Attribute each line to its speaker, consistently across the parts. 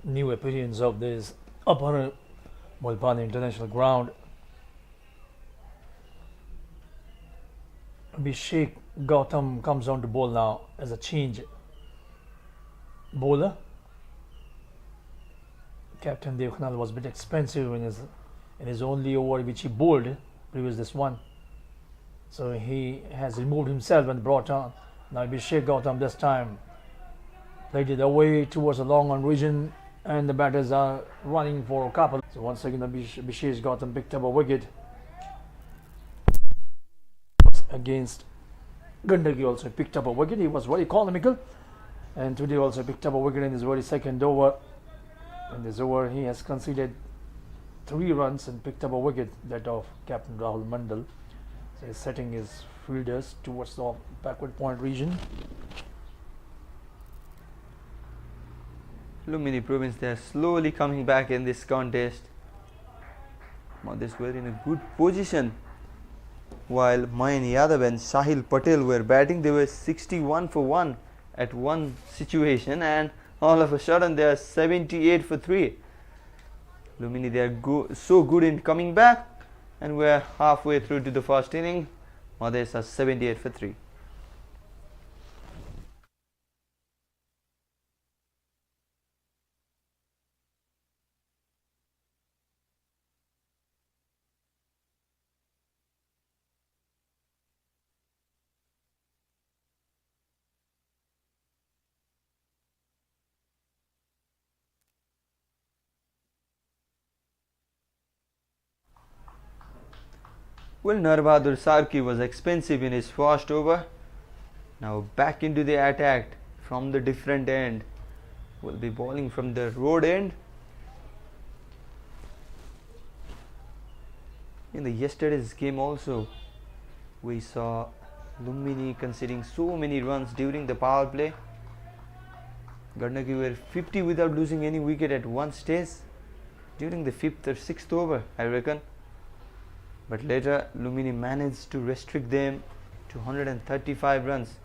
Speaker 1: new appearance of this upper Mulpani International Ground. Abhishek Gautam comes on to bowl now as a change bowler. Captain Devkhanal was a bit expensive in his only over which he bowled previous this one. So he has removed himself and brought on. Now Abhishek Gautam this time played it away towards the long on region, and the batters are running for a couple. So once again Abhishek Gautam picked up a wicket against Gandaki. Also picked up a wicket. He was very economical, and today also picked up a wicket in his very second over. In this over he has conceded 3 runs and picked up a wicket, that of Captain Rahul Mandal. So he's setting his fielders towards the backward point region.
Speaker 2: Lumini Province, they are slowly coming back in this contest. Mothers were in a good position while Mayan Yadav and Sahil Patel were batting. They were 61 for 1 at one situation, and all of a sudden they are 78 for 3. Lumini, they are so good in coming back, and we are halfway through to the first inning. Mothers are 78 for 3. Well, Narbahadur Sarki was expensive in his first over. Now back into the attack from the different end. Will be bowling from the road end. In the yesterday's game also, we saw Lumbini conceding so many runs during the power play. Gandaki were 50 without losing any wicket at one stage during the 5th or 6th over, I reckon. But later Lumbini managed to restrict them to 135 runs.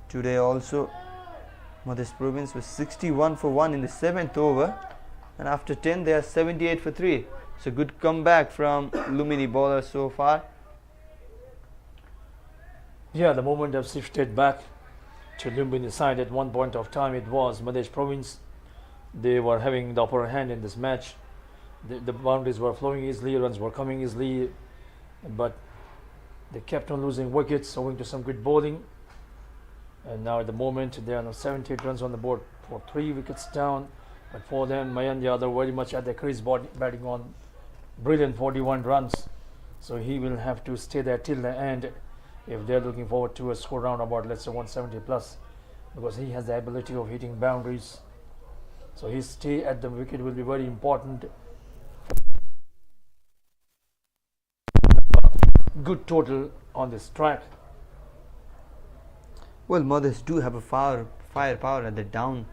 Speaker 2: Today also Madhya Province was 61 for 1 in the 7th over, and after 10 they are 78 for 3. So good comeback from Lumbini bowlers so far.
Speaker 1: Yeah, the moment have shifted back to Lumbini side. At one point of time it was Madhya Province. They were having the upper hand in this match. The boundaries were flowing easily, runs were coming easily, but they kept on losing wickets owing to some good bowling. And now at the moment they are now 78 runs on the board for 3 wickets down. But for them, Mayan Yadav very much at the crease, batting on brilliant 41 runs. So he will have to stay there till the end if they're looking forward to a score round about, let's say, 170 plus, because he has the ability of hitting boundaries. So his stay at the wicket will be very important. Good total on this track.
Speaker 2: Well, Mothers do have a firepower at the down.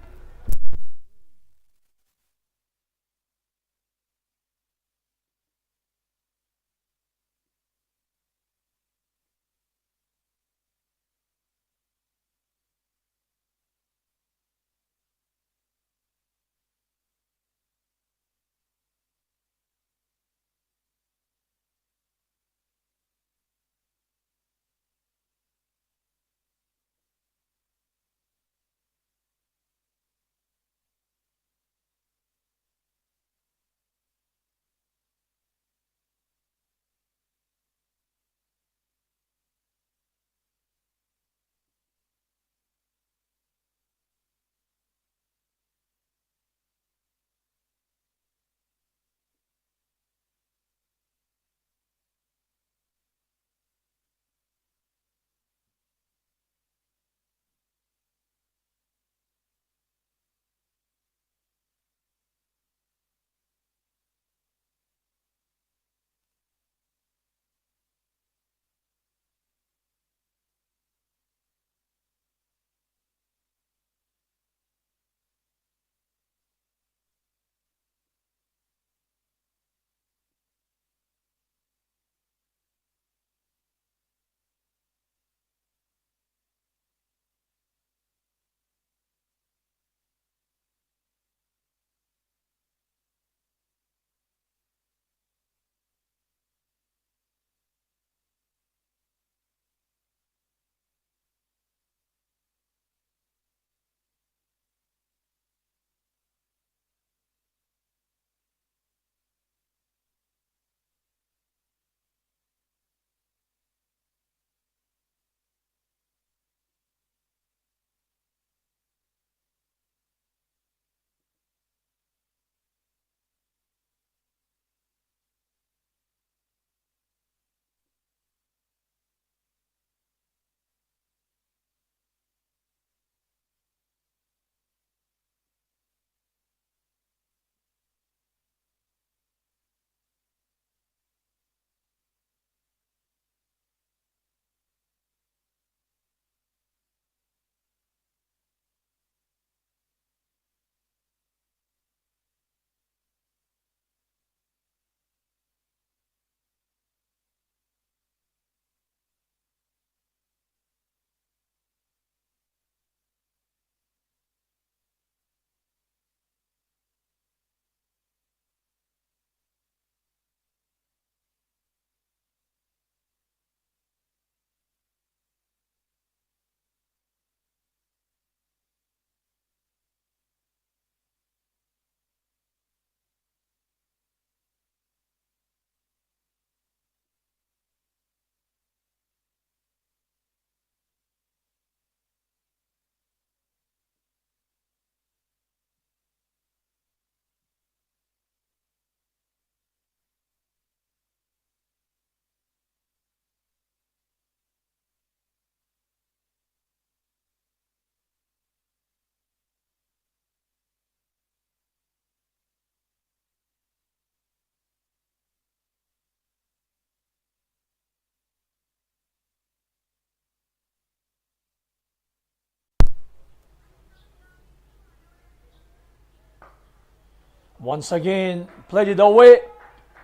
Speaker 1: Once again, played it away,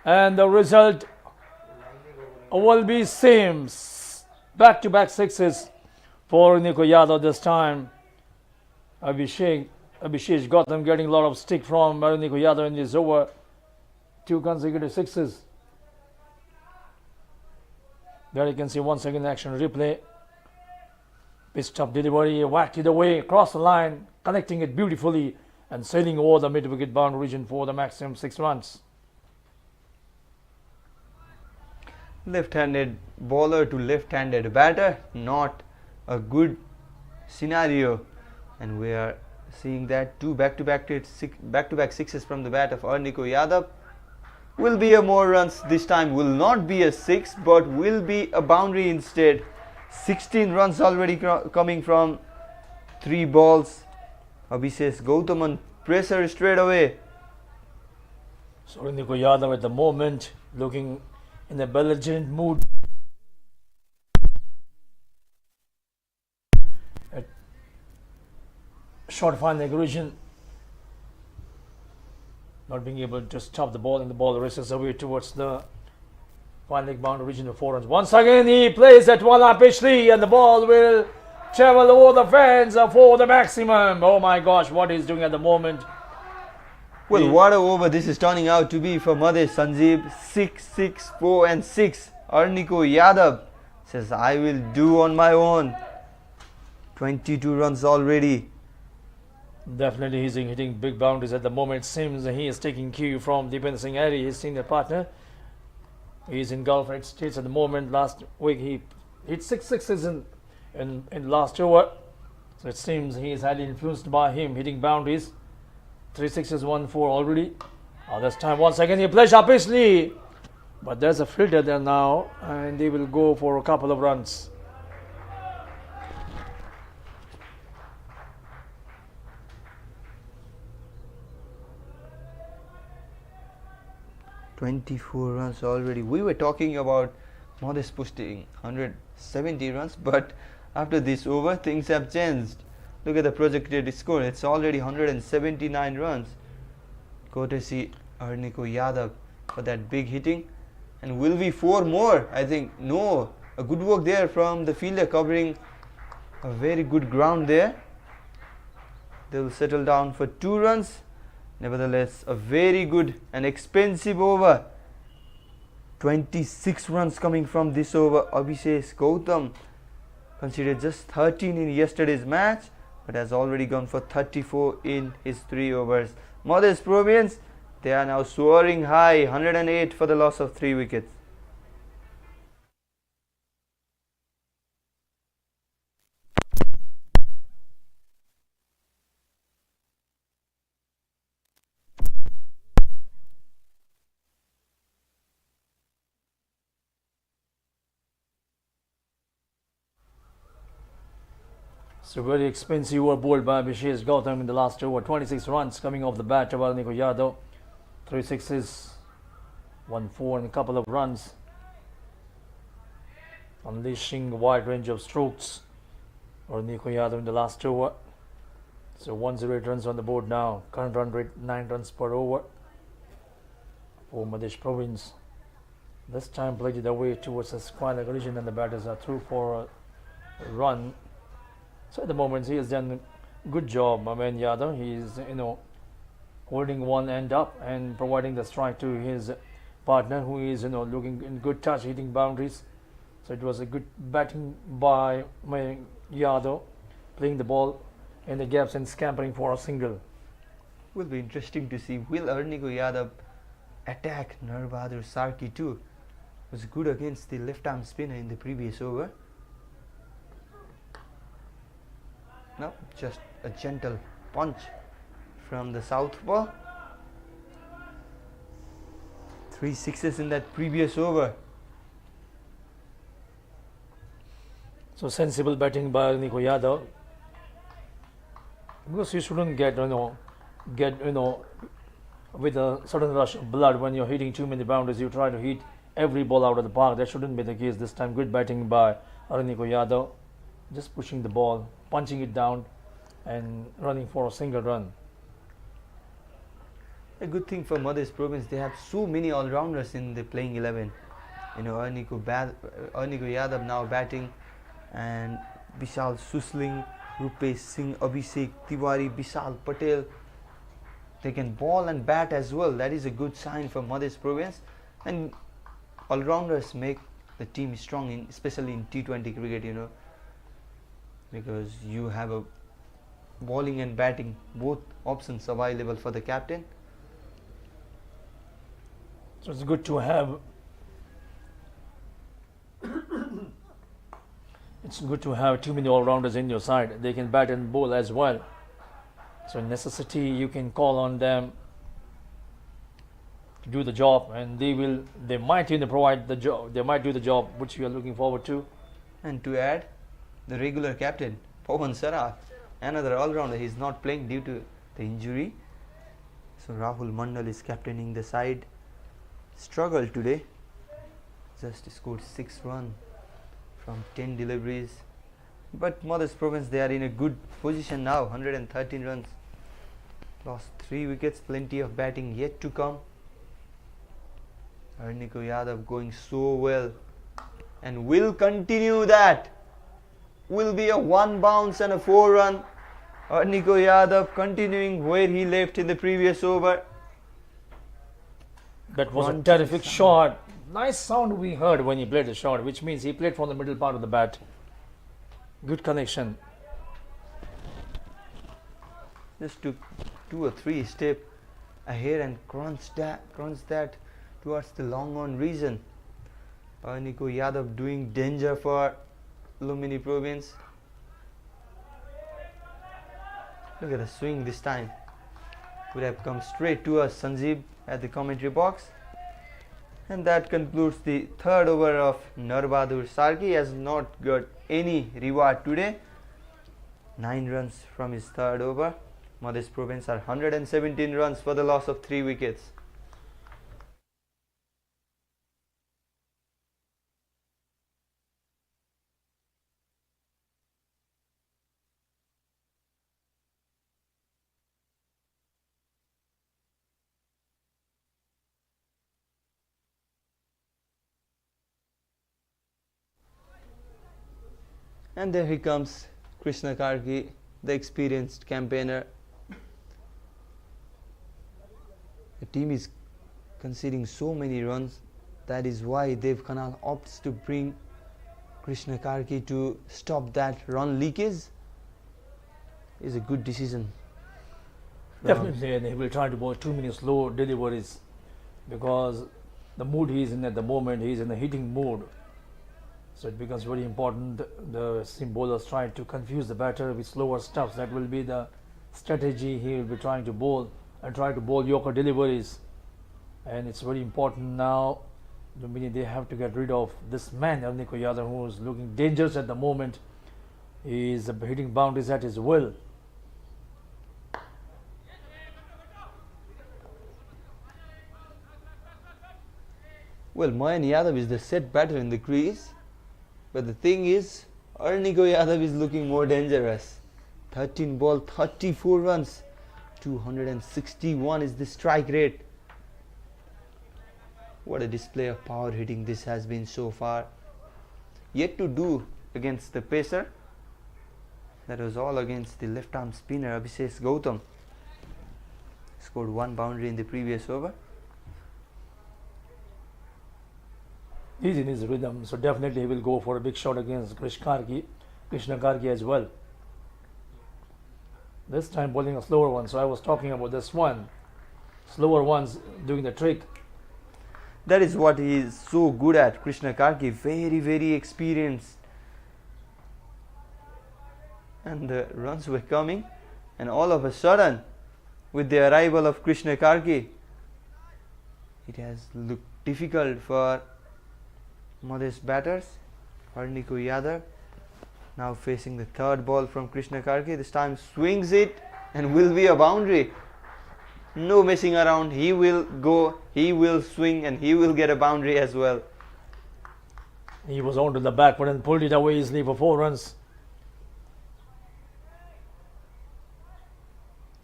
Speaker 1: and the result will be same. Back-to-back sixes for Nico Yadav this time. Abhishek got them getting a lot of stick from Nico Yadav in this over. 2 consecutive sixes. There you can see once again action replay. Pitched up delivery, whacked it away, across the line, connecting it beautifully and sailing over the mid-wicket boundary region for the maximum 6 runs.
Speaker 2: Left-handed bowler to left-handed batter, not a good scenario, and we are seeing that 2 back-to-back sixes from the bat of Nico Yadav. Will be a more runs this time, will not be a 6 but will be a boundary instead. 16 runs already coming from 3 balls. Abhishek Gautam pressure straight away.
Speaker 1: So Nico Yadav at the moment looking in a belligerent mood. At short final region, not being able to stop the ball, and the ball races away towards the final boundary region of 4 runs. Once again he plays at one up pitchly, and the ball will travel over the fence for the maximum. Oh my gosh, what he's doing at the moment.
Speaker 2: Well, what a over this is turning out to be for Madhesh Sanjeev. 6, 6, 4 and 6. Nico Yadav says, I will do on my own. 22 runs already.
Speaker 1: Definitely he's hitting big boundaries at the moment. Seems he is taking cue from Deepen Singh Airy, his senior partner. He's in Gulf States at the moment. Last week he hit 6 sixes in last over. So it seems he is highly influenced by him hitting boundaries. 3 sixes, 1 4 already. This time once again he plays up easily, but there's a fielder there now, and they will go for a couple of runs.
Speaker 2: "24 runs already." We were talking about Madhesh posting 170 runs, but after this over things have changed. Look at the projected score, it's already 179 runs. Courtesy Nico Yadav for that big hitting. And will be 4 more, I think. No, a good work there from the fielder, covering a very good ground there. They will settle down for 2 runs. Nevertheless, a very good and expensive over. 26 runs coming from this over. Abhishek Gautam considered just 13 in yesterday's match, but has already gone for 34 in his 3 overs. Madhesh Provians, they are now soaring high, 108 for the loss of 3 wickets.
Speaker 1: So very expensive over bowled by Abhishek Gautam in the last over. 26 runs coming off the bat of Nico Yadav. 3 sixes, 1 4 and a couple of runs. Unleashing a wide range of strokes for Nico Yadav in the last over. So 108 runs on the board now. Current run rate 9 runs per over for Madhesh Province. This time played it away towards the square region, and the batters are through for a run. So at the moment he has done a good job. Yadav, he is holding one end up and providing the strike to his partner, who is looking in good touch, hitting boundaries. So it was a good batting by Yadav, playing the ball in the gaps and scampering for a single.
Speaker 2: Will be interesting to see, will Nico Yadav attack Narbahadur Sarki too? Was good against the left arm spinner in the previous over. No, just a gentle punch from the southpaw. 3 sixes in that previous over.
Speaker 1: So sensible batting by Nico Yadav, because you shouldn't get with a sudden rush of blood when you're hitting too many boundaries. You try to hit every ball out of the park. That shouldn't be the case this time. Good batting by Nico Yadav, just pushing the ball, punching it down and running for a single run.
Speaker 2: A good thing for Madhya Province, they have so many all-rounders in the playing 11. You know, Arniko Yadav now batting, and Vishal Susling, Rupesh Singh, Abhishek Tiwari, Vishal Patel. They can ball and bat as well. That is a good sign for Madhya Province. And all-rounders make the team strong, especially in T20 cricket, you know, because you have a bowling and batting, both options available for the captain.
Speaker 1: So it's good to have too many all-rounders in your side. They can bat and bowl as well. So in necessity, you can call on them to do the job, and they might even provide the job. They might do the job which we are looking forward to.
Speaker 2: And to add, the regular captain, Pawan Saraf, another all-rounder, he is not playing due to the injury. So Rahul Mandal is captaining the side. Struggled today, just scored 6 runs from 10 deliveries. But Madhya Province, they are in a good position now, 113 runs. Lost 3 wickets, plenty of batting yet to come. Arniko Yadav going so well and will continue that. Will be a 1 bounce and a 4 run. Arniko Yadav continuing where he left in the previous over.
Speaker 1: That was a terrific shot. Nice sound we heard when he played the shot, which means he played from the middle part of the bat. Good connection.
Speaker 2: Just took 2 or 3 steps ahead and crunched that towards the long on region. Arniko Yadav doing danger for Lumbini Province. Look at the swing this time. Would have come straight to us, Sanjeev, at the commentary box. And that concludes the 3rd over of Narbadur Sarki. He has not got any reward today. 9 runs from his 3rd over. Madhya Province are 117 runs for the loss of 3 wickets. And there he comes, Krishna Karki, the experienced campaigner. The team is conceding so many runs. That is why Dev Khanal opts to bring Krishna Karki to stop that run leakage. Is a good decision.
Speaker 1: Definitely, and he will try to bowl too many slow deliveries because the mood he is in at the moment, he is in a hitting mood. So it becomes very important. The seam bowlers try to confuse the batter with slower stuffs. That will be the strategy he will be trying to bowl, and try to bowl Yorker deliveries. And it's very important now. They have to get rid of this man, Arniko Yadav, who is looking dangerous at the moment. He is hitting boundaries at his will.
Speaker 2: Well, Mayan Yadav is the set batter in the crease. But the thing is, Arniko Yadav is looking more dangerous. 13 ball, 34 runs. 261 is the strike rate. What a display of power hitting this has been so far. Yet to do against the pacer. That was all against the left arm spinner Abhishek Gautam. Scored 1 boundary in the previous over.
Speaker 1: He's in his rhythm, so definitely he will go for a big shot against Krishna Karki as well. This time bowling a slower one, so I was talking about this one. Slower ones doing the trick.
Speaker 2: That is what he is so good at, Krishna Karki, very, very experienced. And the runs were coming, and all of a sudden, with the arrival of Krishna Karki, it has looked difficult for Madhya's batters. Arniko Yadav now facing the 3rd ball from Krishna Karki. This time swings it and will be a boundary. No messing around. He will go, he will swing, and he will get a boundary as well.
Speaker 1: He was on to the back, but then pulled it away easily for 4 runs.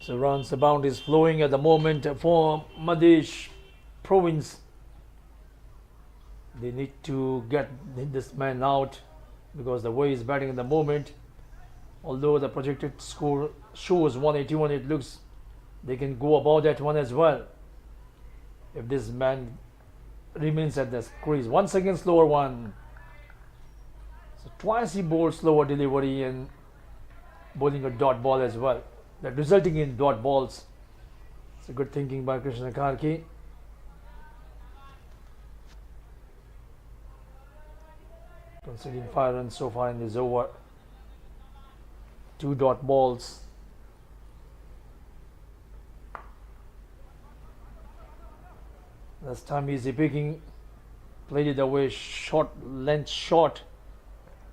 Speaker 1: So runs, the boundary is flowing at the moment for Madhya province. They need to get this man out because the way he's batting at the moment, although the projected score shows 181, it looks they can go above that one as well if this man remains at the crease. Once again slower one. So twice he bowled slower delivery and bowling a dot ball as well, that resulting in dot balls. It's a good thinking by Krishna Karki. Conceding 5 runs so far in this over. 2 dot balls. This time easy picking, played it away short, length short,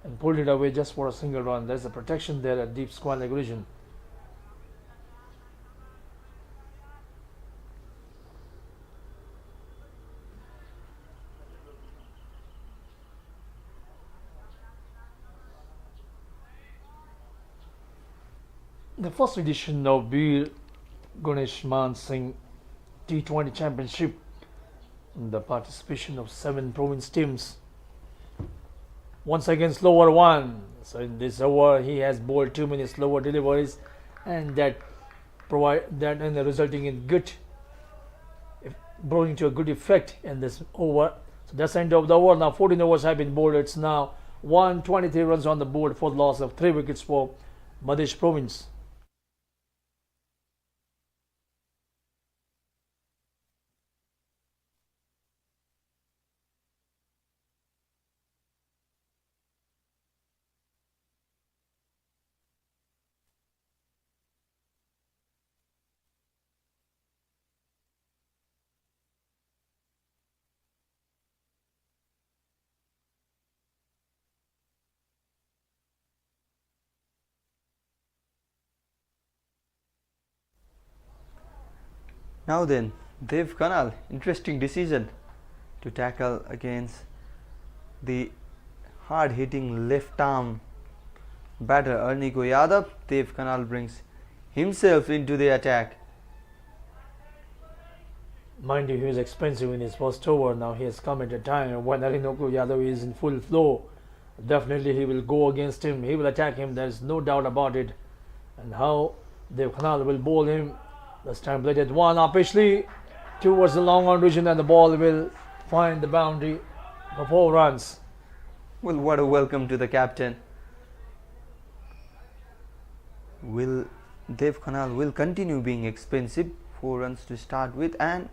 Speaker 1: and pulled it away just for a single run. There's a protection there at deep square leg region. The first edition of Bir GaneshMan Singh T20 Championship, the participation of 7 province teams. Once again slower one. So in this over he has bowled too many slower deliveries, and that resulting in good bowling to a good effect in this over. So that's the end of the over. Now 14 overs have been bowled. It's now 123 runs on the board for the loss of 3 wickets for Madhya province.
Speaker 2: Now then, Dev Kanal, interesting decision to tackle against the hard-hitting left-arm batter Nico Yadav. Dev Kanal brings himself into the attack.
Speaker 1: Mind you, he was expensive in his first over. Now he has come at a time when Nico Yadav is in full flow. Definitely he will go against him. He will attack him. There is no doubt about it. And how Dev Kanal will bowl him. This time played at one upishly towards the long on region, and the ball will find the boundary for 4 runs.
Speaker 2: Well, what a welcome to the captain. Will Dev Kanal will continue being expensive, 4 runs to start with, and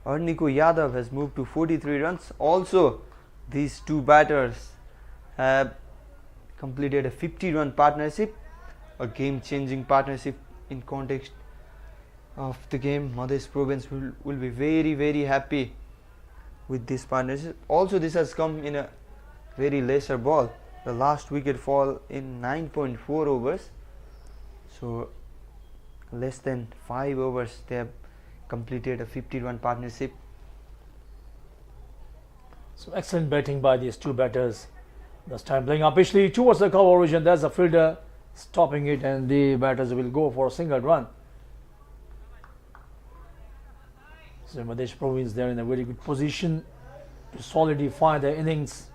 Speaker 2: Nico Yadav has moved to 43 runs. Also, these 2 batters have completed a 50-run partnership, a game-changing partnership in context of the game. Madhya province will be very happy with this partnership. Also, this has come in a very lesser ball. The last wicket fall in 9.4 overs. So less than 5 overs they have completed a 50-run partnership.
Speaker 1: So excellent batting by these 2 batters. This time playing upishly towards the cover region. There's a fielder stopping it, and the batters will go for a single run. So Madhya province, they are in a very good position to solidify their innings.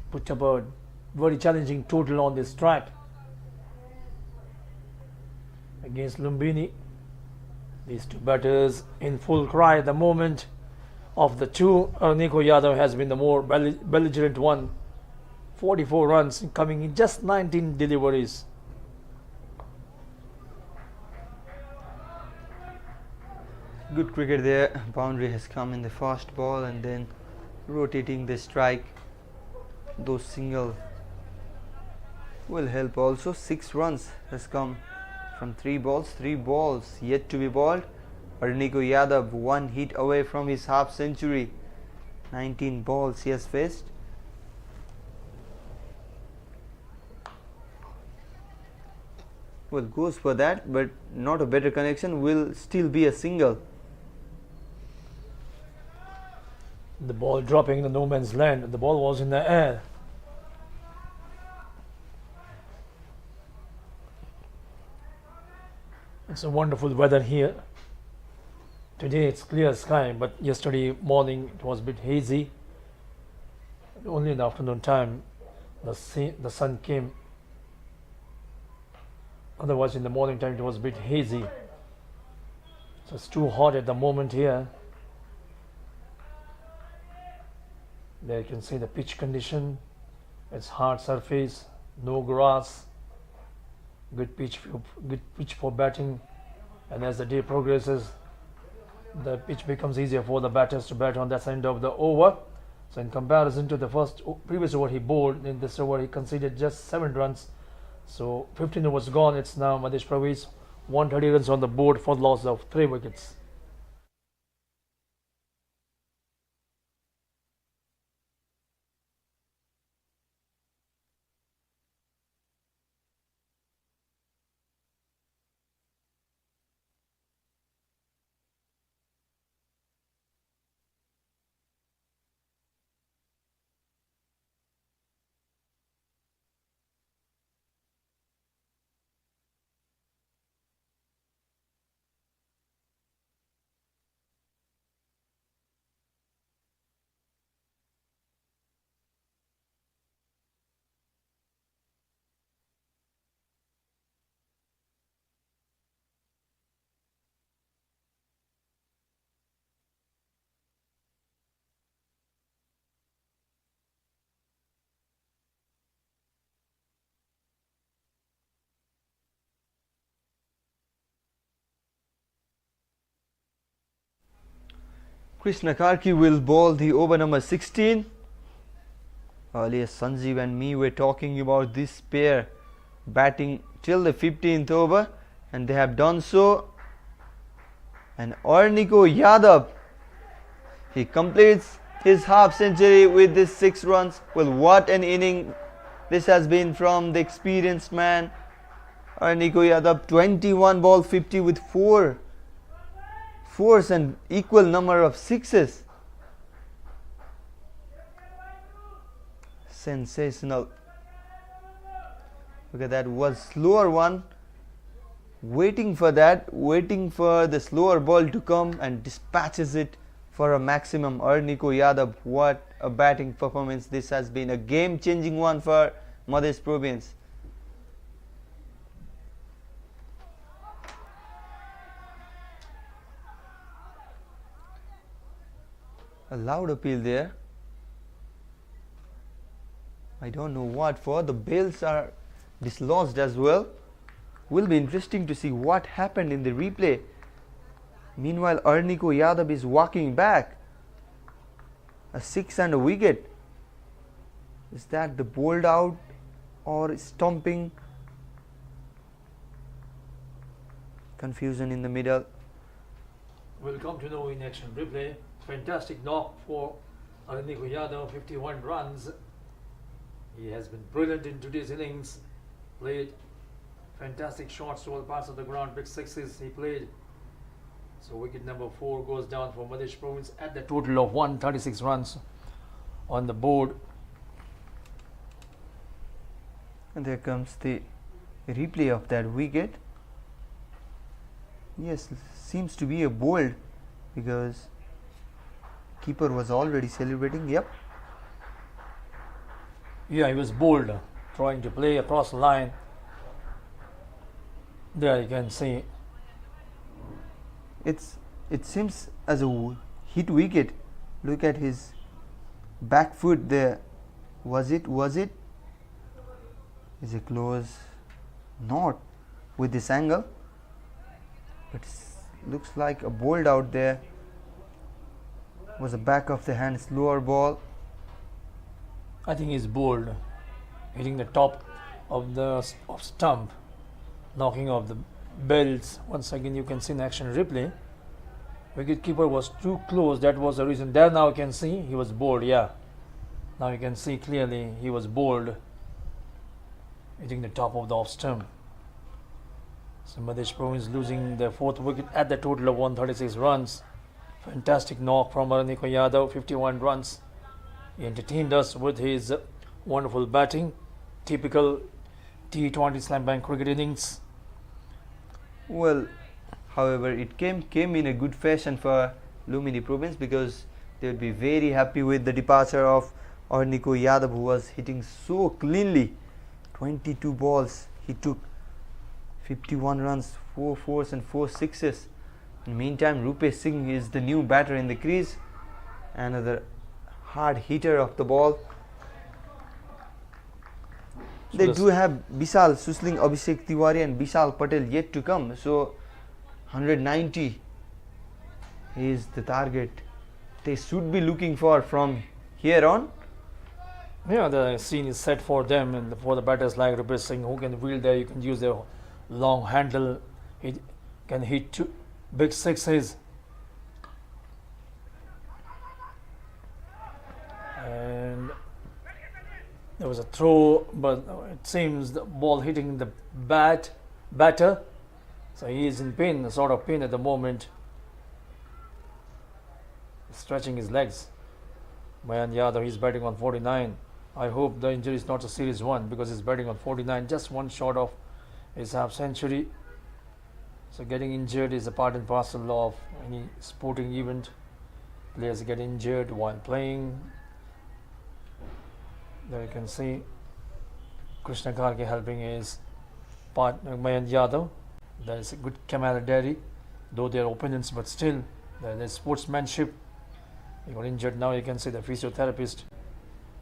Speaker 1: Put up a very challenging total on this track against Lumbini. These 2 batters in full cry at the moment. Of the 2, Nico Yadav has been the more belligerent one. 44 runs coming in just 19 deliveries.
Speaker 2: Good cricket there. Boundary has come in the first ball, and then rotating the strike. Those single will help also. 6 runs has come from 3 balls. 3 balls yet to be bowled. Nico Yadav 1 hit away from his half century. 19 balls he has faced. Well, goes for that, but not a better connection. Will still be a single.
Speaker 1: The ball dropping in the no man's land. The ball was in the air. It's a wonderful weather here. Today it's clear sky, but yesterday morning it was a bit hazy. Only in the afternoon time the sun came. Otherwise in the morning time it was a bit hazy. So it's too hot at the moment here. There you can see the pitch condition. It's hard surface, no grass. Good pitch for batting. And as the day progresses, the pitch becomes easier for the batters to bat on that end of the over. So in comparison to the previous over he bowled, in this over he conceded just 7 runs. So 15 overs gone. It's now Madhesh Pravesh 130 runs on the board for the loss of 3 wickets.
Speaker 2: Krishna Karki will bowl the over number 16. Earlier Sanjeev and me were talking about this pair batting till the 15th over, and they have done so. And Arniko Yadav, he completes his half century with this 6 runs. Well, what an inning this has been from the experienced man. Arniko Yadav, 21 ball 50 with 4 fours and equal number of 6s. Sensational. Look at that, was slower one. Waiting for the slower ball to come and dispatches it for a maximum. Arniko Yadav, what a batting performance. This has been a game changing one for Madhesh Province. A loud appeal there. I don't know what for. The bails are dislodged as well. Will be interesting to see what happened in the replay. Meanwhile, Arniko Yadav is walking back. A 6 and a wicket. Is that the bowled out or stomping? Confusion in the middle.
Speaker 1: We'll come to know in action replay. Fantastic knock for Arniko Yadav, 51 runs. He has been brilliant in today's innings. Played fantastic shots to all parts of the ground, big 6s he played. So wicket number 4 goes down for Madhesh Province at the total of 136 runs on the board.
Speaker 2: And there comes the replay of that wicket. Yes, seems to be a bowled, because keeper was already celebrating. Yep.
Speaker 1: Yeah, he was bold, trying to play across the line. There you can see.
Speaker 2: It seems as a hit wicket. Look at his back foot there. Was it? Is it close? Not with this angle. But looks like a bowled out there. Was a back of the hand slower ball.
Speaker 1: I think he's bowled, hitting the top of the stump, knocking off the belts. Once again you can see in action replay. Wicket keeper was too close, that was the reason. There now you can see he was bowled. Yeah, now you can see clearly he was bowled, hitting the top of the off stump. So Madhesh Province losing their 4th wicket at the total of 136 runs. Fantastic knock from Arniko Yadav, 51 runs. He entertained us with his wonderful batting. Typical T20 slam bang cricket innings.
Speaker 2: Well, However, it came in a good fashion for Lumbini Province, because they would be very happy with the departure of Orniko Yadav, who was hitting so cleanly. 22 balls, he took 51 runs, 4 fours and 4 sixes. In the meantime, Rupesh Singh is the new batter in the crease, another hard hitter of the ball.
Speaker 1: So
Speaker 2: They
Speaker 1: this-
Speaker 2: do have Vishal Susling, Abhishek Tiwari and Vishal Patel yet to come. So 190 is the target they should be looking for from here on.
Speaker 1: Yeah, the scene is set for them and for the batters like Rupesh Singh, who can wield there. You can use their long handle. He can hit 2 big sixes. And there was a throw, but it seems the ball hitting the batter. So he is in pain, sort of pain at the moment. Stretching his legs. Mayan Yadav, he's batting on 49. I hope the injury is not a serious one, because he's batting on 49, just one short of his half century. So getting injured is a part and parcel of any sporting event. Players get injured while playing. There you can see Krishna Karke helping his partner Mayan Yadav. There is a good camaraderie, though they are opponents, but still there is sportsmanship. He got injured. Now you can see the physiotherapist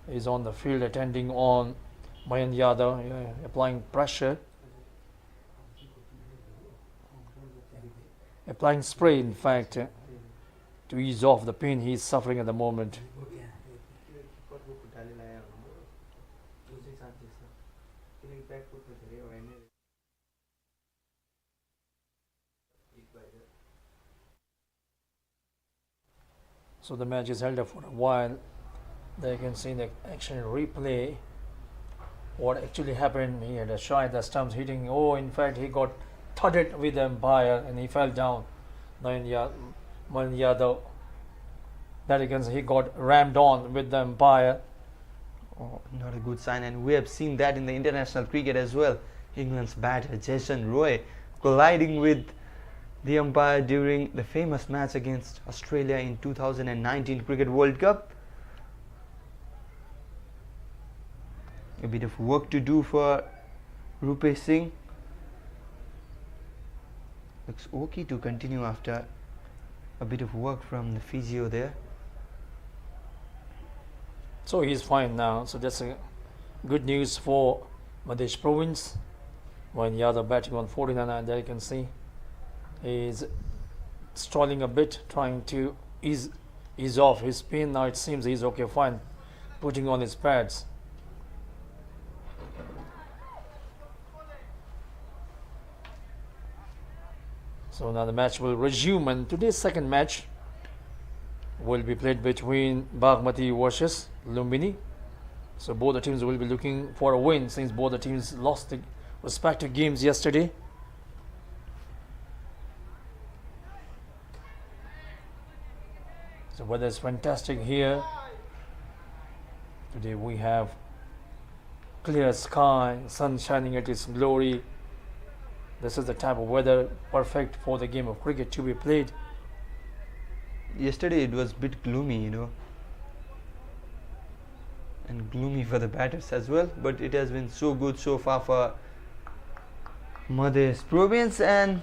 Speaker 1: is on the field attending on Mayan Yadav, applying pressure, applying spray, in fact, to ease off the pain he is suffering at the moment. So the match is held up for a while. There you can see the action replay what actually happened. He had a shot, the stumps hitting. Oh, in fact, he got thudded with the umpire and he fell down. Mayan Yadav, that you can see, he got rammed on with the umpire.
Speaker 2: Oh, not a good sign, and we have seen that in the international cricket as well. England's batter Jason Roy colliding with the umpire during the famous match against Australia in 2019 Cricket World Cup. A bit of work to do for Rupesh Singh. Looks okay to continue after a bit of work from the physio there.
Speaker 1: So he's fine now. So that's a good news for Madhya Province. When Yadav batting on 49, and there you can see he's stalling a bit, trying to ease off his pain. Now it seems he's okay, fine, putting on his pads. So now the match will resume, and today's second match will be played between Bagmati versus Lumbini. So both the teams will be looking for a win, since both the teams lost the respective games yesterday. So weather is fantastic here. Today we have clear sky, sun shining at its glory. This is the type of weather perfect for the game of cricket to be played.
Speaker 2: Yesterday it was a bit gloomy, and gloomy for the batters as well, but it has been so good so far for Madhya Province, and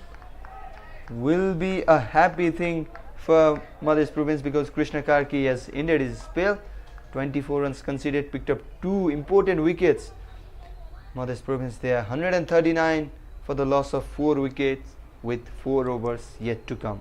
Speaker 2: will be a happy thing for Madhya Province, because Krishna Karki has ended his spell. 24 runs conceded, picked up 2 important wickets. Madhya Province, they are 139 for the loss of 4 wickets with 4 overs yet to come.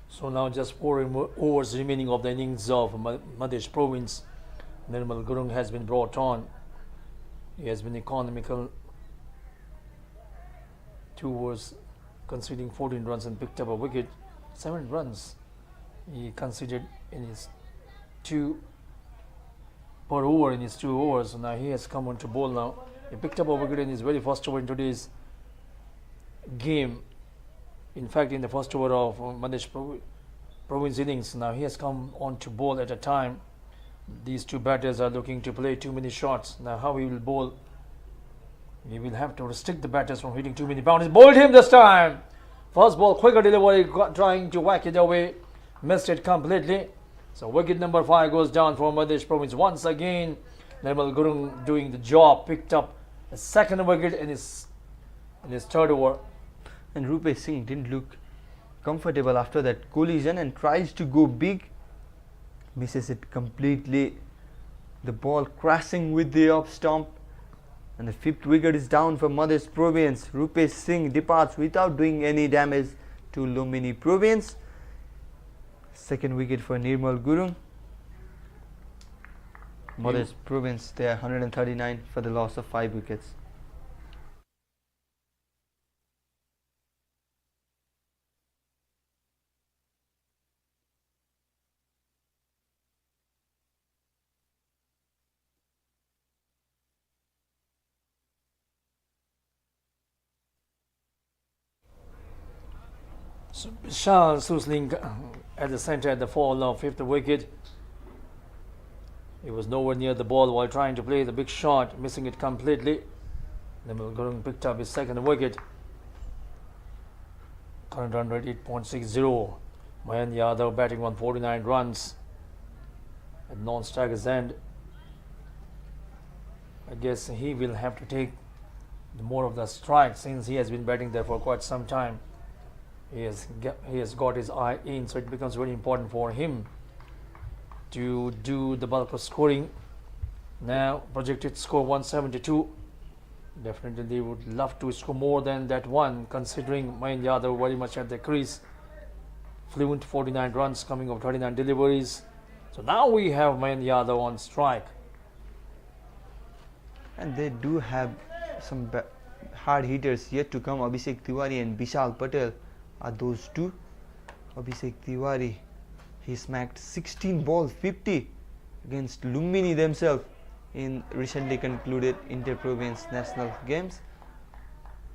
Speaker 1: So now just 4 overs remaining of the innings of Madhya Province. Nirmal Gurung has been brought on. He has been economical. 2 overs conceding 14 runs and picked up a wicket. 7 runs he conceded in his 2 per over in his 2 overs. So now he has come on to bowl now. He picked up a wicket in his very first over in today's game. In fact, in the first over of Madhya Province innings, now he has come on to bowl at a time. These two batters are looking to play too many shots. Now how he will bowl? He will have to restrict the batters from hitting too many boundaries. Bowled him this time. First ball, quicker delivery, trying to whack it away. Missed it completely. So wicket number 5 goes down for Madhya Province. Once again, Nirmal Gurung doing the job. Picked up a second wicket in his third over.
Speaker 2: And Rupesh Singh didn't look comfortable after that collision and tries to go big. Misses it completely. The ball crashing with the off stump. And the 5th wicket is down for Madhya Province. Rupesh Singh departs without doing any damage to Lumbini Province. 2nd wicket for Nirmal Gurung. Madhya Province, they are 139 for the loss of 5 wickets.
Speaker 1: So Vishal Susling at the centre at the fall of 5th wicket. He was nowhere near the ball while trying to play the big shot, missing it completely. Nirmal Gurung picked up his 2nd wicket. Current run rate 8.60. Mayan Yadav batting 149 runs at non-stagger's end. I guess he will have to take more of the strike since he has been batting there for quite some time. He has got his eye in, so it becomes very important for him to do the bulk of scoring. Now projected score 172. Definitely they would love to score more than that one, considering Mayan Yadav very much at the crease. Fluent 49 runs coming of 39 deliveries. So now we have Mayan Yadav on strike.
Speaker 2: And they do have some hard hitters yet to come. Abhishek Tiwari and Vishal Patel are those two. Abhishek Tiwari, he smacked 16 balls 50 against Lumbini themselves in recently concluded inter-province national games.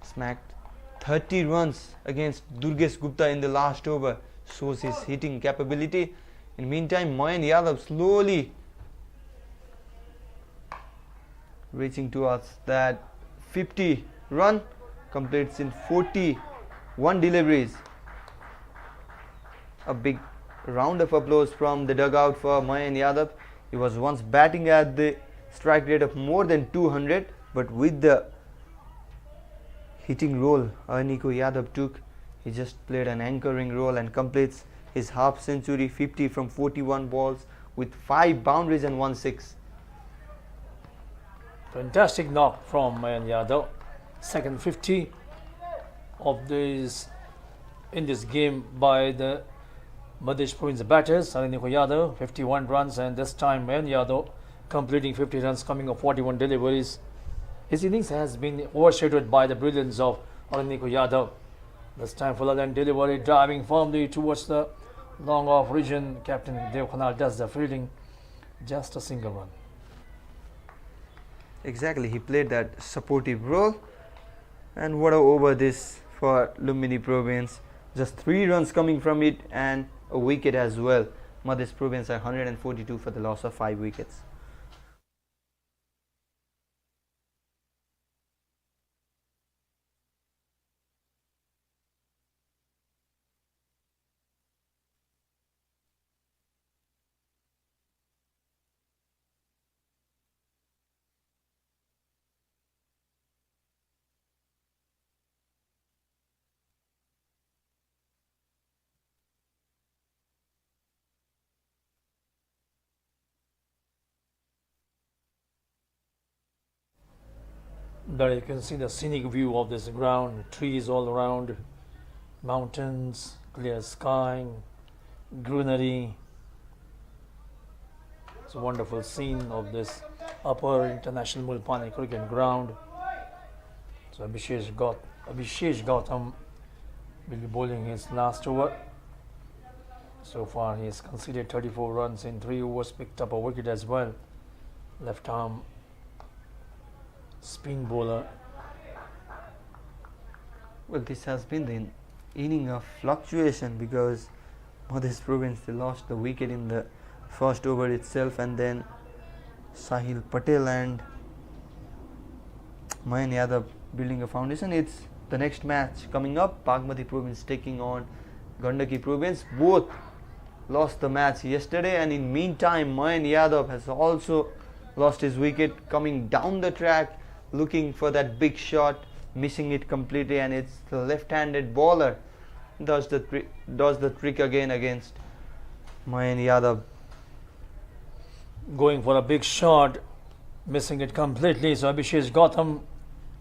Speaker 2: Smacked 30 runs against Durgesh Gupta in the last over, shows his hitting capability. In meantime, Mayan Yadav slowly reaching towards that 50 run, completes in 41 deliveries. A big round of applause from the dugout for Mayan Yadav. He was once batting at the strike rate of more than 200, but with the hitting role Nico Yadav took, he just played an anchoring role and completes his half century, 50 from 41 balls with 5 boundaries and 1 6.
Speaker 1: Fantastic knock from Mayan Yadav. Second 50 of this in this game by the Madhya Province batters. Nico Yadav 51 runs, and this time Mayan Yadav completing 50 runs coming of 41 deliveries. His innings has been overshadowed by the brilliance of Nico Yadav. This time fuller than delivery, driving firmly towards the long off region. Captain Dev Khanal does the fielding. Just a single run.
Speaker 2: Exactly, he played that supportive role. And what a over this for Lumbini Province. Just 3 runs coming from it and a wicket as well. Madhya Province are 142 for the loss of 5 wickets.
Speaker 1: There you can see the scenic view of this ground, trees all around, mountains, clear sky, greenery. It's a wonderful scene of this upper international Mulpani cricket ground. So Abhishesh Gautam will be bowling his last over. So far, he has conceded 34 runs in 3 overs, picked up a wicket as well. Left arm spin bowler.
Speaker 2: Well, this has been the inning of fluctuation because Madhya Province they lost the wicket in the first over itself, and then Sahil Patel and Mayan Yadav building a foundation. It's the next match coming up. Bagmati Province taking on Gandaki Province. Both lost the match yesterday, and in meantime Mayan Yadav has also lost his wicket, coming down the track looking for that big shot, missing it completely, and it's the left-handed bowler does the trick again against Mayan Yadav.
Speaker 1: Going for a big shot, missing it completely. So Abhishek Gautam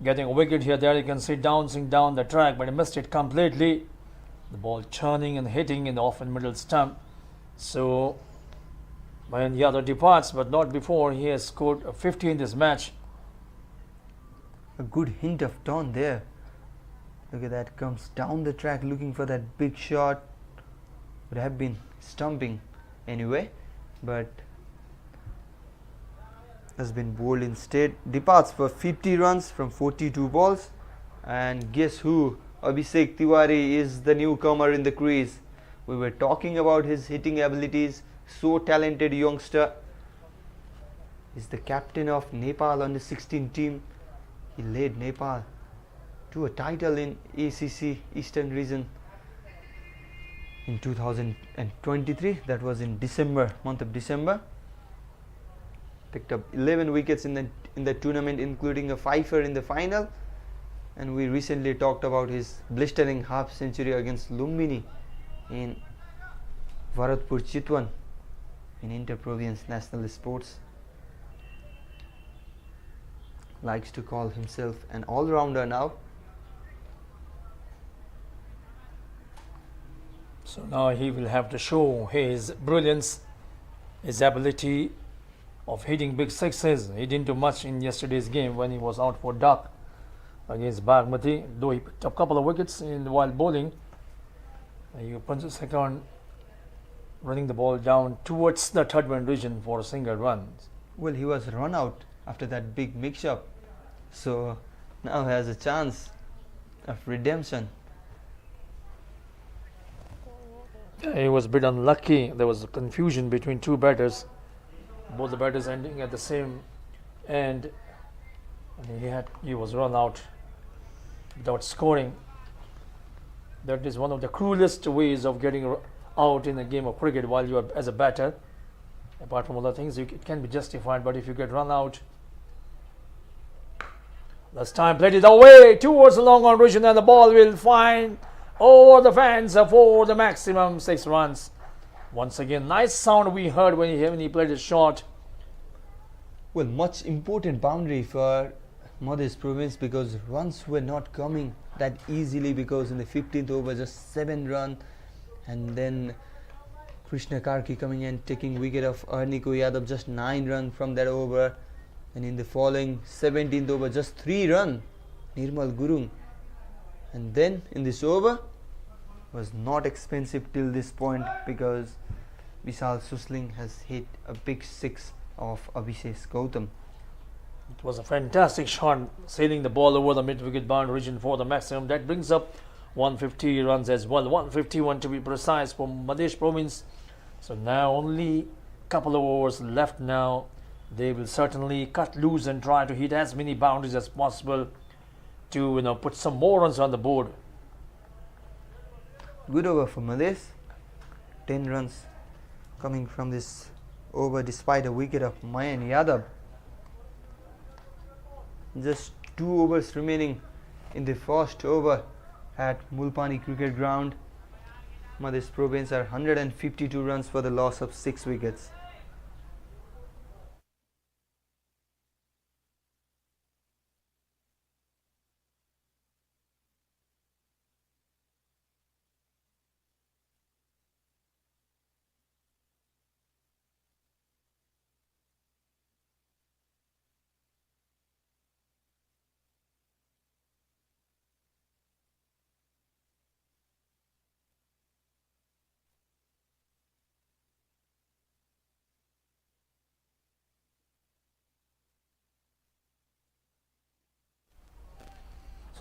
Speaker 1: getting a wicket here. There you can see bouncing down the track, but he missed it completely. The ball churning and hitting in the off and middle stump. So Mayan Yadav departs, but not before he has scored a 50 in this match.
Speaker 2: A good hint of turn there. Look at that, comes down the track looking for that big shot. Would have been stumping anyway, but has been bowled instead. Departs for 50 runs from 42 balls. And guess who? Abhishek Tiwari is the newcomer in the crease. We were talking about his hitting abilities. So talented youngster. He's the captain of Nepal under 16 team. He led Nepal to a title in ACC Eastern Region in 2023. That was in month of December. Picked up 11 wickets in the tournament, including a fifer in the final. And we recently talked about his blistering half century against Lumbini in Bharatpur Chitwan in Inter-Province National Sports. Likes to call himself an all-rounder now.
Speaker 1: So now he will have to show his brilliance, his ability of hitting big sixes. He didn't do much in yesterday's game when he was out for duck against Bagmati, though he picked up a couple of wickets while bowling. He opens the second, running the ball down towards the third man region for a single run.
Speaker 2: Well, he was run out after that big mix-up, so now has a chance of redemption.
Speaker 1: He was a bit unlucky. There was a confusion between two batters, both the batters ending at the same end, and he was run out without scoring. That is one of the cruelest ways of getting out in a game of cricket while you are as a batter. Apart from other things, it can be justified, but if you get run out. Last time played it away towards the long on region, and the ball will find over the fence for the maximum 6 runs. Once again, nice sound we heard when he played a shot.
Speaker 2: Well, much important boundary for Madhya Province because runs were not coming that easily, because in the 15th over just 7 runs, and then Krishna Karki coming and taking wicket of Arniko Yadav, just 9 runs from that over, and in the following 17th over just 3 runs, Nirmal Gurung, and then in this over was not expensive till this point because Vishal Susling has hit a big 6 of Abhishek Gautam.
Speaker 1: It was a fantastic shot, sailing the ball over the mid-wicket boundary region for the maximum. That brings up 150 runs as well, 151 to be precise for Madhya Province. So now only a couple of overs left now. They will certainly cut loose and try to hit as many boundaries as possible to put some more runs on the board.
Speaker 2: Good over for Madhya. 10 runs coming from this over despite a wicket of Mayan Yadav. Just 2 overs remaining in the first over at Mulpani Cricket Ground. Madhya Province are 152 runs for the loss of 6 wickets.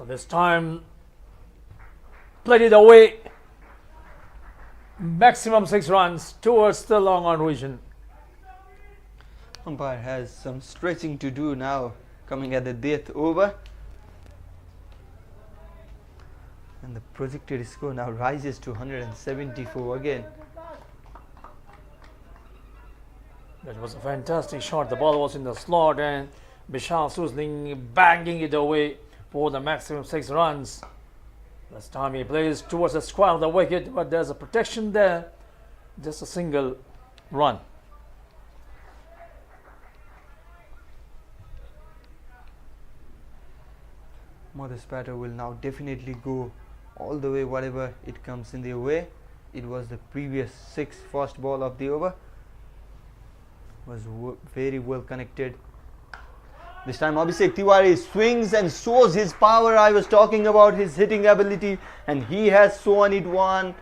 Speaker 1: So this time played it away. Maximum 6 runs towards the long on region.
Speaker 2: Umpire has some stretching to do now, coming at the 10th over. And the projected score now rises to 174 again.
Speaker 1: That was a fantastic shot. The ball was in the slot and Vishal Susling banging it away for the maximum 6 runs. This time he plays towards the square of the wicket, but there's a protection there. Just a single run.
Speaker 2: This batter will now definitely go all the way, whatever it comes in their way. It was the previous 6 first ball of the over. Was very well connected. This time Abhishek Tiwari swings and shows his power. I was talking about his hitting ability, and he has shown it. One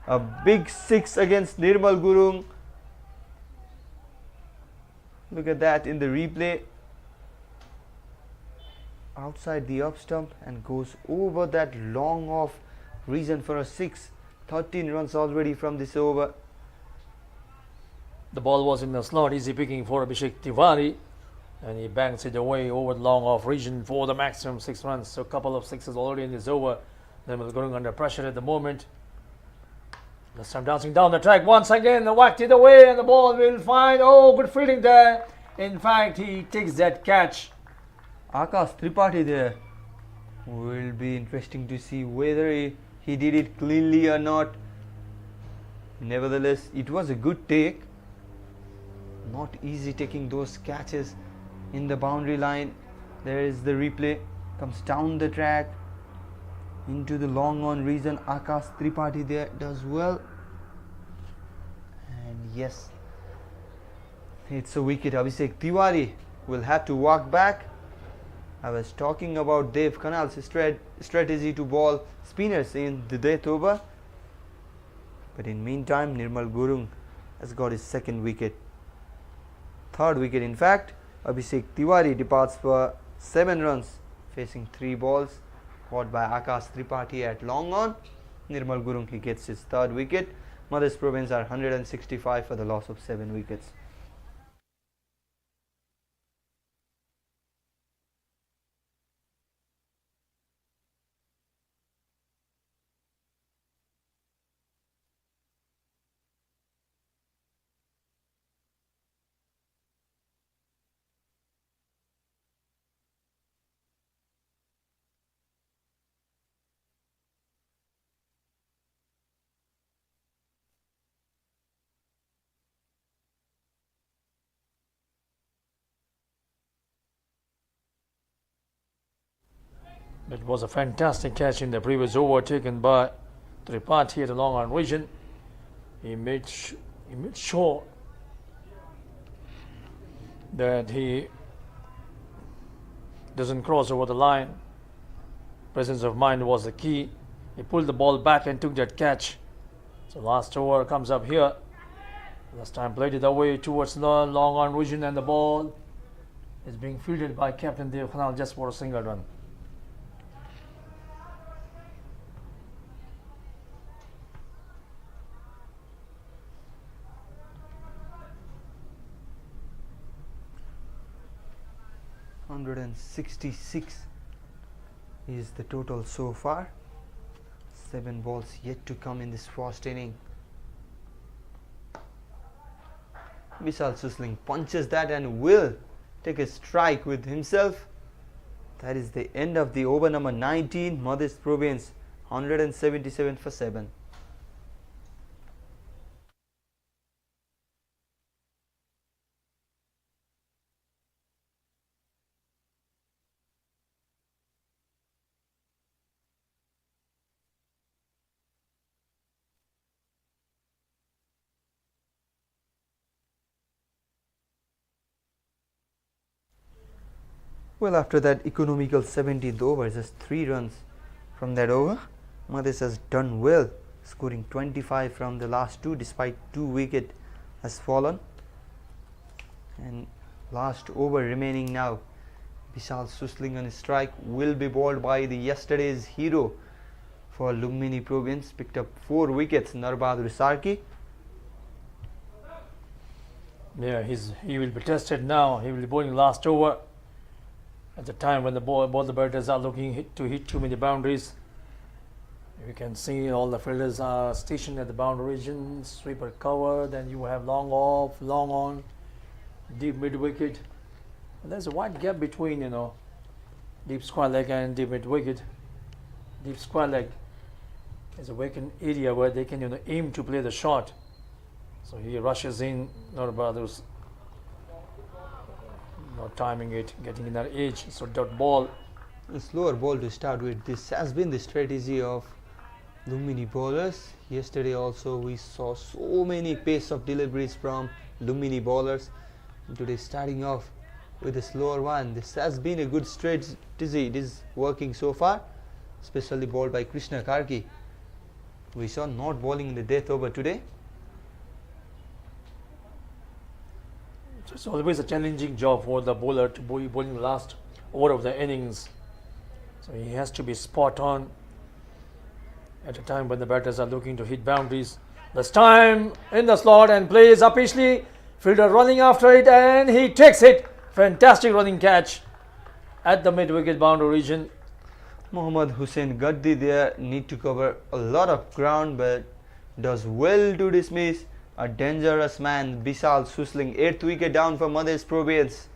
Speaker 2: a big 6 against Nirmal Gurung. Look at that in the replay. Outside the up stump and goes over that long off region for a 6. 13 runs already from this over.
Speaker 1: The ball was in the slot, easy picking for Abhishek Tiwari, and he bangs it away over the long off region for the maximum 6 runs. So a couple of 6s already in this over. Then we're going under pressure at the moment. This time dancing down the track once again, whacked it away, and the ball will find, oh, good fielding there. In fact, he takes that catch.
Speaker 2: Akash Tripathi there. Will be interesting to see whether he did it cleanly or not. Nevertheless, it was a good take. Not easy taking those catches in the boundary line. There is the replay. Comes down the track into the long on region. Akash Tripathi there does well. And yes, it's a wicket. Abhishek Tiwari will have to walk back. I was talking about Dev Khanal's strategy to ball spinners in the 10th over. But in meantime, Nirmal Gurung has got his 2nd wicket. 3rd wicket in fact. Abhishek Tiwari departs for 7 runs, facing 3 balls, caught by Akash Tripathi at long on. Nirmal Gurung, he gets his 3rd wicket. Madhya Province are 165 for the loss of 7 wickets.
Speaker 1: It was a fantastic catch in the previous over taken by Tripathi at the long on region. He made sure that he doesn't cross over the line. Presence of mind was the key. He pulled the ball back and took that catch. So last over comes up here. Last time played it away towards the long on region, and the ball is being fielded by Captain Dev Khanal just for a single run.
Speaker 2: .166 is the total so far. 7 balls yet to come in this first inning. Vishal Susling punches that and will take a strike with himself. That is the end of the over number 19. Madhya Province 177 for 7. Well, after that economical 17th over, just 3 runs from that over, Madhya has done well, scoring 25 from the last 2 despite 2 wicket has fallen. And last over remaining now, Vishal Susling on strike will be bowled by the yesterday's hero for Lumbini province. Picked up 4 wickets, Narbahadur Sarki.
Speaker 1: Yeah, he will be tested now. He will be bowling last over at the time when both the batters are looking to hit too many boundaries. You can see all the fielders are stationed at the boundary region, sweeper cover, then you have long off, long on, deep mid wicket. And there's a wide gap between, deep square leg and deep mid wicket. Deep square leg is a vacant area where they can aim to play the shot. So he rushes in, Norbadur's not timing it, getting in that edge. So dot ball.
Speaker 2: A slower ball to start with. This has been the strategy of Lumbini bowlers. Yesterday also we saw so many pace of deliveries from Lumbini bowlers. And today starting off with a slower one. This has been a good strategy. It is working so far, especially bowled by Krishna Karki. We saw not bowling in the death over today.
Speaker 1: It's always a challenging job for the bowler to be bowling last over of the innings. So he has to be spot on at a time when the batters are looking to hit boundaries. This time in the slot and plays upishly. Fielder running after it and he takes it. Fantastic running catch at the mid-wicket boundary region.
Speaker 2: Mohammad Hussain Gaddi there need to cover a lot of ground but does well to dismiss a dangerous man. Vishal Susling, 8th wicket down for Madhya Province.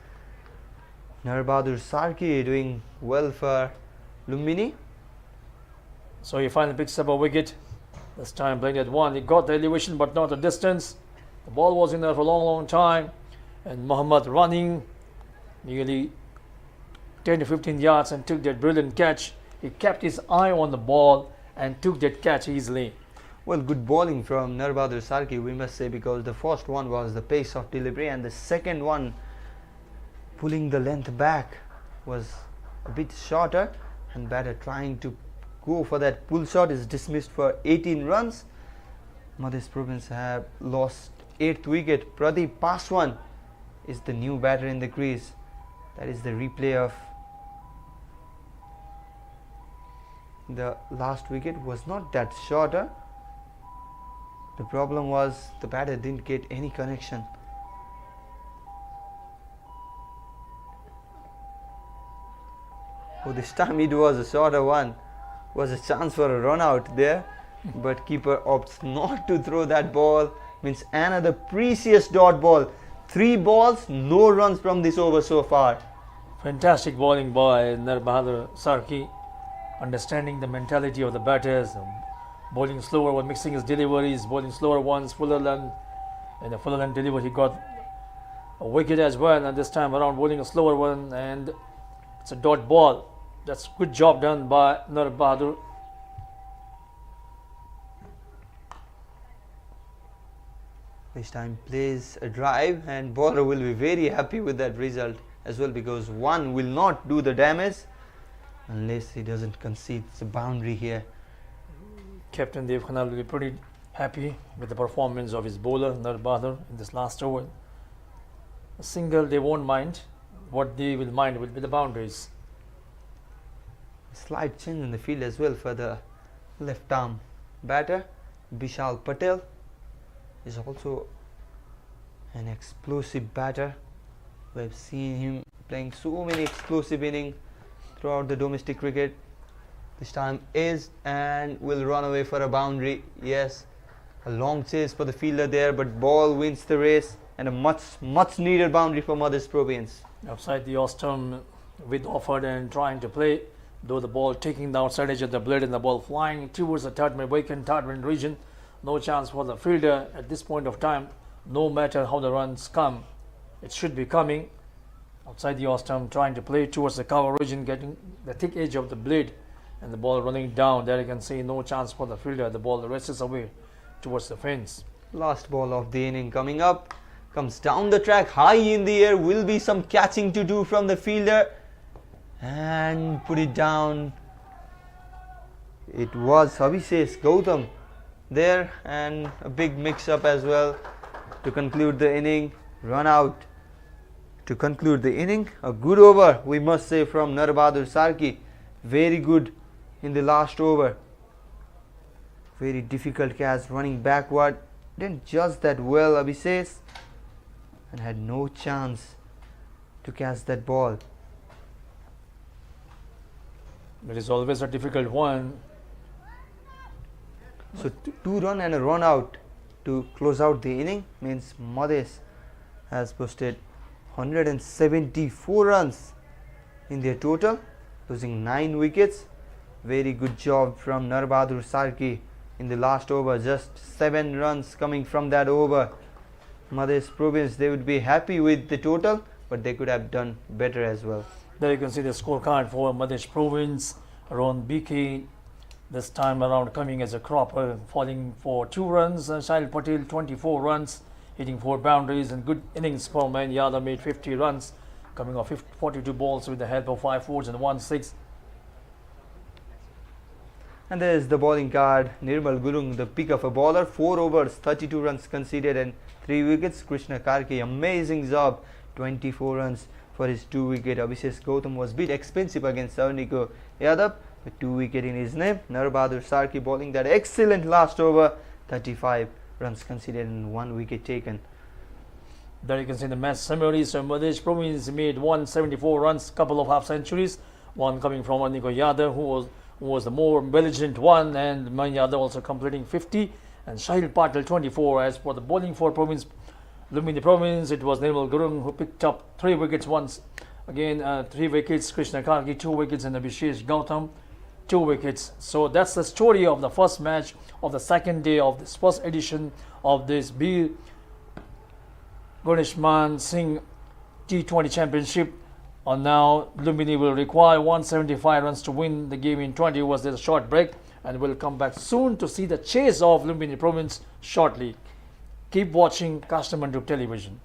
Speaker 2: Narbahadur Sarki doing well for Lumbini.
Speaker 1: So he finally picks up a wicket. This time playing at 1. He got the elevation but not the distance. The ball was in there for a long time. And Mohammad running nearly 10 to 15 yards and took that brilliant catch. He kept his eye on the ball and took that catch easily.
Speaker 2: Well, good bowling from Narbahadur Sarki, we must say, because the first one was the pace of delivery and the second one, pulling the length back, was a bit shorter, and batter trying to go for that pull shot is dismissed for 18 runs. Madhya Province have lost 8th wicket. Pradeep Paswan is the new batter in the crease. That is the replay of the last wicket. Was not that shorter. The problem was the batter didn't get any connection. Oh, this time it was a shorter one. Was a chance for a run out there, but keeper opts not to throw that ball. Means another precious dot ball. 3 balls, no runs from this over so far.
Speaker 1: Fantastic bowling by Narbahadur Sarki, understanding the mentality of the batters. Bowling slower when mixing his deliveries, bowling slower ones, fuller length. And the fuller length delivery, he got a wicket as well. And this time around, bowling a slower one, and it's a dot ball. That's good job done by Narbahadur.
Speaker 2: This time plays a drive, and bowler will be very happy with that result as well, because 1 will not do the damage unless he doesn't concede the boundary here.
Speaker 1: Captain Dev Khanal will be pretty happy with the performance of his bowler Narbahadur in this last over. A single they won't mind. What they will mind will be the boundaries.
Speaker 2: A slight change in the field as well for the left arm batter. Vishal Patel is also an explosive batter. We have seen him playing so many explosive innings throughout the domestic cricket. This time is and will run away for a boundary. Yes, a long chase for the fielder there, but ball wins the race, and a much needed boundary for Madhya Province.
Speaker 1: Outside the off-stump with offered and trying to play, though the ball taking the outside edge of the blade and the ball flying towards the third mid region. No chance for the fielder at this point of time. No matter how the runs come, it should be coming. Outside the off-stump, trying to play towards the cover region, getting the thick edge of the blade, and the ball running down. There you can see no chance for the fielder. The ball races away towards the fence.
Speaker 2: Last ball of the inning coming up. Comes down the track, high in the air. Will be some catching to do from the fielder, and put it down. It was Abhishek Gautam there, and a big mix-up as well to conclude the inning. Run out to conclude the inning. A good over, we must say, from Narbadur Sarki. Very good in the last over. Very difficult catch, running backward. Didn't judge that well, Abhishek, and had no chance to catch that ball.
Speaker 1: It is always a difficult one.
Speaker 2: So 2 run and a run out to close out the inning means Madhesh has posted 174 runs in their total, losing 9 wickets. Very good job from Narbadur Sarki in the last over. Just 7 runs coming from that over. Madhesh Province, they would be happy with the total, but they could have done better as well.
Speaker 1: There you can see the scorecard for Madhesh Province. Ron BK this time around coming as a cropper, falling for 2 runs. Sahil Patel 24 runs, hitting 4 boundaries, and good innings for Mayan Yadav, made 50 runs, coming off 42 balls with the help of 5 fours and 1 6.
Speaker 2: And there is the bowling card. Nirmal Gurung, the pick of a bowler. 4 overs, 32 runs conceded and 3 wickets. Krishna Karki, amazing job. 24 runs for his 2 wicket. Abhishek Gautam was bit expensive against Sauniko Yadav with 2 wicket in his name. Narbadur Sarki bowling that excellent last over. 35 runs conceded and 1 wicket taken.
Speaker 1: There you can see the match summary. So Madhesh Province made 174 runs, couple of half centuries. One coming from Sauniko Yadav, who was the more belligerent one, and Mayan Yadav also completing 50, and Sahil Patel 24. As for the bowling for Province, Lumbini Province, it was Nirmal Gurung who picked up 3 wickets once. Again, 3 wickets, Krishna Karki 2 wickets, and Abhishek Gautam 2 wickets. So that's the story of the first match of the second day of this first edition of this Bir GaneshMan Singh T20 Championship. And now Lumbini will require 175 runs to win the game in 20. Was there a short break, and we'll come back soon to see the chase of Lumbini Province shortly. Keep watching Kastamandrup Television.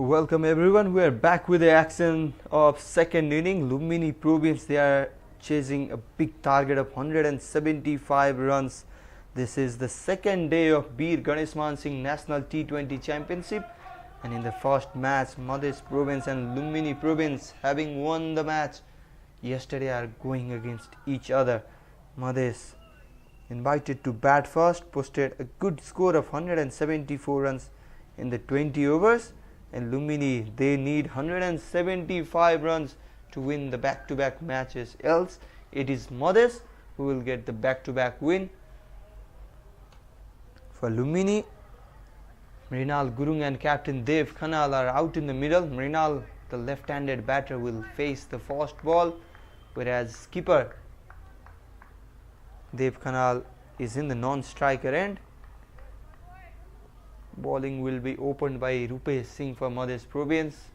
Speaker 2: Welcome everyone, we are back with the action of second inning. Lumbini Province, they are chasing a big target of 175 runs. This is the second day of Bir GaneshMan Singh National T20 Championship, and in the first match, Madhya Province and Lumbini Province, having won the match yesterday, are going against each other. Madhya, invited to bat first, posted a good score of 174 runs in the 20 overs. And Lumbini, they need 175 runs to win the back-to-back matches, else it is Madhya who will get the back-to-back win. For Lumbini, Mrinal Gurung and captain Dev Khanal are out in the middle. Mrinal, the left-handed batter, will face the first ball, whereas skipper Dev Khanal is in the non-striker end. Bowling will be opened by Rupesh Singh for Madhya Province.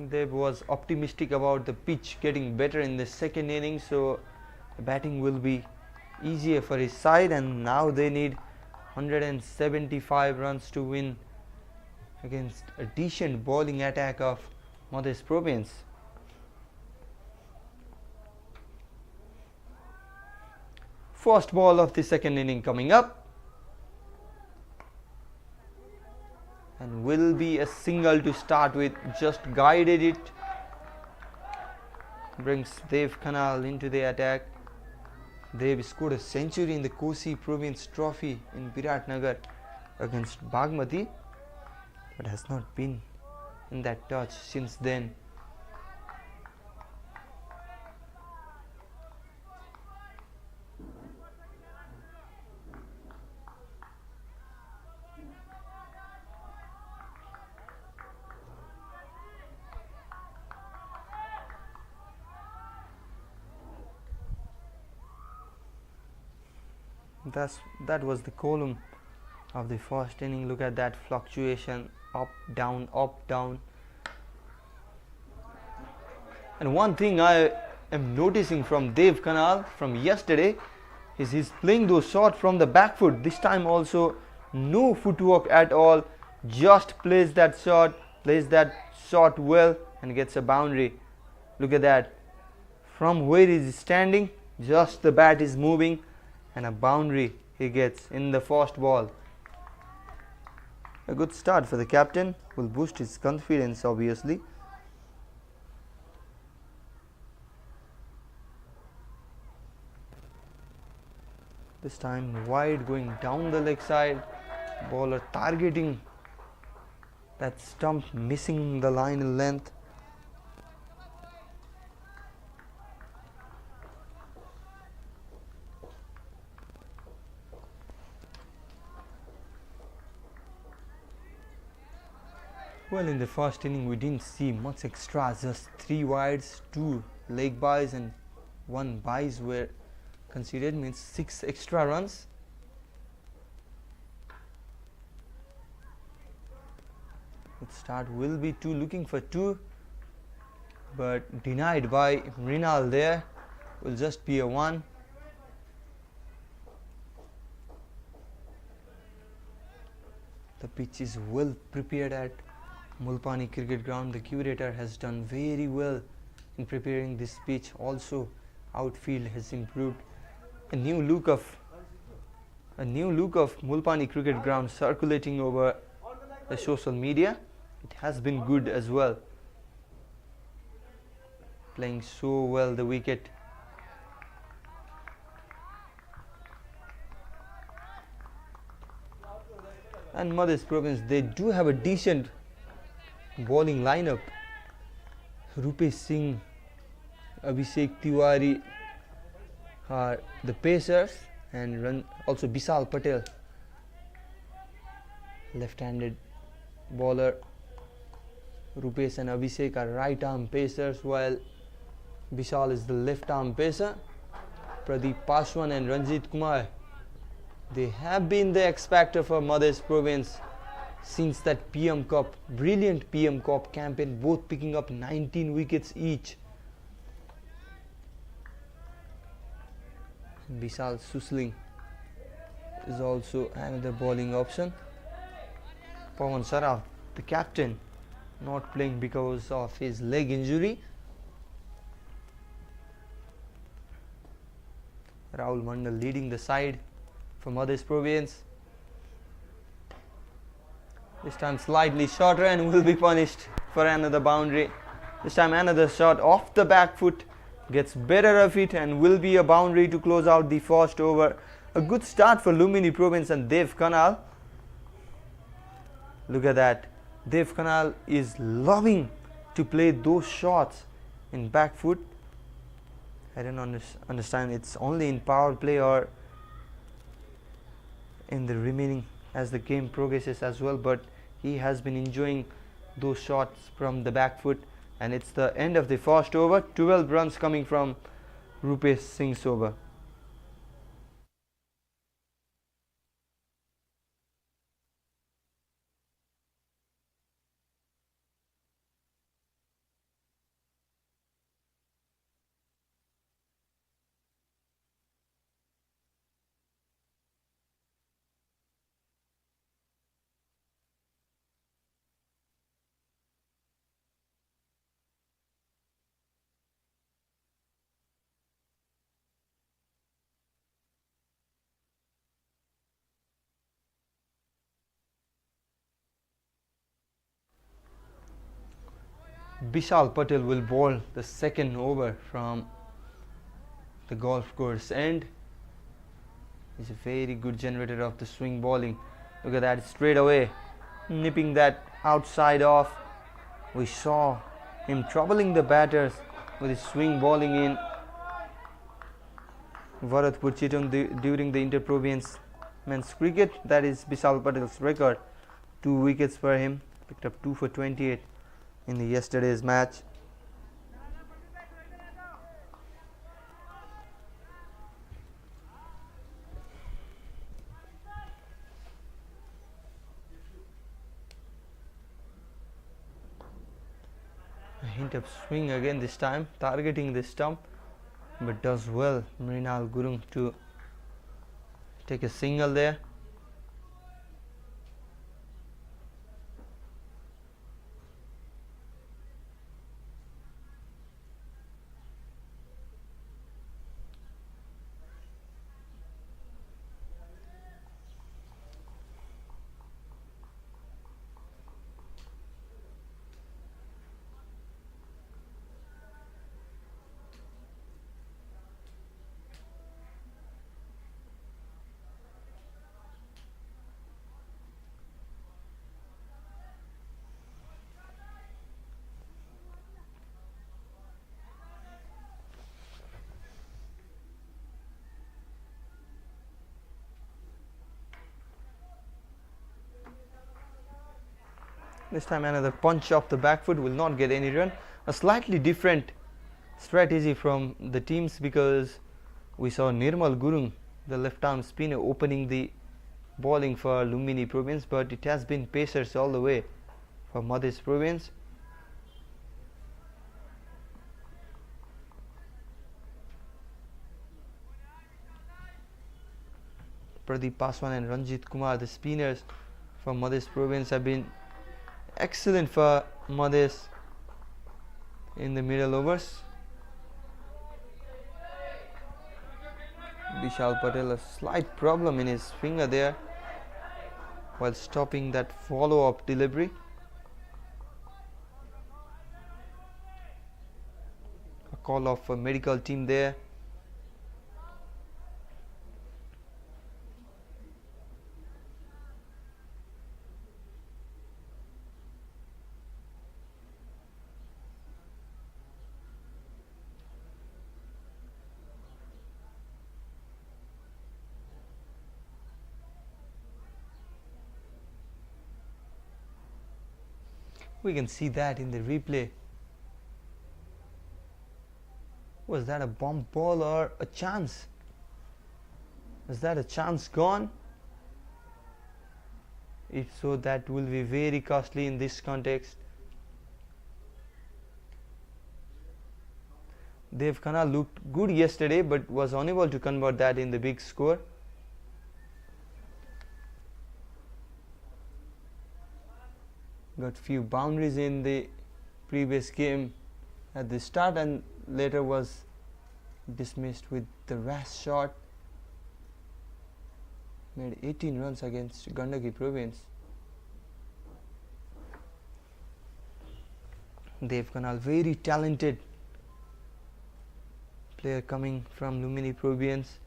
Speaker 2: Dev was optimistic about the pitch getting better in the second inning, so the batting will be easier for his side, and now they need 175 runs to win against a decent bowling attack of Madhya Province. First ball of the second inning coming up, and will be a single to start with, just guided it, brings Dev Khanal into the attack. Dev scored a century in the Kosi Province Trophy in Biratnagar against Bagmati, but has not been in that touch since then. That was the column of the first inning. Look at that fluctuation, up down, up down. And one thing I am noticing from Dev Khanal from yesterday is he's playing those shots from the back foot. This time also no footwork at all, just plays that shot well and gets a boundary. Look at that, from where he's standing, just the bat is moving and a boundary he gets in the first ball. A good start for the captain, will boost his confidence obviously. This time wide, going down the leg side, bowler targeting that stump, missing the line in length. Well, in the first inning we didn't see much extras, just 3 wides, 2 leg byes and 1 byes were considered, means 6 extra runs. Good start will be 2, looking for 2, but denied by Mrinal there, will just be a 1. The pitch is well prepared at Mulpani Cricket Ground. The curator has done very well in preparing this pitch. Also, outfield has improved. A new look of Mulpani Cricket Ground circulating over the social media. It has been good as well. Playing so well the wicket. And Madhya Province, they do have a decent bowling lineup. Rupesh Singh, Abhishek Tiwari are the pacers, and also Vishal Patel, left-handed bowler. Rupesh and Abhishek are right-arm pacers, while Vishal is the left-arm pacer. Pradeep Paswan and Ranjit Kumar, they have been the X factor for Madhya Province since that PM Cup, brilliant PM Cup campaign, both picking up 19 wickets each. Vishal Susling is also another bowling option. Pawan Saraf, the captain, not playing because of his leg injury. Rahul Mandal leading the side from Madhya Province. This time slightly shorter and will be punished for another boundary. This time another shot off the back foot, gets better of it and will be a boundary to close out the first over. A good start for Lumbini Province and Dev Kanal. Look at that. Dev Kanal is loving to play those shots in back foot. I don't understand, it's only in power play or in the remaining as the game progresses as well, but he has been enjoying those shots from the back foot. And it's the end of the first over. 12 runs coming from Rupesh Singh's over. Vishal Patel will bowl the second over from the golf course end. He's a very good generator of the swing bowling. Look at that, straight away nipping that outside off. We saw him troubling the batters with his swing bowling in Bharatpur Chittagong during the Inter-Province men's cricket. That is Vishal Patel's record. 2 wickets for him, picked up 2 for 28 in the yesterday's match. A hint of swing again this time, targeting the stump, but does well Mrinal Gurung to take a single there. This time another punch off the back foot, will not get any run. A slightly different strategy from the teams, because we saw Nirmal Gurung, the left arm spinner, opening the bowling for Lumbini Province, but it has been pacers all the way for Madhya Province. Pradeep Paswan and Ranjit Kumar, the spinners from Madhya Province, have been excellent for Madhya in the middle overs. Vishal Patel, a slight problem in his finger there while stopping that follow-up delivery. A call of a medical team there. We can see that in the replay. Was that a bomb ball or a chance? Was that a chance gone? So that will be very costly in this context. Dev Khanna looked good yesterday but was unable to convert that in the big score. Got few boundaries in the previous game at the start and later was dismissed with the rash shot. Made 18 runs against Gandaki province. Dev Kanal, very talented player coming from Lumini province,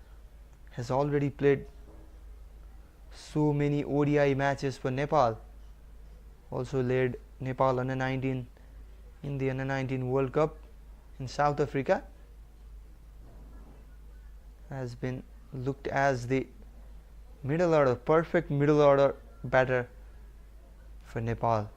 Speaker 2: has already played so many ODI matches for Nepal. Also led Nepal under 19 in the under 19 World Cup in South Africa. Has been looked as the middle order, perfect middle order batter for Nepal.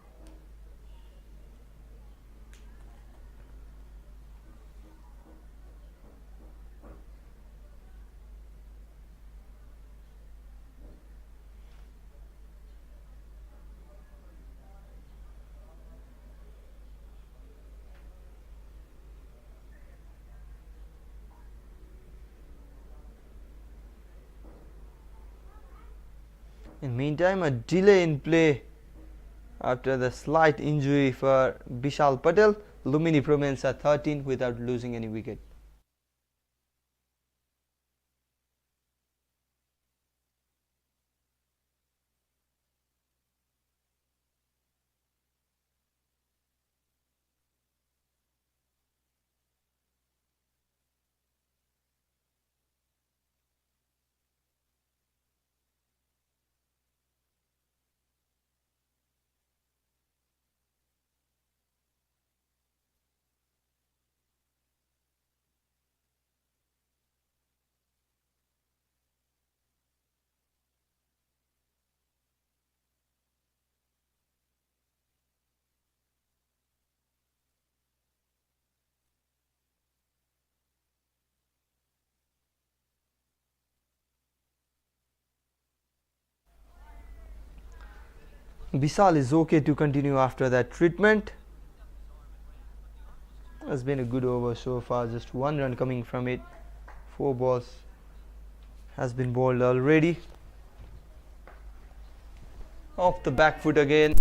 Speaker 2: In meantime, a delay in play after the slight injury for Bishal Patel. Lumini province at 13 without losing any wicket. Vishal is okay to continue after that treatment. Has been a good over so far, just 1 run coming from it. 4 balls has been bowled already. Off the back foot again.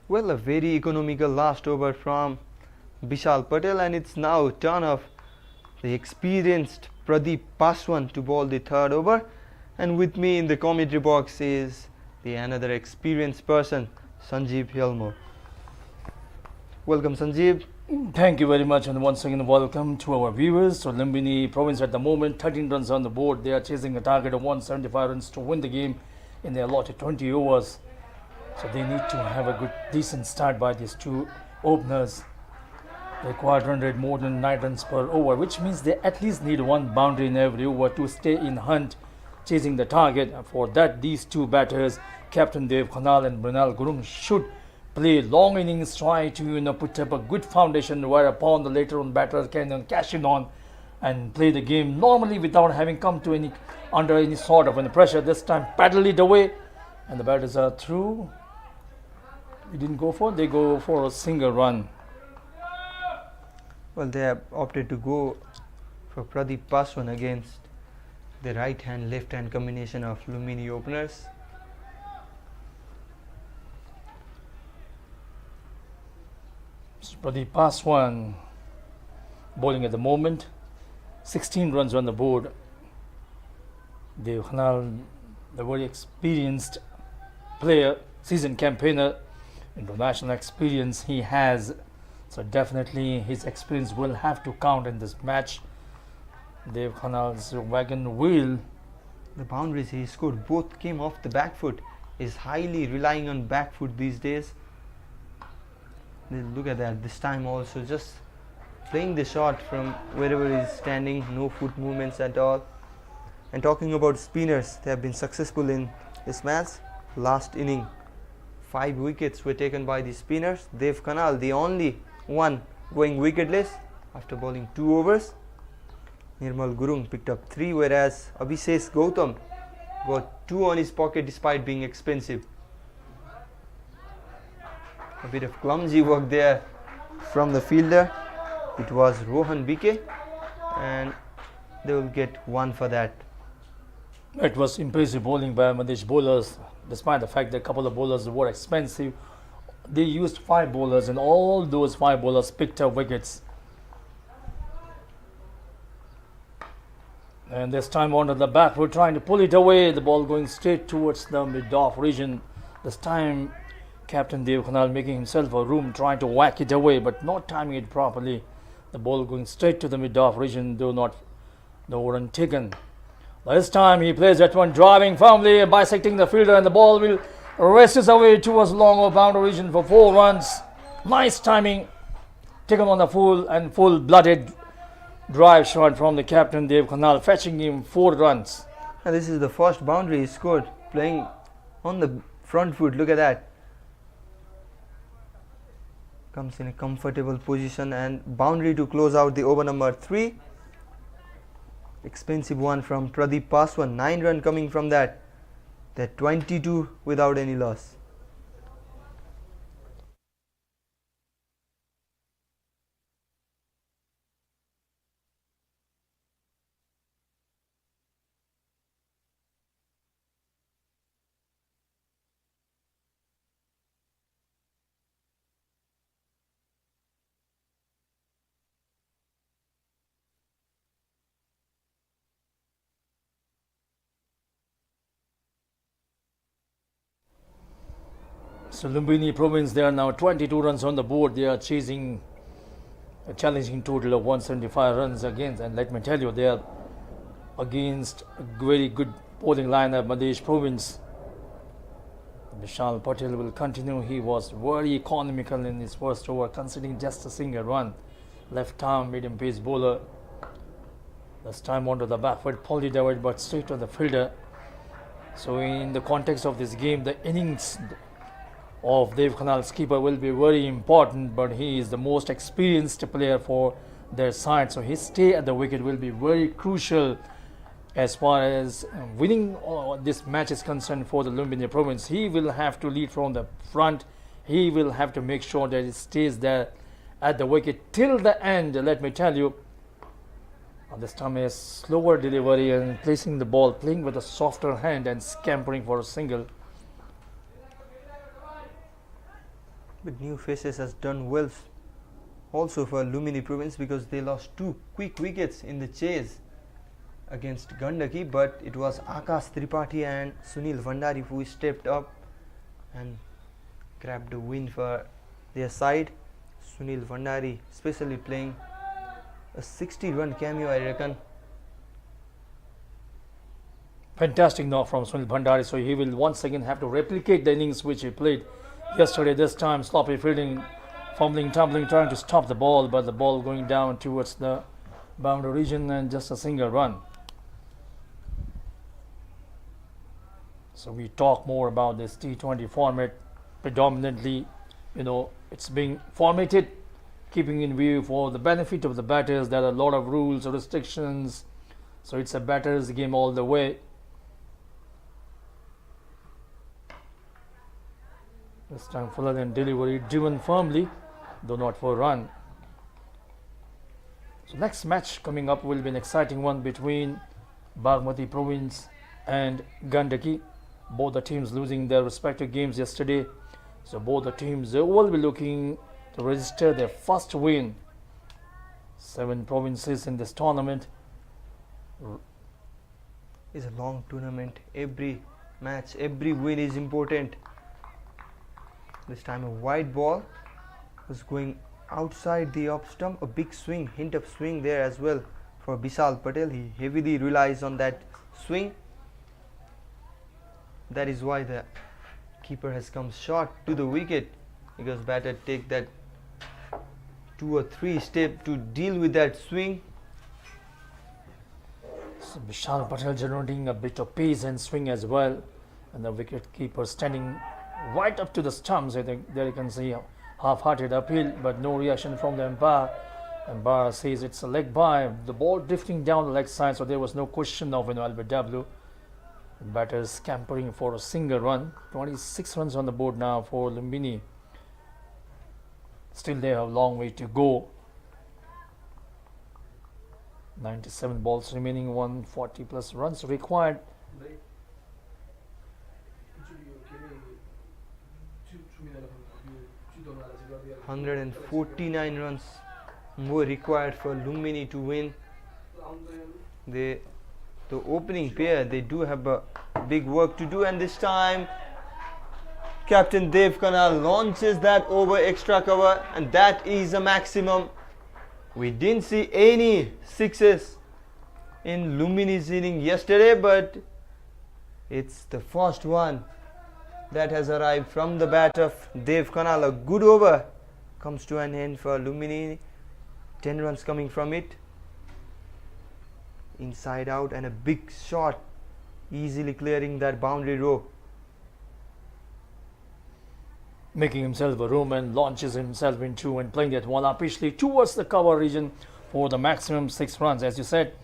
Speaker 2: Well, a very economical last over from Bishal Patel, and it's now turn of the experienced Pradeep Paswan to bowl the 3rd over. And with me in the commentary box is the another experienced person, Sanjeev Helmo. Welcome, Sanjeev.
Speaker 1: Thank you very much, and once again welcome to our viewers. So Lumbini province at the moment, 13 runs on the board. They are chasing a target of 175 runs to win the game in their allotted 20 overs. So they need to have a good decent start by these two openers. They required run rate more than 9 runs per over, which means they at least need one boundary in every over to stay in hunt, chasing the target. For that, these two batters, Captain Dev Khanal and Mrinal Gurung, should play long innings, try to put up a good foundation whereupon the later on batter can cash in on and play the game normally without having come to under any sort of pressure. This time paddle it away and the batters are through. They go for a single run.
Speaker 2: Well, they have opted to go for Pradeep Paswan against the right hand left hand combination of Lumbini openers.
Speaker 1: Pradeep Paswan bowling at the moment. 16 runs on the board. Dev Khanal, the very experienced player, seasoned campaigner, international experience he has. So definitely his experience will have to count in this match. Dev Khanal's wagon wheel.
Speaker 2: The boundaries he scored both came off the back foot. Is highly relying on back foot these days. Look at that. This time also just playing the shot from wherever he is standing. No foot movements at all. And talking about spinners, they have been successful in this match. Last inning, 5 wickets were taken by the spinners. Dev Khanal, the only one going wicketless after bowling 2 overs. Nirmal Gurung picked up 3, whereas Abhishek Gautam got 2 on his pocket despite being expensive. A bit of clumsy work there from the fielder. It was Rohan BK and they will get 1 for that.
Speaker 1: It was impressive bowling by Madhya bowlers, despite the fact that a couple of bowlers were expensive. They used 5 bowlers and all those 5 bowlers picked up wickets. And this time onto the back, we're trying to pull it away. The ball going straight towards the mid-off region. This time Captain Dev Khanal making himself a room, trying to whack it away, but not timing it properly. The ball going straight to the mid-off region, though no run taken. This time he plays that one, driving firmly, bisecting the fielder, and the ball will races away towards long boundary region for 4 runs. Nice timing, taken on the full-blooded drive shot from the captain Dev Khanal, fetching him 4 runs.
Speaker 2: And this is the first boundary he scored, playing on the front foot. Look at that. Comes in a comfortable position and boundary to close out the over number 3. Expensive one from Pradeep Paswan, 9 run coming from that. They're 22 without any loss.
Speaker 1: So Lumbini province, they are now 22 runs on the board. They are chasing a challenging total of 175 runs against, and let me tell you, they are against a very good bowling lineup. Madhya province. Vishal Patel will continue. He was very economical in his first over, conceding just a single run. Left arm medium pace bowler. This time onto the back foot, pulled it away, but straight to the fielder. So in the context of this game, the innings of Dev Khanal's keeper will be very important, but he is the most experienced player for their side, so his stay at the wicket will be very crucial as far as winning this match is concerned for the Lumbini province. He will have to lead from the front. He will have to make sure that it stays there at the wicket till the end. Let me tell you, this time a slower delivery and placing the ball, playing with a softer hand and scampering for a single.
Speaker 2: But New Faces has done well also for Lumbini province, because they lost 2 quick wickets in the chase against Gandaki, but it was Akash Tripathi and Sunil Bhandari who stepped up and grabbed the win for their side. Sunil Bhandari especially playing a 60-run cameo, I reckon.
Speaker 1: Fantastic knock from Sunil Bhandari, so he will once again have to replicate the innings which he played yesterday. This time sloppy fielding fumbling, tumbling, trying to stop the ball, but the ball going down towards the boundary region and just a single run. So we talk more about this T20 format. Predominantly, it's being formatted keeping in view for the benefit of the batters. There are a lot of rules or restrictions, so it's a batter's game all the way. This time fuller and delivery driven firmly, though not for a run. So next match coming up will be an exciting one between Bagmati Province and Gandaki. Both the teams losing their respective games yesterday, so both the teams will be looking to register their first win. 7 provinces in this tournament.
Speaker 2: It's a long tournament. Every match, every win is important. This time a wide ball was going outside the off stump. A big swing, hint of swing there as well for Vishal Patel. He heavily relies on that swing. That is why the keeper has come short to the wicket, because batter take that 2 or 3 step to deal with that swing.
Speaker 1: So Vishal Patel generating a bit of pace and swing as well, and the wicket keeper standing right up to the stumps. I think there you can see a half-hearted appeal, but no reaction from the umpire. Umpire says it's a leg by. The ball drifting down the leg side, so there was no question of LBW. Batters scampering for a single run. 26 runs on the board now for Lumbini. Still they have a long way to go. 97 balls remaining, 140 plus runs required.
Speaker 2: 149 runs more required for Lumbini to win. The opening pair, they do have a big work to do, and this time Captain Dev Kanal launches that over extra cover, and that is a maximum. We didn't see any sixes in Lumbini's inning yesterday, but it's the first one that has arrived from the bat of Dev Kanal. A good over comes to an end for Lumbini. 10 runs coming from it. Inside out, and a big shot, easily clearing that boundary row.
Speaker 1: Making himself a room and launches himself into and playing that one upishly towards the cover region for the maximum 6 runs. As you said,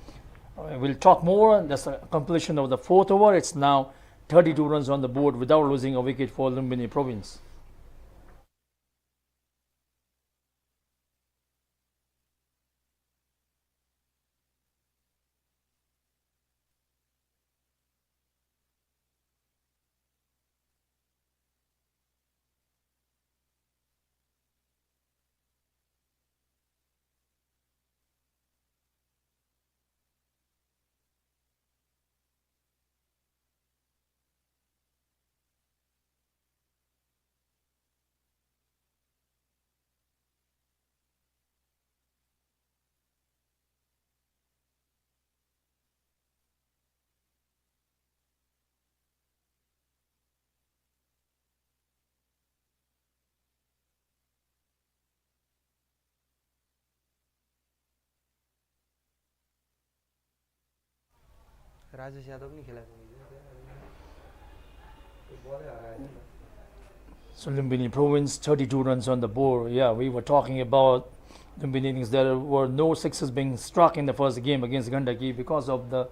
Speaker 1: we'll talk more. That's the completion of the 4th over. It's now 32 runs on the board without losing a wicket for Lumbini Province.
Speaker 2: Rajesh Yadav नहीं खेला।
Speaker 1: So Lumbini Province, 32 runs on the board. Yeah, we were talking about Lumbini innings. There were no sixes being struck in the first game against Gandaki because of the.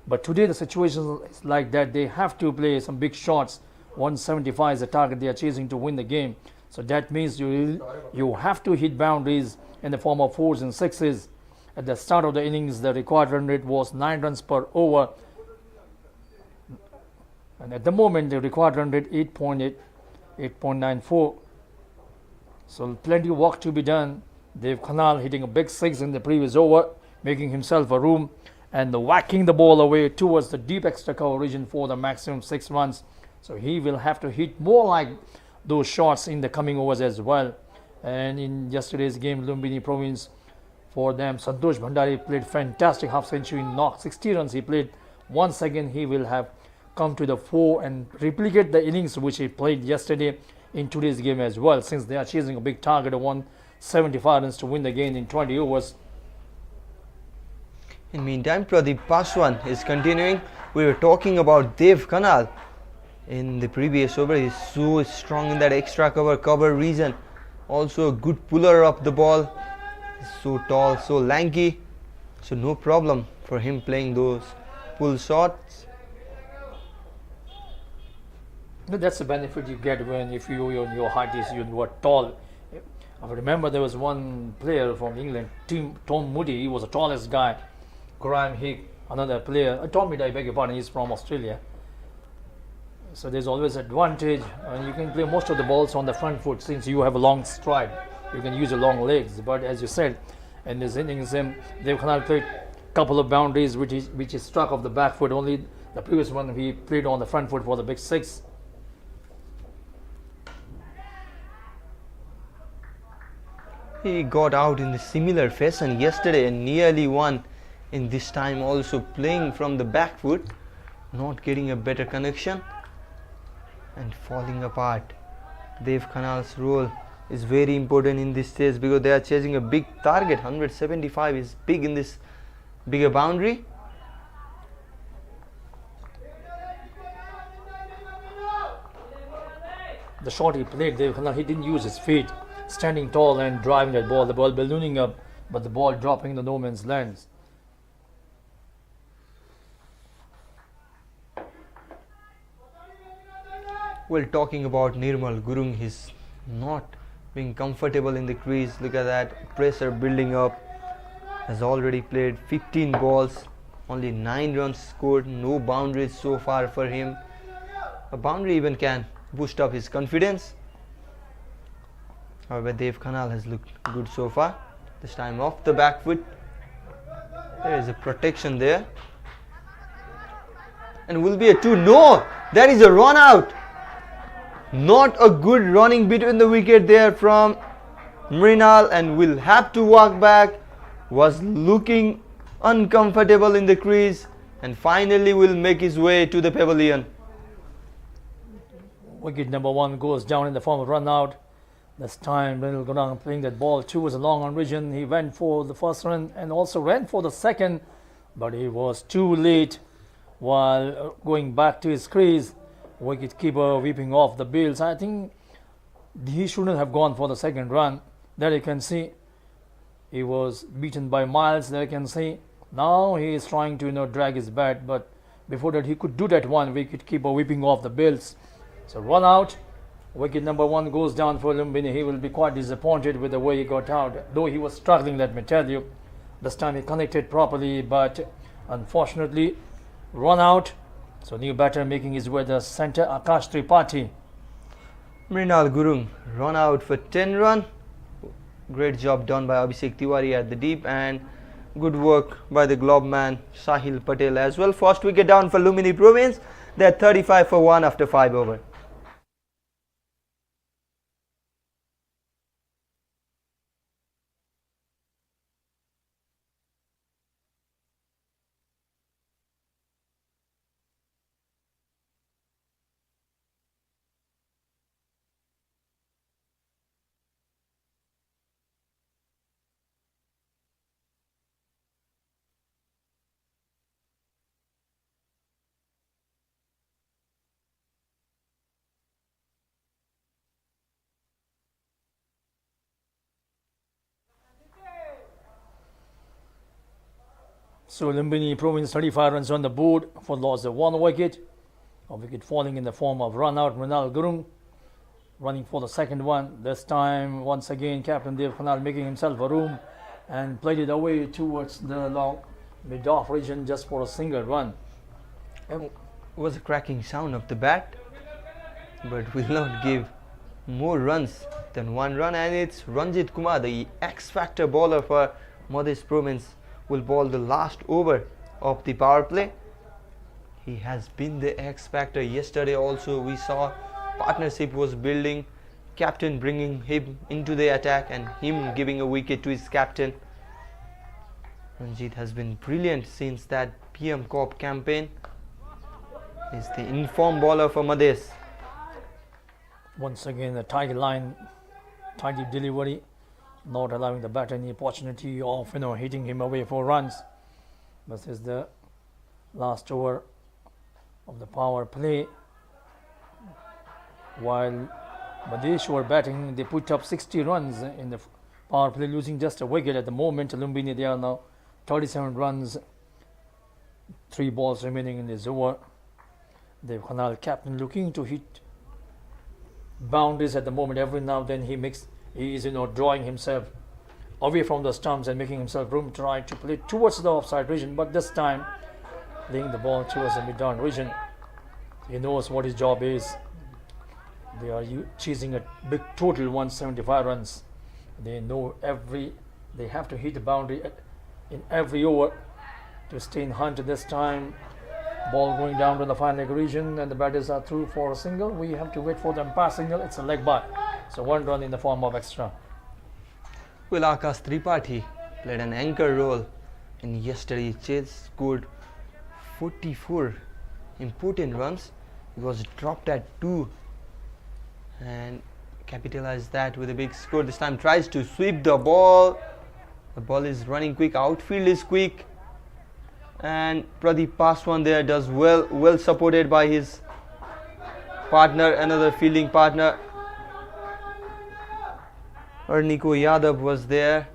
Speaker 1: But today the situation is like that. They have to play some big shots. 175 is the target they are chasing to win the game. So that means you have to hit boundaries in the form of 4s and 6s. At the start of the innings, the required run rate was 9 runs per over. And at the moment, the required run rate 8.8, 8.94. So plenty of work to be done. Dev Kanal hitting a big 6 in the previous over, making himself a room and whacking the ball away towards the deep extra cover region for the maximum 6 runs. So he will have to hit more like those shots in the coming overs as well. And in yesterday's game, Lumbini Province, for them, Santosh Bhandari played fantastic half century, knocked 60 runs. He played once again. He will have come to the fore and replicate the innings which he played yesterday. in today's game as well, since they are chasing a big target of 175 runs to win the game in 20 overs.
Speaker 2: In meantime, Pradeep Paswan is continuing. We were talking about Dev Kanal in the previous over. He's so strong in that extra cover region. Also a good puller of the ball. He's so tall, so lanky. So no problem for him playing those pull shots.
Speaker 1: That's the benefit you get when if your height is you are tall. I remember there was one player from England, Tom Moody. He was the tallest guy. Graham Hick, another player. Tommy, I beg your pardon, he's from Australia. So there's always advantage, and you can play most of the balls on the front foot since you have a long stride. You can use your long legs. But as you said, in this innings, they cannot play a couple of boundaries which is struck off the back foot. Only the previous one he played on the front foot for the big six.
Speaker 2: He got out in a similar fashion yesterday and nearly won in this time, also playing from the back foot, not getting a better connection and falling apart. Dev Khanal's role is very important in this stage because they are chasing a big target. 175 is big in this bigger boundary.
Speaker 1: The shot he played, Dev Khanal, he didn't use his feet, standing tall and driving that ball. The ball ballooning up, but the ball dropping in the no man's lands.
Speaker 2: Well, talking about Nirmal Gurung, he's not being comfortable in the crease. Look at that pressure building up. Has already played 15 balls, only 9 runs scored, no boundaries so far for him. A boundary even can boost up his confidence. However, Dev Khanal has looked good so far. This time off the back foot. There is a protection there. And will be a 2. No! That is a run out. Not a good running between the wicket there from Mrinal, and will have to walk back. Was looking uncomfortable in the crease and finally will make his way to the pavilion.
Speaker 1: Wicket number 1 goes down in the form of run out. This time Mrinal Gurung playing that ball 2 was a long on region. He went for the first run and also ran for the second, but he was too late. While going back to his crease, wicket keeper weeping off the bills. I think he shouldn't have gone for the second run. There you can see he was beaten by Miles. There you can see now he is trying to drag his bat, but before that he could do that one. Wicket keeper weeping off the bills. So run out. Wicket number 1 goes down for Lumbini. He will be quite disappointed with the way he got out, though he was struggling, let me tell you. This time he connected properly, but unfortunately run out. So new batter making his way to the centre, Akash Tripathi.
Speaker 2: Mrinal Gurung run out for 10 runs. Great job done by Abhishek Tiwari at the deep, and good work by the globe man Sahil Patel as well. First wicket down for Lumbini Province. They are 35 for 1 after 5 overs.
Speaker 1: So Lumbini Province 35 runs on the board for loss of 1 wicket. A wicket falling in the form of run out. Mrinal Gurung running for the second one. This time once again Captain Dev Khanal making himself a room and played it away towards the long mid-off region just for a single run.
Speaker 2: It was a cracking sound of the bat, but will not give more runs than 1 run, and it's Ranjit Kumar, the X-Factor bowler for Madhya Province, will bowl the last over of the power play. He has been the X-Factor. Yesterday also we saw partnership was building, captain bringing him into the attack and him giving a wicket to his captain. Ranjit has been brilliant since that PM Cup campaign. He's the informed bowler for Madhya.
Speaker 1: Once again, a tight line, tight delivery, not allowing the batter any opportunity of hitting him away for runs. This is the last over of the power play. While Bangladesh were batting, they put up 60 runs in the power play, losing just a wicket at the moment. Lumbini, they are now 37 runs, 3 balls remaining in this over. The Khanal captain looking to hit boundaries at the moment. Every now and then he is drawing himself away from the stumps and making himself room to try to play towards the offside region, but this time laying the ball towards the mid-down region. He knows what his job is. They are chasing a big total 175 runs. They know they have to hit the boundary in every over to stay in hunt. This time ball going down to the final leg region and the batters are through for a single. We have to wait for the umpire signal. It's a leg bye, so 1 run in the form of extra.
Speaker 2: Well, Akash Tripathi played an anchor role in yesterday's chase, scored 44 important runs. He was dropped at 2 and capitalized that with a big score. This time tries to sweep the ball. The ball is running quick, outfield is quick, and Pradeep Paswan there does well supported by his partner, another fielding partner. Niko Yadav was there.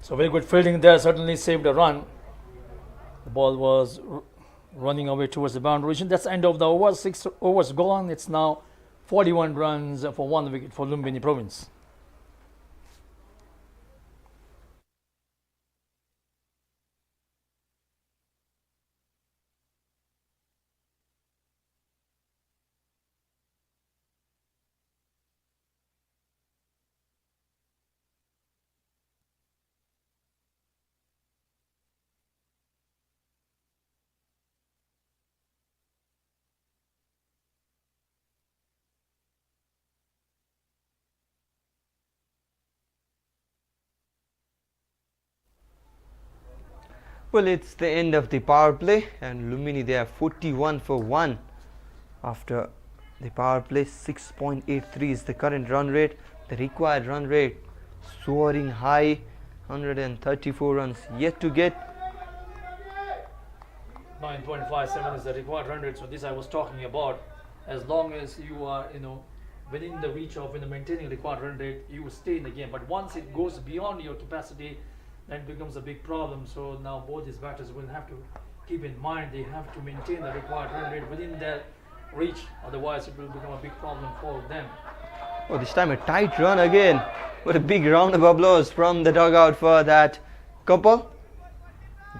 Speaker 1: So very good fielding there, certainly saved a run. The ball was running away towards the boundary region. That's the end of the over. 6 overs gone. It's now 41 runs for 1 wicket for Lumbini province.
Speaker 2: Well, it's the end of the power play and Lumbini they are 41 for 1 after the power play. 6.83 is the current run rate. The required run rate soaring high, 134 runs yet to get.
Speaker 1: 9.57 is the required run rate. So this I was talking about. As long as you are within the reach of maintaining required run rate, you stay in the game. But once it goes beyond your capacity, then it becomes a big problem. So now both these batters will have to keep in mind they have to maintain the required run rate within their reach, otherwise it will become a big problem for them.
Speaker 2: Oh, this time a tight run again. What a big round of applause from the dugout for that couple.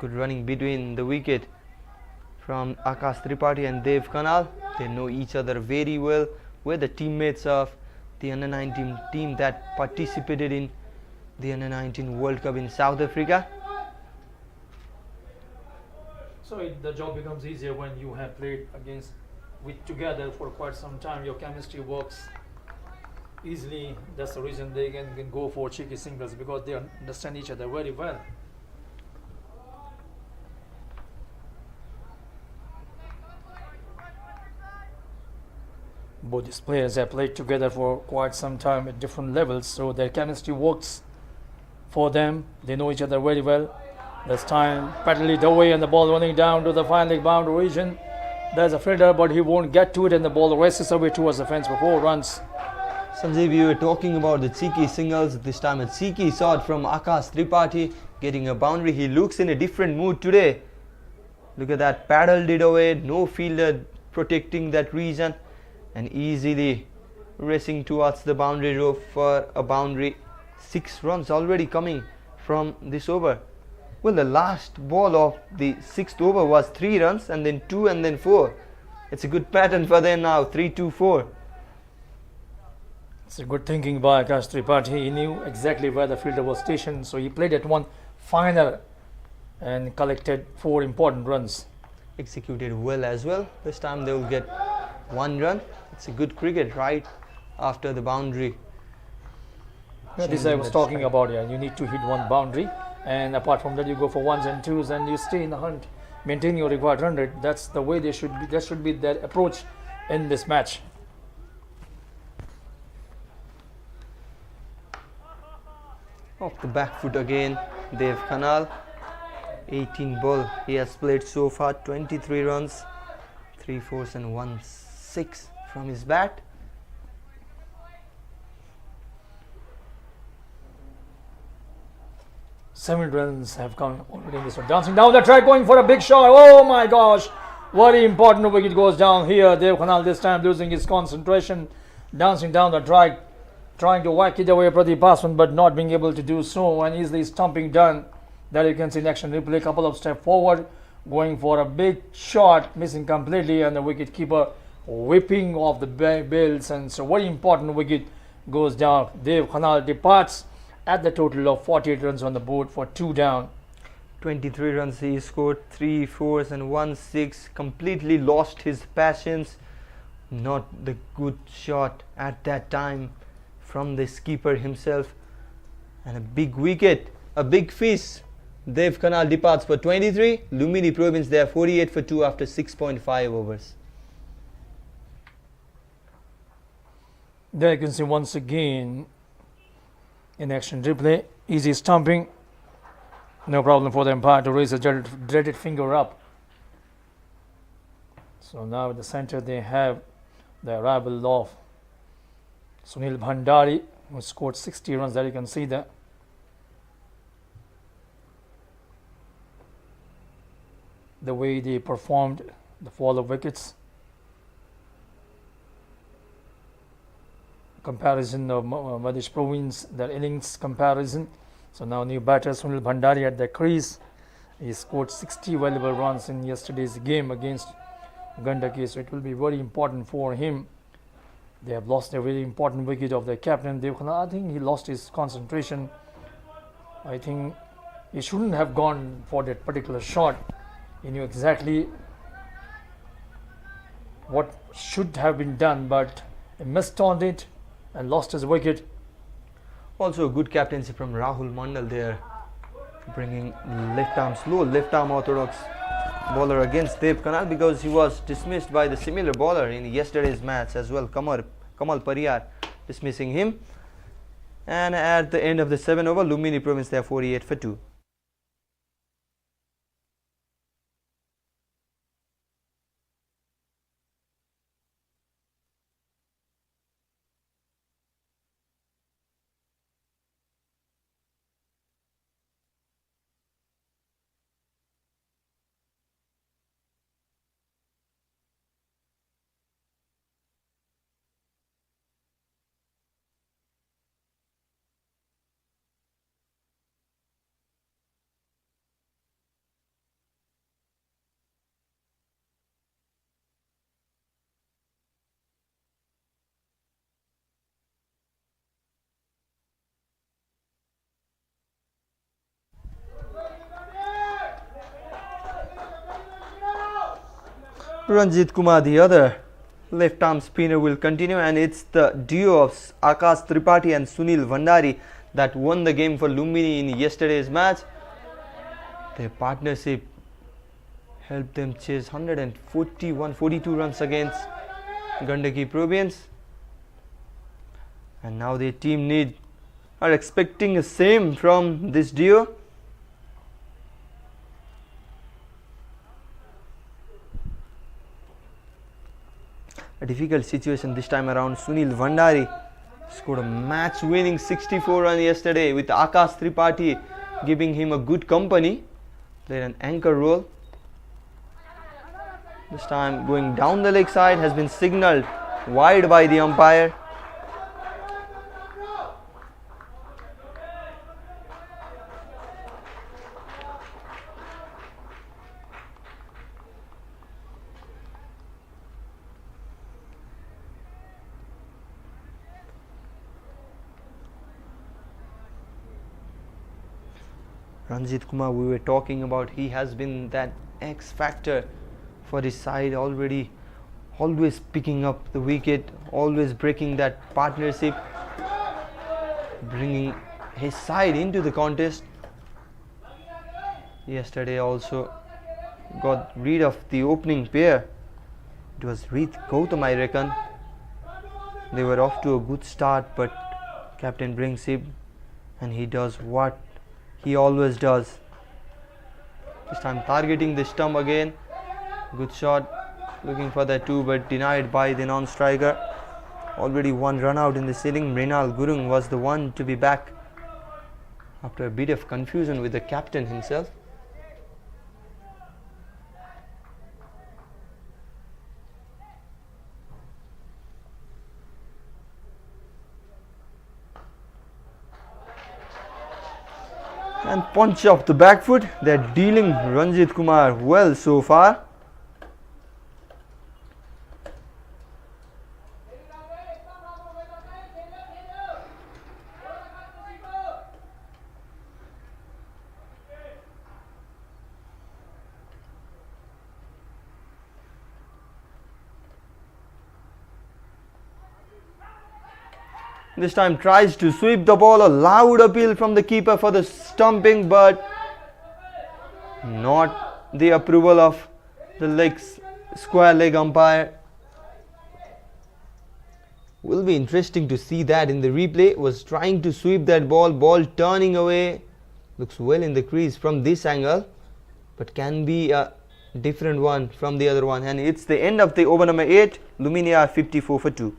Speaker 2: Good running between the wicket from Akash Tripathi and Dev Kanal. They know each other very well. We're the teammates of the under-19 team that participated in the under-19 World Cup in South Africa.
Speaker 1: So the job becomes easier when you have played together for quite some time. Your chemistry works easily. That's the reason they can go for cheeky singles, because they understand each other very well. Both these players have played together for quite some time at different levels, so their chemistry works for them. They know each other very well. This time paddle it away and the ball running down to the final boundary region. There's a fielder, but he won't get to it and the ball races away towards the fence for 4 runs.
Speaker 2: Sanjeev, you were talking about the cheeky singles. This time a cheeky shot from Akash Tripathi getting a boundary. He looks in a different mood today. Look at that, paddled it away, no fielder protecting that region and easily racing towards the boundary rope for a boundary. 6 runs already coming from this over. Well, the last ball of the 6th over was 3 runs and then 2 and then 4. It's a good pattern for them now, 3-2-4.
Speaker 1: It's a good thinking by Akash Tripathi. He knew exactly where the fielder was stationed, so he played at one final and collected 4 important runs.
Speaker 2: Executed well as well. This time they will get 1 run. It's a good cricket right after the boundary.
Speaker 1: Yeah, this I was talking about. Yeah, you need to hit 1 boundary, and apart from that, you go for 1s and 2s, and you stay in the hunt, maintain your required run rate. That's the way they should be. That should be their approach in this match.
Speaker 2: Off the back foot again, Dev Khanal. 18 ball he has played so far, 23 runs, 3 fours and 1 6 from his bat.
Speaker 1: Seven runs have come already in this one. Dancing down the track, going for a big shot. Oh my gosh! Very important wicket goes down here. Dev Khanal this time losing his concentration. Dancing down the track, trying to whack it away Pradeep Paswan, but not being able to do so, and easily stumping done. There you can see in action replay, couple of steps forward, going for a big shot, missing completely, and the wicket keeper whipping off the bails, and so very important wicket goes down. Dev Khanal departs at the total of 48 runs on the board for 2 down.
Speaker 2: 23 runs he scored, 3 fours and 1 6, completely lost his passions. Not the good shot at that time from the skipper himself, and a big wicket, a big fish. Dev Khanal departs for 23. Lumbini Province there 48 for 2 after 6.5 overs.
Speaker 1: There you can see once again in action replay, easy stumping, no problem for the umpire to raise a dreaded finger up. So now in the center they have the arrival of Sunil Bhandari, who scored 60 runs. There you can see that. The way they performed the fall of wickets. Comparison of Madhya Province, their innings comparison. So now new batter Sunil Bhandari at the crease. He scored 60 valuable runs in yesterday's game against Gandaki. So it will be very important for him. They have lost a very important wicket of their captain Dev Khanal. I think he lost his concentration. I think he shouldn't have gone for that particular shot. He knew exactly what should have been done, but he missed on it and lost his wicket.
Speaker 2: Also good captaincy from Rahul Mandal there, bringing left arm, slow left arm orthodox bowler against Dev Khanal, because he was dismissed by the similar bowler in yesterday's match as well. Kamal Pariyar dismissing him. And at the end of the 7 over, Lumbini Province there 48 for 2. Ranjit Kumar, the other left arm spinner, will continue, and it's the duo of Akash Tripathi and Sunil Bhandari that won the game for Lumbini in yesterday's match. Their partnership helped them chase 142 runs against Gandaki Province, and now their team are expecting the same from this duo. A difficult situation this time around. Sunil Bhandari scored a match-winning 64 run yesterday with Akash Tripathi giving him a good company. Played an anchor role. This time going down the leg side, has been signalled wide by the umpire. Ranjit Kumar, we were talking about, he has been that X factor for his side already, always picking up the wicket, always breaking that partnership, bringing his side into the contest. Yesterday also got rid of the opening pair It was Reeth Gautam, I reckon. They were off to a good start, but captain brings him and he does what he always does. This time targeting the stump again. Good shot, looking for that two, but denied by the non-striker. Already one run out in the ceiling. Mrinal Gurung was the one to be back after a bit of confusion with the captain himself. And punch off the back foot. They're dealing Ranjit Kumar well so far. This time tries to sweep the ball. A loud appeal from the keeper for the stumping, but not the approval of the square leg umpire. Will be interesting to see that in the replay. Was trying to sweep that ball turning away. Looks well in the crease from this angle, but can be a different one from the other one. And it's the end of the over number 8. Luminia 54 for 2.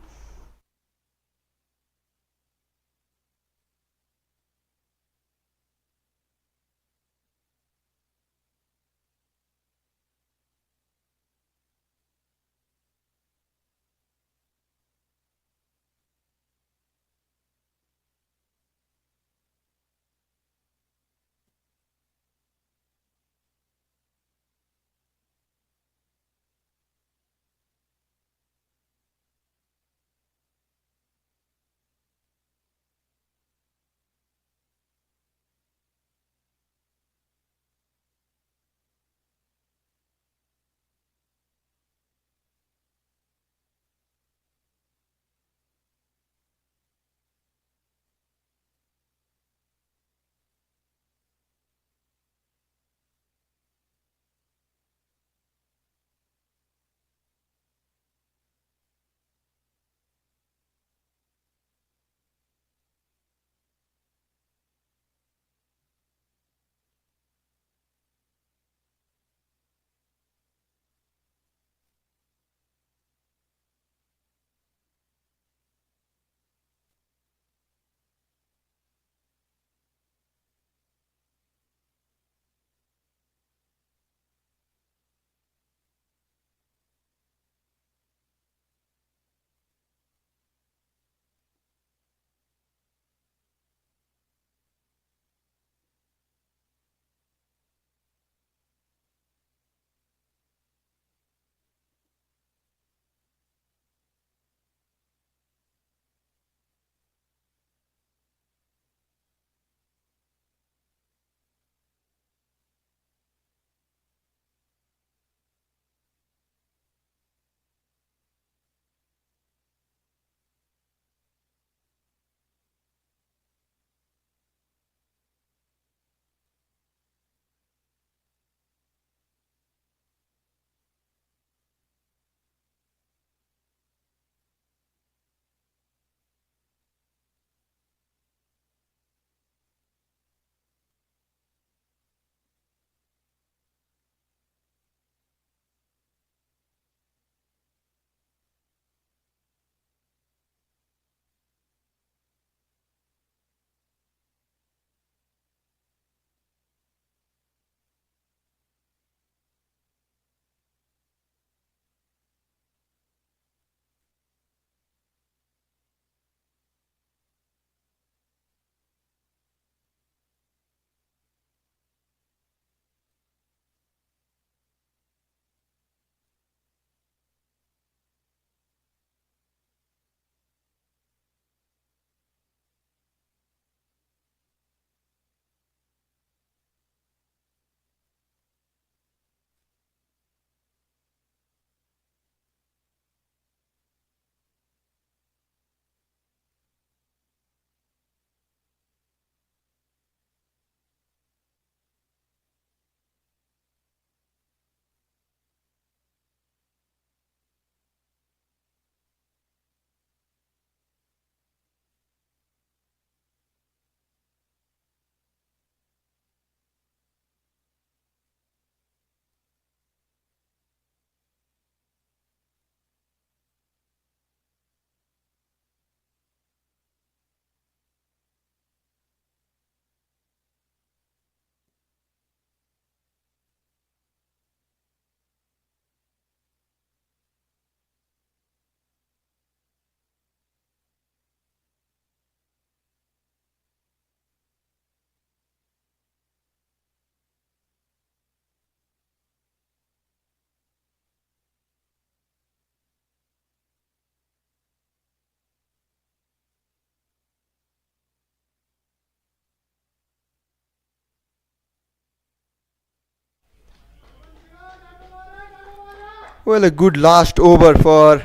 Speaker 2: Well, a good last over for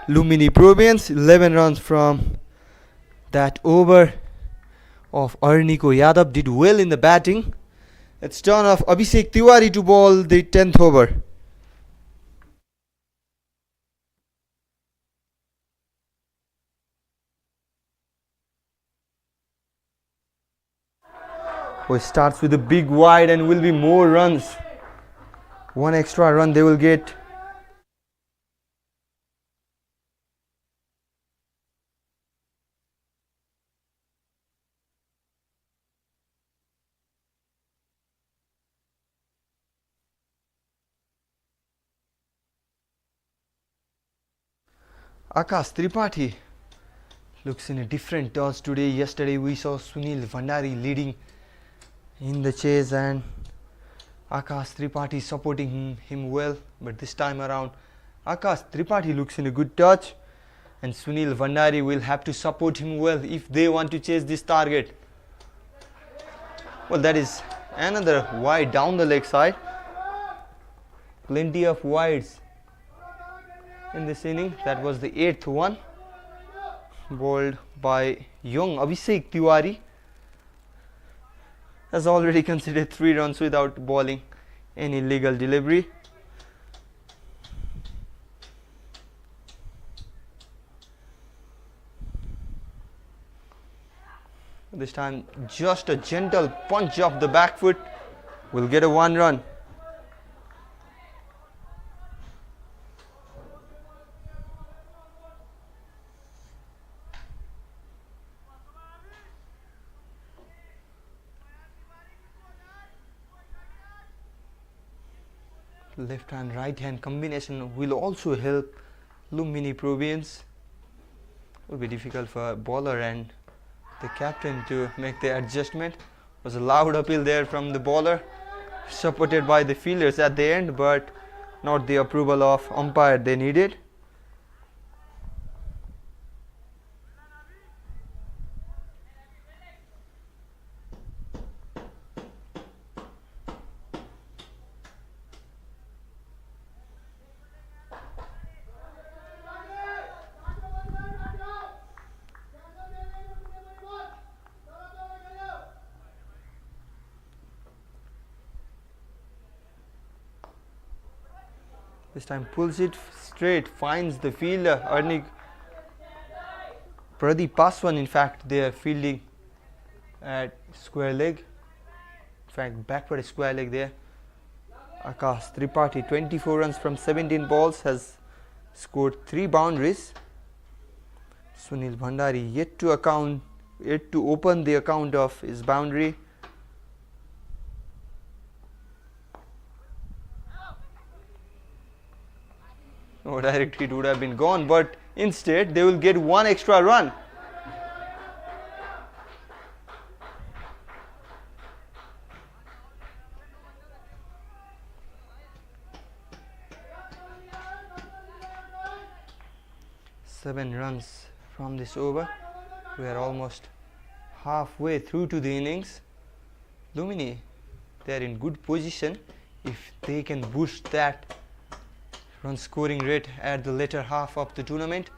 Speaker 2: Lumini Province. 11 runs from that over of Arniko Yadav. Did well in the batting. It's turn of Abhishek Tiwari to bowl the 10th over. Who starts with a big wide and will be more runs. One extra run they will get. Akash Tripathi looks in a different toss today. Yesterday we saw Sunil Bhandari leading in the chase and Akash Tripathi supporting him well, but this time around Akash Tripathi looks in a good touch and Sunil Bhandari will have to support him well if they want to chase this target. Well, that is another wide down the leg side. Plenty of wides in this inning. That was the 8th one, bowled by young Abhishek Tiwari. Has already considered 3 runs without bowling any legal delivery. This time just a gentle punch off the back foot will get a 1 run. Left hand right hand combination will also help Lumini Province. Will be difficult for a bowler and the captain to make the adjustment. Was a loud appeal there from the bowler, supported by the fielders at the end, but not the approval of umpire they needed. This time pulls it straight, finds the fielder, Pradeep Paswan. In fact, they are fielding at square leg. In fact, backward square leg there. Akash Tripathi, 24 runs from 17 balls, has scored 3 boundaries. Sunil Bhandari yet to open the account of his boundary. No direct hit would have been gone, but instead they will get 1 extra run. Seven runs from this over. We are almost halfway through to the innings. Lumini, they are in good position if they can boost that run scoring rate at the later half of the tournament.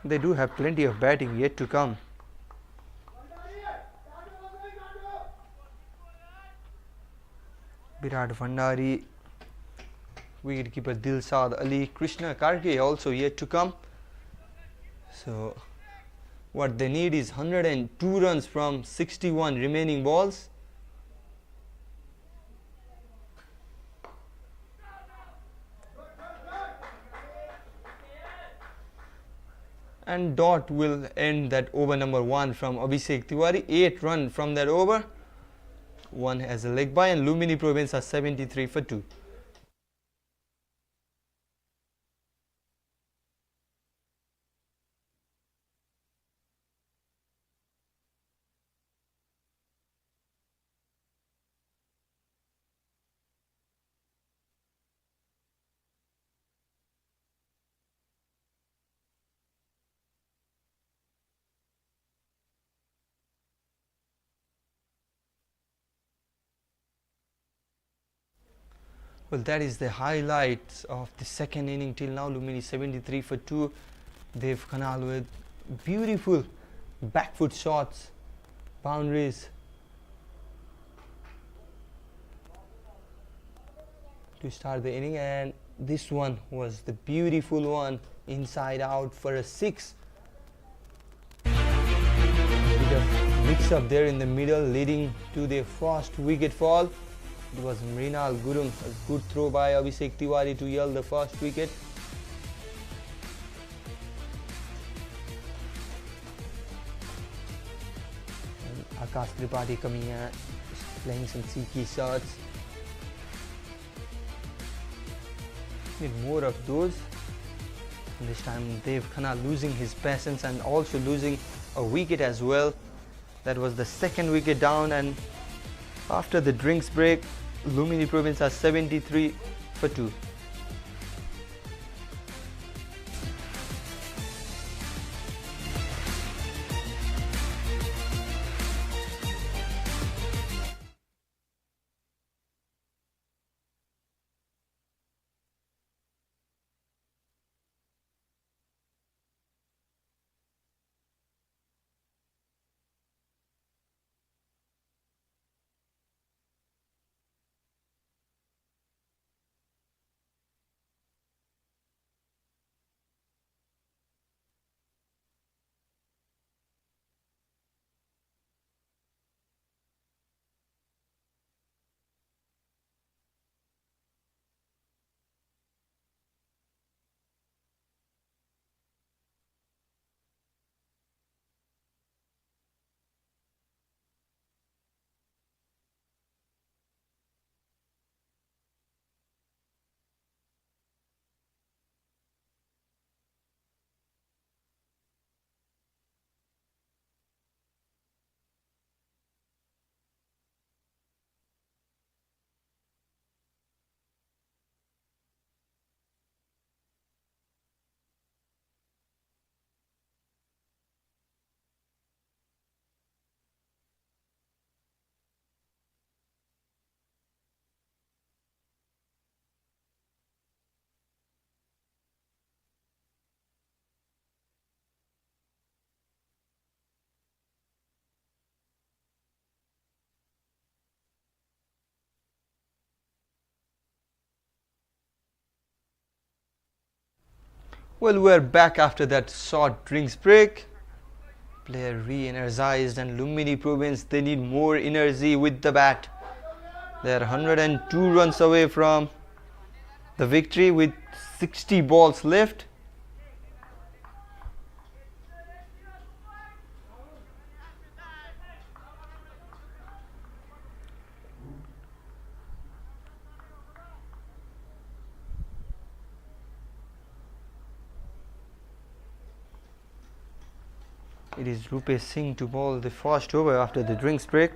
Speaker 2: They do have plenty of batting yet to come. Virat Bhandari, wicketkeeper Dilshad Ali, Krishna Karke also yet to come. So what they need is 102 runs from 61 remaining balls. And dot will end that over number 1 from Abhishek Tiwari. 8 runs from that over. 1 as a leg by, and Lumini Province are 73 for 2. Well, that is the highlights of the second inning till now. Lumini 73 for 2. Dev Khanal with beautiful back foot shots, boundaries to start the inning, and this one was the beautiful one, inside out for a 6. With a mix up there in the middle leading to the first wicket fall. It was Mrinal Gurung, a good throw by Abhishek Tiwari to yell the first wicket. And Akash Tripathi coming here, playing some cheeky shots. Need more of those. And this time Dev Khanna losing his patience and also losing a wicket as well. That was the second wicket down, and after the drinks break, Lumini Province are 73 for 2. Well, we're back after that short drinks break. Player re-energized, and Lumini Province, they need more energy with the bat. They're 102 runs away from the victory with 60 balls left. It is Rupesh Singh to bowl the first over after the drinks break.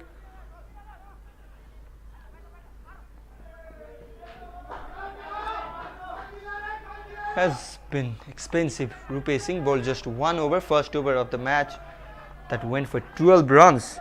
Speaker 2: Has been expensive. Rupesh Singh bowled just one over, first over of the match, that went for 12 runs.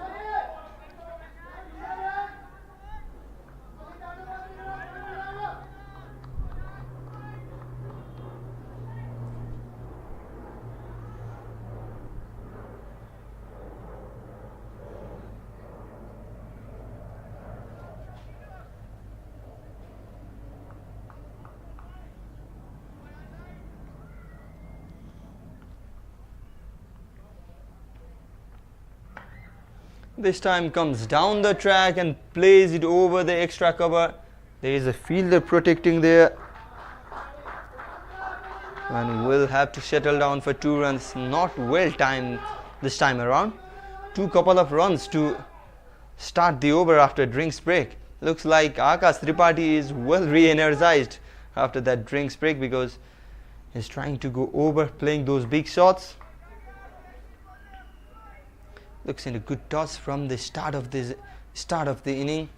Speaker 2: This time comes down the track and plays it over the extra cover. There is a fielder protecting there, and will have to settle down for 2 runs. Not well timed this time around. Couple of runs to start the over after drinks break. Looks like Akash Tripathi is well re-energized after that drinks break, because he's trying to go over, playing those big shots. Looks in a good toss from the start of the inning.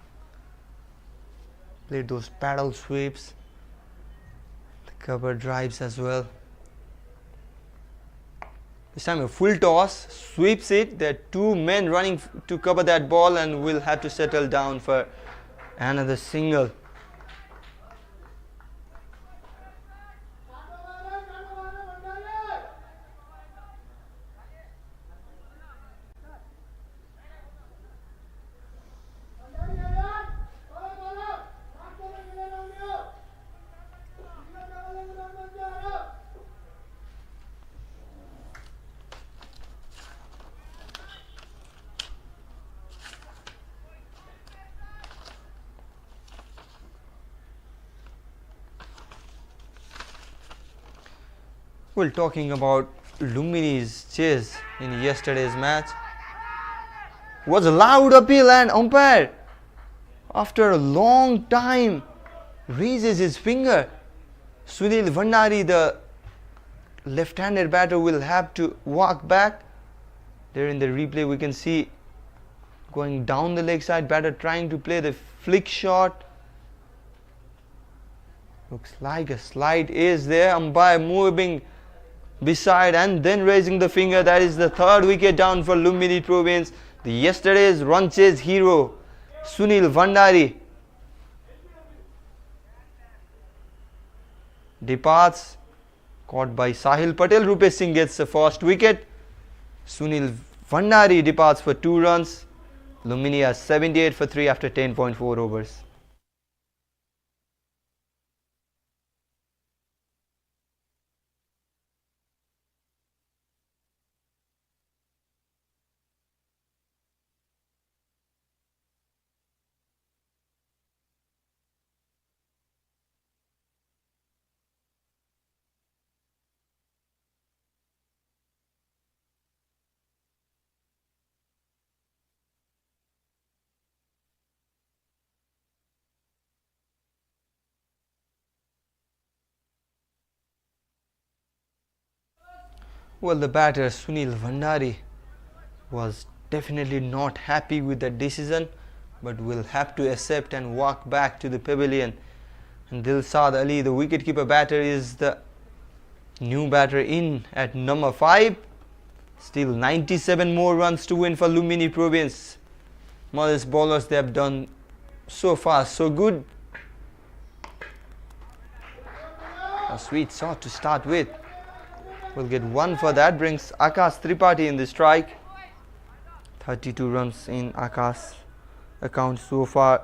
Speaker 2: Played those paddle sweeps, the cover drives as well. This time a full toss, sweeps it. There are 2 men running to cover that ball, and will have to settle down for another single. Well, talking about Lumbini's chase in yesterday's match, was a loud appeal and umpire, after a long time, raises his finger. Sunil Bhandari, the left-handed batter, will have to walk back. There in the replay we can see going down the leg side, batter trying to play the flick shot. Looks like a slide is there. Umpire moving beside and then raising the finger. That is the third wicket down for Lumbini Province. The yesterday's run chase hero, Sunil Bhandari, departs, caught by Sahil Patel. Rupesh Singh gets the first wicket. Sunil Bhandari departs for 2 runs. Lumbini has 78 for 3 after 10.4 overs. Well, the batter Sunil Bhandari was definitely not happy with the decision, but will have to accept and walk back to the pavilion. And Dilshad Ali, the wicketkeeper batter, is the new batter in at number 5. Still 97 more runs to win for Lumbini Province. Modest bowlers, they have done so far so good. A sweet shot to start with. We'll get 1 for that. Brings Akash Tripathi in the strike. 32 runs in Akash account so far.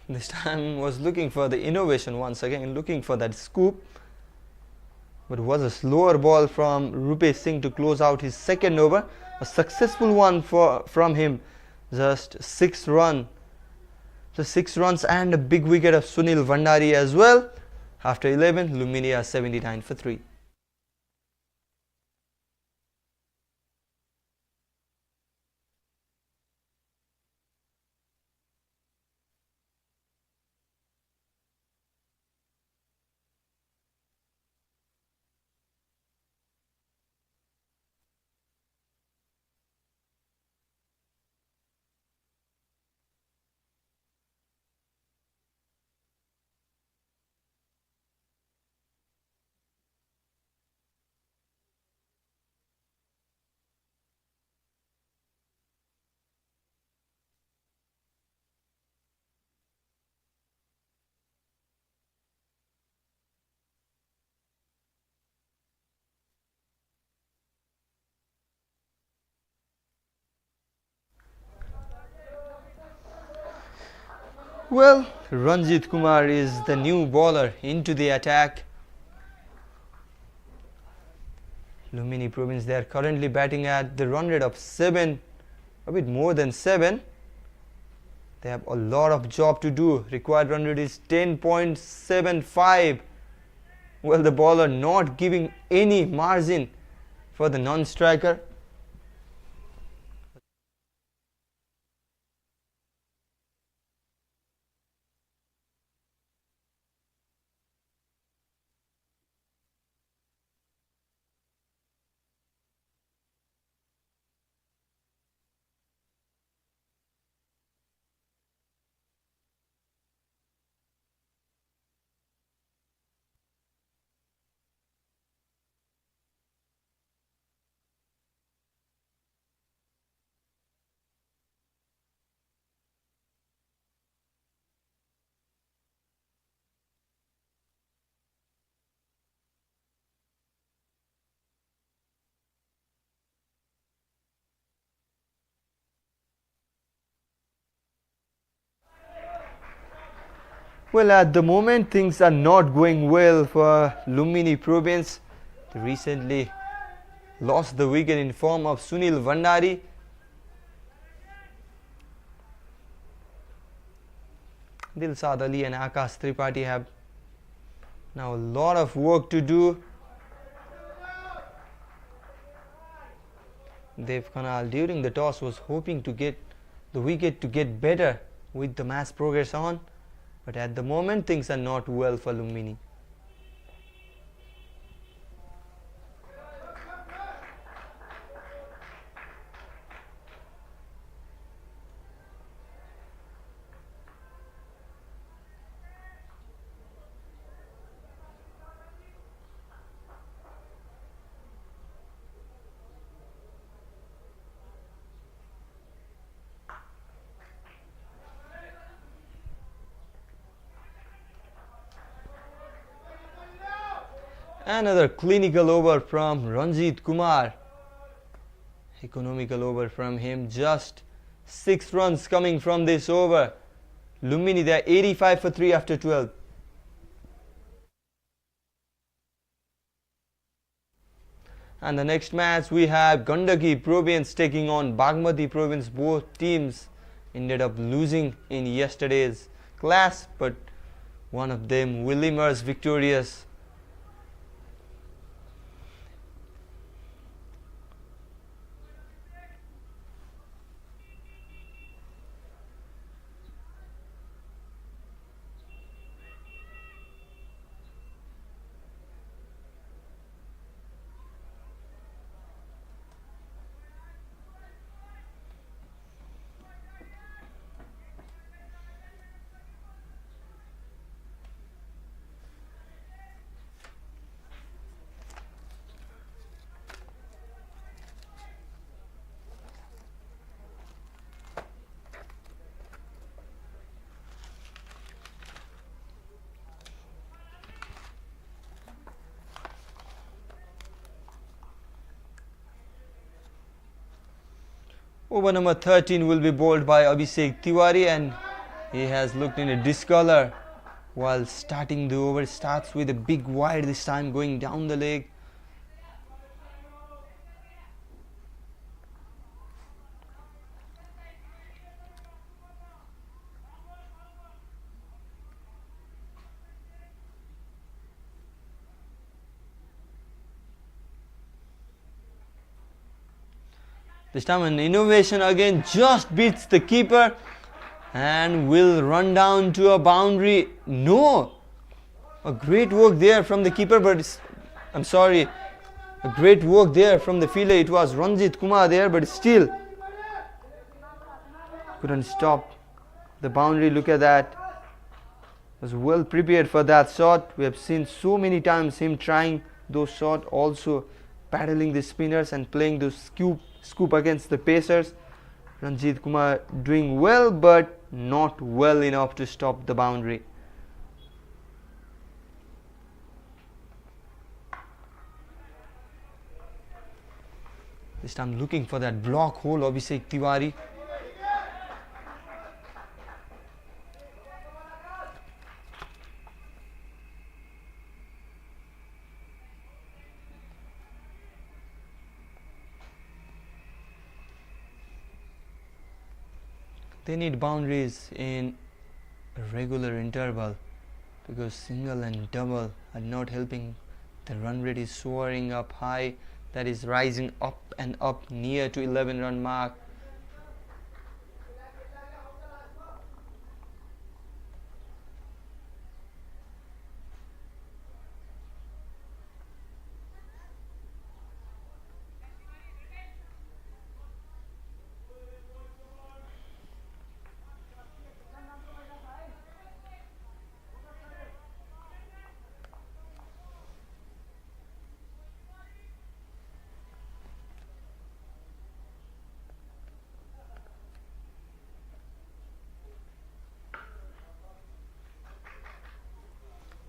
Speaker 2: This time was looking for the innovation once again, looking for that scoop. But it was a slower ball from Rupesh Singh to close out his second over. A successful one from him. Just 6 runs. So 6 runs and a big wicket of Sunil Bhandari as well. After 11, Lumbini has 79 for 3. Well, Ranjit Kumar is the new bowler into the attack. Lumbini Province, they are currently batting at the run rate of 7, a bit more than 7. They have a lot of job to do. Required run rate is 10.75. Well, the bowler not giving any margin for the non-striker. Well, at the moment things are not going well for Lumbini province. They recently lost the wicket in form of Sunil Vandari. Dilshad Ali and Akash Tripathi have now a lot of work to do. Dev Khanal during the toss was hoping to get the wicket to get better with the match progress on, but at the moment things are not well for Lumbini. Another clinical over from Ranjit Kumar. Economical over from him. Just 6 runs coming from this over. Lumbini, they are 85 for 3 after 12. And the next match we have Gandaki Province taking on Bagmati Province. Both teams ended up losing in yesterday's clash, but one of them will emerge victorious. Over number 13 will be bowled by Abhishek Tiwari, and he has looked in a discolor while starting the over. Starts with a big wide this time, going down the leg. This time an innovation again, just beats the keeper and will run down to a boundary. No! A great work there from the keeper, but I'm sorry. A great work there from the fielder. It was Ranjit Kumar there, but still couldn't stop the boundary. Look at that. Was well prepared for that shot. We have seen so many times him trying those shots, also paddling the spinners and playing those scoop against the pacers. Ranjit Kumar doing well, but not well enough to stop the boundary. This time looking for that block hole, Abhishek Tiwari. They need boundaries in a regular interval, because single and double are not helping. The run rate is soaring up high, that is rising up and up near to 11 run mark.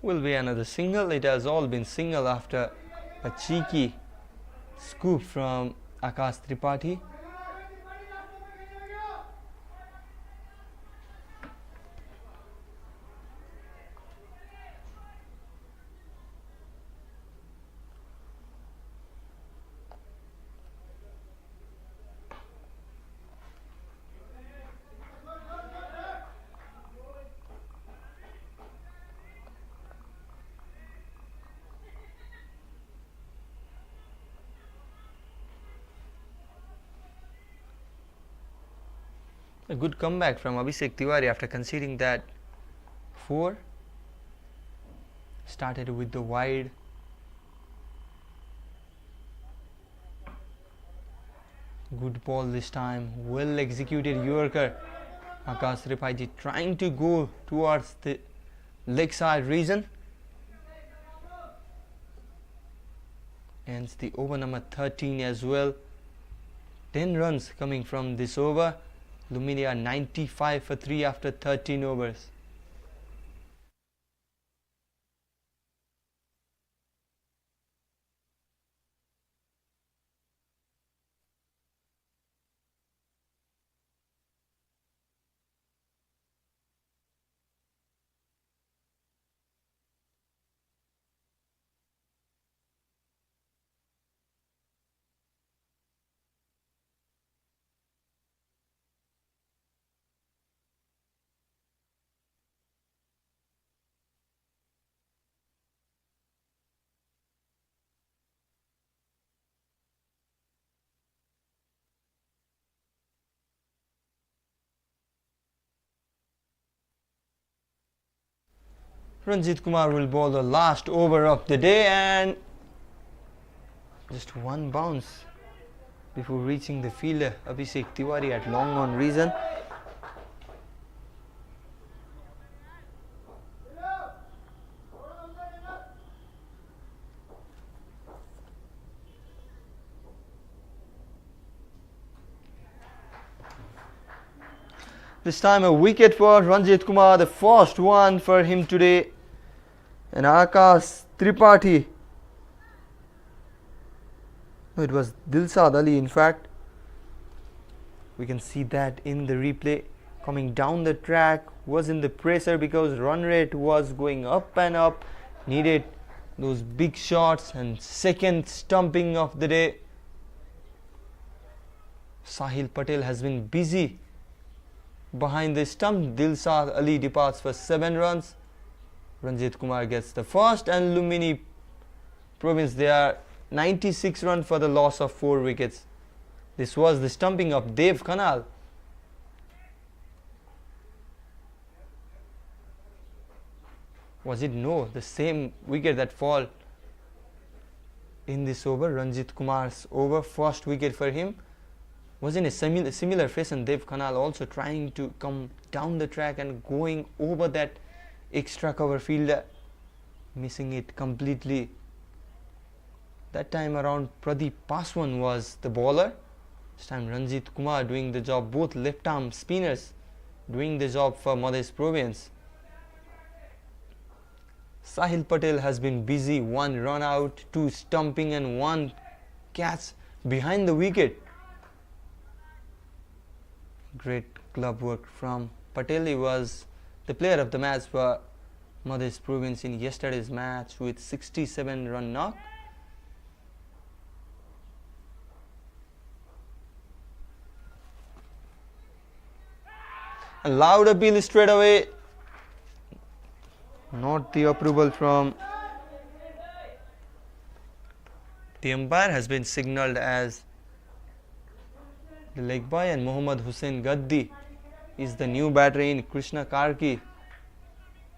Speaker 2: Will be another single. It has all been single after a cheeky scoop from Akash Tripathi. A good comeback from Abhishek Tiwari after conceding that 4. Started with the wide. Good ball this time. Well executed Yorker. Akash Tripathi trying to go towards the leg side region. Ends the over number 13 as well. 10 runs coming from this over. Lumini are 95 for 3 after 13 overs. Ranjit Kumar will bowl the last over of the day, and just one bounce before reaching the fielder Abhishek Tiwari at long on reason. This time a wicket for Ranjit Kumar, the first one for him today. And Akash Tripathi, no, it was Dilshad Ali in fact. We can see that in the replay. Coming down the track, was in the pressure because run rate was going up and up. Needed those big shots, and second stumping of the day. Sahil Patel has been busy behind the stump. Dilshad Ali departs for 7 runs. Ranjit Kumar gets the first, and Lumini Province, they are 96 runs for the loss of 4 wickets. This was the stumping of Dev Khanal. Was it? No, the same wicket that fall in this over. Ranjit Kumar's over, first wicket for him. Was in a similar fashion. Dev Khanal also trying to come down the track and going over that extra cover fielder, missing it completely. That time around Pradeep Paswan was the bowler. This time Ranjit Kumar doing the job, both left arm spinners doing the job for Madhya Province. Sahil Patel has been busy, 1 run out, 2 stumping and 1 catch behind the wicket. Great glove work from Patel. He was the player of the match for Madhya Province in yesterday's match with 67 run knock. A loud appeal straight away. Not the approval from the umpire. Has been signalled as the leg by, and Mohammad Hussain Gaddi is the new batter in. Krishna Karki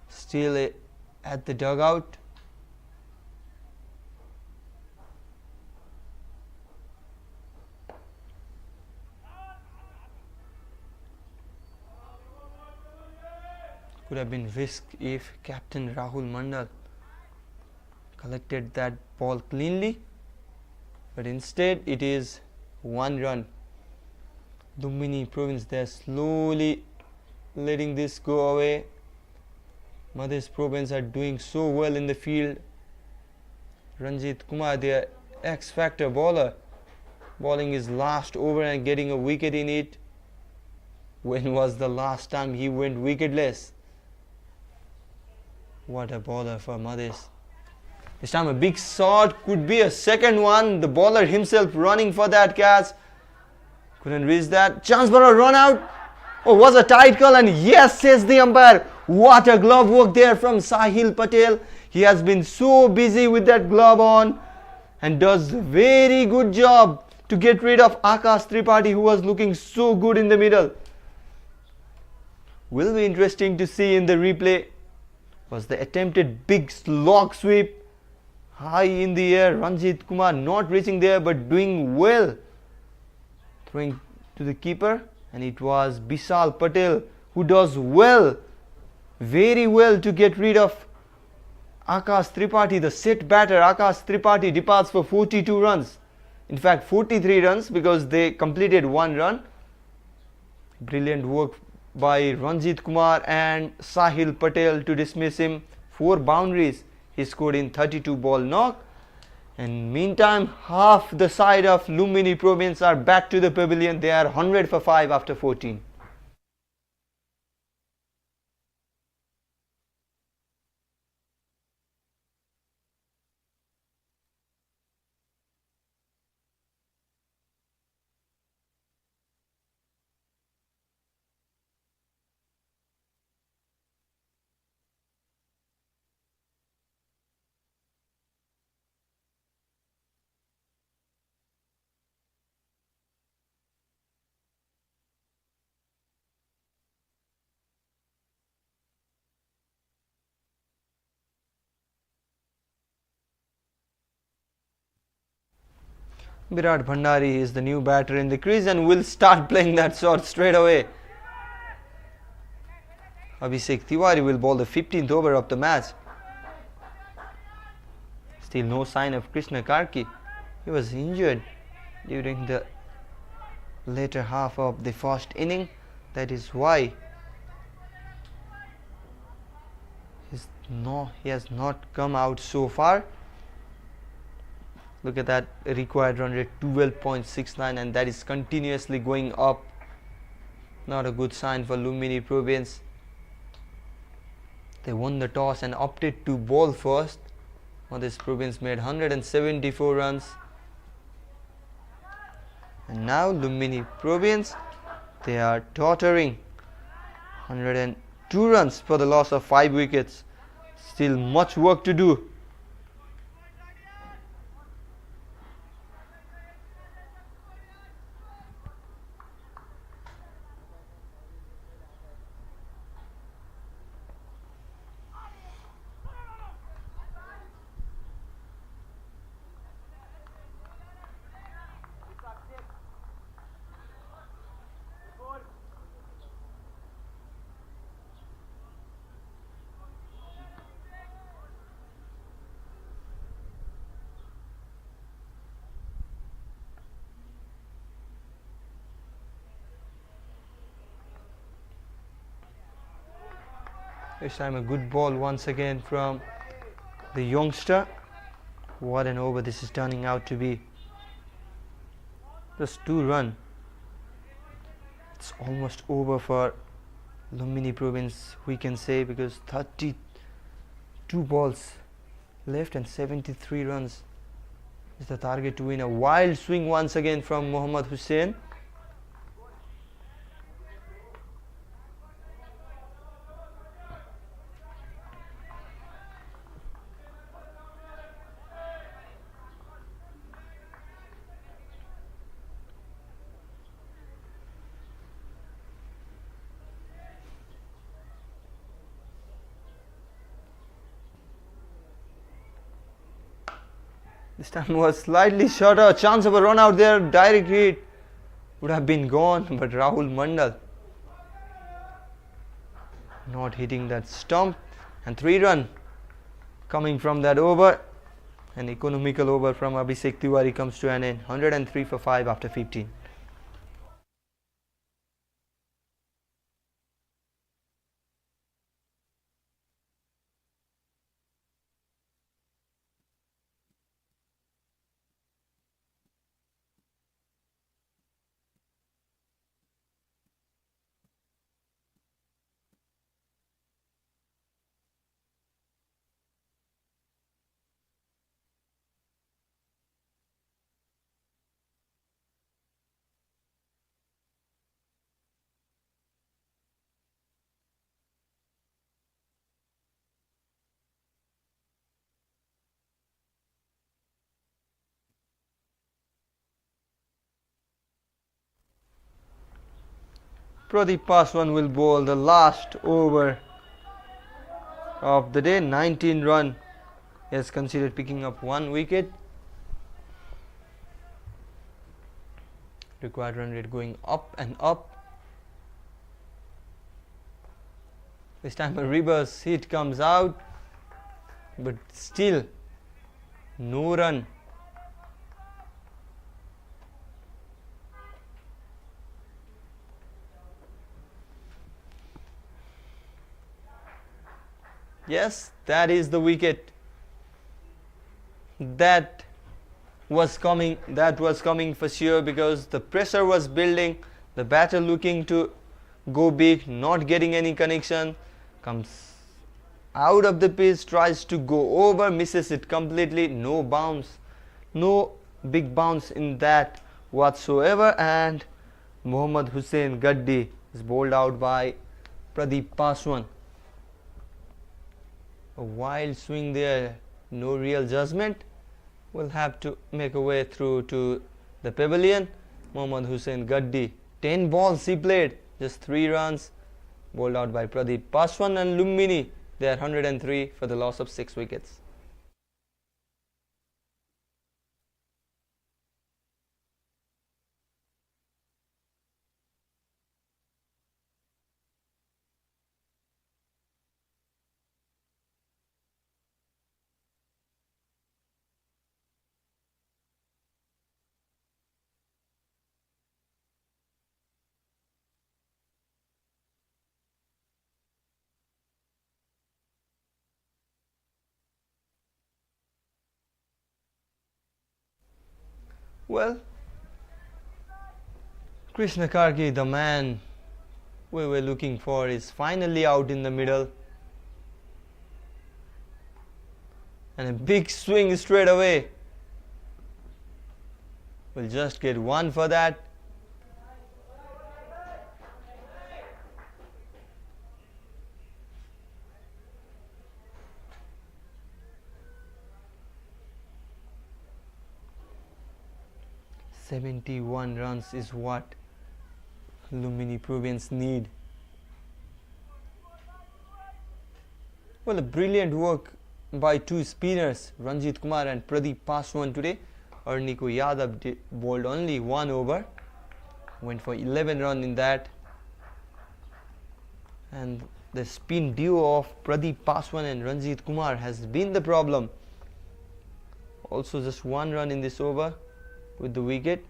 Speaker 2: still at the dugout. Could have been risk if Captain Rahul Mandal collected that ball cleanly, but instead it is 1 run. Lumbini Province, they are slowly letting this go away. Madhya Province are doing so well in the field. Ranjit Kumar, their X-factor bowler, bowling his last over and getting a wicket in it. When was the last time he went wicketless? What a bowler for Madhya. This time a big shot, could be a second one. The bowler himself running for that catch. Couldn't reach that. Chance for a run out. Oh, was a tight call, and yes, says the umpire. What a glove work there from Sahil Patel. He has been so busy with that glove on and does a very good job to get rid of Akash Tripathi, who was looking so good in the middle. Will be interesting to see in the replay. Was the attempted big slog sweep high in the air. Ranjit Kumar not reaching there but doing well, throwing to the keeper, and it was Bishal Patel who does well, very well, to get rid of Akash Tripathi. The set batter Akash Tripathi departs for 42 runs, in fact 43 runs, because they completed 1 run. Brilliant work by Ranjit Kumar and Sahil Patel to dismiss him. 4 boundaries he scored in 32 ball knock. And meantime, half the side of Lumbini Province are back to the pavilion. They are 100 for 5 after 14. Virat Bhandari is the new batter in the crease and will start playing that shot straight away. Abhishek Tiwari will bowl the 15th over of the match. Still no sign of Krishna Karki. He was injured during the later half of the first inning. That is why he has not come out so far. Look at that required run rate, 12.69, and that is continuously going up. Not a good sign for Lumbini Province. They won the toss and opted to bowl first. Now this Province made 174 runs. And now Lumbini Province, they are tottering 102 runs for the loss of 5 wickets. Still much work to do. This time a good ball once again from the youngster. What an over this is turning out to be. Just 2 runs. It's almost over for Lumbini Province, we can say, because 32 balls left and 73 runs is the target to win. A wild swing once again from Mohammad Hussain. This time was slightly shorter. Chance of a run out there. Direct hit would have been gone, but Rahul Mandal not hitting that stump. And 3 runs coming from that over. An economical over from Abhishek Tiwari comes to an end. 103 for 5 after 15. Pradeep Paswan will bowl the last over of the day. 19 run. He has conceded, picking up 1 wicket. Required run rate going up and up. This time a reverse hit comes out, but still no run. Yes, that is the wicket. That was coming for sure, because the pressure was building. The batter looking to go big, not getting any connection, comes out of the pitch, tries to go over, misses it completely. No bounce, no big bounce in that whatsoever, and Mohammad Hussain Gaddi is bowled out by Pradeep Paswan. A wild swing there, no real judgment. Will have to make a way through to the pavilion. Mohammad Hussain Gaddi, 10 balls he played, just 3 runs, bowled out by Pradeep Paswan, and Lumbini, they are 103 for the loss of 6 wickets. Well, Krishna Kargi, the man we were looking for, is finally out in the middle, and a big swing straight away. We'll just get 1 for that. "71 runs is what Lumbini Province need." Well, a brilliant work by 2 spinners, Ranjit Kumar and Pradeep Paswan today. Arniko Yadav bowled only 1 over, went for 11 runs in that, and the spin duo of Pradeep Paswan and Ranjit Kumar has been the problem. Also just 1 run in this over with the wicket.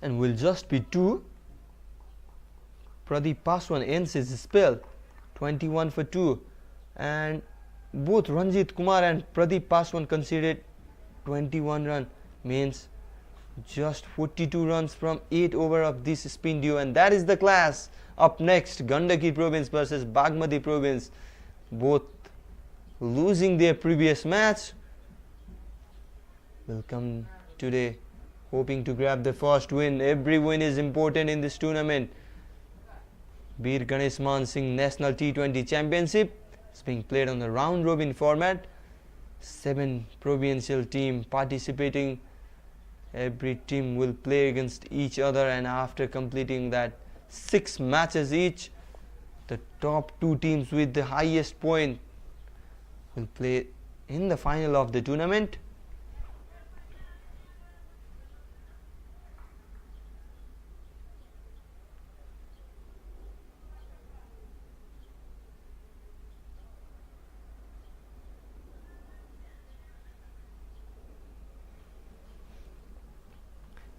Speaker 2: And will just be 2. Pradeep Paswan ends his spell, 21 for 2, and both Ranjit Kumar and Pradeep Paswan conceded 21 runs, means just 42 runs from 8 over of this spin duo, and that is the class. Up next, Gandaki Province versus Bagmati Province, both losing their previous match, will come today hoping to grab the first win. Every win is important in this tournament. Bir GaneshMan Singh National T20 Championship is being played on the round robin format. 7 provincial teams participating. Every team will play against each other, and after completing that 6 matches each, the top 2 teams with the highest point will play in the final of the tournament.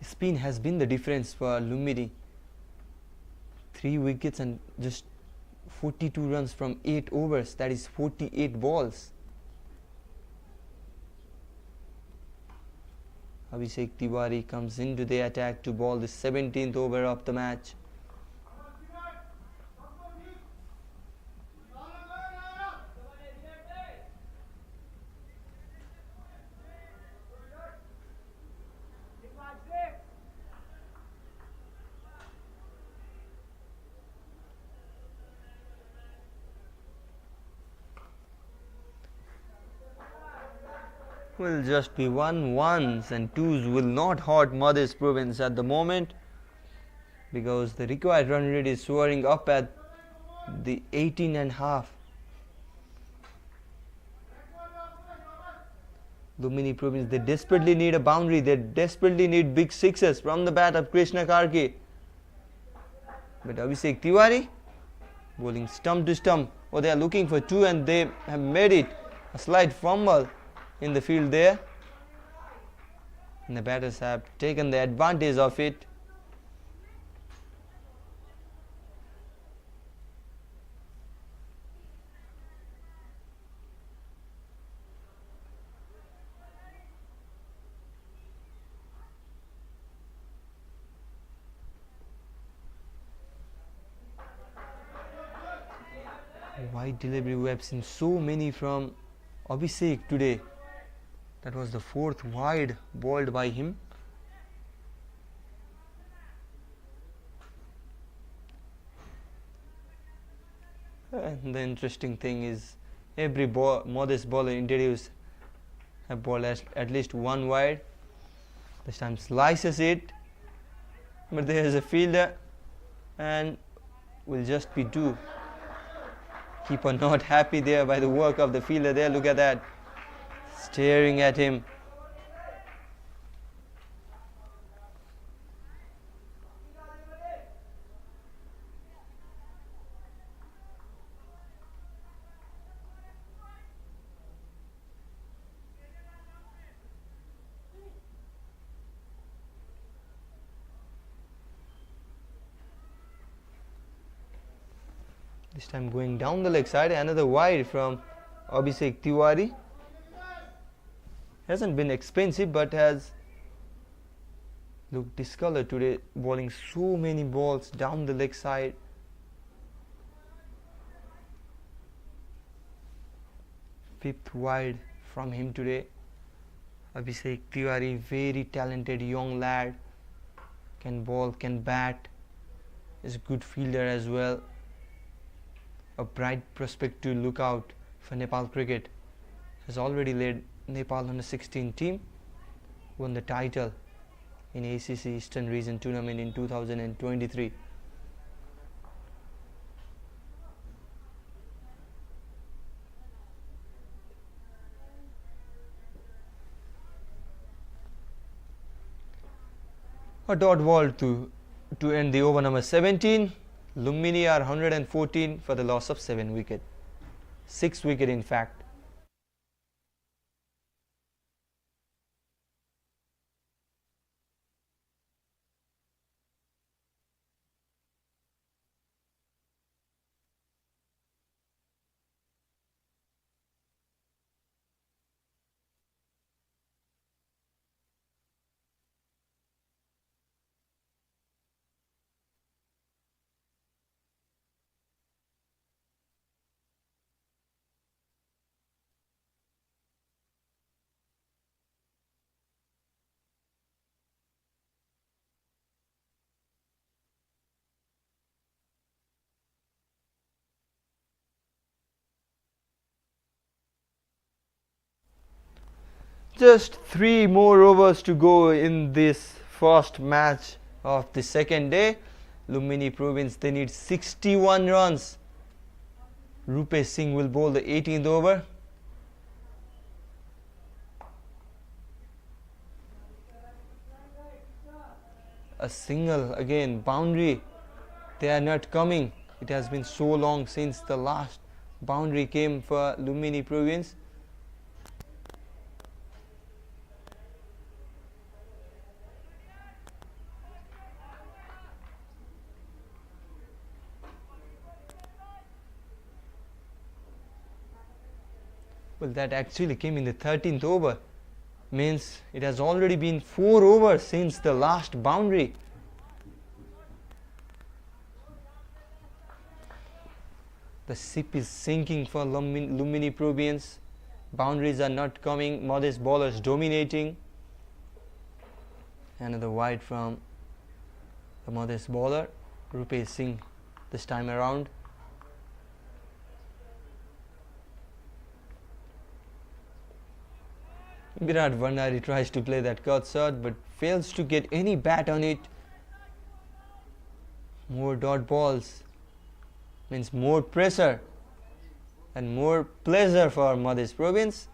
Speaker 2: Spin has been the difference for Lumbini. 3 wickets and just 42 runs from 8 overs, that is 48 balls. Abhishek Tiwari comes into the attack to bowl the 17th over of the match. will just be 1-1s, and 2s will not hurt Madhya Province at the moment because the required run rate is soaring up at the 18.5. Lumbini Province, they desperately need a boundary, they desperately need big sixes from the bat of Krishna Karki. But Abhishek Tiwari bowling stump to stump. Oh, they are looking for 2 and they have made it. A slight fumble in the field there. And the batters have taken the advantage of it. Wide delivery, we have seen so many from Abhishek today. That was the 4th wide bowled by him. And the interesting thing is every modest bowler introduced have bowled at least 1 wide. This time slices it, but there is a fielder and will just be 2. Keeper not happy there by the work of the fielder there. Look at that, staring at him. This time going down the leg side, another wide from Abhishek Tiwari. Hasn't been expensive but has looked discolored today, bowling so many balls down the leg side. Fifth wide from him today. Abhishek Tiwari, very talented young lad, can bowl, can bat, is a good fielder as well. A bright prospect to look out for Nepal cricket. Has already led Nepal under 16 team, won the title in ACC Eastern Region Tournament in 2023. A dot ball to end the over number 17. Lumbini are 114 for the loss of 7 wicket. 6 wicket in fact. Just 3 more overs to go in this first match of the second day. Lumbini Province, they need 61 runs. Rupesh Singh will bowl the 18th over. A single again, boundary. They are not coming. It has been so long since the last boundary came for Lumbini Province. Well, that actually came in the 13th over. Means it has already been 4 overs since the last boundary. The ship is sinking for Lumbini Province. Boundaries are not coming. Modest bowlers dominating. Another wide from the modest bowler, Rupesh Singh, this time around. Virat Bhandari tries to play that cut shot but fails to get any bat on it. More dot balls means more pressure and more pleasure for Madhya province.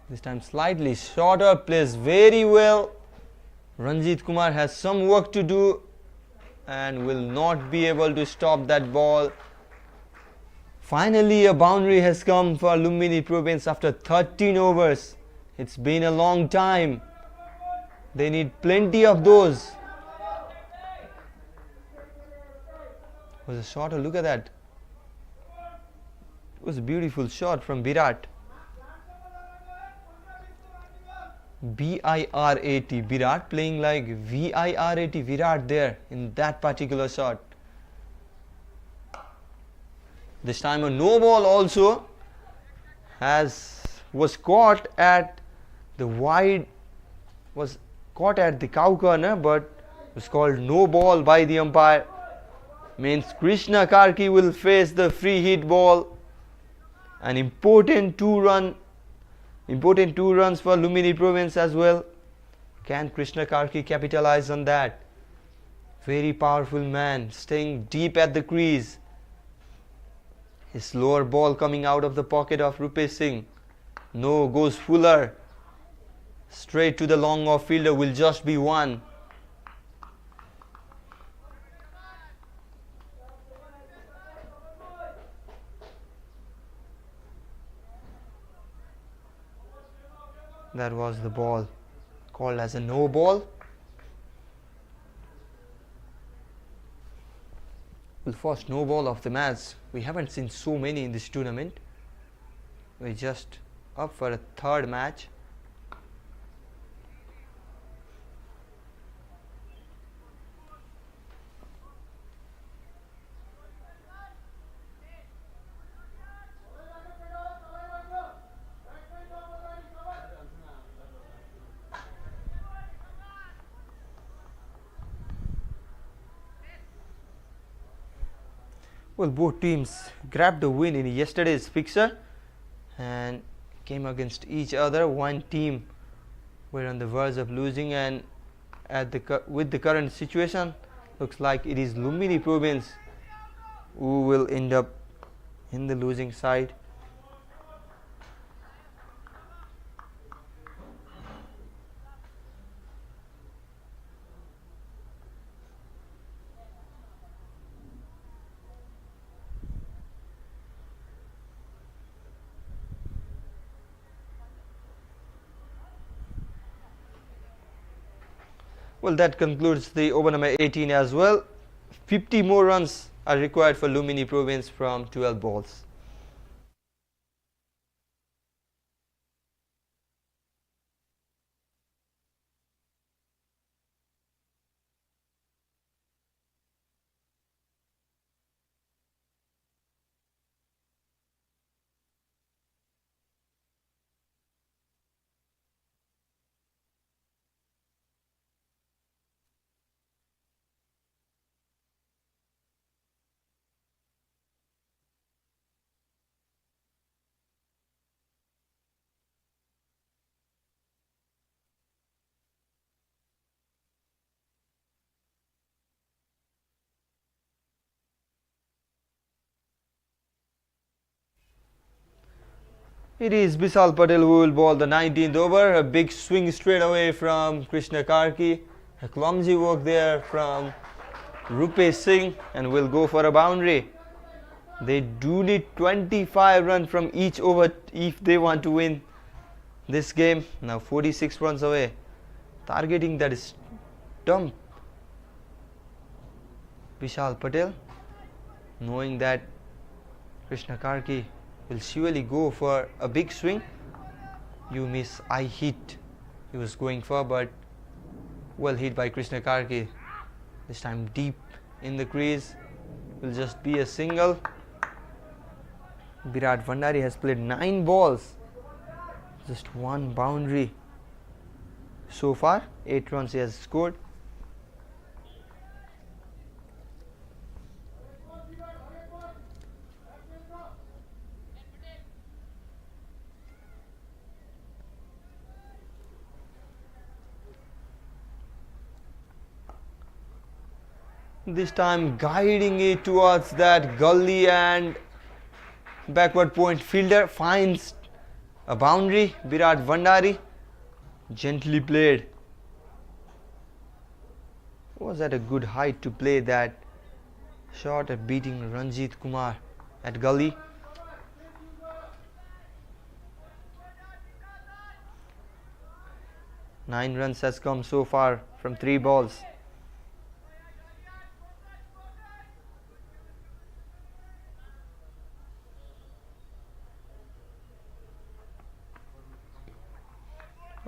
Speaker 2: This time slightly shorter, plays very well. Ranjit Kumar has some work to do and will not be able to stop that ball. Finally a boundary has come for Lumbini province after 13 overs. It's been a long time. They need plenty of those. Was a shorter, look at that. It was a beautiful shot from Virat. B-I-R-A-T, Virat playing like V-I-R-A-T, Virat there in that particular shot. This time a no ball also was caught at the cow corner, but was called no ball by the umpire. Means Krishna Karki will face the free hit ball. An important two runs for Lumbini province as well. Can Krishna Karki capitalize on that? Very powerful man, staying deep at the crease. His slower ball coming out of the pocket of Rupesh Singh. No, goes fuller. Straight to the long off fielder, will just be one. That was the ball, called as a no ball. Well, first no ball of the match. We haven't seen so many in this tournament. We're just up for a third match. Well, both teams grabbed the win in yesterday's fixture and came against each other. One team were on the verge of losing, and with the current situation, looks like it is Lumbini province who will end up in the losing side. Well, that concludes the over number 18 as well. 50 more runs are required for Lumbini province from 12 balls. It is Vishal Patel who will bowl the 19th over. A big swing straight away from Krishna Karki. A clumsy work there from Rupesh Singh, and will go for a boundary. They do need 25 runs from each over if they want to win this game. Now 46 runs away. Targeting that stump. Vishal Patel, knowing that Krishna Karki will surely go for a big swing. You miss, I hit. He was going for, but well hit by Krishna Karki. This time deep in the crease. Will just be a single. Virat Bhandari has played 9 balls. Just one boundary. so far. 8 runs he has scored. This time guiding it towards that gully, and backward point fielder finds a boundary. Virat Vandari, gently played. Was at a good height to play that shot at beating Ranjit Kumar at gully. Nine runs has come so far from 3 balls.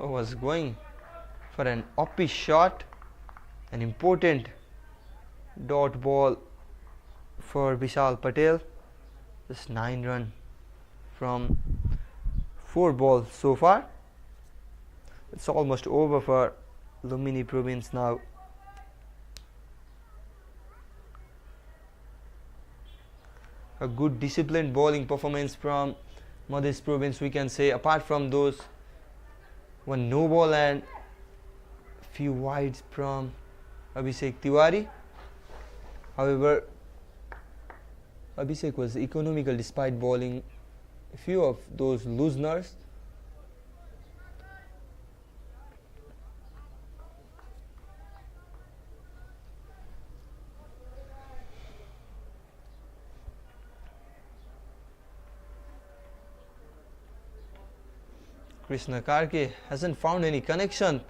Speaker 2: Was going for an uppish shot, an important dot ball for Vishal Patel. Just 9 runs from 4 balls so far. It's almost over for Lumbini Province now. A good disciplined bowling performance from Madhya Province, we can say, apart from those one no ball and few wides from Abhishek Tiwari. However, Abhishek was economical despite bowling a few of those looseners. Krishna Karke hasn't found any connection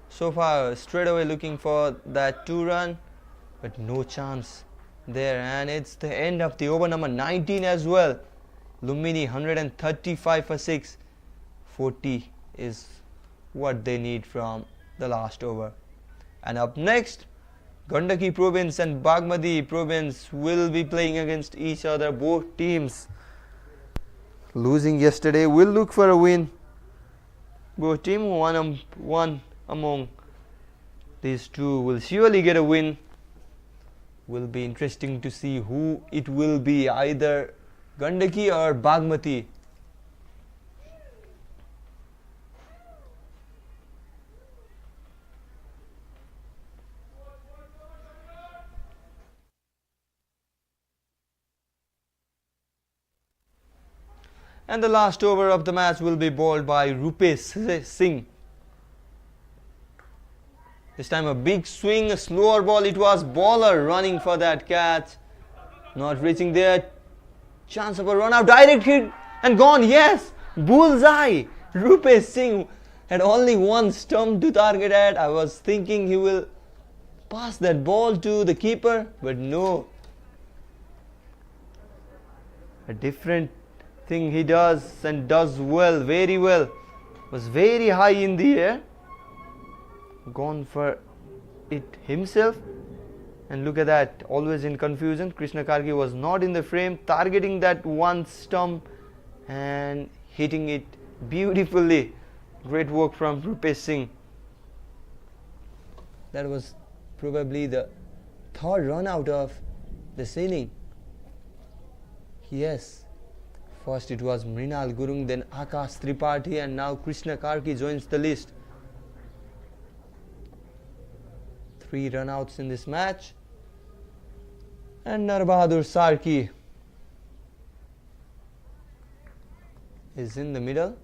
Speaker 2: so far, straight away looking for that 2 run, but no chance there, and it's the end of the over number 19 as well. Lumbini 135 for 6, 40 is what they need from the last over. And up next, Gandaki Province and Bagmati Province will be playing against each other. Both teams losing yesterday will look for a win. Both teams, one among these two will surely get a win. Will be interesting to see who it will be, either Gandaki or Bagmati. And the last over of the match will be bowled by Rupesh Singh. This time a big swing, a slower ball. It was bowler running for that catch. Not reaching there. Chance of a run out. Direct hit and gone. Yes, bullseye. Rupesh Singh had only one stump to target at. I was thinking he will pass that ball to the keeper, but no. A different thing he does, and does well, very well. Was very high in the air. Gone for it himself, and look at that, always in confusion. Krishna Karki was not in the frame, targeting that one stump and hitting it beautifully. Great work from Rupesh Singh. That was probably the third run out of this inning. Yes, first it was Mrinal Gurung, then Akash Tripathi, and now Krishna Karki joins the list. 3 run-outs in this match, and Narbahadur Sarki is in the middle.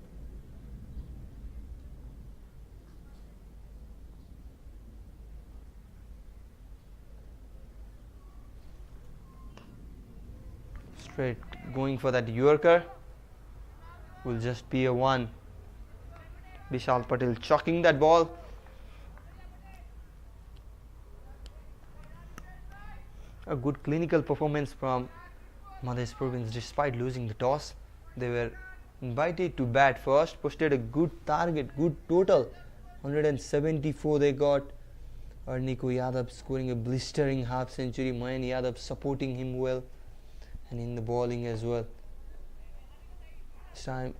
Speaker 2: Straight going for that Yorker, will just be a 1. Vishal Patel chucking that ball. A good clinical performance from Madhya Province despite losing the toss. They were invited to bat first, posted a good target, good total. 174 they got. Arniko Yadav scoring a blistering half century. Mayan Yadav supporting him well, and in the bowling as well. This time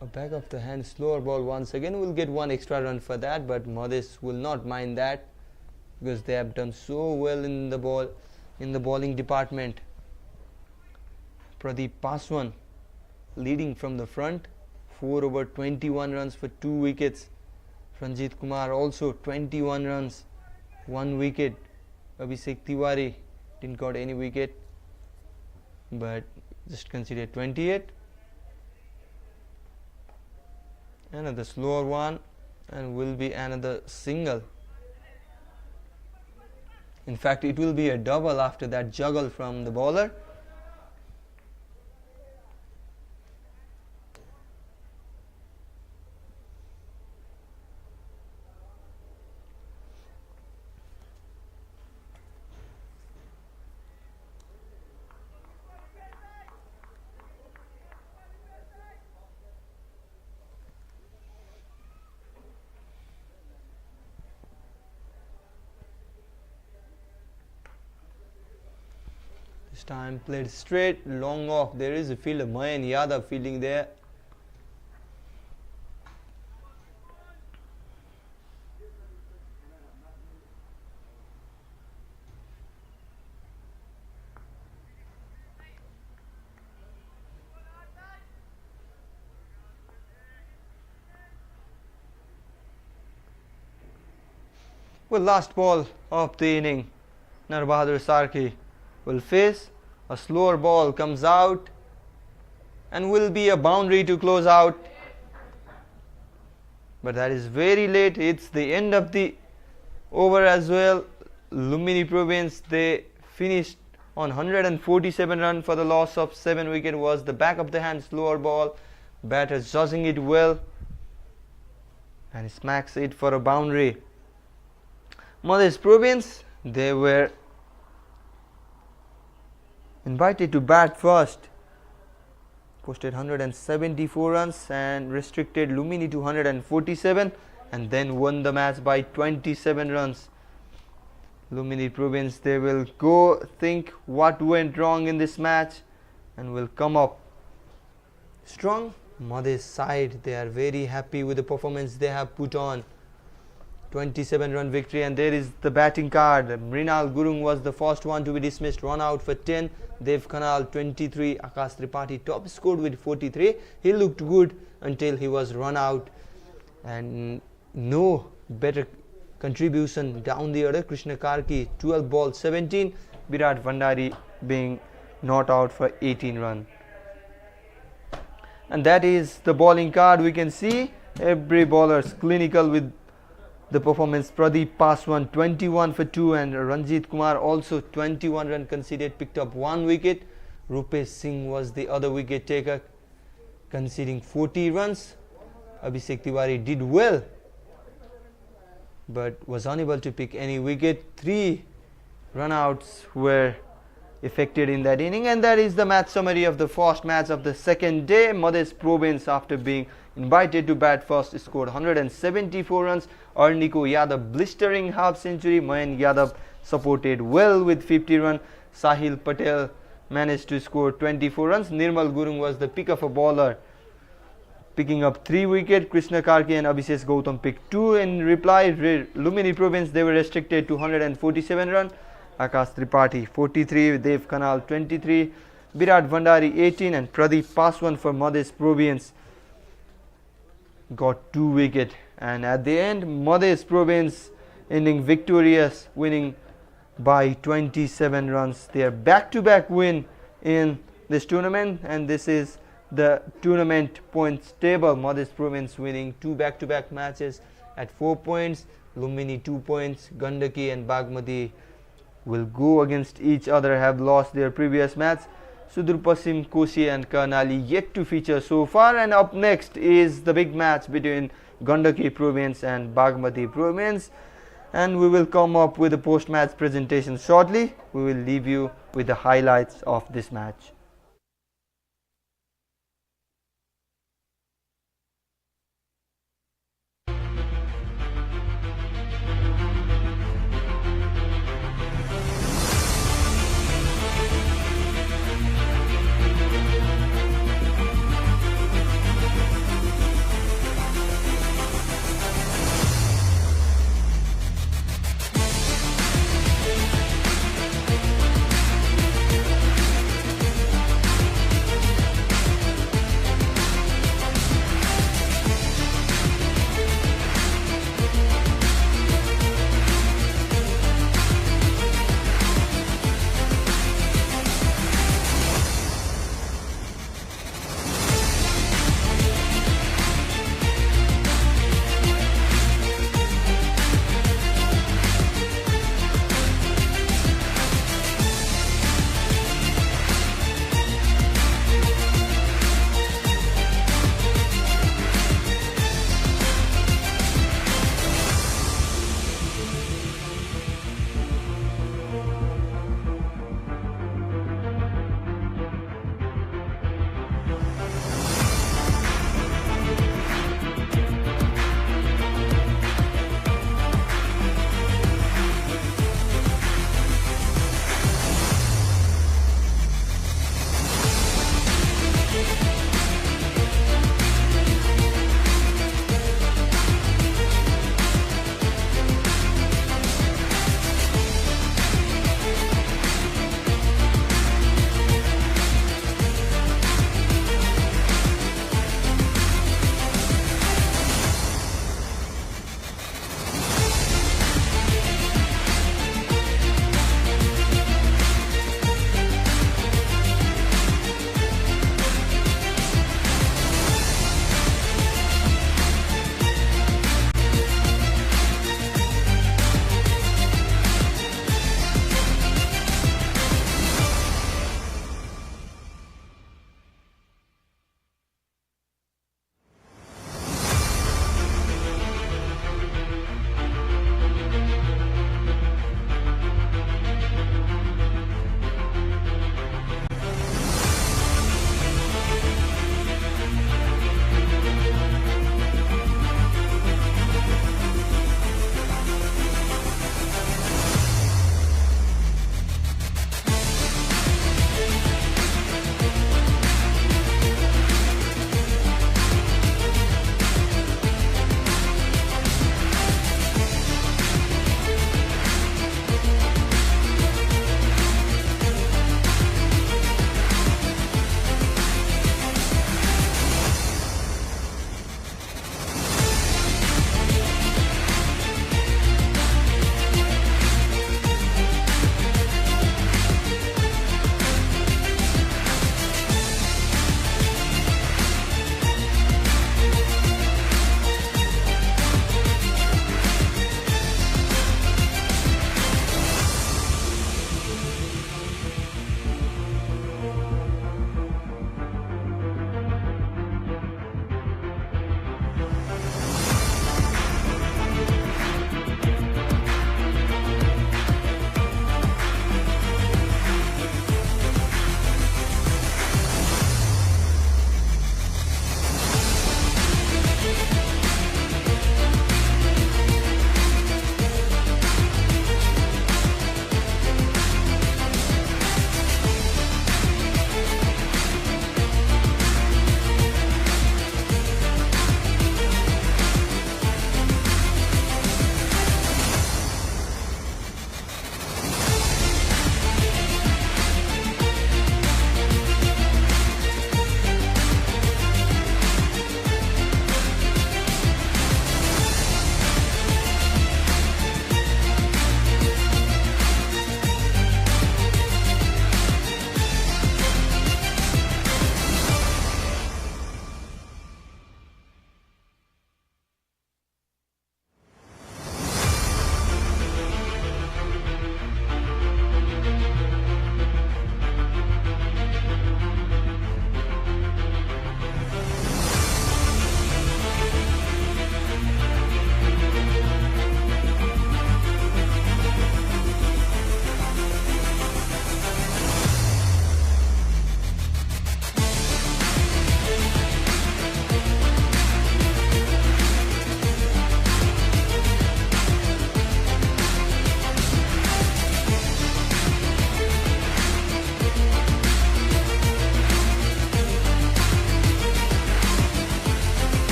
Speaker 2: A back of the hand slower ball once again. Will get one extra run for that, but Modest will not mind that because they have done so well in the bowling department. Pradeep Paswan leading from the front, 4 over 21 runs for 2 wickets. Ranjit Kumar also 21 runs, 1 wicket. Abhishek Tiwari didn't got any wicket, but just consider 28. Another slower one, and will be another single. In fact, it will be a double after that juggle from the bowler. This time played straight, long off. There is a fielder, Mayan Yadav, fielding there. Well, last ball of the inning, Narbahadur Sarki will face. A slower ball comes out and will be a boundary to close out, but that is very late. It's the end of the over as well. Lumbini Province, they finished on 147 runs for the loss of 7 wickets. Was the back of the hand slower ball, batter judging it well and smacks it for a boundary. Madhya Province, they were invited to bat first, posted 174 runs and restricted Lumbini to 147, and then won the match by 27 runs. Lumbini Province, they will go think what went wrong in this match and will come up strong. Madhya side, they are very happy with the performance they have put on. 27 run victory, and there is the batting card. Mrinal Gurung was the first one to be dismissed, run out for 10. Dev Kanal 23, Akash Tripathi top scored with 43. He looked good until he was run out, and no better contribution down the order. Krishna Karki 12 balls 17. Virat Vandari being not out for 18 runs. And that is the bowling card. We can see every bowler is clinical with the performance. Pradeep Paswan 21 for 2, and Ranjit Kumar also 21 run conceded, picked up 1 wicket. Rupesh Singh was the other wicket taker, conceding 40 runs. Abhishek Tiwari did well but was unable to pick any wicket. 3 run-outs were effected in that inning, and that is the match summary of the first match of the second day. Madhya Province, after being invited to bat first, scored 174 runs. Arniko Yadav blistering half century. Mayan Yadav supported well with 50 runs. Sahil Patel managed to score 24 runs. Nirmal Gurung was the pick of a bowler, picking up 3 wickets. Krishna Karki and Abhishek Gautam picked 2. In reply, Lumbini Province, they were restricted to 147 runs. Akash Tripathi 43, Dev Kanal 23, Virat Vandari 18, and Pradeep Paswan for Madhya Province got 2 wickets. And at the end, Madhya Province ending victorious, winning by 27 runs. Their back-to-back win in this tournament, and this is the tournament points table. Madhya Province winning 2 back-to-back matches at 4 points. Lumbini 2 points. Gandaki and Bagmati will go against each other, have lost their previous match. Sudur Pasim, Kosi and Karnali yet to feature so far, and up next is the big match between Gandaki Province and Bagmati Province, and we will come up with a post-match presentation shortly. We will leave you with the highlights of this match.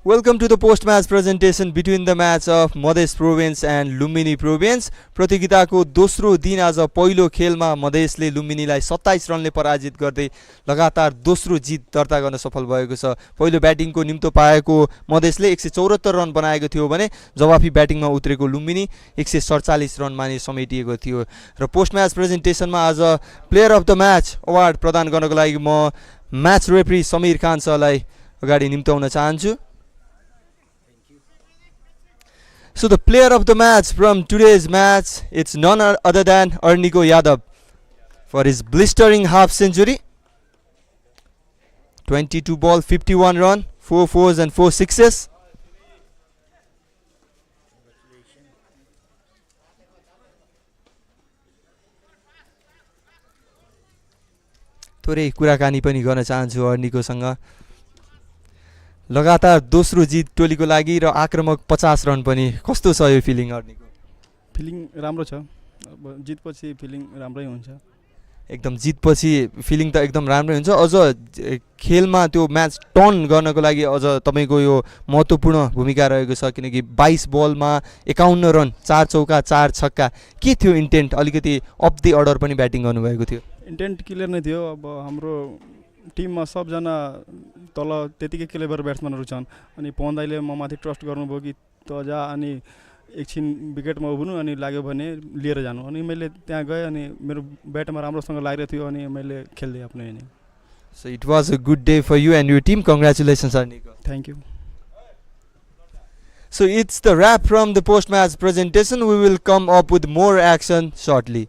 Speaker 2: Welcome to the post-match presentation between the match of Madhesh province and Lumbini province. प्रतियोगिताको दोस्रो दिन आज पहिलो खेलमा मधेसले लुम्बिनीलाई 27 रनले पराजित गर्दै लगातार दोस्रो जित दर्ता गर्न सफल भएको छ। पहिलो ब्याटिङको निम्तो पाएको मधेसले 174 रन बनाएको थियो भने जवाफी ब्याटिङमा उत्रेको लुम्बिनी 147 रनमा नै समेटिएको थियो। र पोस्ट म्याच प्रेजेन्टेसनमा आज player of the match award प्रदान गर्नको लागि म म्याच रेफरी समीर खान सरलाई अगाडि निम्ताउन चाहन्छु। So the player of the match from today's match, it's none other than Arniko Yadav for his blistering half century. 22 ball, 51 run, 4 fours and 4 sixes. थोरै कुराकानी पनि गर्न चाहन्छु अर्निकोसँग। लगातार दोस्रो जित टोलीको लागि र आक्रमक 50 रन पनि। कस्तो छ यो फिलिङ अर्निको?
Speaker 3: फिलिङ राम्रो छ। अब जितपछि फिलिङ राम्रै हुन्छ।
Speaker 2: एकदम जितपछि फिलिङ त एकदम राम्रै हुन्छ। अझ खेलमा त्यो म्याच टर्न गर्नको लागि अझ तपाईँको यो महत्त्वपूर्ण भूमिका रहेको छ, किनकि 22 बलमा 51 रन, 4 चौका 4 छक्का। के थियो इन्टेन्ट? अलिकति अफ द अर्डर पनि ब्याटिङ गर्नुभएको थियो।
Speaker 3: इन्टेन्ट क्लियर नै थियो। अब हाम्रो टिममा सबजना तल त्यतिकै क्लेभर ब्याट्सम्यानहरू छन्, अनि पवन दाइले म माथि ट्रस्ट गर्नुभयो कि त जा अनि एकछिन विकेटमा उभिनु अनि लाग्यो भने लिएर जानु। अनि मैले त्यहाँ गएँ अनि मेरो ब्याटमा राम्रोसँग लागिरहेको थियो अनि मैले खेल्दै आफ्नो inning.
Speaker 2: So it was a good day for you and your team. Congratulations Arniko.
Speaker 3: Thank you.
Speaker 2: So it's the wrap from the post match presentation. We will come up with more action shortly.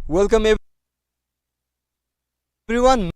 Speaker 2: Welcome everyone.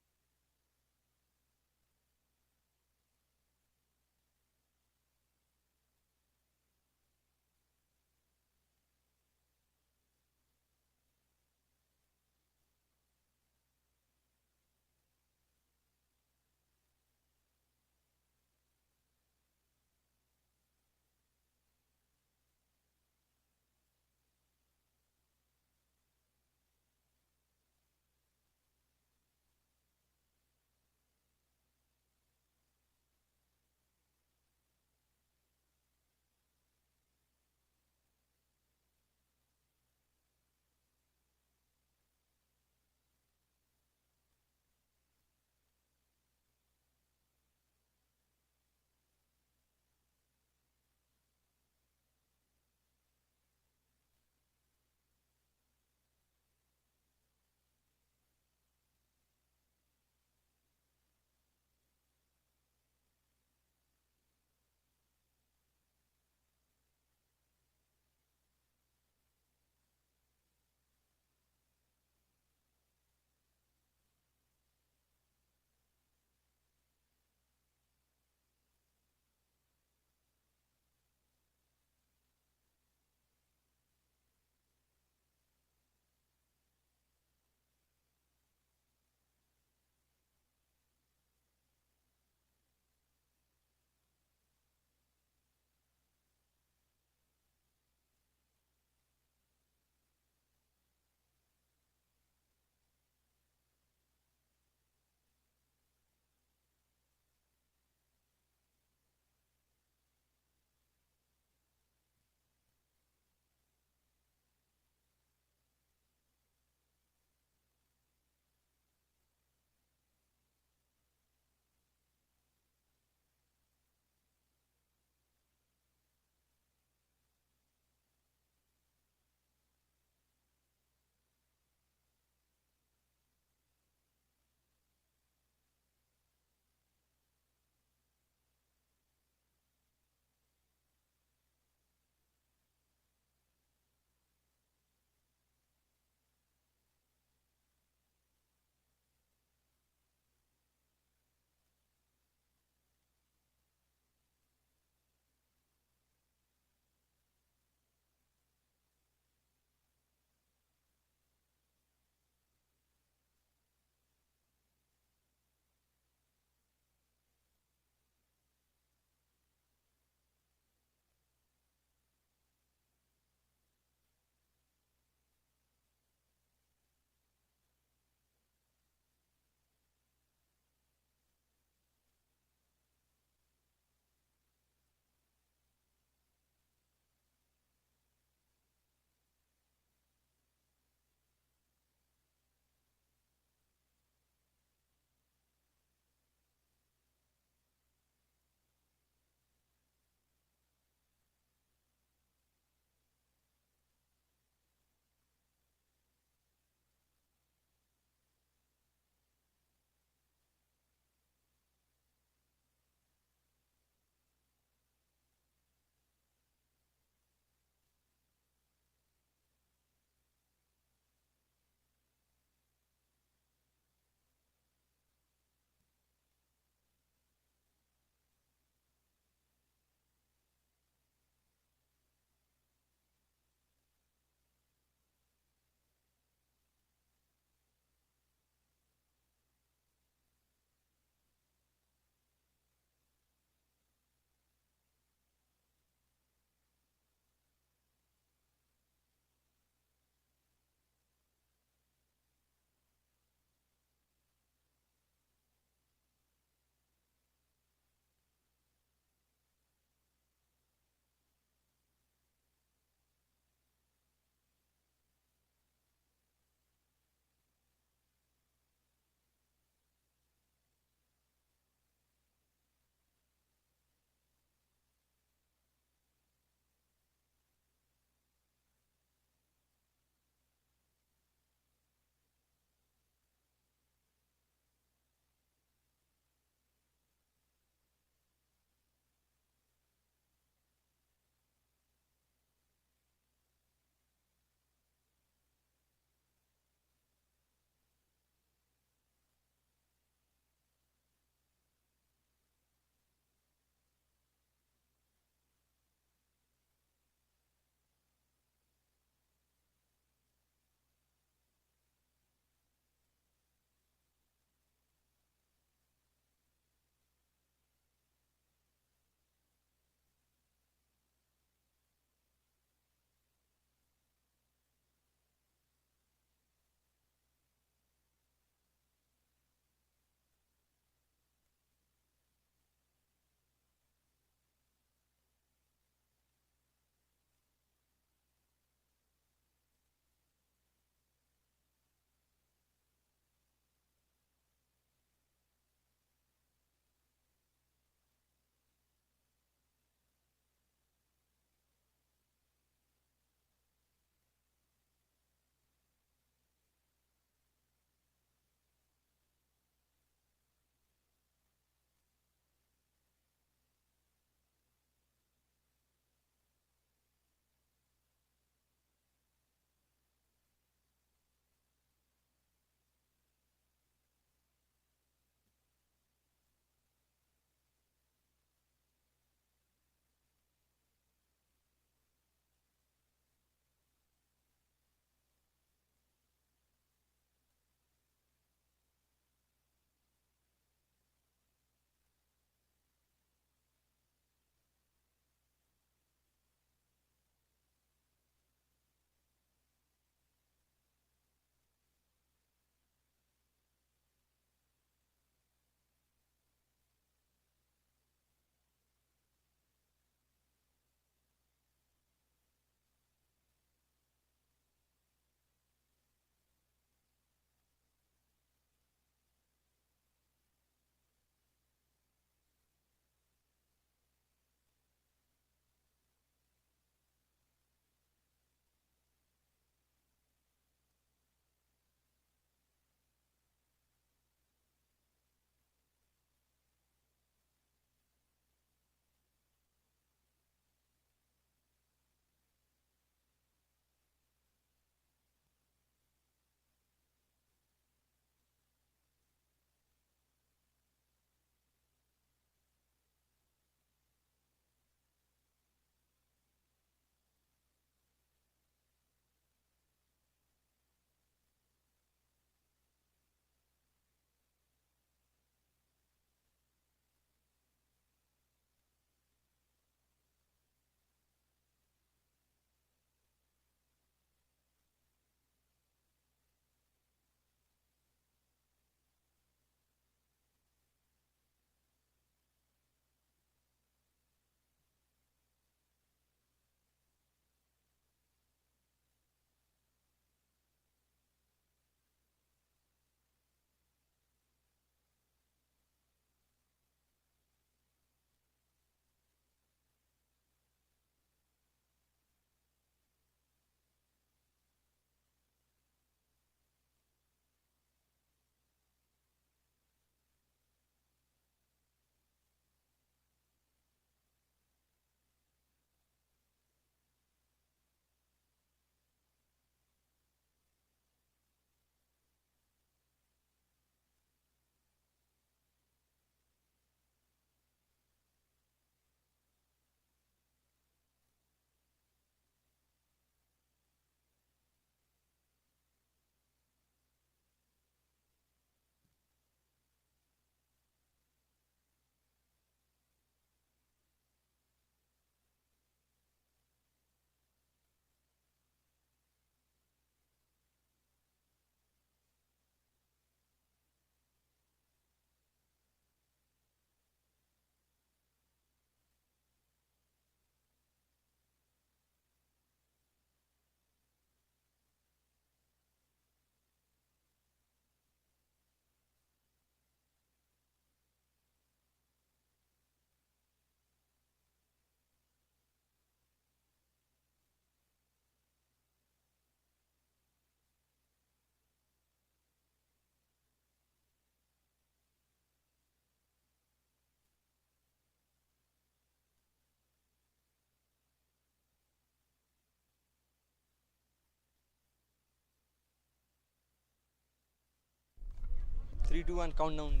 Speaker 2: 3, 2, 1 countdown.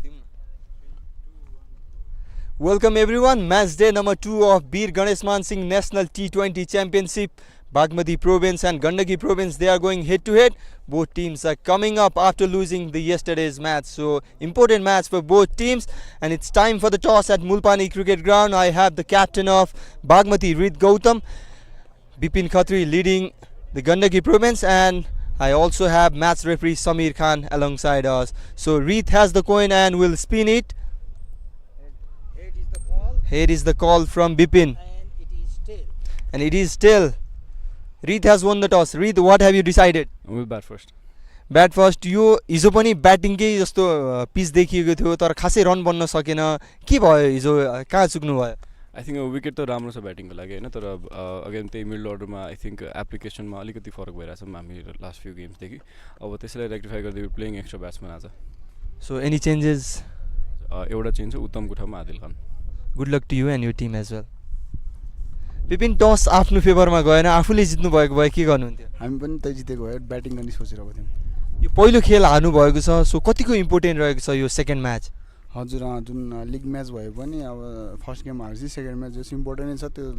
Speaker 2: Welcome everyone. Match day number 2 of Bir GaneshMan Singh National T20 Championship. Bagmati Province and Gandaki Province, they are going head to head. Both teams are coming up after losing the yesterday's match. So important match for both teams, and it's time for the toss at Mulpani Cricket Ground. I have the captain of Bagmati, Reed Gautam, Bipin Khatri leading the Gandaki Province, and I also have match referee Samir Khan alongside us. So Reed has the coin and will spin it. Here is the call from Bipin. And it is still. Reed has won the toss. Reed, what have you decided?
Speaker 4: We'll bat first.
Speaker 2: Bat first. यो हिजो पनि ब्याटिङकै जस्तो pitch देखिएको थियो तर खासै run बन्न सकेन. के भयो हिजो कहाँ चुक्नु भयो?
Speaker 4: I think विकेट त राम्रो छ ब्याटिङको लागि हैन, तर अगेन त्यही मिडल अर्डरमा आई थिंक एप्लिकेसनमा अलिकति फरक भइरहेछ हामी लास्ट फ्यु गेम्सदेखि. अब त्यसलाई रेक्टिफाई गर्दै प्लेइङ एक्स्ट्रा ब्याट्सम्यान आज.
Speaker 2: So any changes?
Speaker 4: एउटा चेन्ज छ उत्तमको ठाउँमा Adil Khan.
Speaker 2: Good luck to you and your team as well. Vipin टस आफ्नो फेभरमा गएन, आफूले जित्नु भएको भए के गर्नुहुन्थ्यो?
Speaker 5: हामी पनि त जितेको भए ब्याटिङ गर्ने सोचिरहेको थियौँ.
Speaker 2: यो पहिलो खेल हार्नु भएको छ, सो कतिको इम्पोर्टेन्ट रहेको छ यो सेकेन्ड म्याच?
Speaker 5: हजुर जुन लिग म्याच भए पनि अब फर्स्ट गेम हार्छ सेकेन्ड म्याच जस इम्पोर्टेन्ट छ त्यो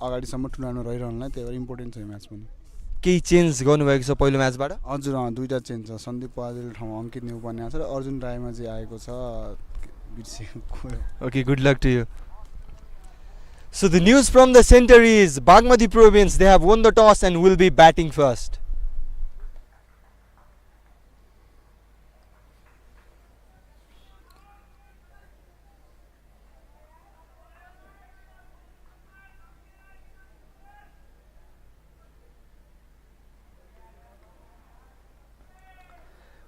Speaker 5: अगाडिसम्म टुर्नामेन्टमा रहिरहनुलाई त्यही भएर इम्पोर्टेन्ट छ यो म्याच पनि.
Speaker 2: केही चेन्ज गर्नुभएको छ पहिलो म्याचबाट?
Speaker 5: हजुर दुईवटा चेन्ज छ. सन्दीप पाजिल ठाउँमा अङ्कित न्युपर्ने आएको छ र अर्जुन राईमा चाहिँ आएको छ बिर्सेको.
Speaker 2: Okay, good luck to you. So the news from the center is Bagmati Province, they have won the toss and will be batting first.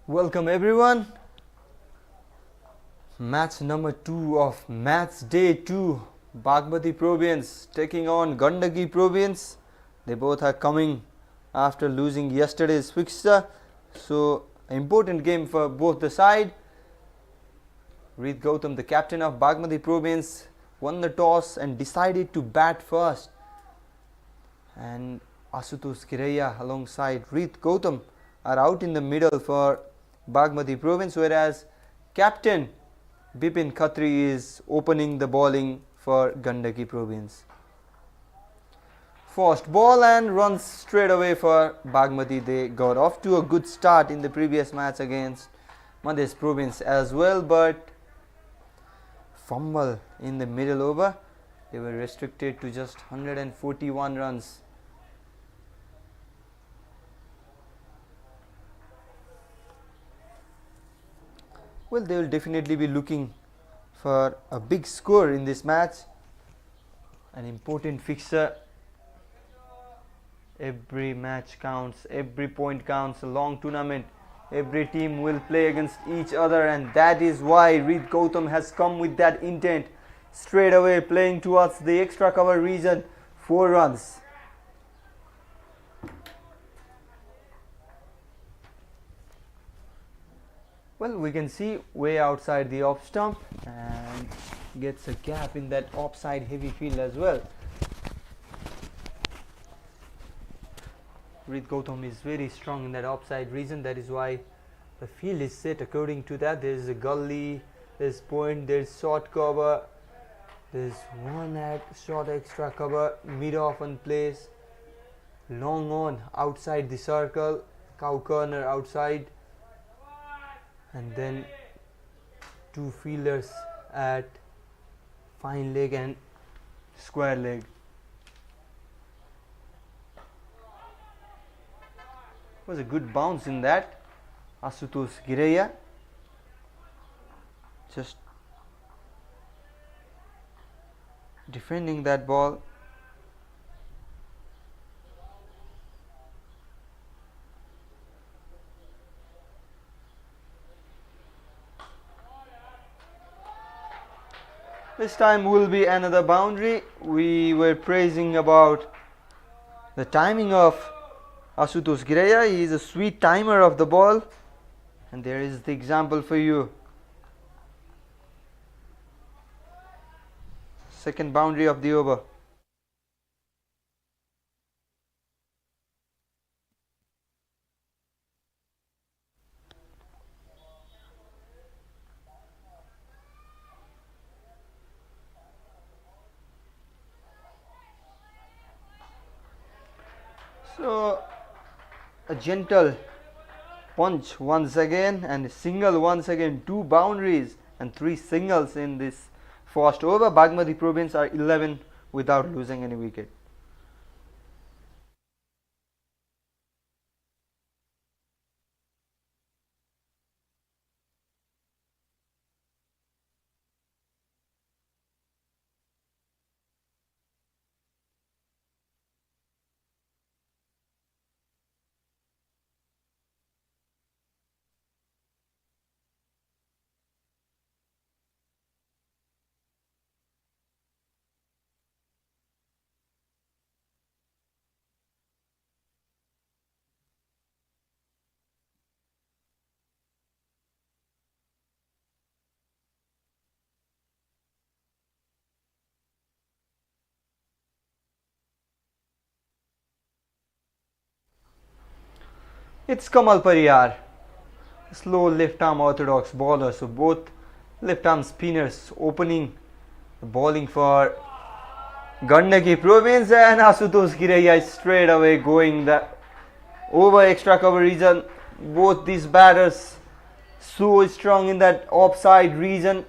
Speaker 2: Welcome everyone. Match number 2 of match day 2. Bagmati Province taking on Gandaki Province. They both are coming after losing yesterday's fixture. So important game for both the side. Reed Gautam, the captain of Bagmati Province, won the toss and decided to bat first. And Asutosh Kiraiya alongside Reed Gautam are out in the middle for Bagmati Province, whereas captain Bipin Khatri is opening the bowling for Gandaki Province. First ball and runs straight away for Bagmati. They got off to a good start in the previous match against Madhya Province as well, but fumble in the middle over. They were restricted to just 141 runs. Well, they will definitely be looking for a big score in this match. An important fixture. Every match counts, every point counts, a long tournament. Every team will play against each other, and that is why Reed Gautam has come with that intent. Straight away playing towards the extra cover region, 4 runs. Well, we can see way outside the off stump and gets a gap in that offside heavy field as well. Reed Gautam is very strong in that offside region. That is why the field is set according to that. There is a gully, there is point, there is short cover, there is one at short extra cover, mid off on place, long on outside the circle, cow corner outside, and then 2 fielders at fine leg and square leg. Was a good bounce in that. Asutosh Kiraiya just defending that ball. This time will be another boundary. We were praising about the timing of Asutosh Kiraiya. He is a sweet timer of the ball, and there is the example for you. Second boundary of the over. So a gentle punch once again and a single once again, 2 boundaries and 3 singles in this first over. Bagmati Province are 11 without losing any wicket. It's Kamal Pariyar, slow left arm orthodox bowler. So both left arm spinners opening the bowling for Gandaki Province, and Asutosh Giraiya straight away going the over extra cover region. Both these batters so strong in that offside region,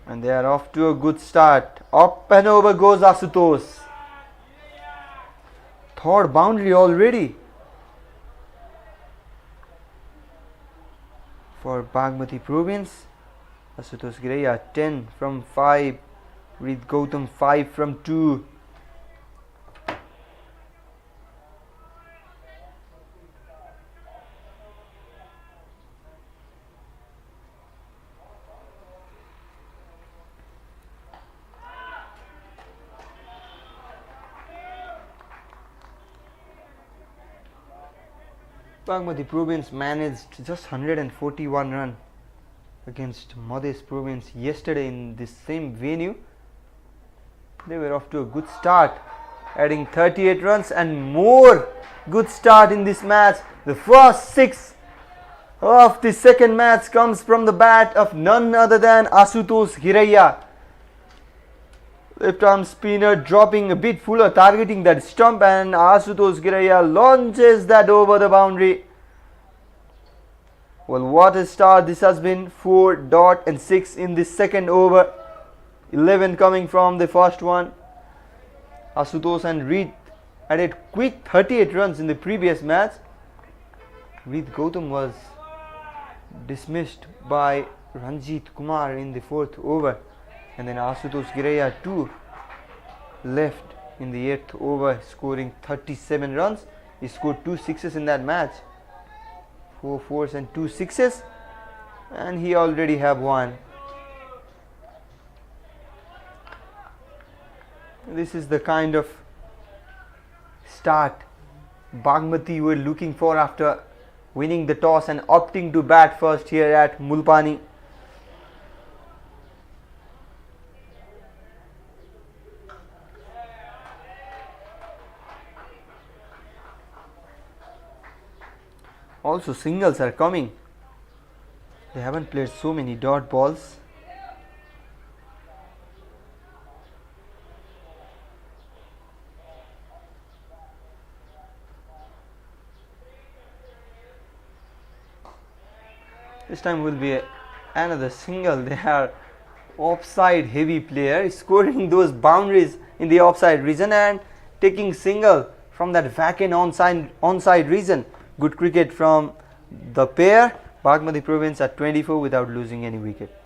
Speaker 2: and they are off to a good start. Up and over goes Asutosh. Third boundary already for Bagmati Province. Asutosh Giraiya 10 from 5, Reed Gautam 5 from 2. Bagmati Province managed just 141 runs against Madhya Province yesterday in this same venue. They were off to a good start, adding 38 runs and more. Good start in this match. The first 6 of the second match comes from the bat of none other than Asutosh Giraiya. Left arm spinner dropping a bit fuller, targeting that stump, and Asutosh Giraiya launches that over the boundary. Well, what a start this has been. 4 dot and 6 in the second over. 11 coming from the first one. Asutosh and Reed added quick 38 runs in the previous match. Reed Gautam was dismissed by Ranjit Kumar in the 4th over. And then Asutosh Giraiya too left in the 8th over, scoring 37 runs. He scored 2 sixes in that match, 4 fours and 2 sixes, and he already have one. This is the kind of start Bagmati were looking for after winning the toss and opting to bat first here at Mulpani. Also singles are coming. They haven't played so many dot balls. This time will be another single. They are offside heavy player, scoring those boundaries in the offside region and taking single from that vacant onside region. Good cricket from the pair. Bagmati Province at 24 without losing any wicket.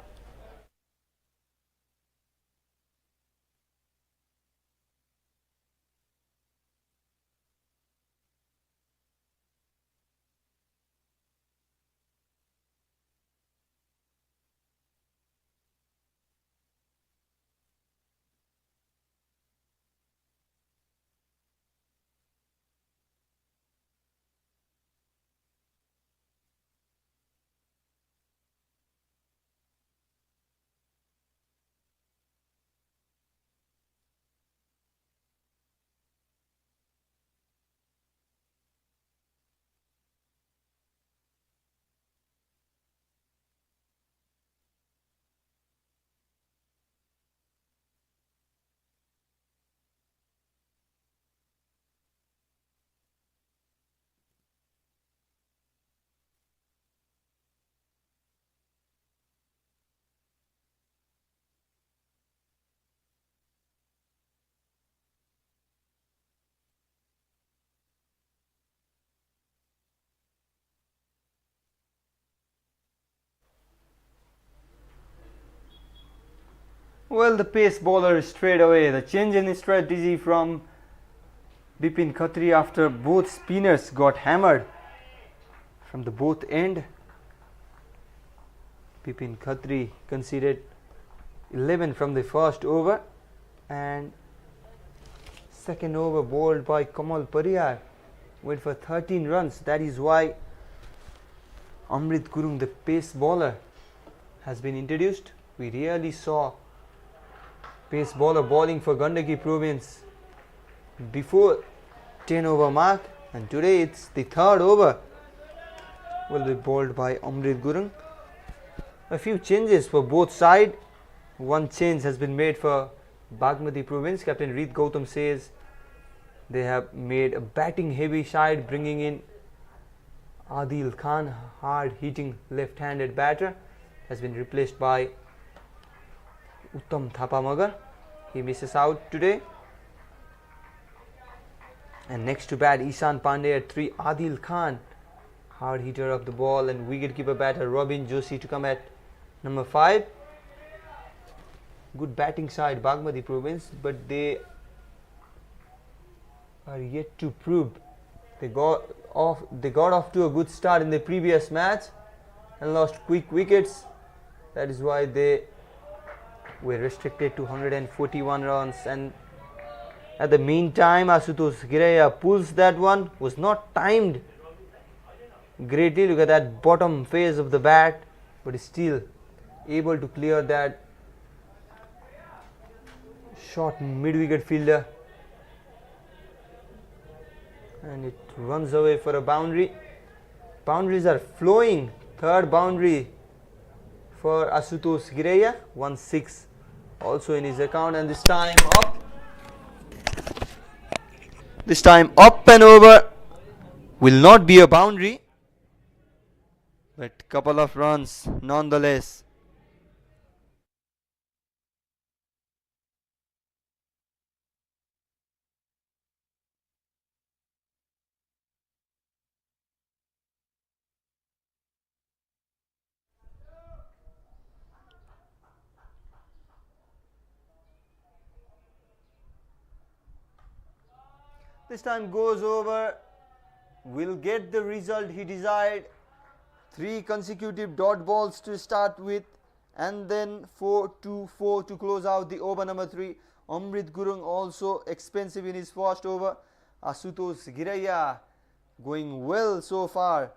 Speaker 2: Well, the pace bowler straight away. The change in strategy from Bipin Khatri after both spinners got hammered from the both end. Bipin Khatri conceded 11 from the first over, and second over bowled by Kamal Pariyar went for 13 runs. That is why Amrit Gurung, the pace bowler, has been introduced. We rarely saw pace bowler bowling for Gandaki Province before 10 over mark, and today it's the third over will be bowled by Amrit Gurung. A few changes for both sides. One change has been made for Bagmati Province. Captain Reet Gautam says they have made a batting heavy side, bringing in Adil Khan, hard hitting left-handed batter, has been replaced by Uttam Thapamagar. He misses out today. And next to bat, Ishan Pandey at 3, Adil Khan, hard hitter of the ball, and wicketkeeper batter Robin Joshi to come at number 5. Good batting side Bagmati Province, but they are yet to prove. They got off to a good start in the previous match and lost quick wickets. That is why they were restricted to 141 runs, and at the meantime Asutosh Giraiya pulls that one. Was not timed greatly. Look at that bottom phase of the bat, but is still able to clear that short mid-wicket fielder, and it runs away for a boundary. Boundaries are flowing. Third boundary for Asutosh Giraiya, 1-6 also in his account, and this time up and over. Will not be a boundary, but couple of runs nonetheless. This time goes over, will get the result he desired. 3 consecutive dot balls to start with, and then 4-2-4 to close out the over number 3. Amrit Gurung also expensive in his first over. Asutosh Giraiya going well so far.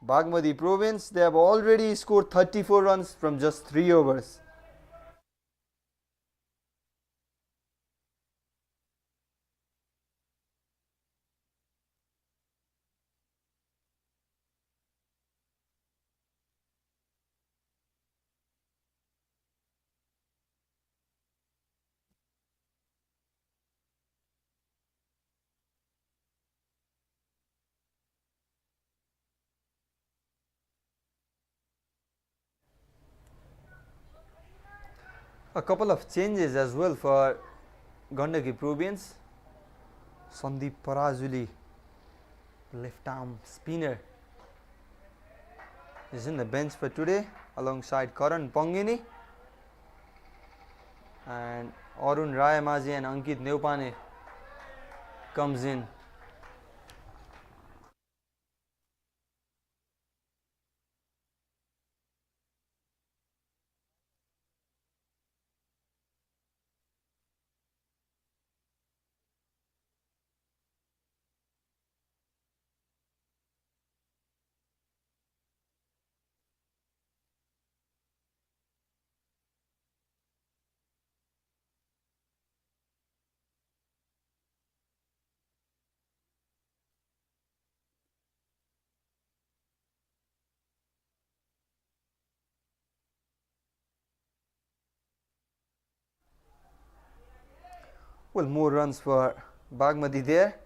Speaker 2: Bagmati Province, they have already scored 34 runs from just 3 overs. A couple of changes as well for Gandaki Province. Sandeep Parazuli, left arm spinner, is in the bench for today alongside Karan Pangini, and Arun Rayamazi and Ankit Neupane comes in. Well, more runs for Bagmati there.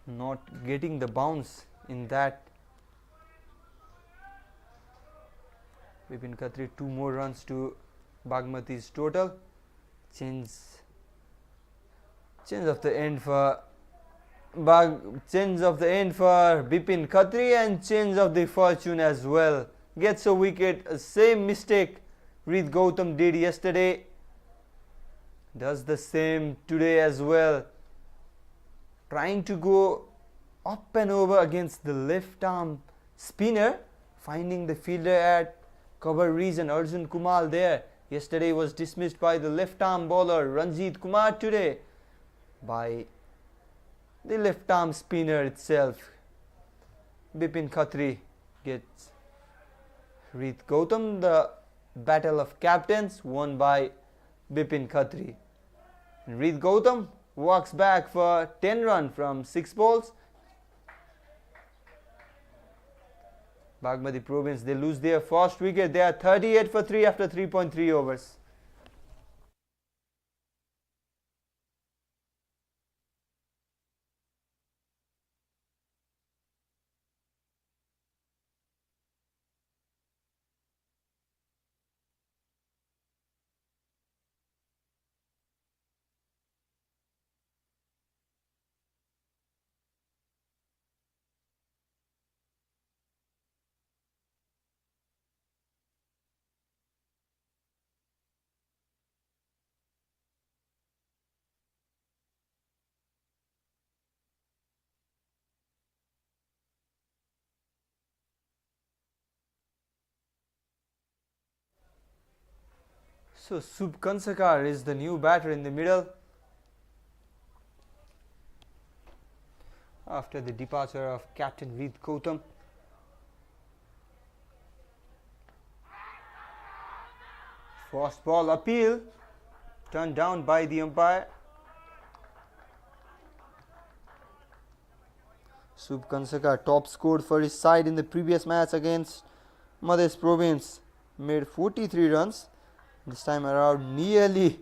Speaker 2: Not getting the bounce in that. Bipin Khatri 2 more runs to Bagmati's total. Change of the end for Bipin Khatri, and change of the fortune as well. Gets a wicket. Same mistake Reed Gautam did yesterday. Does the same today as well. Trying to go up and over against the left arm spinner, finding the fielder at cover region. Arjun Kumar there. Yesterday was dismissed by the left arm bowler Ranjit Kumar. Today by the left arm spinner itself. Bipin Khatri gets Reed Gautam. The battle of captains won by Bipin Khatri. Reed Gautam walks back for 10 runs from 6 balls. Bagmati Province, they lose their first wicket. They are 38 for 3 after 3.3 overs. So Subh Kansakar is the new batter in the middle after the departure of captain Reed Gautam. First ball appeal turned down by the umpire. Subh Kansakar top scored for his side in the previous match against Madhya Province, made 43 runs. This time around nearly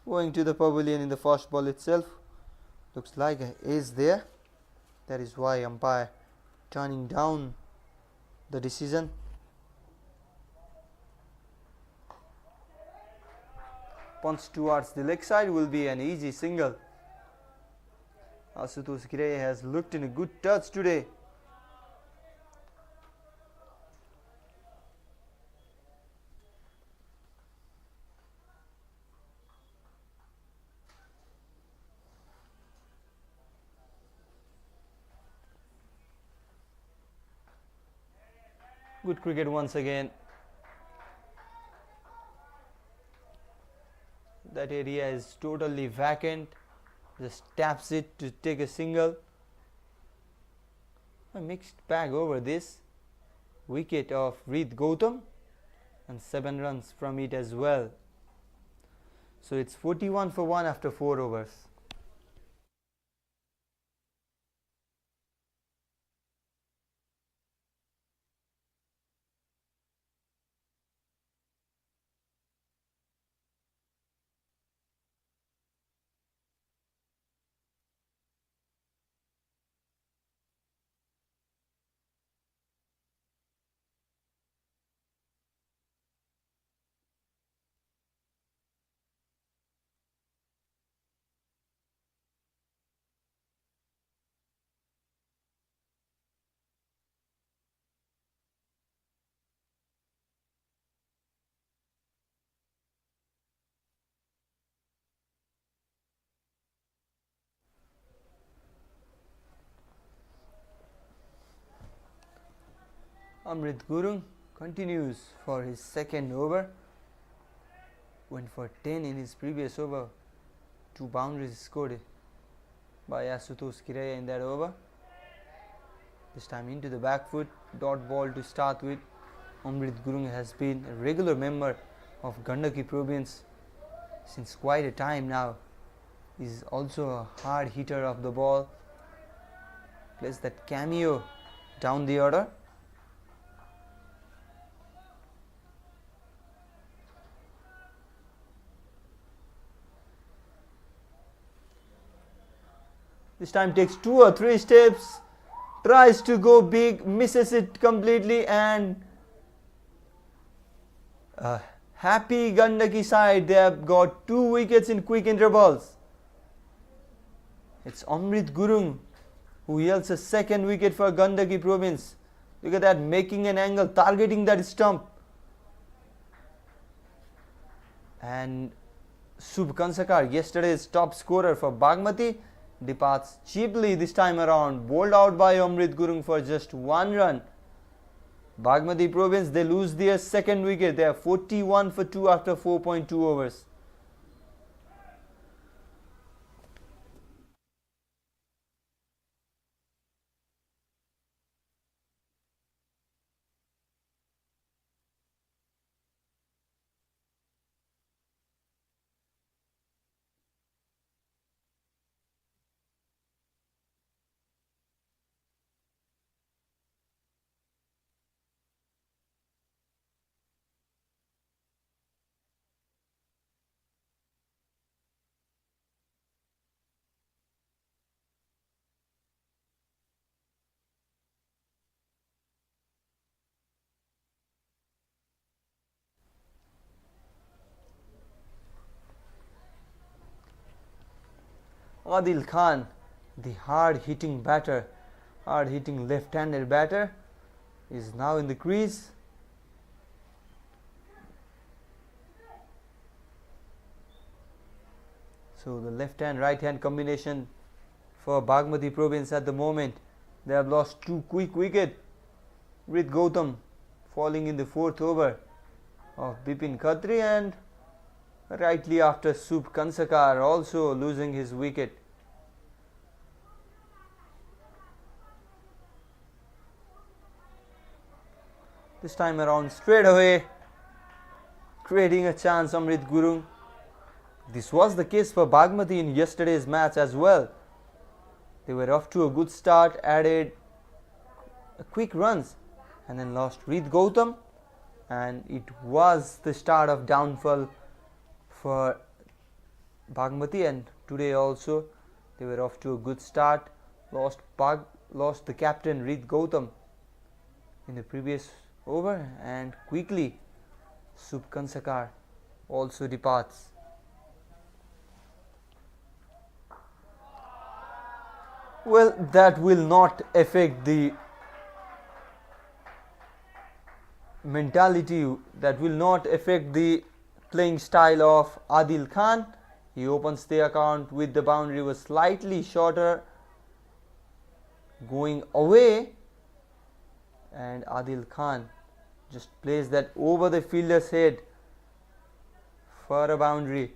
Speaker 2: going to the pavilion in the first ball itself. Looks like an ace there. That is why umpire turning down the decision. Punch towards the leg side will be an easy single. Asutosh Gray has looked in a good touch today. Good cricket once again. That area is totally vacant. Just taps it to take a single. A mixed bag over this. Wicket of Reed Gautam and 7 runs from it as well. So it's 41 for 1 after 4 overs. Amrit Gurung continues for his second over. Went for 10 in his previous over. 2 boundaries scored by Asutosh Kiraya in that over. This time into the back foot, dot ball to start with. Amrit Gurung has been a regular member of Gandaki Province since quite a time now. He is also a hard hitter of the ball. Plays that cameo down the order. This time takes 2 or 3 steps, tries to go big, misses it completely, and a happy Gandaki side. They have got 2 wickets in quick intervals. It's Amrit Gurung who yields a second wicket for Gandaki Province. Look at that, making an angle, targeting that stump. And Subh Kansakar, yesterday's top scorer for Bagmati, departs cheaply this time around, bowled out by Amrit Gurung for just 1 run. Bagmati Province, they lose their second wicket. They are 41 for 2 after 4.2 overs. Adil Khan, the hard-hitting batter, hard-hitting left-handed batter, is now in the crease. So the left-hand, right-hand combination for Bagmati Province at the moment. They have lost 2 quick wickets. Rit Gautam falling in the 4th over of Bipin Khatri, and rightly after Subh Kansakar also losing his wicket. This time around straight away creating a chance, Amrit Gurung. This was the case for Bagmati in yesterday's match as well. They were off to a good start, added quick runs, and then lost Rit Gautam, and it was the start of downfall for Bagmati. And today also they were off to a good start, lost the captain Rit Gautam in the previous over, and quickly Subh Kansakar also departs. Well, that will not affect the mentality, that will not affect the playing style of Adil Khan. He opens the account with the boundary was slightly shorter going away, and Adil Khan just plays that over the fielder's head for a boundary.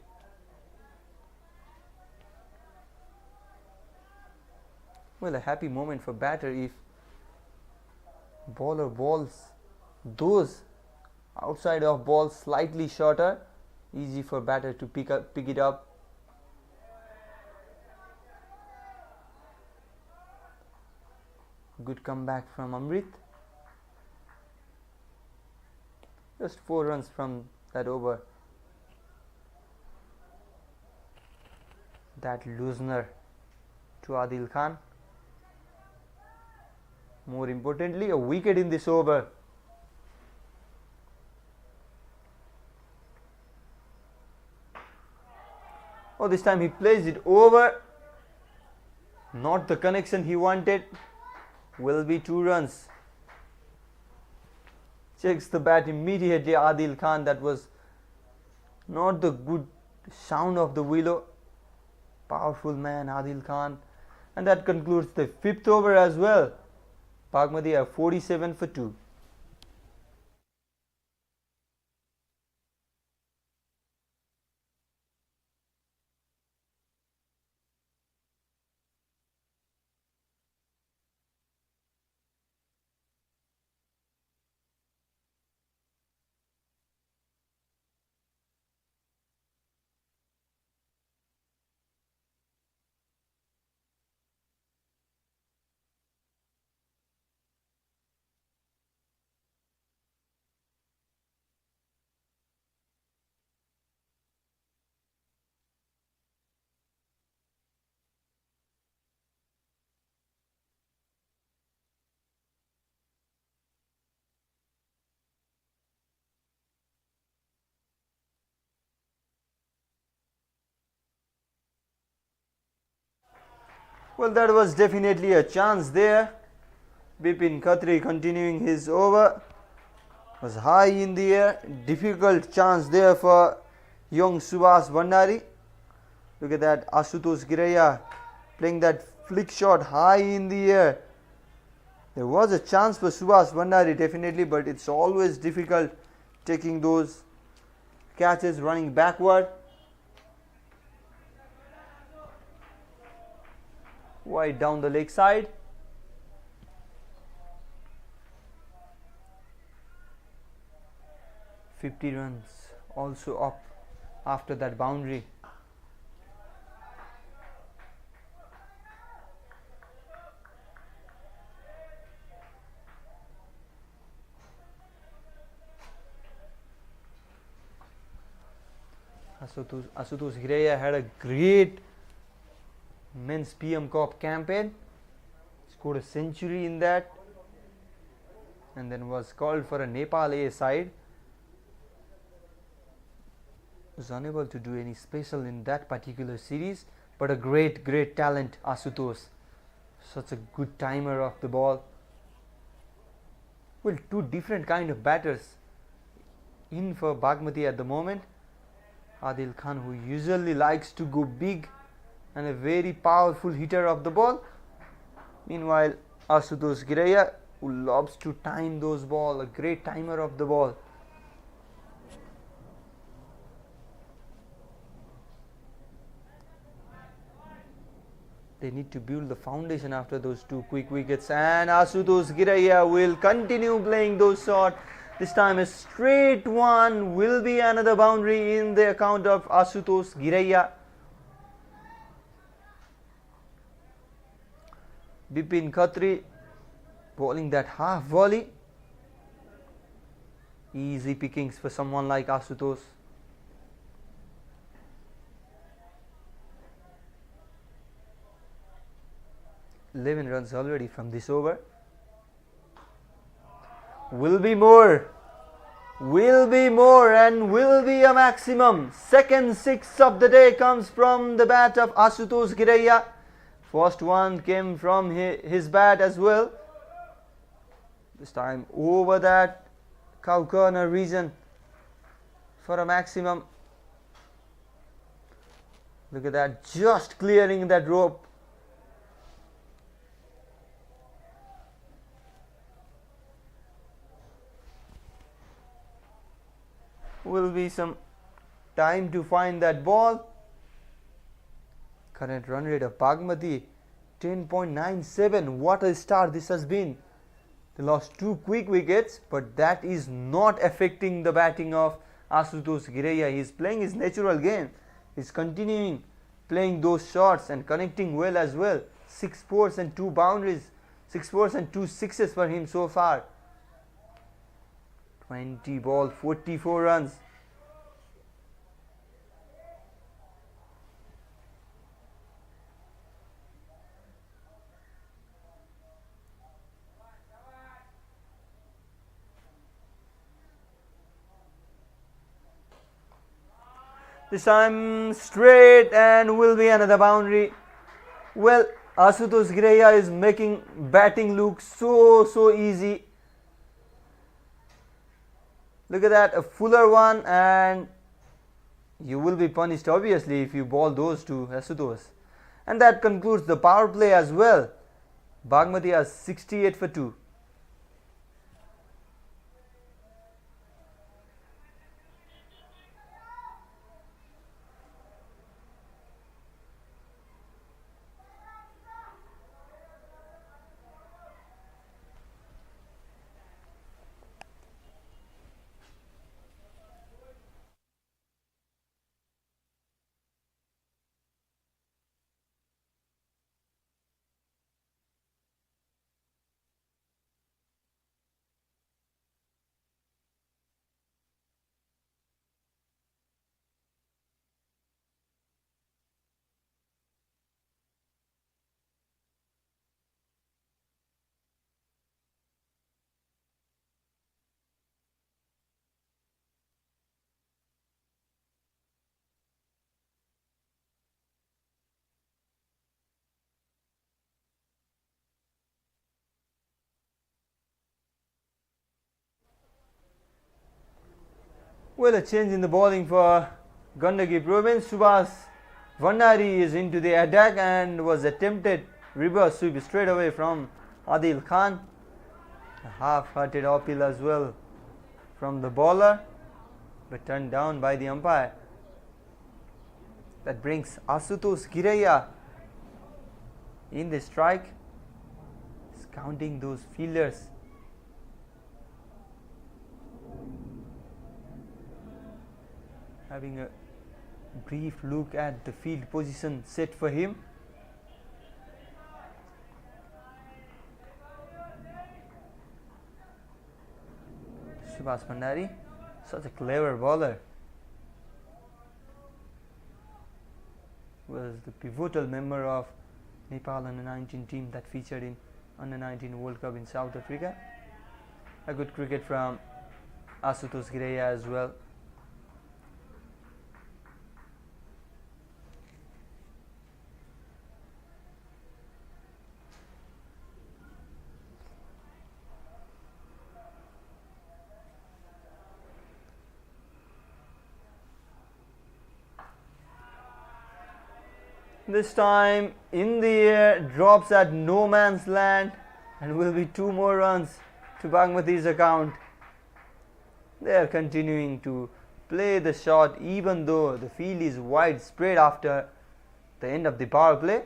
Speaker 2: Well, a happy moment for batter if bowler balls those outside of balls slightly shorter, easy for batter to pick it up. Good comeback from Amrit. Just 4 runs from that over. That loosener to Adil Khan. More importantly, a wicket in this over. Oh, this time he plays it over. Not the connection he wanted. Will be 2 runs. Checks the bat immediately, Adil Khan. That was not the good sound of the willow. Powerful man, Adil Khan. And that concludes the 5th over as well. Bagmati are 47 for 2. Well, that was definitely a chance there. Bipin Khatri continuing his over. Was high in the air. Difficult chance there for young Subhas Bhandari. Look at that, Ashutosh Giraiya playing that flick shot high in the air. There was a chance for Subhas Bhandari definitely, but it's always difficult taking those catches running backward. Wide down the leg side. "50 runs also up after that boundary. Ashutosh Giraiya had a great men's PM Cup campaign, scored a century in that, and then was called for a Nepal A side. Was unable to do any special in that particular series, but a great talent, Ashutosh. Such a good timer of the ball. Well, two different kind of batters in for Bagmati at the moment. Adil Khan, who usually likes to go big and a very powerful hitter of the ball. Meanwhile, Ashutosh Giraiya, who loves to time those balls, a great timer of the ball. They need to build the foundation after those two quick wickets, and Ashutosh Giraiya will continue playing those shots. This time a straight one, will be another boundary in the account of Ashutosh Giraiya. Bipin Khatri bowling that half volley. Easy pickings for someone like Ashutosh. "11 runs already from this over. Will be more, and will be a maximum. Second six of the day comes from the bat of Ashutosh Giraiya. First one came from his bat as well. This time over that cow corner region for a maximum. Look at that, just clearing that rope. Will be some time to find that ball. Current run rate of Bagmati 10.97. What a start this has been. They lost two quick wickets, but that is not affecting the batting of Ashutosh Giraiya. He is playing his natural game. He is continuing playing those shots and connecting well as well. 6 fours and 2 boundaries. 6 fours and 2 sixes for him so far. 20 ball, 44 runs. This time straight, and will be another boundary. Well, Ashutosh Giraiya is making batting look so easy. Look at that, a fuller one, and you will be punished obviously if you ball those to Ashutosh. And that concludes the power play as well. Bagmati has 68 for 2. Well, a change in the bowling for Gandaki Province. Subhas Vandari is into the attack and was attempted reverse sweep straight away from Adil Khan. A half-hearted appeal as well from the bowler, but turned down by the umpire. That brings Asutosh Giraiya in the strike. He's counting those fielders. Having a brief look at the field position set for him. Subhas Bhandari, such a clever bowler, was the pivotal member of Nepal under-19 team that featured in under-19 World Cup in South Africa. A good cricket from Asutosh Giraiya as well. This time in the air, drops at no man's land, and will be 2 more runs to Bagmati's account. They are continuing to play the shot even though the field is widespread after the end of the power play.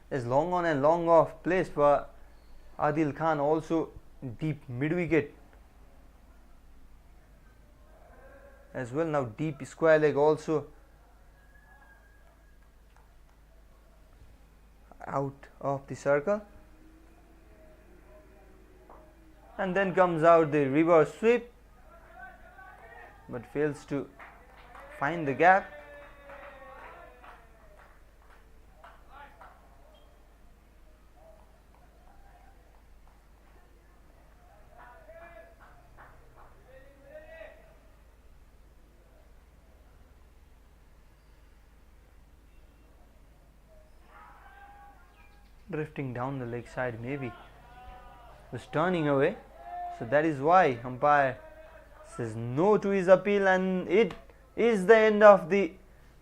Speaker 2: There's long on and long off placed for Adil Khan, also deep mid wicket as well. Now deep square leg also out of the circle, and then comes out the reverse sweep, but fails to find the gap. Drifting down the leg side, maybe was turning away, so that is why umpire says no to his appeal, and it is the end of the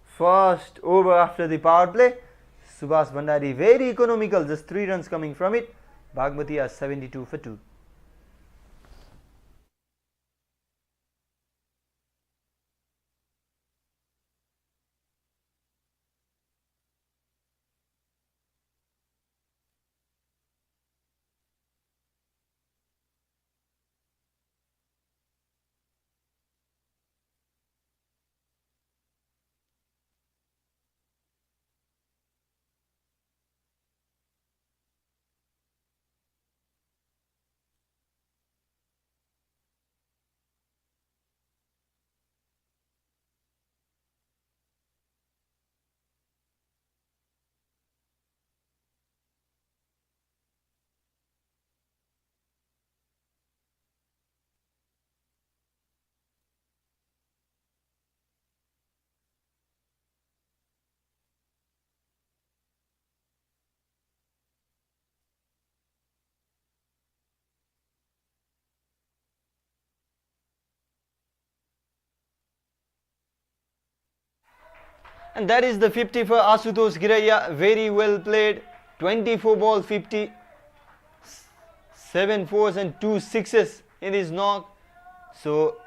Speaker 2: first over after the power play. Subhas Bhandari very economical, just 3 runs coming from it. Bagmati are 72 for 2. And that is the 50 for Asutosh Giraiya. Very well played. 24 balls, 50, 7 fours and 2 sixes in his knock. So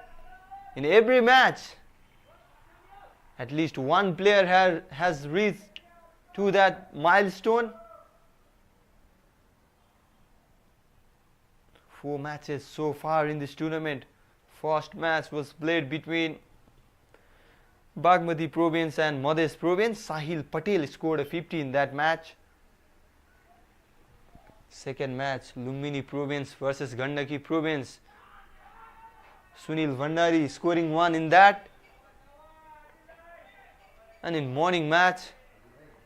Speaker 2: in every match, at least one player has reached to that milestone. 4 matches so far in this tournament. First match was played between Bagmati Province and Madhya Province. Sahil Patel scored a 50 in that match. Second match, Lumbini Province versus Gandaki Province. Sunil Vandari scoring 1 in that. And in morning match,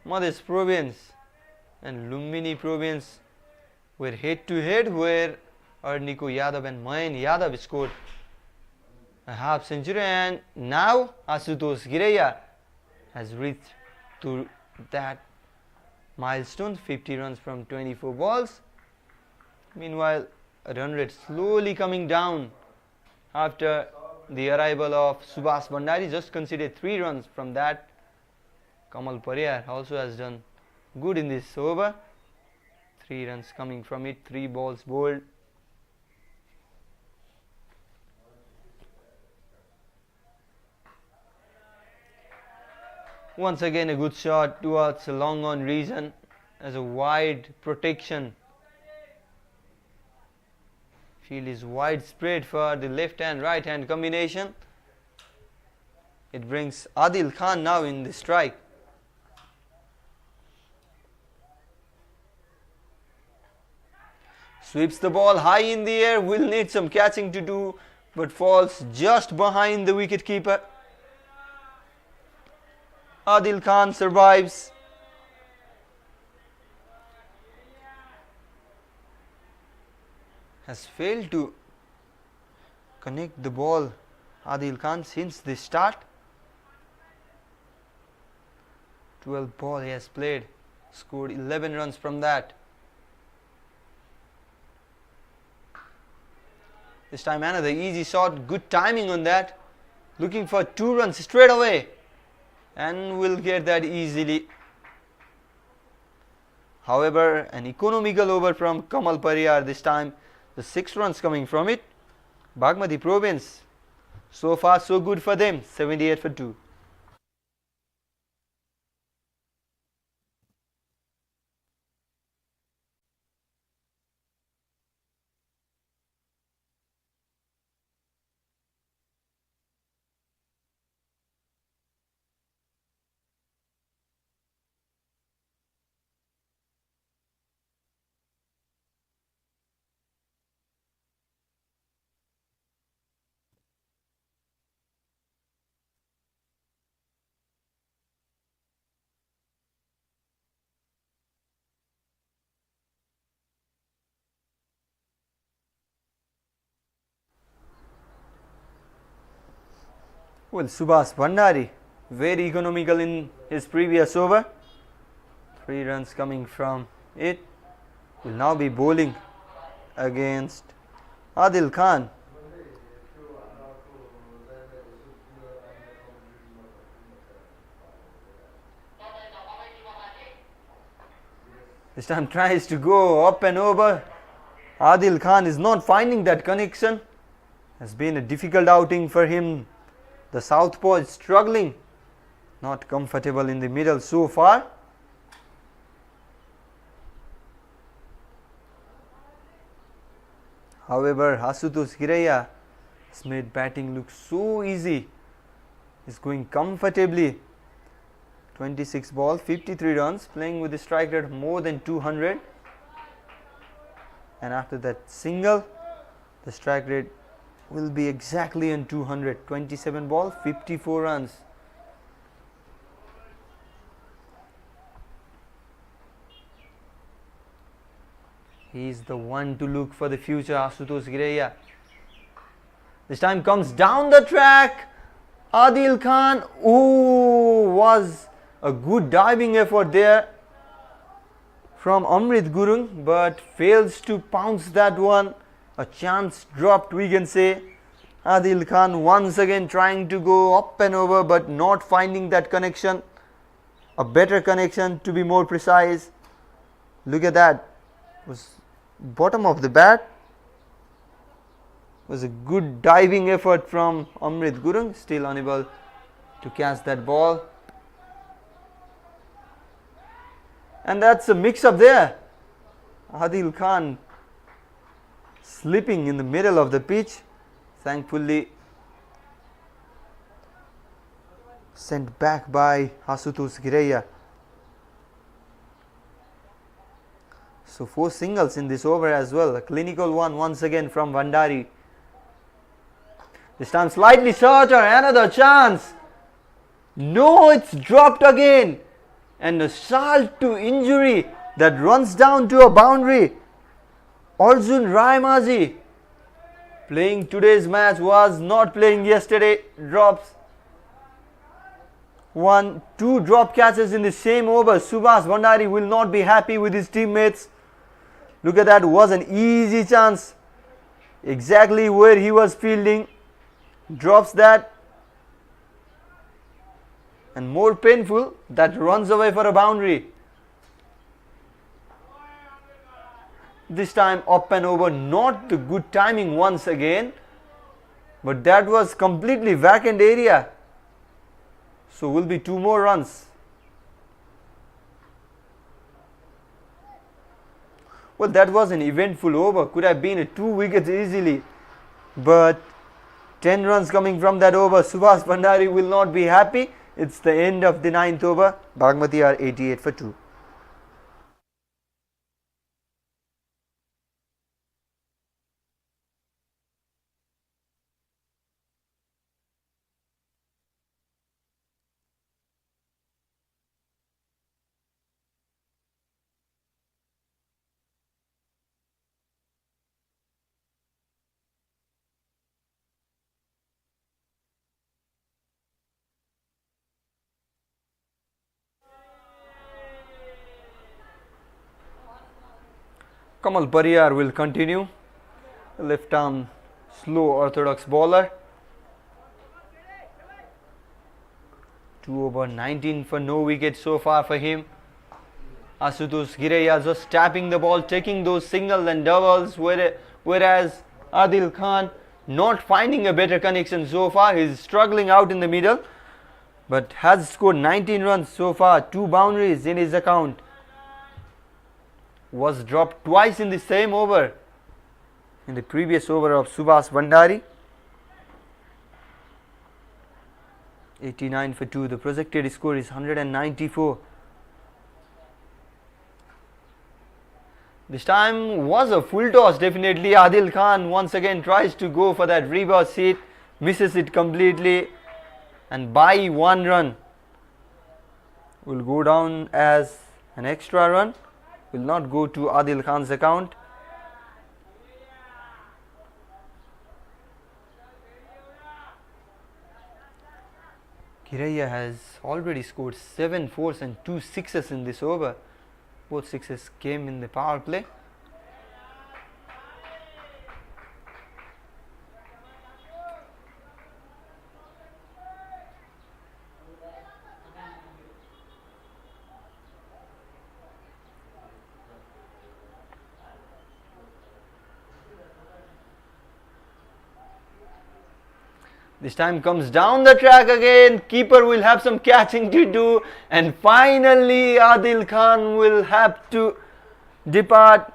Speaker 2: Madhya Province and Lumbini Province were head to head, where Arniko Yadav and Mayan Yadav scored a half century, and now Asutosh Giraiya has reached to that milestone, 50 runs from 24 balls. Meanwhile, run rate slowly coming down after the arrival of Subhas Bhandari, just conceded 3 runs from that. Kamal Pariyar also has done good in this over. 3 runs coming from it, 3 balls bowled. Once again a good shot towards a long on region as a wide protection. Field is widespread for the left hand right hand combination. It brings Adil Khan now in the strike. Sweeps the ball high in the air, will need some catching to do, but falls just behind the wicketkeeper. Adil Khan survives. Has failed to connect the ball, Adil Khan, since the start. 12 ball he has played, scored 11 runs from that. This time another easy shot, good timing on that. Looking for 2 runs straight away, and will get that easily. However, an economical over from Kamal Pariyar this time. The 6 runs coming from it. Bagmati Province, so far so good for them, 78 for 2. Well, Subhas Bhandari, very economical in his previous over. 3 runs coming from it. Will now be bowling against Adil Khan. This time tries to go up and over. Adil Khan is not finding that connection. Has been a difficult outing for him. The southpaw is struggling, not comfortable in the middle so far. However, Asutosh Giraiya has made batting look so easy. He's going comfortably. 26 balls, 53 runs, playing with a strike rate more than 200. And after that single, the strike rate will be exactly on 200. 27 balls, 54 runs. He is the one to look for the future, Asutosh Giraiya. This time comes down the track. Adil Khan, was a good diving effort there from Amrit Gurung, but fails to pounce that one. A chance dropped, we can say. Adil Khan once again trying to go up and over, but not finding that connection. A better connection, to be more precise. Look at that. Was bottom of the bat. Was a good diving effort from Amrit Gurung. Still unable to catch that ball. And that's a mix up there. Adil Khan slipping in the middle of the pitch, thankfully sent back by Asutosh Giraiya. So 4 singles in this over as well, a clinical one once again from Bhandari. This time slightly shorter, another chance. No, it's dropped again, and a salt to injury that runs down to a boundary. Arjun Raimazhi, playing today's match, was not playing yesterday, drops 2 drop catches in the same over. Subhas Bhandari will not be happy with his teammates. Look at that, was an easy chance, exactly where he was fielding. drops that, and more painful, that runs away for a boundary. This time up and over, not the good timing once again, but that was completely vacant area. So will be 2 more runs. Well, that was an eventful over, could have been a 2 wickets easily, but 10 runs coming from that over. Subhash Bhandari will not be happy. It's the end of the 9th over. Bagmati are 88 for 2. Kamal Pariyar will continue. Left arm slow orthodox bowler. 2 over 19 for no wicket so far for him. Asutosh Giraiya just tapping the ball, taking those singles and doubles, whereas Adil Khan not finding a better connection so far. He's struggling out in the middle, but has scored 19 runs so far, 2 boundaries in his account. Was dropped twice in the same over, in the previous over of Subhash Bhandari. 89 for 2. The projected score is 194. This time was a full toss, definitely. Adil Khan once again tries to go for that reverse hit, misses it completely, and by 1 run will go down as an extra run, will not go to Adil Khan's account. Giraiya has already scored 7 fours and 2 sixes in this over. Both sixes came in the power play. This time comes down the track again. Keeper will have some catching to do, and finally Adil Khan will have to depart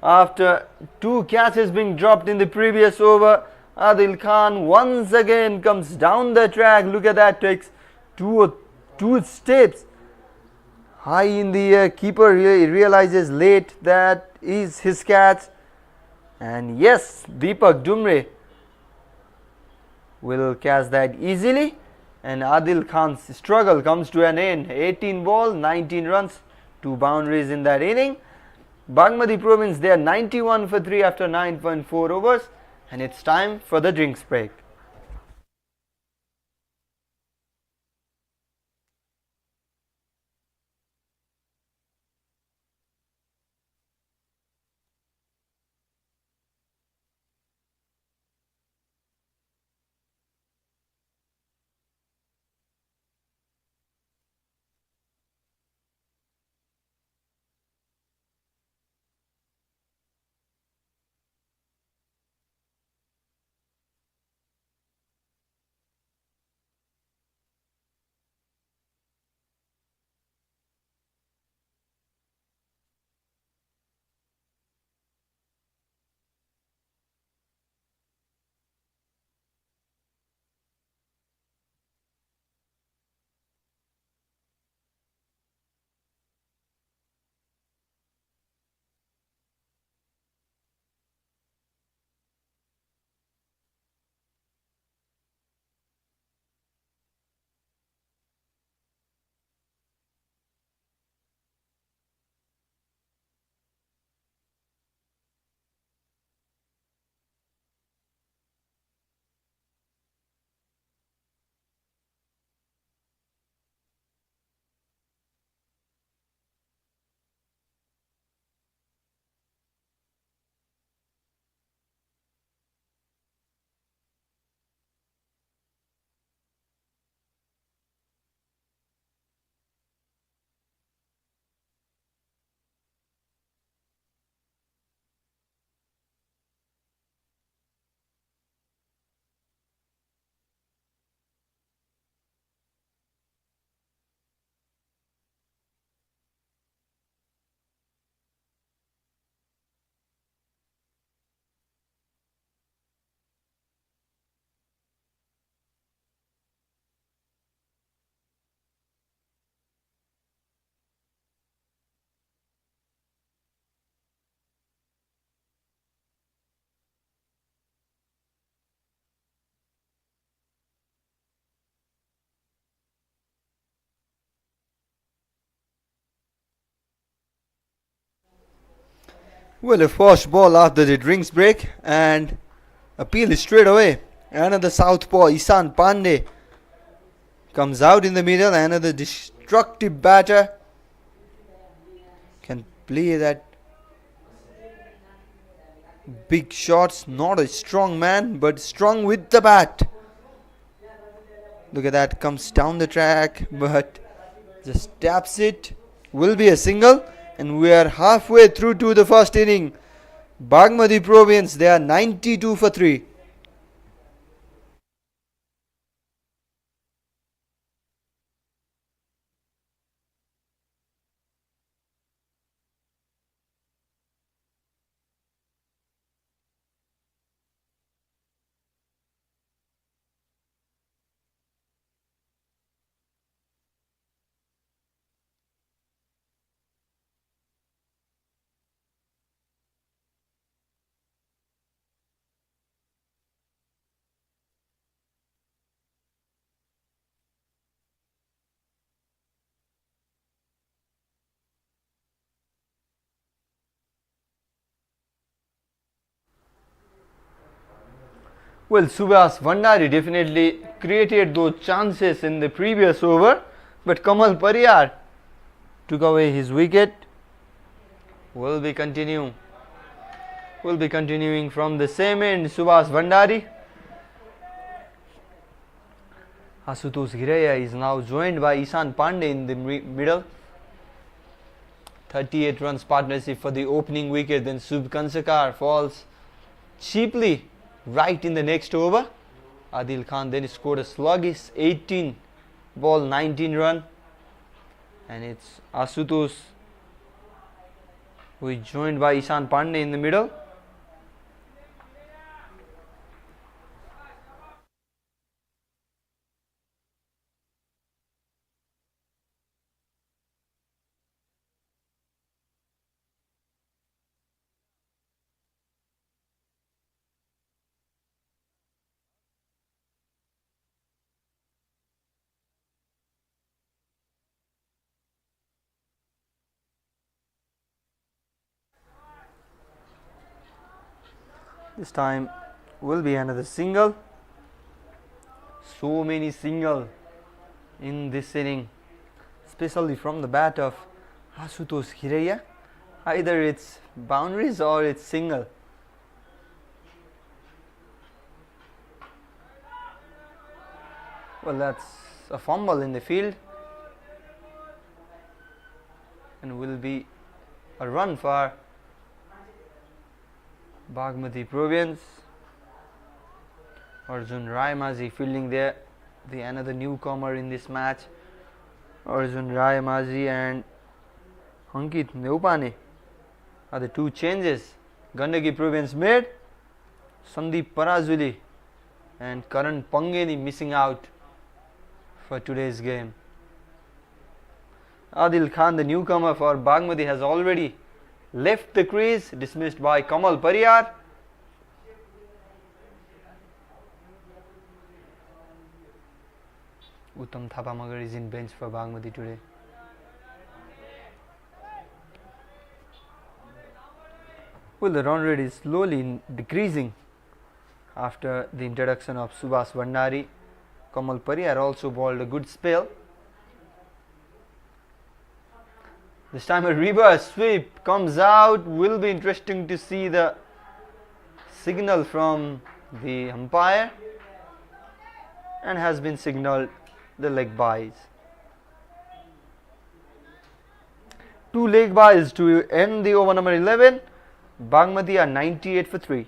Speaker 2: after 2 catches being dropped in the previous over. Adil Khan once again comes down the track. Look at that, takes two steps high in the air. Keeper realizes late that is his catch, and yes, Deepak Dumre will catch that easily, and Adil Khan's struggle comes to an end. 18 ball, 19 runs, 2 boundaries in that inning. Bagmati Province, they are 91 for 3 after 9.4 overs, and it's time for the drinks break. Well, a first ball after the drinks break and appeal straight away. Another southpaw, Isan Pandey, comes out in the middle. Another destructive batter can play that big shots. Not a strong man, but strong with the bat. Look at that, comes down the track, but just taps it. Will be a single, and we are halfway through to the first inning. Bagmati Province, they are 92 for 3. Well, Subhas Bhandari definitely created those chances in the previous over, but Kamal Pariyar took away his wicket. Will be continuing from the same end. Subhas Bhandari. Asutosh Ghiraiya is now joined by Isan Pandey in the middle. 38 runs partnership for the opening wicket. Then Subh Kansakar falls cheaply right in the next over. Adil Khan then scored a sluggish 18 ball 19 run, and it's Asutosh who is joined by Isan Pandey in the middle. This time will be another single. So many single in this inning, especially from the bat of Asutosh Ghiraiya. Either it's boundaries or it's single. Well, that's a fumble in the field, and will be a run for Bagmati Province. Arjun Rayamazi fielding there, the another newcomer in this match. Arjun Rayamazi and Ankit Neupane are the two changes Gandaki Province made. Sandeep Parazuli and Karan Pangeni missing out for today's game. Adil Khan, the newcomer for Bagmati, has already left the crease, dismissed by Kamal Pariyar. Uttam Thapamagar is in bench for Bagmati today. Well, the run rate is slowly decreasing after the introduction of Subhas Bhandari. Kamal Pariyar also bowled a good spell. This time a reverse sweep comes out. Will be interesting to see the signal from the umpire, and has been signalled the leg byes. 2 leg byes to end the over number 11. Bagmati are 98 for 3.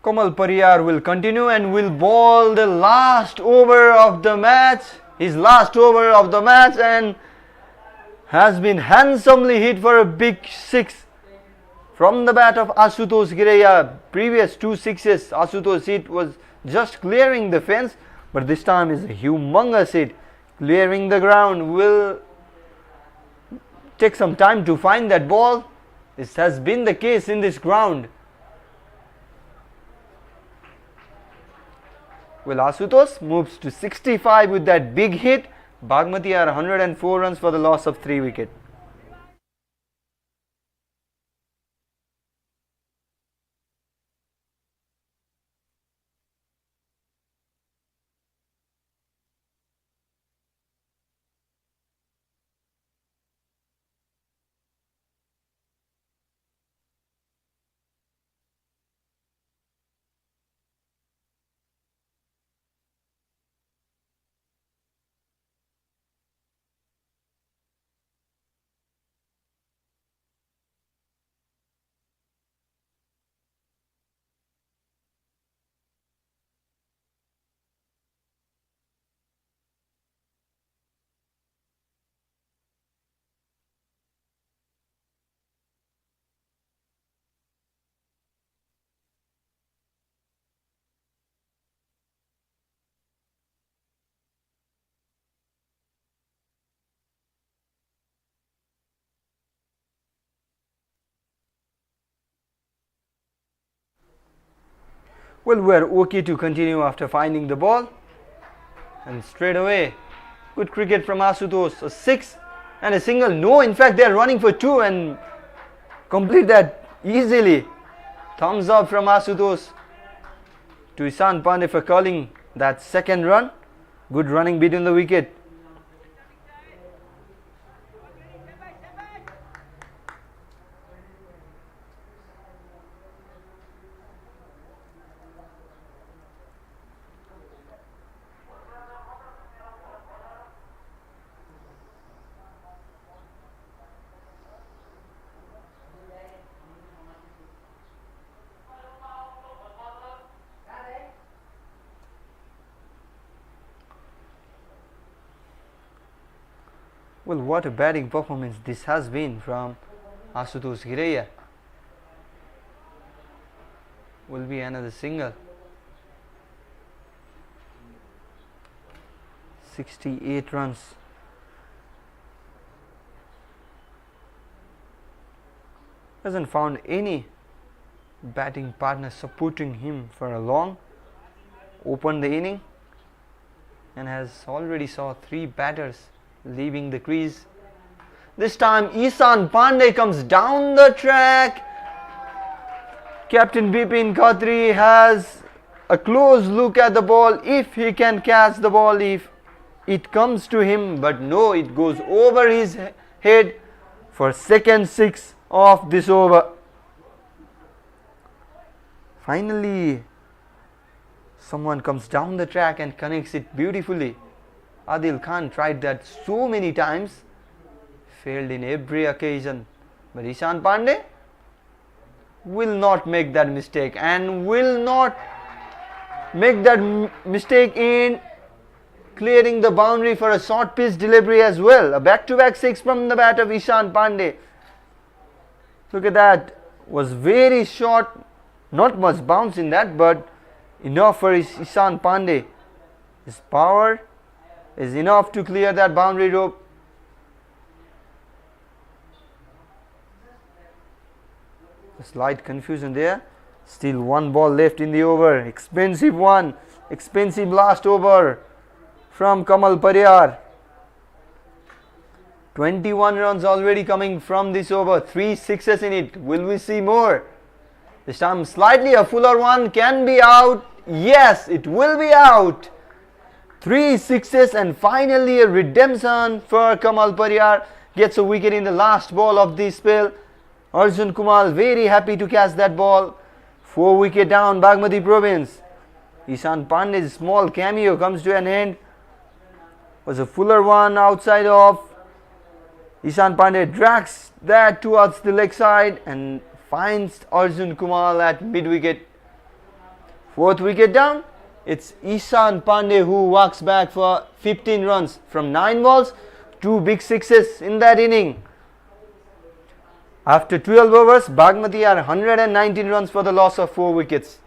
Speaker 2: Kamal Pariyar will continue and will bowl the last over of the match. His last over of the match, and has been handsomely hit for a big six from the bat of Ashutosh Giraiya. Previous 2 sixes Ashutosh hit was just clearing the fence, but this time is a humongous hit clearing the ground. Will take some time to find that ball. This has been the case in this ground. Well, Ashutosh moves to 65 with that big hit. Bagmati are 104 runs for the loss of 3 wickets. Well, we are okay to continue after finding the ball, and straight away good cricket from Ashutosh. A 6 and a single. No, in fact they are running for 2 and complete that easily. Thumbs up from Ashutosh to Ishan Pandey for calling that second run. Good running between the wicket. Well, what a batting performance this has been from Ashutosh Giraiya. Will be another single. 68 runs. Hasn't found any batting partner supporting him for a long. Opened the inning and has already saw 3 batters leaving the crease. This time Ishan Pandey comes down the track. Captain Bipin Khatri has a close look at the ball, if he can catch the ball, if it comes to him, but no, it goes over his head for second 6 of this over. Finally someone comes down the track and connects it beautifully. Adil Khan tried that so many times, failed in every occasion, but Ishan Pandey will not make that mistake, and will not make that mistake in clearing the boundary for a short pitch delivery as well. A back-to-back 6 from the bat of Ishan Pandey. Look at that, was very short, not much bounce in that, but enough for Ishan Pandey. His power is enough to clear that boundary rope. A slight confusion there. Still 1 ball left in the over. Expensive one. Expensive last over from Kamal Pariyar. 21 runs already coming from this over. 3 sixes in it. Will we see more? This time slightly a fuller one. Can be out. Yes, it will be out. 3 sixes and finally a redemption for Kamal Pariyar. Gets a wicket in the last ball of this spell. Arjun Kumar very happy to catch that ball. 4 wicket down, Bagmati Province. Ishan Pandey's small cameo comes to an end. Was a fuller one outside of. Ishan Pandey drags that towards the leg side and finds Arjun Kumar at mid wicket. Fourth wicket down. It's Ishan Pandey who walks back for 15 runs from 9 balls. 2 big sixes in that inning. After 12 overs, Bagmati are 119 runs for the loss of 4 wickets.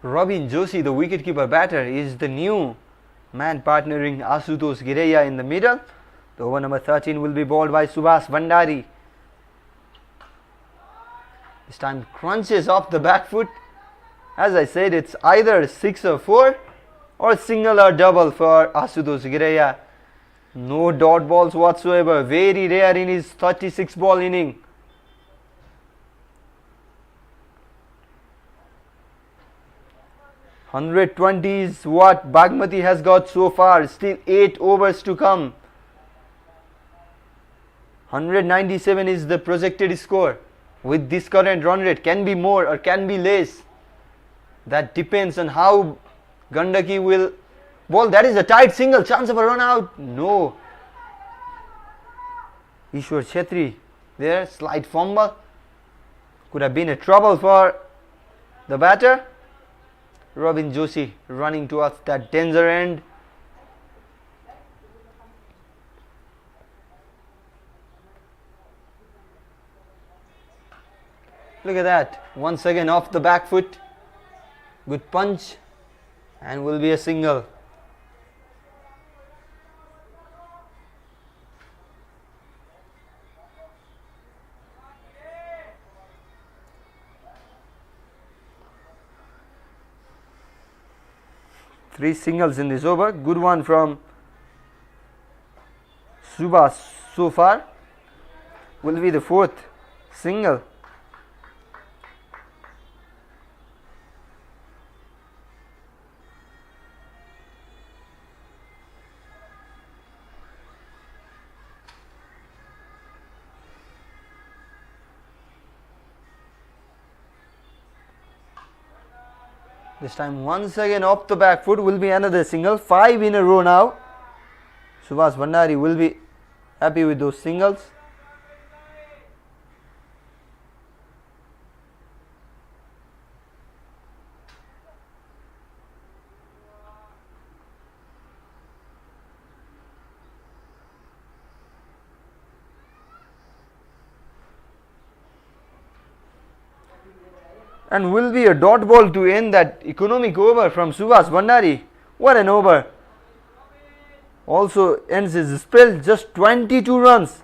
Speaker 2: Robin Joshi, the wicketkeeper batter, is the new man partnering Asutosh Gireya in the middle. The over number 13 will be bowled by Subhash Bhandari. This time crunches off the back foot. As I said, it's either 6 or 4 or single or double for Asutosh Gireya. No dot balls whatsoever. Very rare in his 36 ball inning. $120 is what Bagmati has got so far. Still 8 overs to come. 197 is the projected score. With this current run rate, can be more or can be less. That depends on how Gandaki will bowl. That is a tight single. Chance of a run out. No. Ishwar Chetri there. Slight fumble. Could have been a trouble for the batter. Robin Joshi running towards that danger end. Look at that. Once again off the back foot. Good punch. And will be a single. Three singles in this over. Good one from Subhash so far. Will be the fourth single. This time once again off the back foot will be another single. 5 in a row now. Subhash Bhandari will be happy with those singles. And will be a dot ball to end that economic over from Subhash Bhandari. What an over. Also ends his spell, just 22 runs.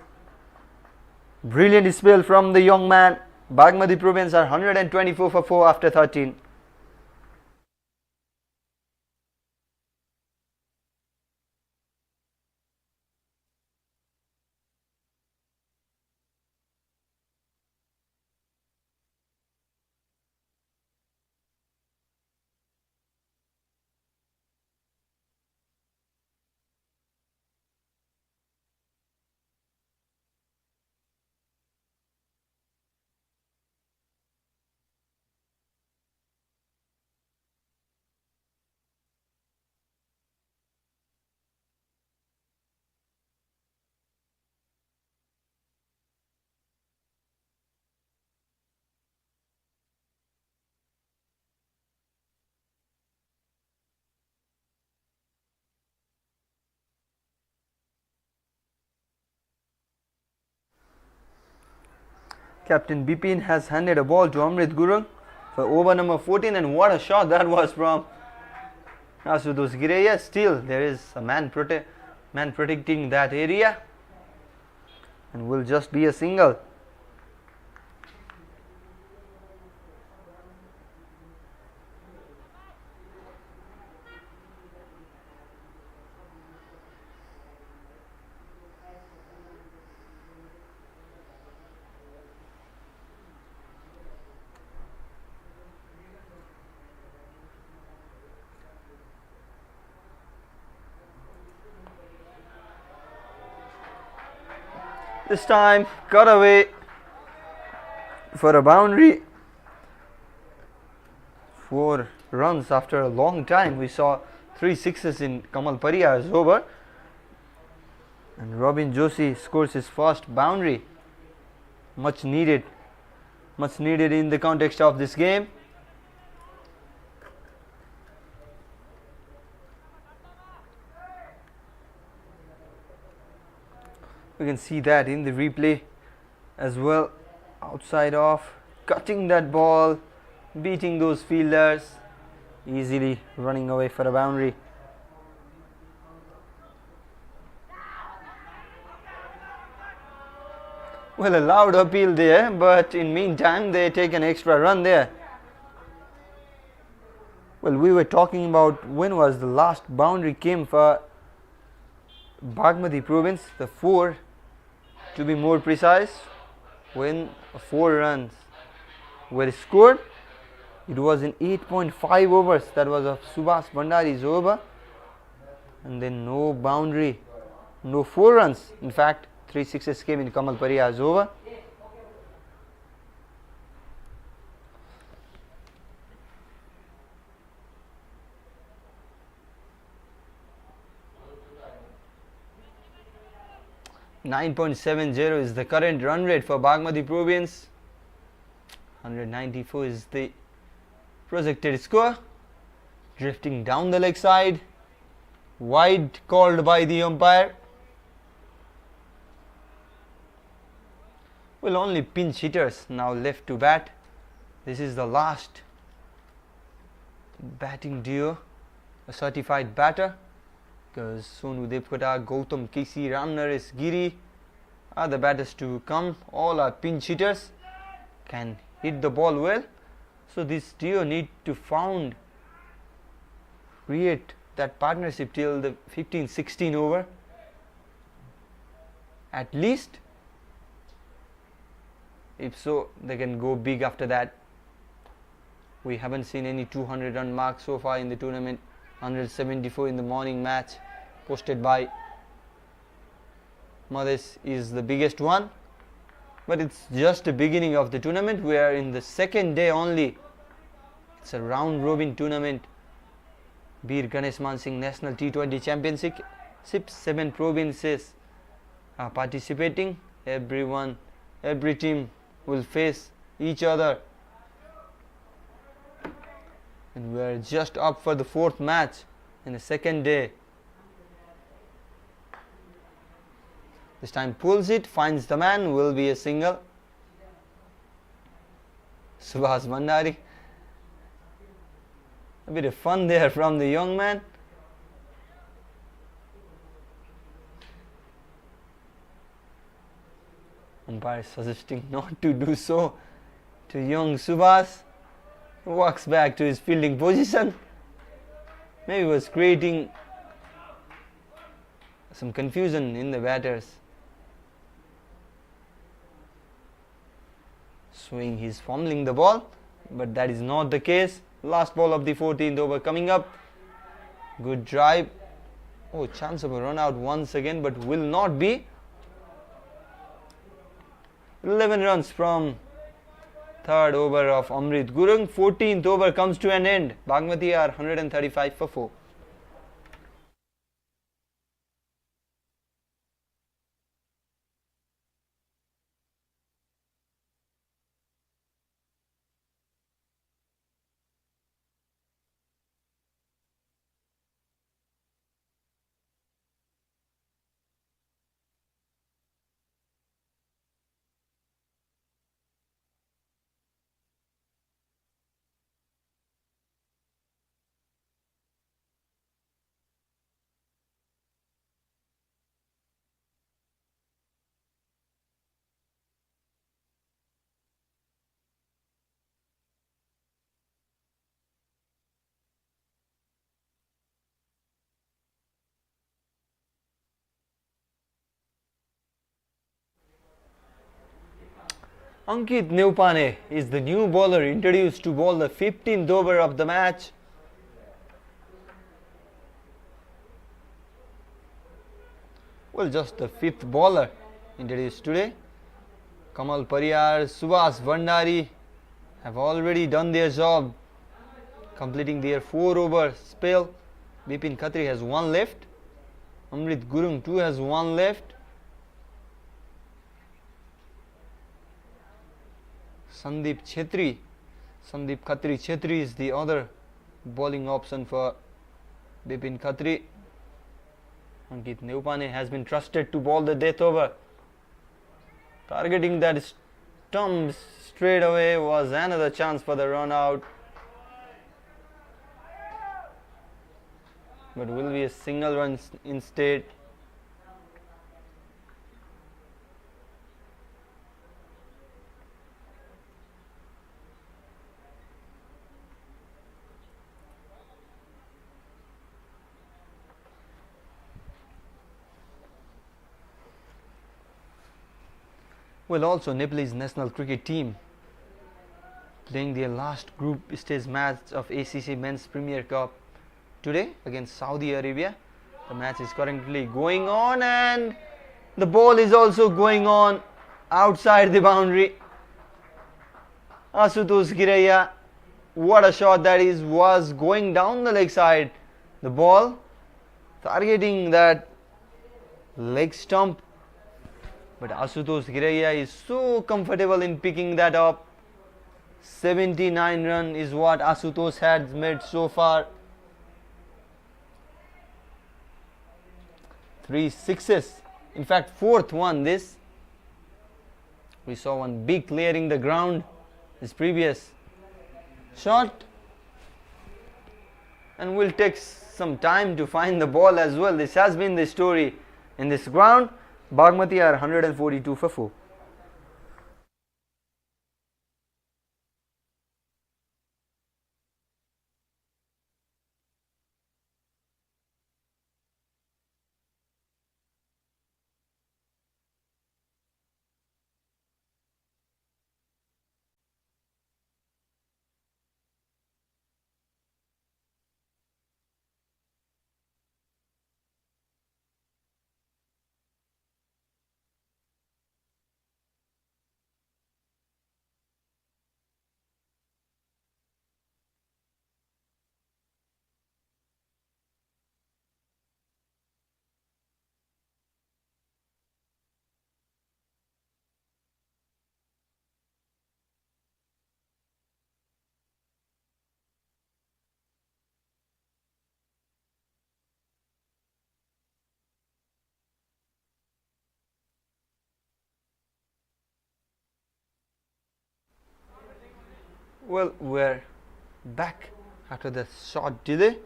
Speaker 2: Brilliant spell from the young man. Bagmati Province are 124 for 4 after 13. Captain Bipin has handed a ball to Amrit Gurung for over number 14, and what a shot that was from Asutosh Gireya. Still there is a man protecting that area, and will just be a single. This time cut away for a boundary. 4 runs after a long time. We saw 3 sixes in Kamal Pariya's over, and Robin Joshi scores his first boundary. Much needed in the context of this game. We can see that in the replay as well. Outside off, cutting that ball, beating those fielders, easily running away for a boundary. Well, a loud appeal there, but in meantime they take an extra run there. Well, we were talking about when was the last boundary came for Bagmati province, the 4 to be more precise, when 4 runs were scored. It was in 8.5 overs. That was of Subhas Bhandari's over, and then no boundary, no 4 runs. In fact, 3 sixes came in Kamal Pariya's over. .70 is the current run rate for Bagmati province. 194 is the projected score. Drifting down the leg side, wide called by the umpire. Well, only pinch hitters now left to bat. This is the last batting duo, a certified batter, because Sonu Devkota, Gautam Kisi, Ramnaresh Giri are the batters to come. All are pinch hitters, can hit the ball well. So this duo need to create that partnership till the 15-16 over at least. If so, they can go big after that. We haven't seen any 200 run mark so far in the tournament. 174 in the morning match posted by Madesh is the biggest one, but it's just the beginning of the tournament. We are in the second day only. It's a round robin tournament. Bir GaneshMan Singh National T20 Championship. 7 provinces are participating. Every team will face each other, and we are just up for the 4th match in the second day. This time pulls it, finds the man, will be a single. Subhas Bhandari. A bit of fun there from the young man. Umpire suggesting not to do so to young Subhas. Walks back to his fielding position. Maybe was creating some confusion in the batters. Swing, he's fumbling the ball, but that is not the case. Last ball of the 14th over coming up. Good drive. Oh, chance of a run out once again, but will not be. 11 runs from 3rd over of Amrit Gurung. 14th over comes to an end. Bagmati are 135 for 4. Ankit Neupane is the new bowler introduced to bowl the 15th over of the match. Well, just the 5th bowler introduced today. Kamal Pariyar, Subhas Bhandari have already done their job, completing their 4-over spell. Bipin Khatri has 1 left. Amrit Gurung too has 1 left. Sandeep Khatri Chhetri is the other bowling option for Bipin Khatri. Ankit Neupane has been trusted to bowl the death over. Targeting that stump straight away was another chance for the run out. But will be a single run instead. Well, also Nepalese national cricket team playing their last group stage match of ACC Men's Premier Cup today against Saudi Arabia. The match is currently going on and the ball is also going on outside the boundary. Asutosh Giraiya, what a shot that is, was going down the leg side. The ball targeting that leg stump. But Asutosh Giraiya is so comfortable in picking that up. 79 run is what Asutosh has made so far. 3 sixes. In fact, 4th one this. We saw one big clearing the ground. His previous shot. And will take some time to find the ball as well. This has been the story in this ground. Bagmati are 142 for 4. Well, we're back after the short delay.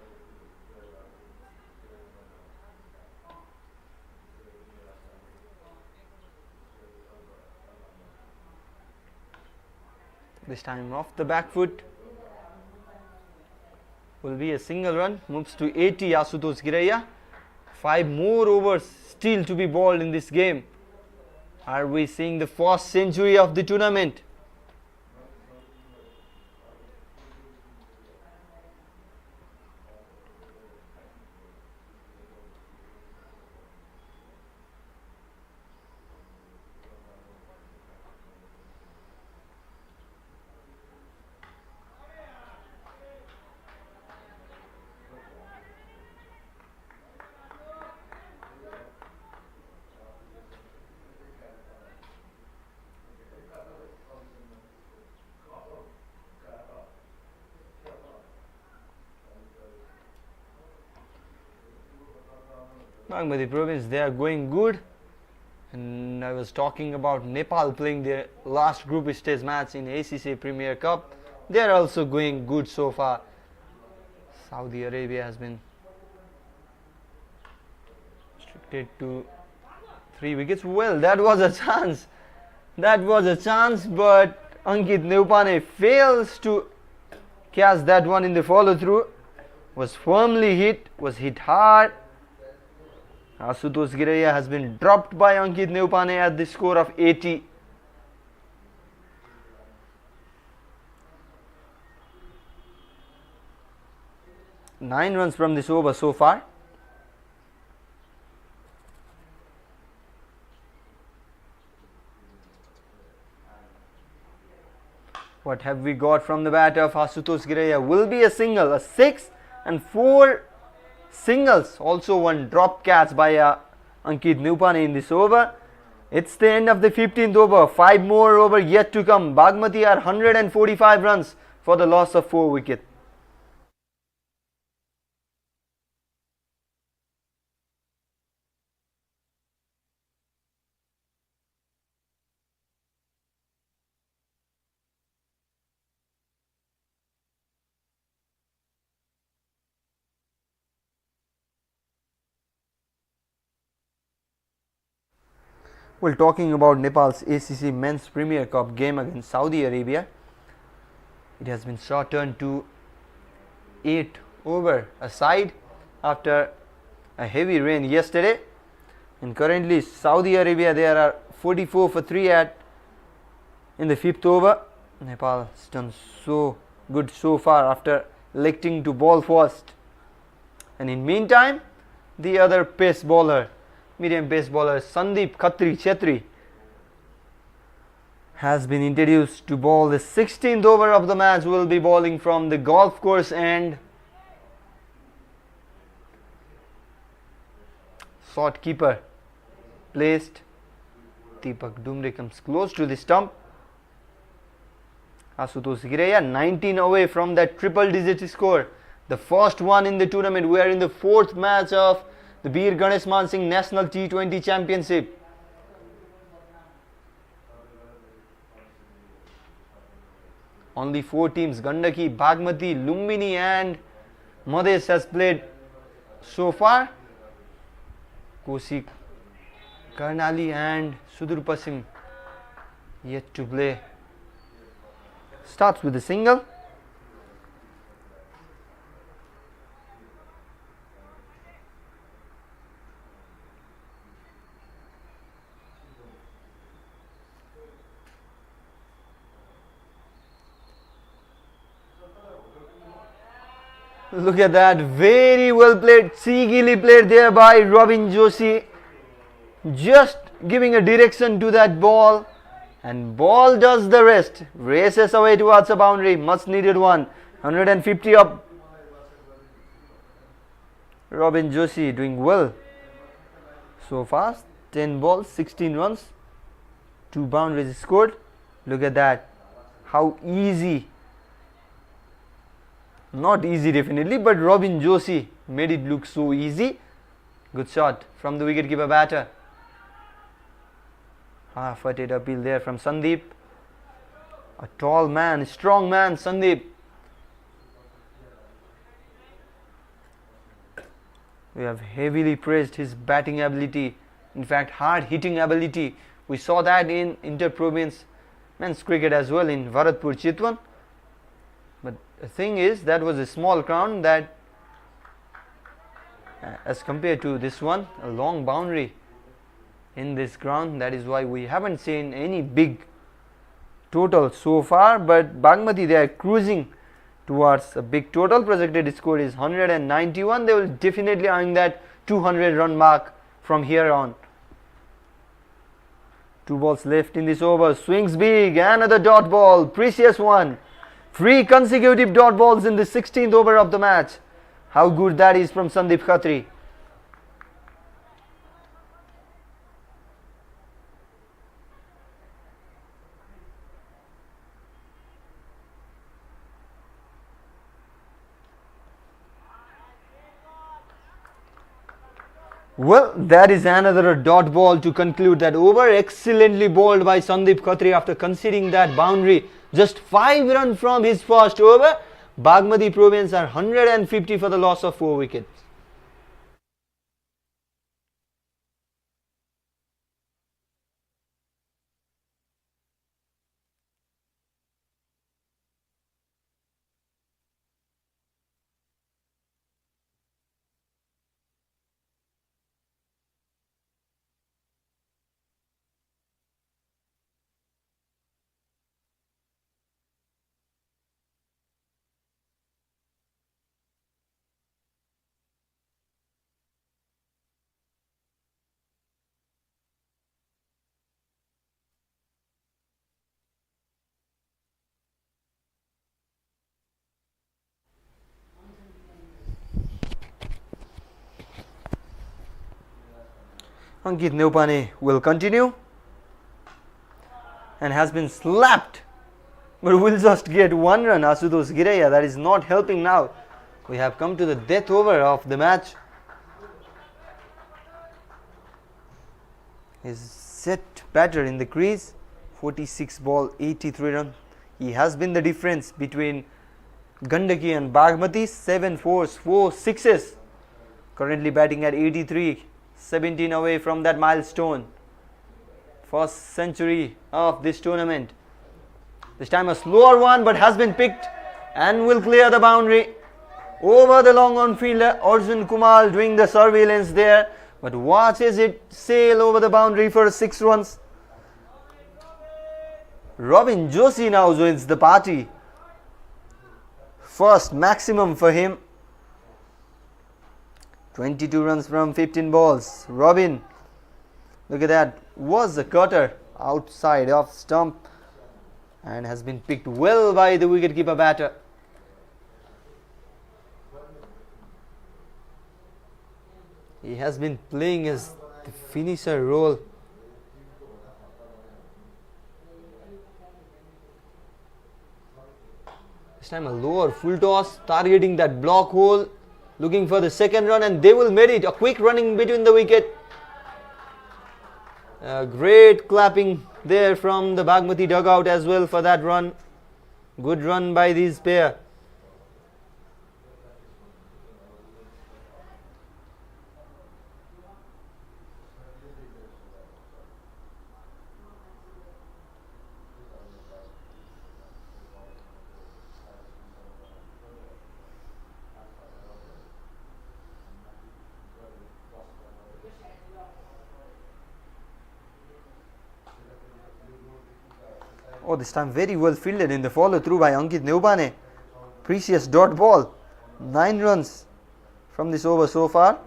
Speaker 2: This time off the back foot. Will be a single run. Moves to 80 Asutosh Giraiya. 5 more overs still to be bowled in this game. Are we seeing the first century of the tournament? Bagmati province, they are going good, and I was talking about Nepal playing their last group stage match in ACC Premier Cup. They are also going good so far. Saudi Arabia has been restricted to 3 wickets. Well, that was a chance. That was a chance, but Ankit Neupane fails to catch that one in the follow through. Was firmly hit, was hit hard. Asutosh Giraiya has been dropped by Ankit Neupane at the score of 80. Nine runs from this over so far. What have we got from the bat of Asutosh Giraiya? Will be a single, a 6 and 4 singles. Also one drop catch by Ankit Nupane in this over. It's the end of the 15th over. 5 more over yet to come. Bagmati are 145 runs for the loss of 4 wickets. Well, talking about Nepal's ACC Men's Premier Cup game against Saudi Arabia, it has been shortened to 8 over a side after a heavy rain yesterday. And currently Saudi Arabia, they are 44 for 3 in the 5th over. Nepal has done so good so far after electing to bowl first. And in meantime, the other pace bowler, medium pace bowler Sandeep Chetri has been introduced to bowl the 16th over of the match. Will be bowling from the golf course end. Short keeper placed. Deepak Dumre comes close to the stump. Asutosh Giraiya 19 away from that triple digit score. The first one in the tournament. We are in the 4th match of the Bir GaneshMan Singh National T20 Championship. Only 4 teams, Gandaki, Bagmati, Lumbini and Madhesh has played so far. Kosi, Karnali and Sudur Pasim yet to play. Starts with a single. Look at that, very well played, cheekily played there by Robin Joshi, just giving a direction to that ball, and ball does the rest, races away towards a boundary, much needed one. 150 up. Robin Joshi doing well so fast. 10 balls, 16 runs, 2 boundaries scored. Look at that, how easy, not easy definitely, but Robin Joshi made it look so easy. Good shot from the wicketkeeper batter. Half-footed appeal there from Sandeep. A tall man, strong man, Sandeep. We have heavily praised his batting ability, in fact hard hitting ability. We saw that in inter-province men's cricket as well in Bharatpur, Chitwan. But the thing is, that was a small ground, that as compared to this one, a long boundary in this ground. That is why we haven't seen any big total so far. But Bagmati, they are cruising towards a big total. Projected score is 191. They will definitely earn that 200 run mark from here on. 2 balls left in this over. Swings big, another dot ball, precious one. 3 consecutive dot balls in the 16th over of the match. How good that is from Sandeep Khatri. Well, that is another dot ball to conclude that over. Excellently bowled by Sandeep Khatri after conceding that boundary. Just 5 runs from his first over. Bagmati Province are 150 for the loss of 4 wickets. Ankit Neupane will continue and has been slapped, but will just get 1 run. Asutosh Giraiya, that is not helping now. We have come to the death over of the match. His set batter in the crease, 46 ball, 83 run. He has been the difference between Gandaki and Bagmati. 7 fours, 4 sixes. Currently batting at 83, 17 away from that milestone. First century of this tournament. This time a slower one, but has been picked and will clear the boundary. Over the long on fielder, Arjun Kumar doing the surveillance there, but watches it sail over the boundary for 6 runs. Robin Joshi now joins the party. First maximum for him. 22 runs from 15 balls. Robin, look at that, was a cutter outside of stump and has been picked well by the wicketkeeper batter. He has been playing as the finisher role. This time a lower full toss, targeting that block hole, looking for the second run, and they will make it. A quick running between the wicket. A great clapping there from the Bagmati dugout as well for that run. Good run by these pair. Oh, this time very well fielded in the follow through by Ankit Neupane. Precious dot ball. 9 runs from this over so far.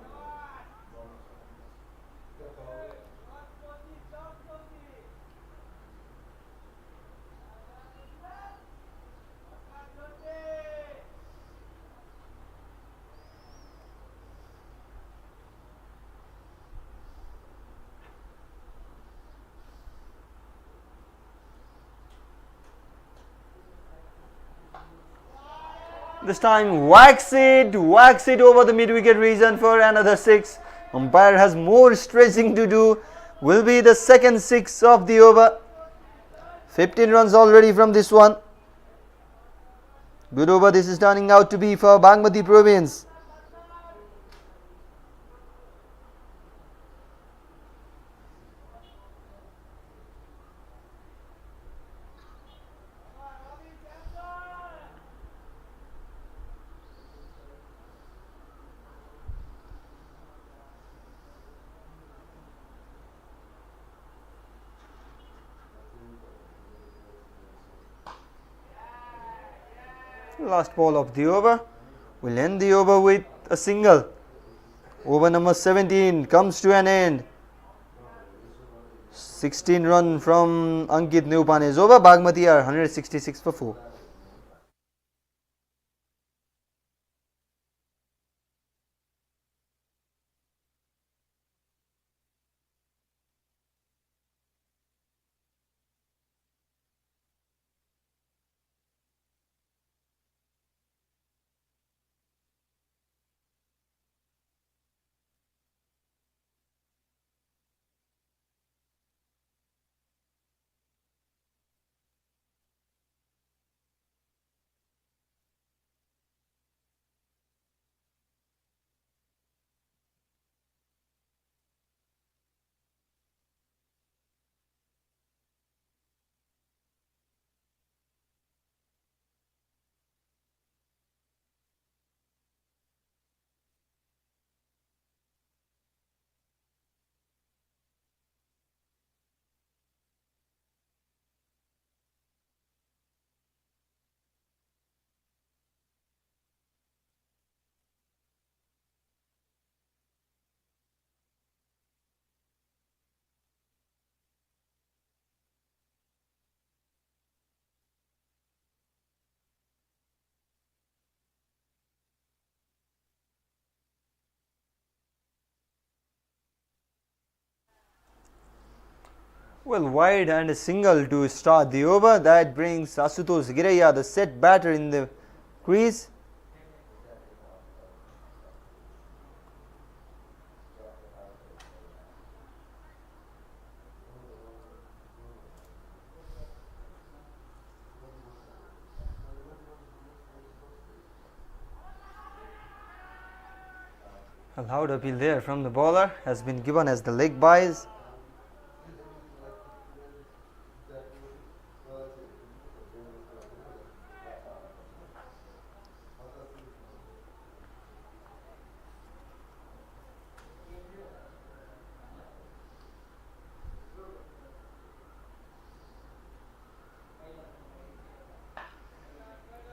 Speaker 2: This time wax it over the mid-wicket region for another 6. Umpire has more stretching to do. Will be the second 6 of the over. 15 runs already from this one. Good over this is turning out to be for Bagmati Province. Last ball of the over. We'll end the over with a single. Over number 17 comes to an end. 16 run from Ankit Neupane's over. Bagmati are 166 for 4. Well, wide and a single to start the over. That brings Asutosh Giraiya, the set batter, in the crease. A loud appeal there from the bowler has been given as the leg byes.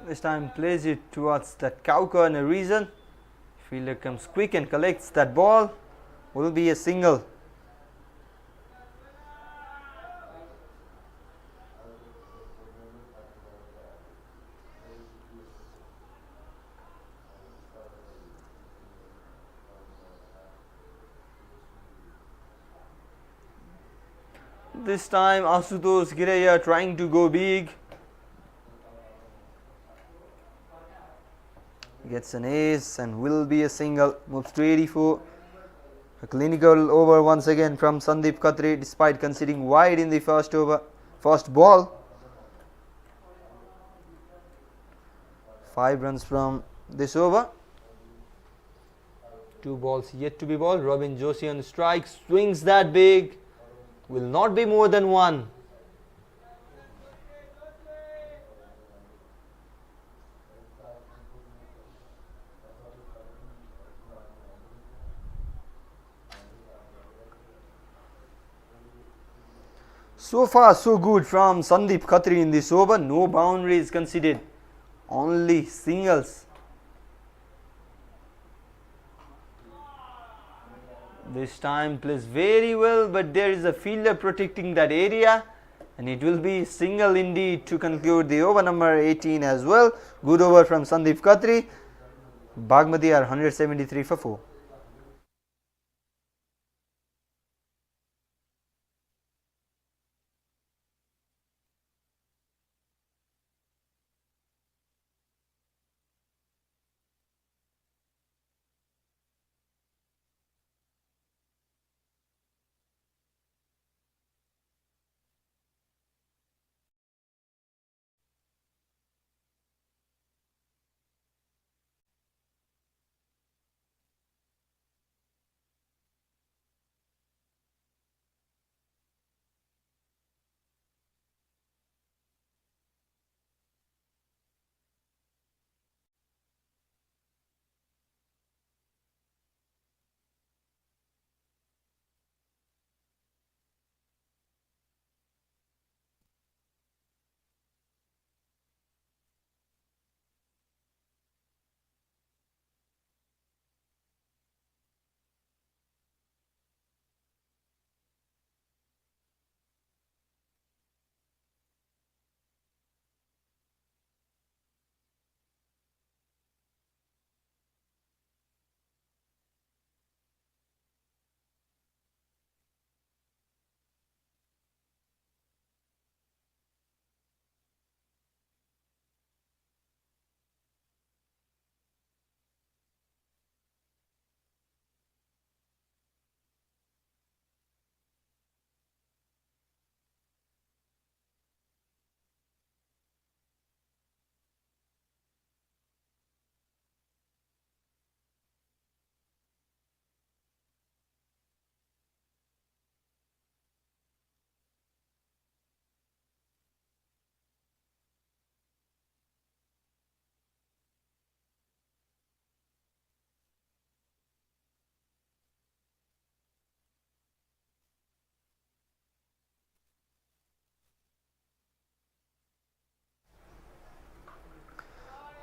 Speaker 2: This time plays it towards that cow corner region. Fielder comes quick and collects that ball. Will be a single. This time Asutosh Giraiya trying to go big. Gets an ace and will be a single. Moves to 84. A clinical over once again from Sandeep Khatri, despite conceding wide in the first ball. 5 runs from this over. 2 balls yet to be bowled. Robin Joshi on strike, swings that big. Will not be more than 1. So far so good from Sandeep Khatri in this over. No boundaries conceded, only singles. This time plays very well, but there is a fielder protecting that area, and it will be single indeed to conclude the over number 18 as well. Good over from Sandeep Khatri. Bagmati are 173 for 4.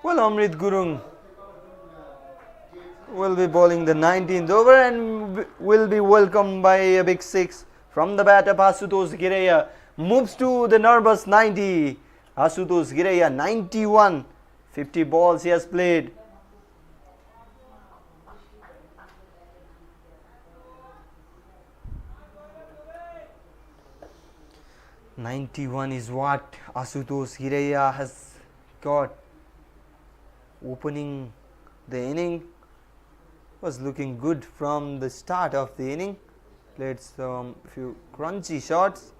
Speaker 2: Well, Amrit Gurung will be bowling the 19th over and will be welcomed by a big 6 from the bat of Asutosh Giraiya. Moves to the nervous 90. Asutosh Giraiya 91. 50 balls he has played. 91 is what Asutosh Hiraiya has got. Opening the inning was looking good from the start of the inning. Played some few crunchy shots.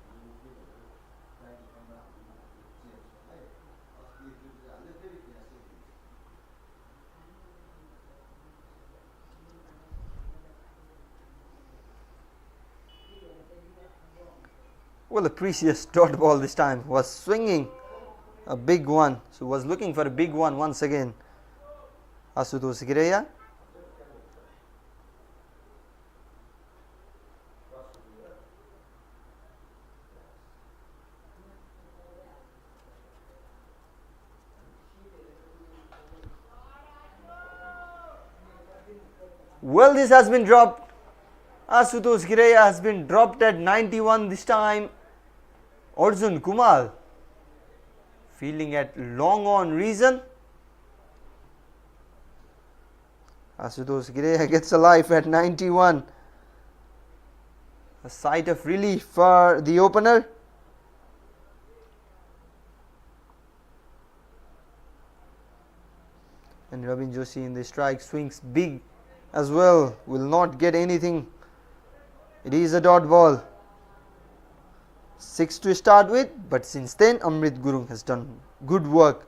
Speaker 2: Well, a precious dot ball this time, was swinging a big one, so was looking for a big one once again. Asutosh Hiraiya. Well, this has been dropped. Asutosh Hiraiya has been dropped at 91 this time. Arjun Kumar fielding at long on reason. Asutosh Hiraiya gets a life at 91. A sight of relief for the opener. And Robin Joshi in the strike swings big as well. Will not get anything. It is a dot ball. 6 to start with, but since then Amrit Gurung has done good work.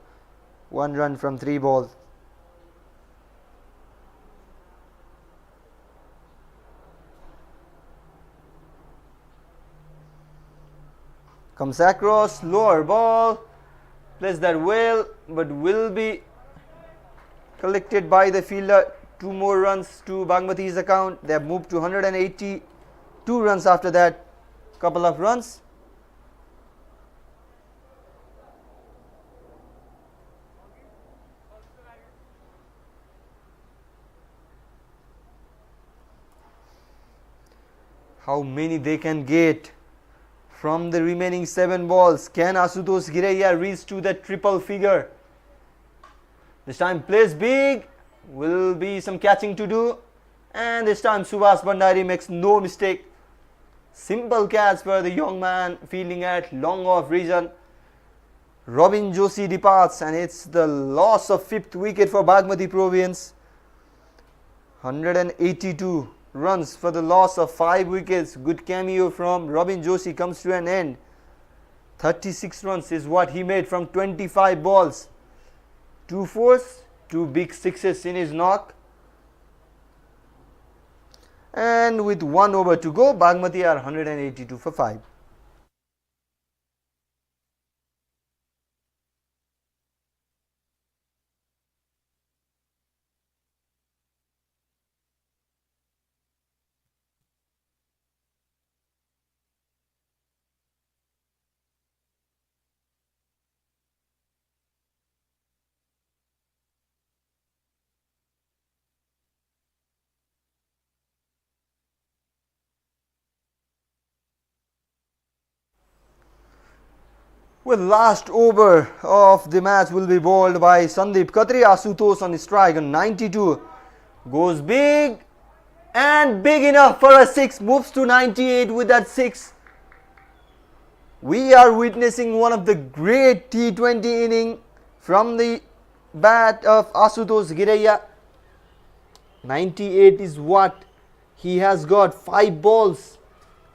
Speaker 2: 1 run from 3 balls. Comes across, lower ball, plays that well, but will be collected by the fielder. 2 more runs to Bagmati's account. They have moved to 182 runs after that couple of runs. How many they can get from the remaining 7 balls? Can Asutosh Hiraiya reach to the triple figure? This time plays big, will be some catching to do, and this time Subhash Bhandari makes no mistake. Simple catch for the young man fielding at long off region. Robin Joshi departs, and it's the loss of 5th wicket for Bagmati Province. 182 runs for the loss of 5 wickets. Good cameo from Robin Joshi comes to an end. 36 runs is what he made from 25 balls. 2 fours, 2 big sixes in his knock. And with 1 over to go, Bagmati are 182 for 5. Well, last over of the match will be bowled by Sandeep Khatri. Asutosh on strike on 92. Goes big and big enough for a 6. Moves to 98 with that 6. We are witnessing one of the great T20 innings from the bat of Asutosh Hiraiya. 98 is what he has got. 5 balls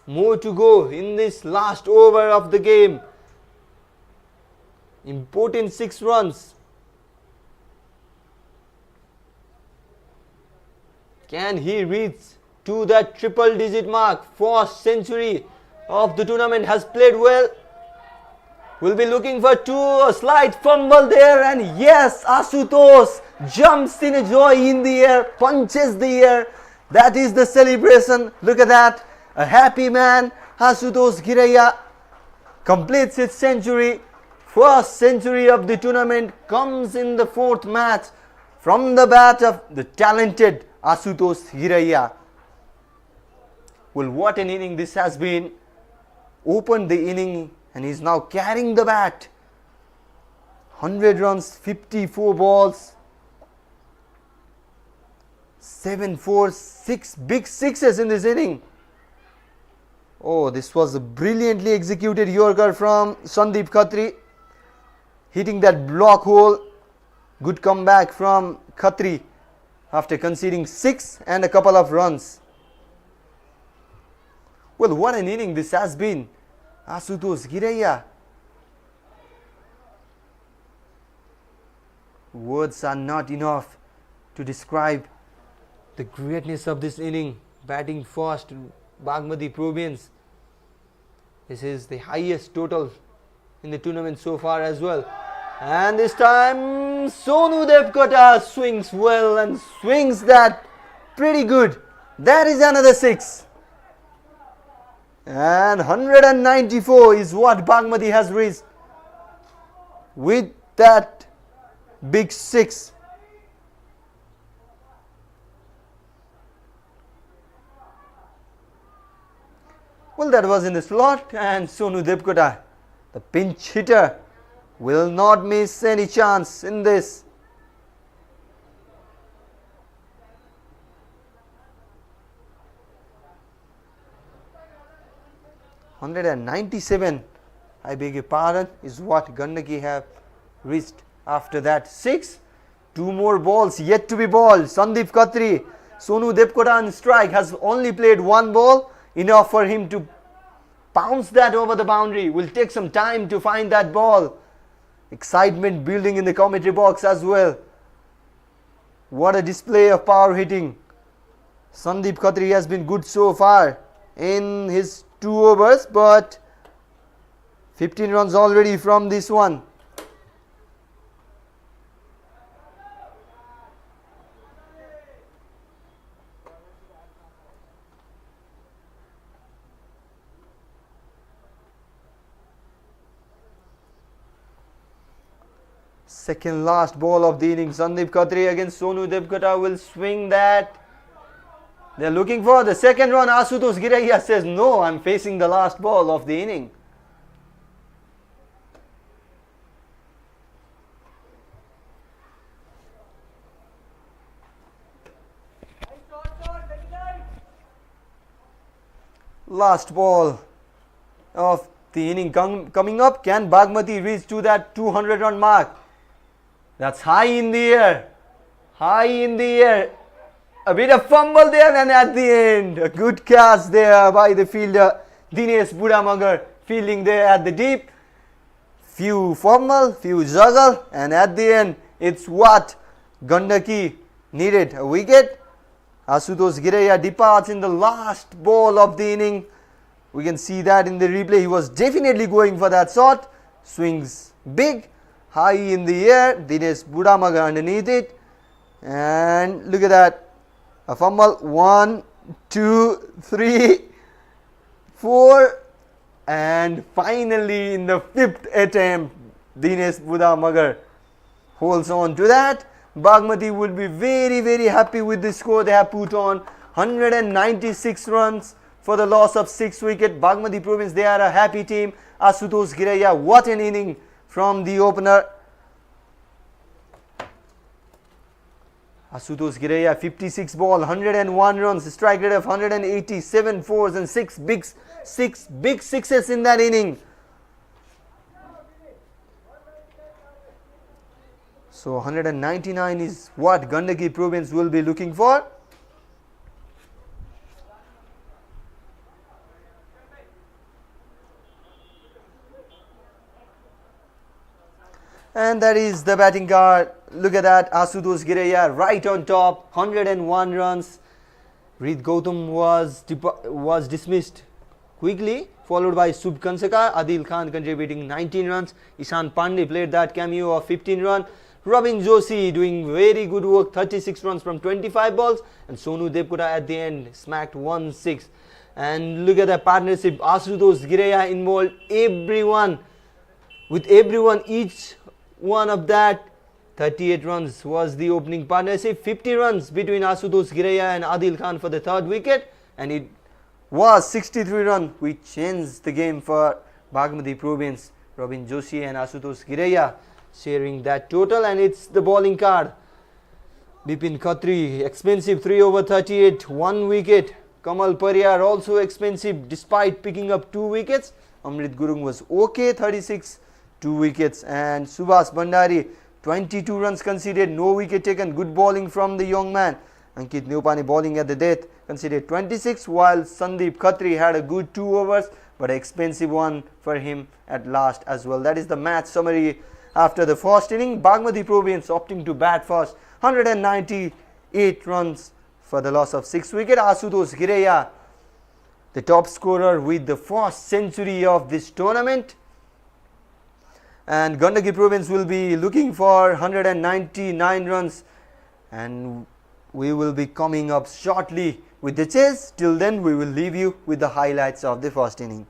Speaker 2: more to go in this last over of the game. Important 6 runs. Can he reach to that triple digit mark? 4th century of the tournament. Has played well. Will be looking for 2. A slight fumble there, and yes, Asutosh jumps in a joy in the air, punches the air. That is the celebration. Look at that. A happy man. Asutosh Hiraiya completes his century. 1st century of the tournament comes in the 4th match from the bat of the talented Asutosh Hiraiya. Well, what an inning this has been. Opened the inning and is now carrying the bat. 100 runs, 54 balls, 7 fours, 6 big sixes in this inning. Oh, this was a brilliantly executed Yorker from Sandeep Khatri, hitting that block hole. Good comeback from Khatri after conceding 6 and a couple of runs. Well, what an inning this has been. Asutosh Giraiya. Words are not enough to describe the greatness of this inning. Batting first, Bagmati Province. This is the highest total in the tournament so far as well. And this time Sonu Devkota swings well and swings that pretty good. That is another 6. And 194 is what Bagmati has reached with that big 6. Well, that was in the slot, and Sonu Devkota, the pinch hitter, will not miss any chance in this. $197, I beg your pardon, is what Gandaki have reached after that 6. 2 more balls yet to be bowled. Sandeep Khatri, Sonu Devkota on strike, has only played 1 ball, enough for him to bounce that over the boundary. Will take some time to find that ball. Excitement building in the commentary box as well. What a display of power hitting. Sandeep Khatri has been good so far in his 2 overs, but 15 runs already from this one. Second last ball of the inning. Sandeep Khatri against Sonu Devkota will swing that. They are looking for the second run. Asutosh Giraiya says, no, I am facing the last ball of the inning. Last ball of the inning coming up. Can Bagmati reach to that 200 run mark? That's high in the air. High in the air. A bit of fumble there, and at the end, a good catch there by the fielder Dinesh Budamagar, fielding there at the deep. Few fumble, few juggle, and at the end, it's what Gandaki needed, a wicket. Asutosh Giraiya departs in the last ball of the inning. We can see that in the replay. He was definitely going for that shot. Swings big, high in the air. Dinesh Budamagar underneath it. And look at that. A fumble. 1, 2, 3, 4. And finally in the 5th attempt, Dinesh Budamagar holds on to that. Bagmati will be very, very happy with the score they have put on. 196 runs for the loss of 6 wickets. Bagmati Province, they are a happy team. Asutosh Giraiya, what an inning from the opener. Asutosh Giraiya, 56 ball, 101 runs, strike rate of 187 fours and 6 big sixes in that inning. So 199 is what Gandaki Province will be looking for. And that is the batting card. Look at that, Asutosh Giraiya right on top, 101 runs. Reed Gautam was dismissed quickly, followed by Subh Kansaka. Adil Khan contributing 19 runs. Ishan Pandey played that cameo of 15 runs. Robin Joshi doing very good work, 36 runs from 25 balls. And Sonu Devkota at the end smacked 1-6. And look at that partnership. Asutosh Giraiya involved everyone. With everyone, each one of that 38 runs was the opening partnership. 50 runs between Asutosh Giraiya and Adil Khan for the 3rd wicket. And it was 63 runs which changed the game for Bagmati Province. Robin Joshi and Asutosh Giraiya sharing that total. And it's the bowling card. Bipin Khatri, expensive 3 over 38, 1 wicket. Kamal Pariyar also expensive despite picking up 2 wickets. Amrit Gurung was okay, 36, 2 wickets. And Subhas Bandari, 22 runs conceded, no wicket taken. Good bowling from the young man. Ankit Neupani bowling at the death, conceded 26, while Sandeep Khatri had a good 2 overs, but an expensive one for him at last as well. That is the match summary after the first inning. Bagmati Province opting to bat first, 198 runs for the loss of 6 wickets. Asutosh Gireya, the top scorer with the first century of this tournament. And Gandaki Province will be looking for 199 runs, and we will be coming up shortly with the chase. Till then, we will leave you with the highlights of the first inning.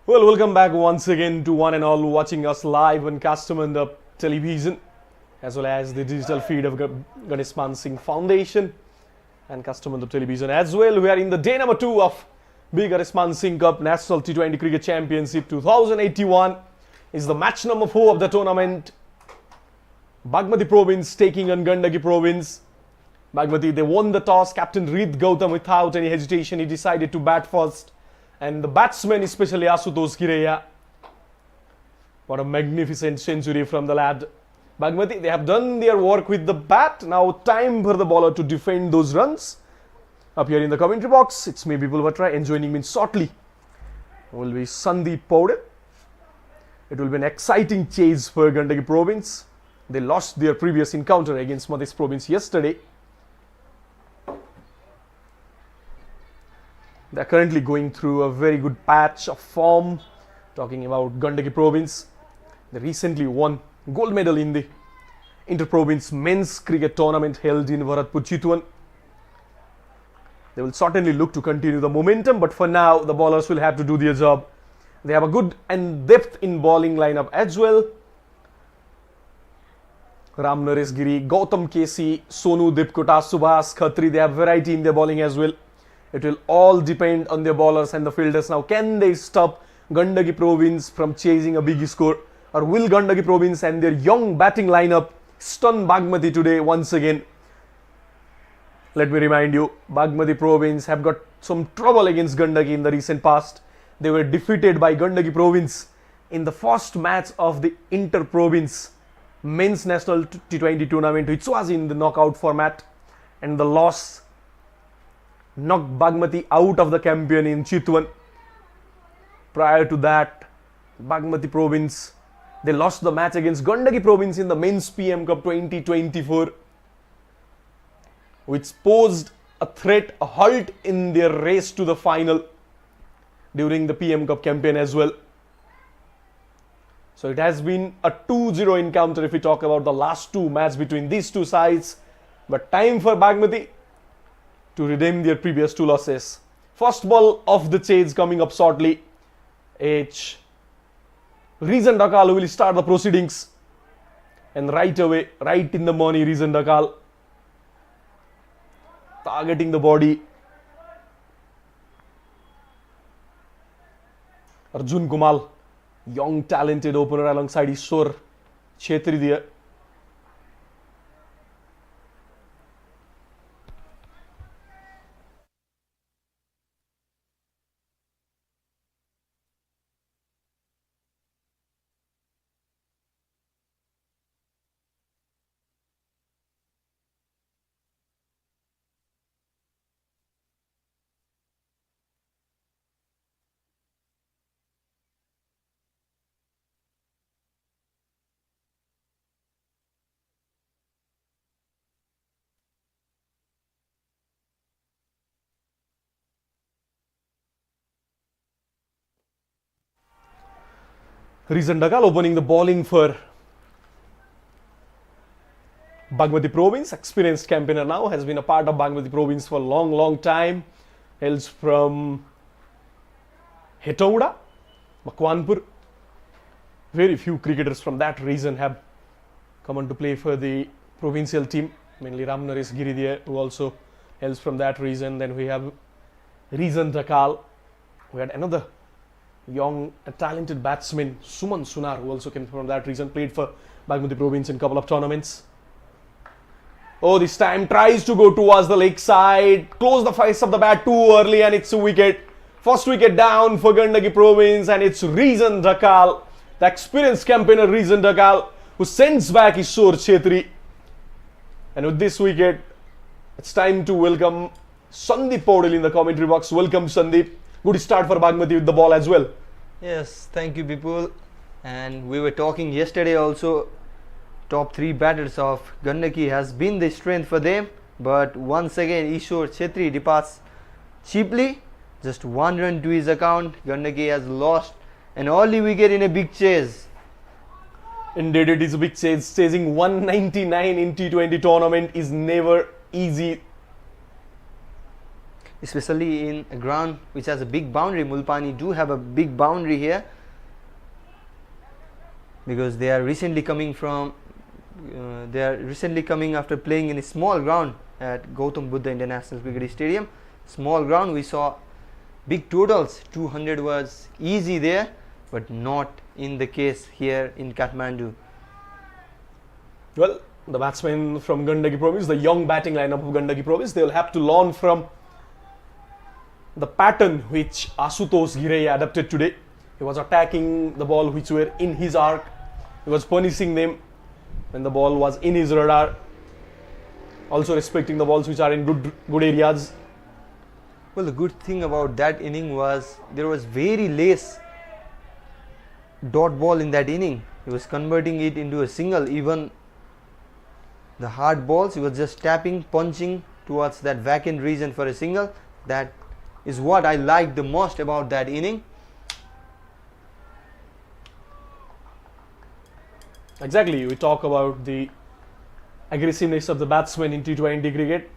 Speaker 6: Well, welcome back once again to one and all watching us live on Customer Television as well as the digital feed of GaneshMan Singh Foundation and Customer Television as well. We are in the day number 2 of Bir GaneshMan Singh Cup National T20 Cricket Championship 2081. Is the match number 4 of the tournament. Bagmati Province taking on Gandaki Province. Bagmati, they won the toss. Captain Reed Gautam, without any hesitation, he decided to bat first. And the batsman, especially Asutosh Kireya, what a magnificent century from the lad. Bagmati, they have done their work with the bat. Now time for the bowler to defend those runs. Up here in the commentary box, it's me, Bipul Batra, and joining me shortly will be Sandeep Paudel. It will be an exciting chase for Gandaki Province. They lost their previous encounter against Madhya Province yesterday. They are currently going through a very good patch of form. Talking about Gandaki Province, they recently won gold medal in the Inter-Province Men's Cricket Tournament held in Bharatpur, Chitwan. They will certainly look to continue the momentum, but for now, the bowlers will have to do their job. They have a good and depth in bowling lineup as well. Ram Naresh Giri, Gautam Kesi, Sonu Dipkota, Subhas Khatri, they have variety in their bowling as well. It will all depend on their bowlers and the fielders. Now, can they stop Gandaki Province from chasing a big score? Or will Gandaki Province and their young batting lineup stun Bagmati today once again? Let me remind you, Bagmati Province have got some trouble against Gandaki in the recent past. They were defeated by Gandaki Province in the first match of the Inter-Province Men's National T20 Tournament, which was in the knockout format, and the loss knocked Bagmati out of the champion in Chitwan. Prior to that, Bagmati Province, they lost the match against Gandaki Province in the Men's PM Cup 2024, which posed a threat, a halt in their race to the final during the PM Cup campaign as well. So it has been a 2-0 encounter if we talk about the last two matches between these two sides. But time for Bagmati to redeem their previous two losses. First ball of the chase coming up shortly. Reason Dakal will start the proceedings. And right away, right in the money, Reason Dakal targeting the body. Arjun Kumal, young talented opener alongside Ishwar Chetri there. Reason Dakal opening the bowling for Bagmati Province. Experienced campaigner now, has been a part of Bagmati Province for a long time. Hails from Hetauda, Makwanpur. Very few cricketers from that region have come on to play for the provincial team. Mainly Ram Naresh Giri there, who also hails from that region. Then we have Reason Dakal. We had another young talented batsman, Suman Sunar, who also came from that region, played for Bagmati Province in a couple of tournaments. Oh, this time tries to go towards the leg side, close the face of the bat too early, and it's a wicket. First wicket down for Gandaki Province, and it's Reason Dakal, the experienced campaigner Reason Dakal, who sends back Ishwar Chetri. And with this wicket, it's time to welcome Sandeep Paudel in the commentary box. Welcome, Sandeep. Good start for Bagmati with the ball as well.
Speaker 2: Yes, thank you, Bipul. And we were talking yesterday also, top 3 batters of Gandaki has been the strength for them. But once again, Ishwar Chetri departs cheaply. Just 1 run to his account. Gandaki has lost an early wicket in a big chase.
Speaker 6: Indeed, it is a big chase. Chasing 199 in T20 tournament is never easy.
Speaker 2: especially in a ground which has a big boundary. Mulpani do have a big boundary here because they are recently coming after playing in a small ground at Gautam Buddha International Cricket Stadium. Small ground, we saw big totals. 200 was easy there, but not in the case here in Kathmandu.
Speaker 6: Well, the batsmen from Gandaki Province, the young batting lineup of Gandaki Province, they will have to learn from the pattern which Asutosh Ghirei adapted today. He was attacking the ball which were in his arc. He was punishing them when the ball was in his radar. Also respecting the balls which are in good areas.
Speaker 2: Well, the good thing about that inning was there was very less dot ball in that inning. He was converting it into a single. Even the hard balls, he was just tapping, punching towards that vacant region for a single. That is what I liked the most about that inning.
Speaker 6: Exactly, we talk about the aggressiveness of the batsmen in T20 cricket,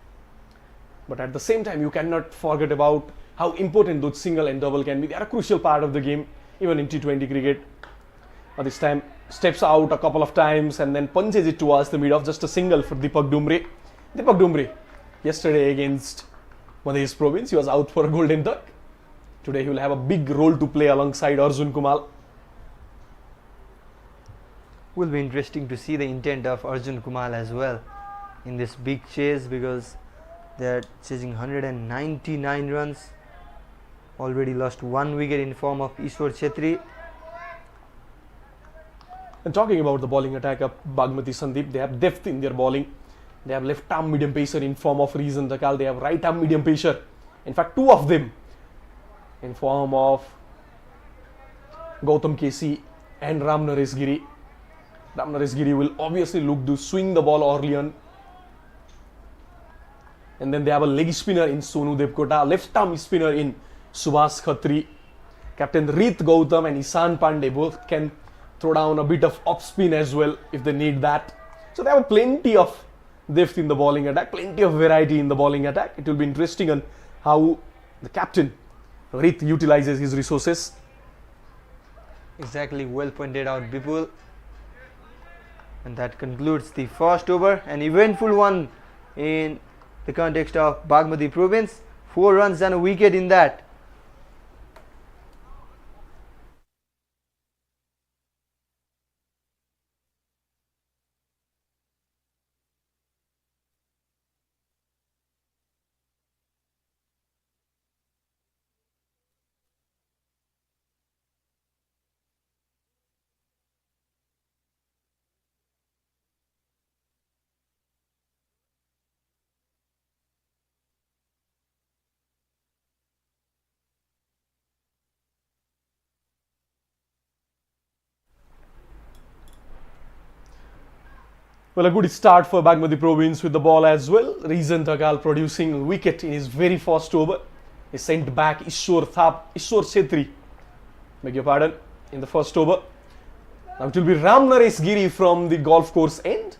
Speaker 6: but at the same time you cannot forget about how important those single and double can be. They are a crucial part of the game even in T20 cricket. But this time steps out a couple of times and then punches it towards the mid-off. Just a single for Deepak Dumre. Deepak Dumre yesterday against Madhya Province, he was out for a golden duck. Today he will have a big role to play alongside Arjun Kumar.
Speaker 2: Will be interesting to see the intent of Arjun Kumar as well in this big chase, because they are chasing 199 runs. Already lost 1 wicket in form of Ishwar Chetri.
Speaker 6: And talking about the bowling attack of Bagmati Sandeep, they have depth in their bowling. They have left arm medium pacer in form of Reezan Dakal. They have right arm medium pacer. In fact, two of them in form of Gautam Kesi and Ram Naresh Giri. Ram Naresh Giri will obviously look to swing the ball early on. And then they have a leg spinner in Sonu Devkota, left arm spinner in Subhash Khatri. Captain Reet Gautam and Ishan Pandey both can throw down a bit of off spin as well if they need that. So they have plenty of depth in the bowling attack, plenty of variety in the bowling attack. It will be interesting on how the captain Reet utilizes his resources.
Speaker 2: Exactly, well pointed out, Bipul. And that concludes the first over, an eventful one in the context of Bagmati Province. 4 runs and a wicket in that.
Speaker 6: Well, a good start for Bagmati Province with the ball as well. Reezan Dakal producing a wicket in his very first over. He sent back Ishwar Chetri, beg your pardon, in the first over. Now it will be Ram Naresh Giri from the golf course end.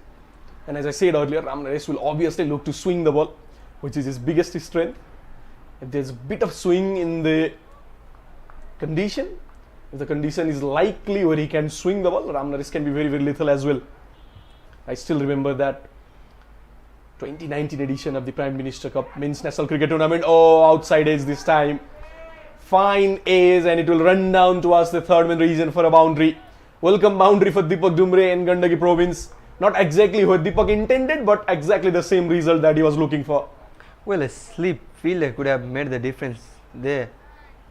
Speaker 6: And as I said earlier, Ram Naresh will obviously look to swing the ball, which is his biggest strength. If there's a bit of swing in the condition, if the condition is likely where he can swing the ball, Ram Naresh can be very, very lethal as well. I still remember that 2019 edition of the Prime Minister Cup Men's National Cricket Tournament. Oh, outside edge this time. Fine ace, and it will run down towards the third man region for a boundary. Welcome boundary for Deepak Dumre and Gandaki Province. Not exactly what Deepak intended, but exactly the same result that he was looking for.
Speaker 2: Well, a slip fielder could have made the difference there.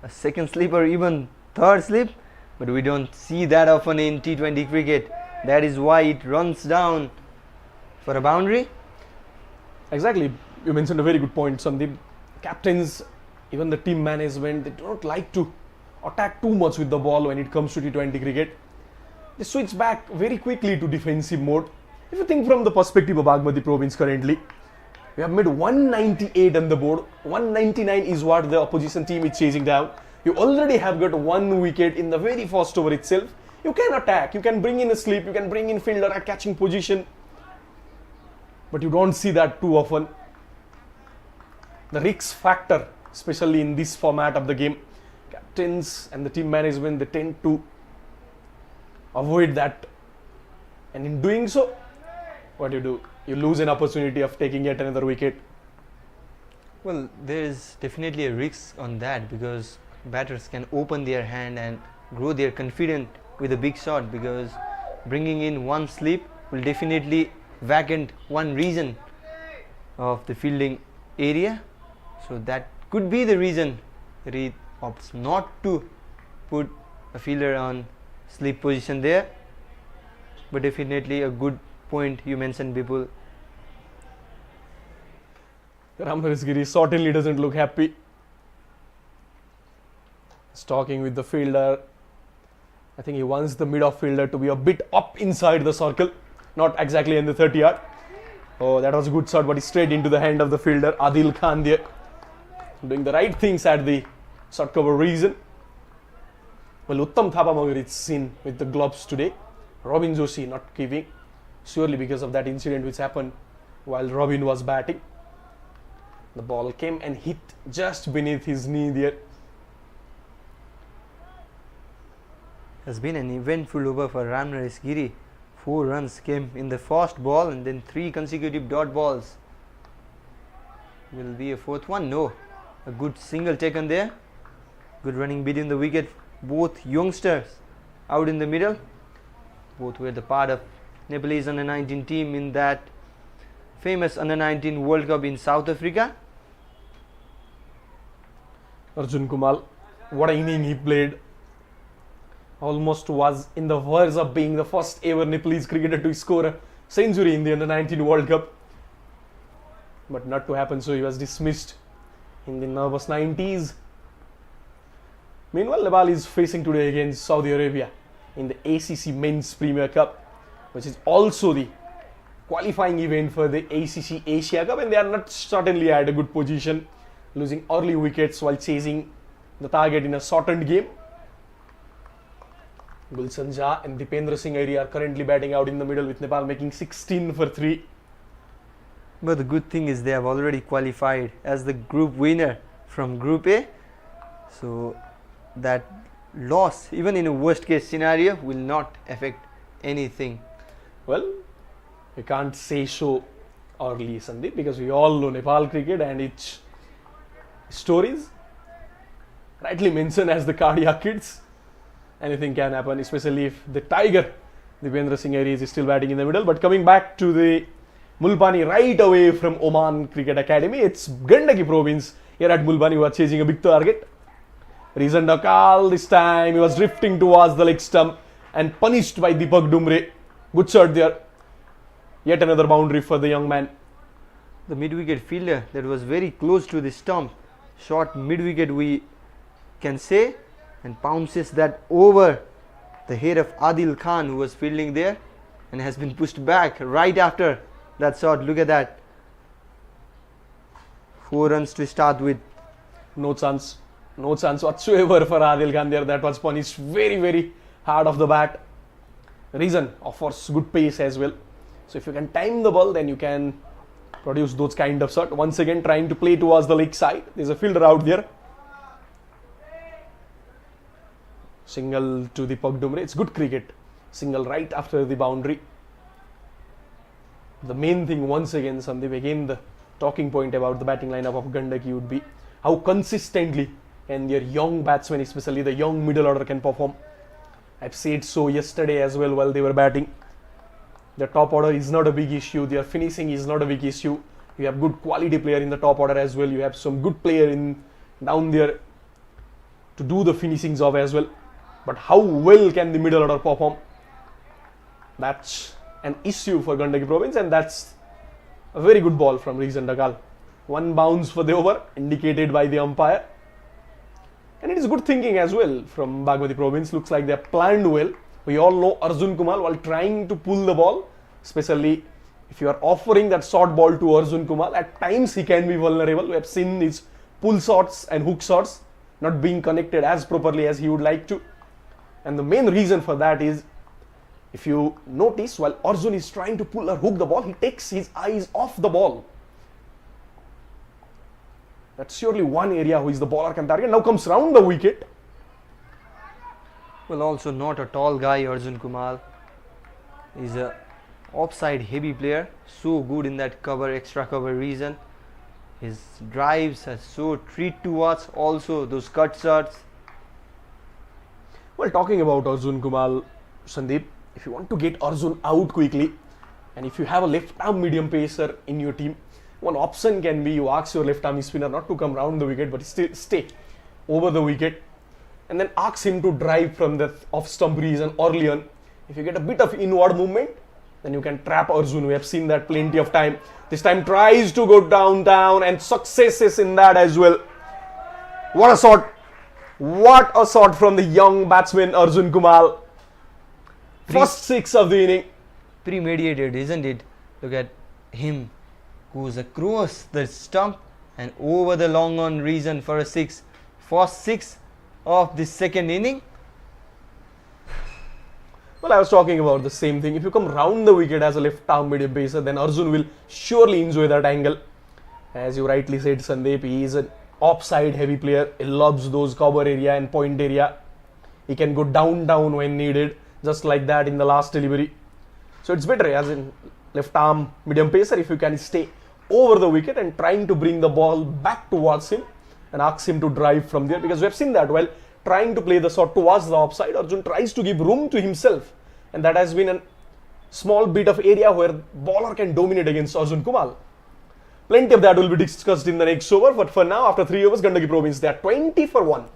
Speaker 2: A second slip or even third slip, but we don't see that often in T20 cricket. That is why it runs down for a boundary.
Speaker 6: Exactly. You mentioned a very good point, Sandeep. Captains, even the team management, they do not like to attack too much with the ball when it comes to T20 cricket. They switch back very quickly to defensive mode. If you think from the perspective of Bagmati Province currently, we have made 198 on the board. 199 is what the opposition team is chasing down. You already have got 1 wicket in the very first over itself. You can attack, you can bring in a slip, you can bring in fielder at catching position, but you don't see that too often. The risk factor especially in this format of the game. Captains and the team management, they tend to avoid that, and in doing so, what do? You lose an opportunity of taking yet another wicket.
Speaker 2: Well, there is definitely a risk on that, because batters can open their hand and grow their confidence with a big shot, because bringing in one slip will definitely vacant one region of the fielding area. So that could be the reason that he opts not to put a fielder on slip position there. But definitely a good point you mentioned, Bipul.
Speaker 6: Ramnaresgiri certainly doesn't look happy. He's talking with the fielder. I think he wants the mid-off fielder to be a bit up inside the circle, not exactly in the 30-yard. Oh, that was a good shot, but it's straight into the hand of the fielder, Adil Khan there. Doing the right things at the short cover region. Well, Uttam Thapa Magar is seen with the gloves today. Robin Joshi not giving, surely because of that incident which happened while Robin was batting. The ball came and hit just beneath his knee there.
Speaker 2: Has been an eventful over for Ramnaresgiri. 4 runs came in the first ball, and then 3 consecutive dot balls. Will be a 4th one? No. A good single taken there. Good running between the wicket. Both youngsters out in the middle. Both were the part of Nepalese under-19 team in that famous under-19 World Cup in South Africa.
Speaker 6: Arjun Kumar, what an inning he played. Almost was in the verge of being the first ever Nepalese cricketer to score a century in the under-19 World Cup. But not to happen, so he was dismissed in the nervous 90s. Meanwhile, Nepal is facing today against Saudi Arabia in the ACC Men's Premier Cup, which is also the qualifying event for the ACC Asia Cup, and they are not certainly at a good position, losing early wickets while chasing the target in a shortened game. Gulshan Jha and Dipendra Singh Airi are currently batting out in the middle, with Nepal making 16 for 3.
Speaker 2: But the good thing is they have already qualified as the group winner from Group A. So that loss, even in a worst case scenario, will not affect anything.
Speaker 6: Well, we can't say so early, Sandeep, because we all know Nepal cricket and its stories, rightly mentioned as the cardiac kids. Anything can happen, especially if the tiger Dipendra Singh Airi is still batting in the middle. But coming back to the Mulpani, right away from Oman Cricket Academy, it's Gandaki province here at Mulpani who are chasing a big target. Rizan Dakal, this time he was drifting towards the leg stump and punished by Deepak Dumre. Good shot there. Yet another boundary for the young man.
Speaker 2: The mid-wicket fielder that was very close to the stump, short mid-wicket we can say, and pounces that over the head of Adil Khan, who was fielding there, and has been pushed back right after that shot. Look at that. 4 runs to start with.
Speaker 6: No chance whatsoever for Adil Khan there. That was punished very, very hard off the bat. Reason offers good pace as well. So if you can time the ball, then you can produce those kind of shots. Once again, trying to play towards the leg side. There's a fielder out there. Single to Deepak Dumre. It's good cricket. Single right after the boundary. The main thing, once again, Sandeep, again the talking point about the batting lineup of Gandaki would be how consistently and their young batsmen, especially the young middle order, can perform. I've said so yesterday as well while they were batting. The top order is not a big issue. Their finishing is not a big issue. You have good quality player in the top order as well. You have some good player in down there to do the finishing job as well. But how well can the middle order perform? That's an issue for Gandaki province, and that's a very good ball from Rizan Dakal. 1 bounce for the over, indicated by the umpire. And it is good thinking as well from Bagmati province. Looks like they have planned well. We all know Arjun Kumar, while trying to pull the ball, especially if you are offering that short ball to Arjun Kumar, at times he can be vulnerable. We have seen his pull shots and hook shots not being connected as properly as he would like to. And the main reason for that is, if you notice, while Arjun is trying to pull or hook the ball, he takes his eyes off the ball. That's surely one area which the bowler can target. Now comes round the wicket.
Speaker 2: Well, also not a tall guy, Arjun Kumar. He's a offside heavy player, so good in that cover, extra cover region. His drives are so treat to watch, also those cut shots.
Speaker 6: Well, talking about Arjun Kumar, Sandeep, if you want to get Arjun out quickly, and if you have a left arm medium pacer in your team, one option can be you ask your left arm spinner not to come round the wicket but still stay over the wicket, and then ask him to drive from the off stump region early on. If you get a bit of inward movement, then you can trap Arjun. We have seen that plenty of time. This time tries to go down and successes in that as well. What a shot! What a shot from the young batsman Arjun Kumar. First six of the inning.
Speaker 2: Premeditated, isn't it? Look at him, goes across the stump and over the long on region for a six. First six of the second inning.
Speaker 6: Well, I was talking about the same thing. If you come round the wicket as a left arm medium pacer, then Arjun will surely enjoy that angle. As you rightly said, Sandeep, he is an offside heavy player. He loves those cover area and point area. He can go down when needed, just like that in the last delivery. So it's better as in left arm medium pacer if you can stay over the wicket and trying to bring the ball back towards him and ask him to drive from there, because we have seen that while trying to play the shot towards the offside, Arjun tries to give room to himself, and that has been a small bit of area where bowler can dominate against Arjun Kumar. Plenty of that will be discussed in the next over, but for now, after 3 overs, Gandaki Province, they are 20 for 1.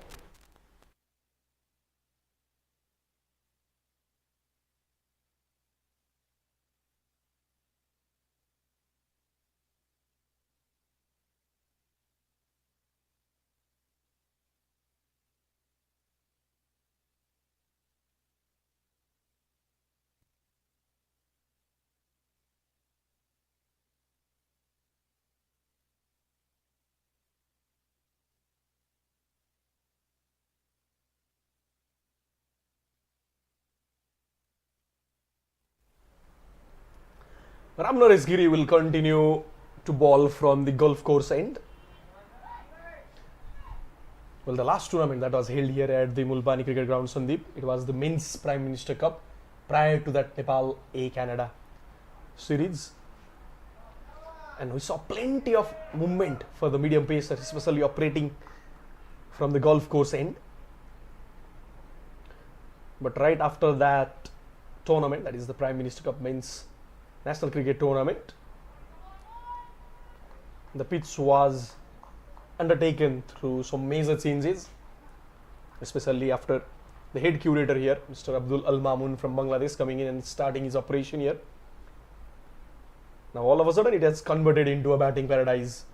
Speaker 6: Ramnaresh Giri will continue to bowl from the golf course end. Well, the last tournament that was held here at the Mulbani Cricket Ground, Sandeep, it was the Men's Prime Minister Cup prior to that Nepal A Canada series. And we saw plenty of movement for the medium pacer, especially operating from the golf course end. But right after that tournament, that is the Prime Minister Cup Men's National Cricket Tournament, the pitch was undertaken through some major changes, especially after the head curator here, Mr. Abdul Al Mamun from Bangladesh, coming in and starting his operation here. Now all of a sudden it has converted into a batting paradise.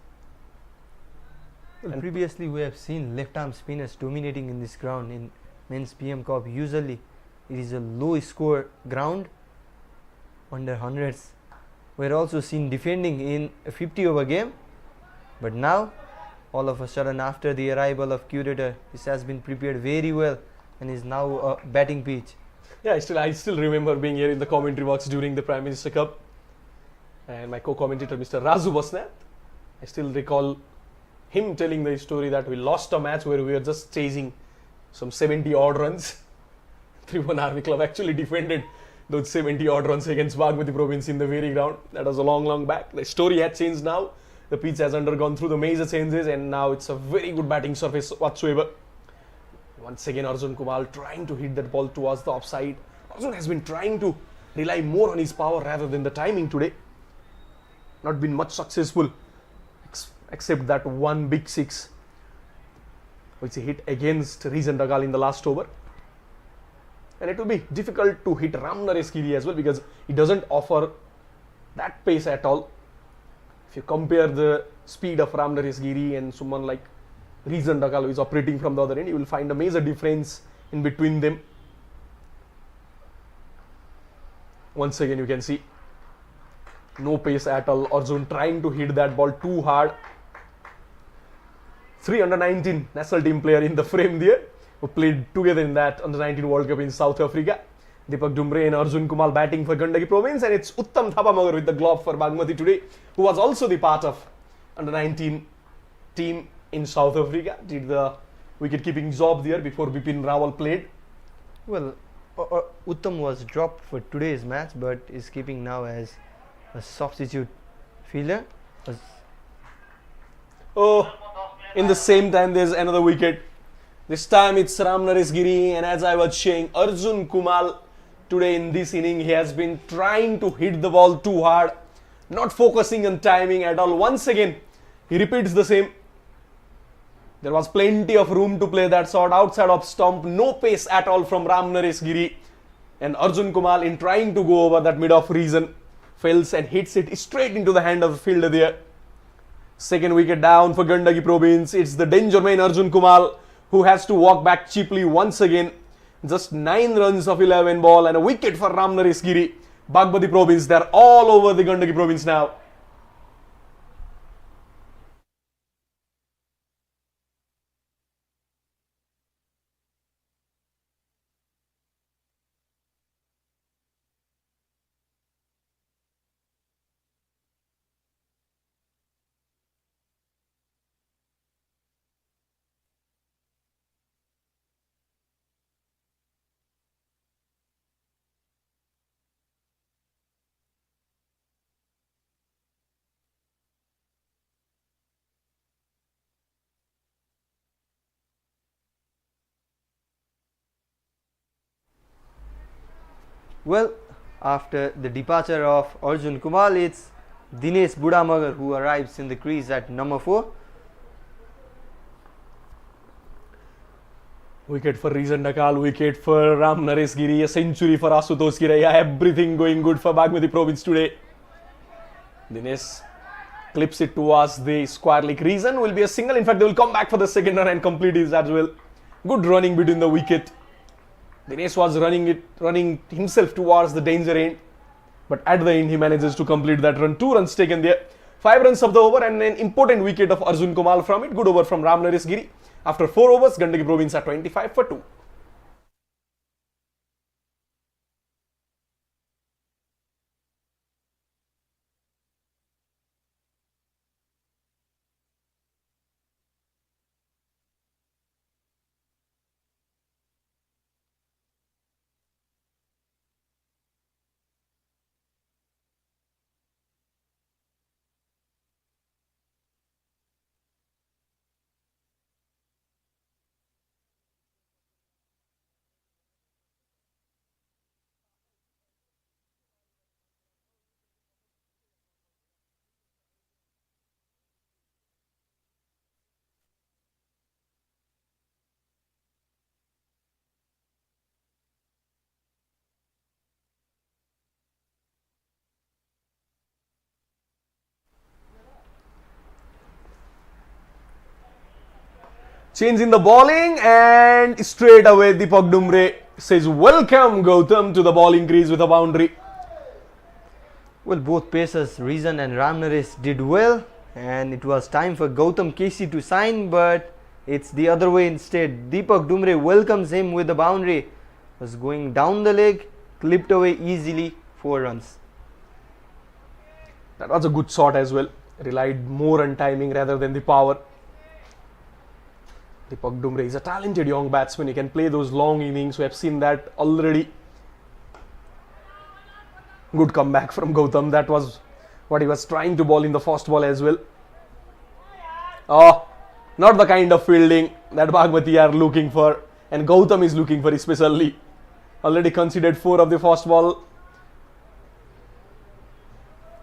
Speaker 2: Well, previously we have seen left arm spinners dominating in this ground in Men's PM Cup. Usually it is a low score ground, under hundreds. We're also seen defending in a 50 over game, but now all of a sudden after the arrival of curator, this has been prepared very well and is now a batting pitch.
Speaker 6: Yeah, I still remember being here in the commentary box during the Prime Minister Cup, and my co-commentator Mr. Raju Basnath, I still recall him telling the story that we lost a match where we were just chasing some 70 odd runs. Tribhuvan Army Club actually defended those 70 odd runs against Bagmati Province in the very ground. That was a long back. The story had changed now. The pitch has undergone through the major changes and now it's a very good batting surface whatsoever. Once again Arjun Kumar trying to hit that ball towards the offside. Arjun has been trying to rely more on his power rather than the timing today. Not been much successful except that one big six which he hit against Reason Dagal in the last over. And it will be difficult to hit Ramnaresh Giri as well because he doesn't offer that pace at all. If you compare the speed of Ramnaresh Giri and someone like Reason Dagal who is operating from the other end, you will find a major difference in between them. Once again you can see no pace at all. Arjun trying to hit that ball too hard. 3 under-19 national team player in the frame there, who played together in that under-19 World Cup in South Africa. Deepak Dumbre and Arjun Kumar batting for Gandaki Province, and it's Uttam Thapamagar with the glove for Bagmati today, who was also the part of under-19 team in South Africa, did the wicket-keeping job there before Bipin Rawal played.
Speaker 2: Well, Uttam was dropped for today's match, but is keeping now as a substitute fielder.
Speaker 6: Oh, in the same time, there's another wicket. This time it's Ram Naresh Giri, and as I was saying, Arjun Kumar today in this inning, he has been trying to hit the ball too hard, not focusing on timing at all. Once again, he repeats the same. There was plenty of room to play that shot outside of stump, no pace at all from Ram Naresh Giri, and Arjun Kumar, in trying to go over that mid-off region, fails and hits it straight into the hand of the fielder there. Second wicket down for Gandaki Province. It's the danger man Arjun Kumar who has to walk back cheaply once again. Just 9 runs of 11 ball and a wicket for Ram Naresh Giri. Bagmati Province, they're all over the Gandaki Province now.
Speaker 2: Well, after the departure of Arjun Kumar, it's Dinesh Budamagar who arrives in the crease at number 4.
Speaker 6: Wicket for Reezan Dakal, wicket for Ram Naresh Giri, a century for Asutosh Kiraiya. Everything going good for Bagmati Province today. Dinesh clips it towards the square leg. Reezan will be a single. In fact, they will come back for the second run and complete it as well. Good running between the wicket. Dinesh was running himself towards the danger end, but at the end he manages to complete that run. 2 runs taken there. 5 runs of the over and an important wicket of Arjun Kumar from it. Good over from Ram Naresh Giri. After 4 overs, Gandaki Province are 25 for 2. Change in the bowling, and straight away Deepak Dumre says welcome Gautam to the bowling crease with a boundary.
Speaker 2: Well, both pacers Reezan and Ram Naresh did well, and it was time for Gautam Casey to sign, but it's the other way instead. Deepak Dumre welcomes him with a boundary. Was going down the leg, clipped away easily, 4 runs.
Speaker 6: That was a good shot as well. Relied more on timing rather than the power. Deepak Dumre is a talented young batsman. He can play those long innings. We have seen that already. Good comeback from Gautam. That was what he was trying to bowl in the first ball as well. Oh, not the kind of fielding that Bagmati are looking for, and Gautam is looking for especially. Already conceded 4 of the first ball.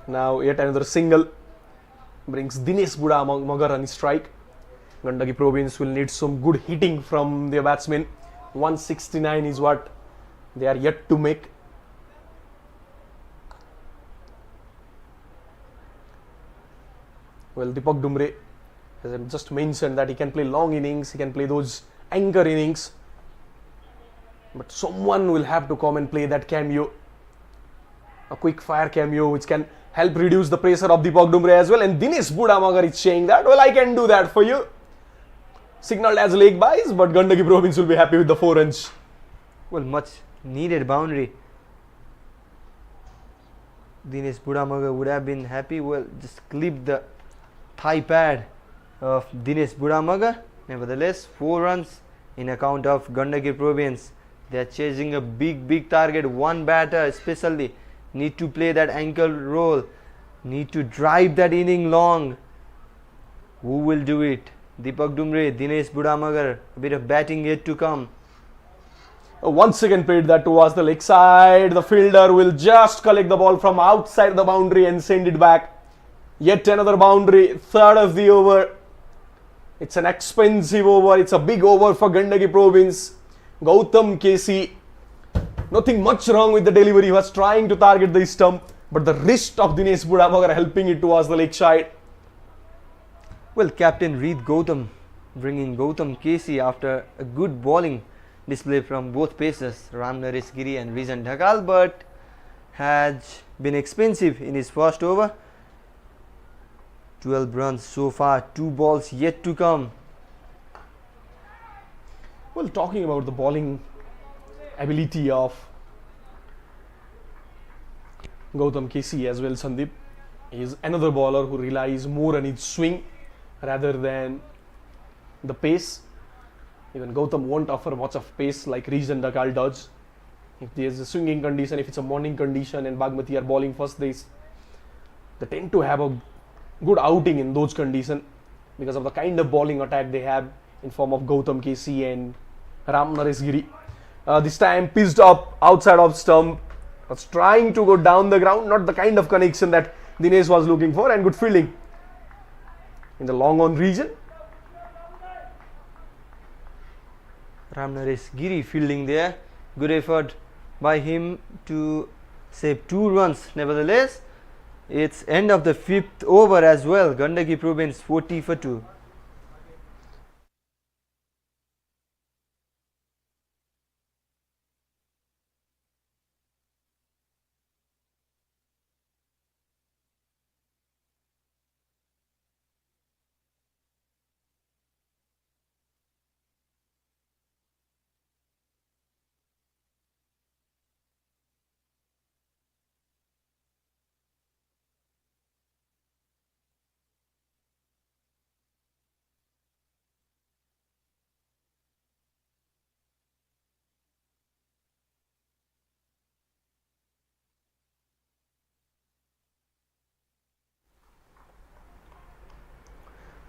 Speaker 6: Now yet another single brings Dinesh Budamagar on his strike. Gandaki Province will need some good hitting from their batsmen. 169 is what they are yet to make. Well, Deepak Dumre, as I just mentioned, that he can play long innings, he can play those anchor innings. But someone will have to come and play that cameo. A quick fire cameo which can help reduce the pressure of Deepak Dumre as well. And Dinesh Budamagar is saying that, well, I can do that for you. Signaled as leg buys, but Gandaki Province will be happy with the 4 runs.
Speaker 2: Well, much needed boundary. Dinesh Budamagar would have been happy. Well, just clipped the thigh pad of Dinesh Budamagar. Nevertheless, 4 runs in account of Gandaki Province. They are chasing a big target. One batter especially need to play that ankle role, need to drive that inning long. Who will do it? Deepak Dumre, Dinesh Budamagar, a bit of batting yet to come.
Speaker 6: Once again played that towards the leg side. The fielder will just collect the ball from outside the boundary and send it back. Yet another boundary, third of the over. It's an expensive over. It's a big over for Gandaki Province. Gautam KC. Nothing much wrong with the delivery. He was trying to target the stump, but the wrist of Dinesh Budamagar helping it towards the leg side.
Speaker 2: Well, Captain Reed Gautam bringing Gautam KC after a good bowling display from both pacers, Ram Naresh Giri and Rizan Dhakal, but has been expensive in his first over. 12 runs so far, 2 balls yet to come.
Speaker 6: Well, talking about the bowling ability of Gautam KC as well, Sandeep, is another bowler who relies more on his swing rather than the pace. Even Gautam won't offer much of pace like Rizan Dhakal does. If there's a swinging condition, if it's a morning condition and Bagmati are bowling first, they tend to have a good outing in those conditions because of the kind of bowling attack they have in form of Gautam KC and Ram Naresh Giri. This time pitched up outside of stump, was trying to go down the ground, not the kind of connection that Dinesh was looking for, and good fielding in the long on region.
Speaker 2: Ram Naresh Giri fielding there. Good effort by him to save 2 runs. Nevertheless, it's end of the 5th over as well. Gandaki Province 40 for 2.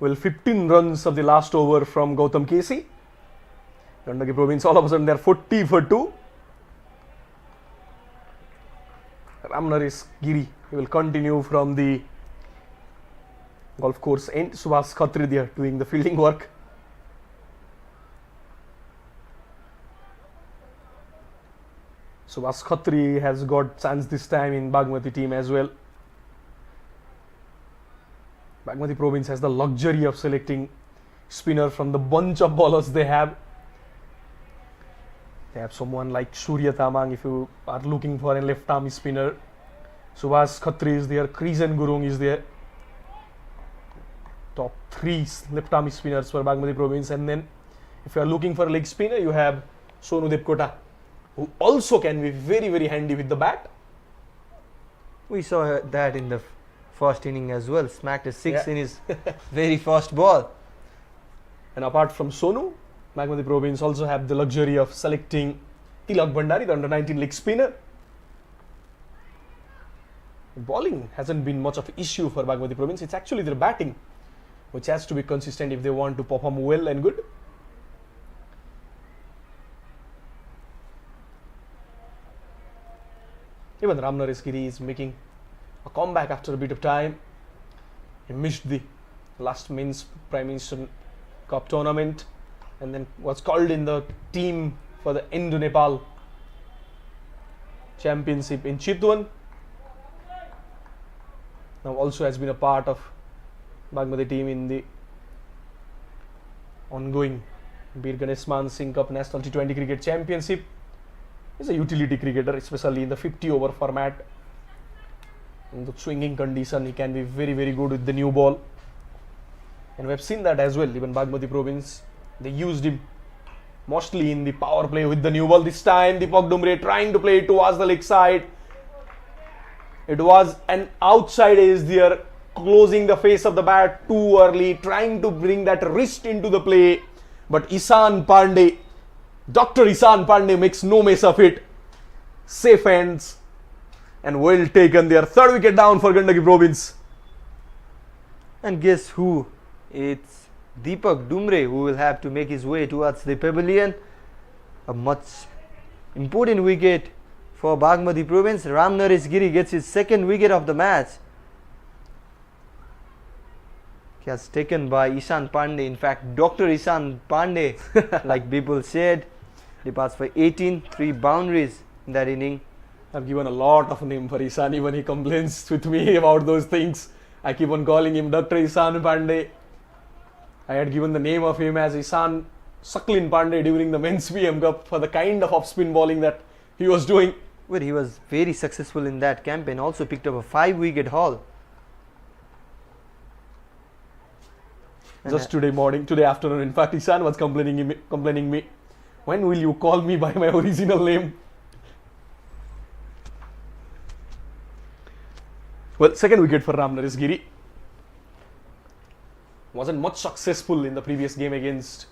Speaker 6: Well, 15 runs of the last over from Gautam KC. Gandaki Province all of a sudden they're 40 for 2. Ram Naresh Giri, he will continue from the golf course end. Subhash Khatri there doing the fielding work. Subhash Khatri has got chance this time in Bagmati team as well. Bagmati Province has the luxury of selecting spinner from the bunch of bowlers they have. They have someone like Surya Tamang if you are looking for a left arm spinner. Subhash Khatri is there, Krijan Gurung is there. Top 3 left arm spinners for Bagmati Province. And then if you are looking for a leg spinner, you have Sonu Devkota, who also can be very handy with the bat.
Speaker 2: We saw that in the first inning as well. Smacked a 6 in his very first ball.
Speaker 6: And apart from Sonu, Bagmati Province also have the luxury of selecting Tilak Bhandari, the under 19 leg spinner. Bowling hasn't been much of an issue for Bagmati Province. It's actually their batting which has to be consistent if they want to perform well and good. Even Ram Naresh Giri is making a comeback after a bit of time. He missed the last men's Prime Minister Cup tournament and then was called in the team for the Indo-Nepal Championship in Chitwan. Now also has been a part of Bagmati team in the ongoing Bir GaneshMan Singh Cup National T20 Cricket Championship. He's a utility cricketer, especially in the 50 over format. In the swinging condition, he can be very good with the new ball. And we have seen that as well. Even Bagmati Province, they used him mostly in the power play with the new ball. This time, Deepak Dumre trying to play it towards the leg side. It was an outside edge there. closing the face of the bat too early, trying to bring that wrist into the play. But Ishan Pandey, Dr. Ishan Pandey makes no mess of it. Safe hands and well taken there. Third wicket down for Gandaki Province.
Speaker 2: And guess who? It's Deepak Dumre who will have to make his way towards the pavilion. A much important wicket for Bagmati Province. Ram Naresh Giri gets his second wicket of the match. Catch taken by Ishan Pandey. In fact, Dr. Ishan Pandey, like people said, departs for 18, 3 boundaries in that inning.
Speaker 6: I've given a lot of name for Ishan, even he complains with me about those things. I keep on calling him Dr. Ishan Pandey. I had given the name of him as Ishan Sucklin Pandey during the Men's PM Cup for the kind of off-spin bowling that he was doing.
Speaker 2: Well, he was very successful in that campaign. Also picked up a 5-wicket haul.
Speaker 6: Just today afternoon, in fact, Ishan was complaining me, when will you call me by my original name? Well, second wicket for Ram Naresh Giri. Wasn't much successful in the previous game against.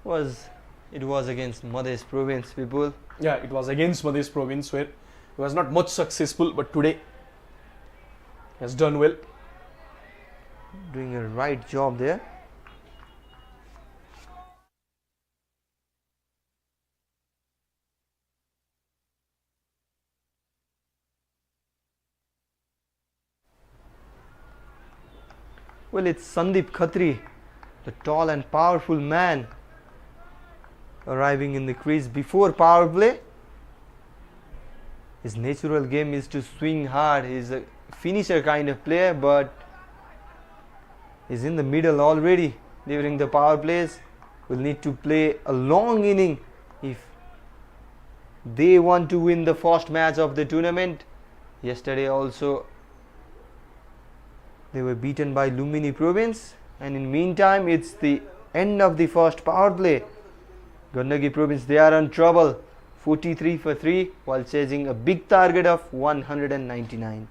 Speaker 2: It was against Madhya Province, people.
Speaker 6: Yeah, it was against Madhya Province where he was not much successful, but today he has done well.
Speaker 2: Doing a right job there. Well, it's Sandeep Khatri, the tall and powerful man, arriving in the crease before power play. His natural game is to swing hard. He's a finisher kind of player, but he's in the middle already during the power plays. Will need to play a long inning if they want to win the first match of the tournament. Yesterday also they were beaten by Lumbini Province, and in meantime it's the end of the first power play. Gandaki Province, they are in trouble, 43 for 3 while chasing a big target of 199.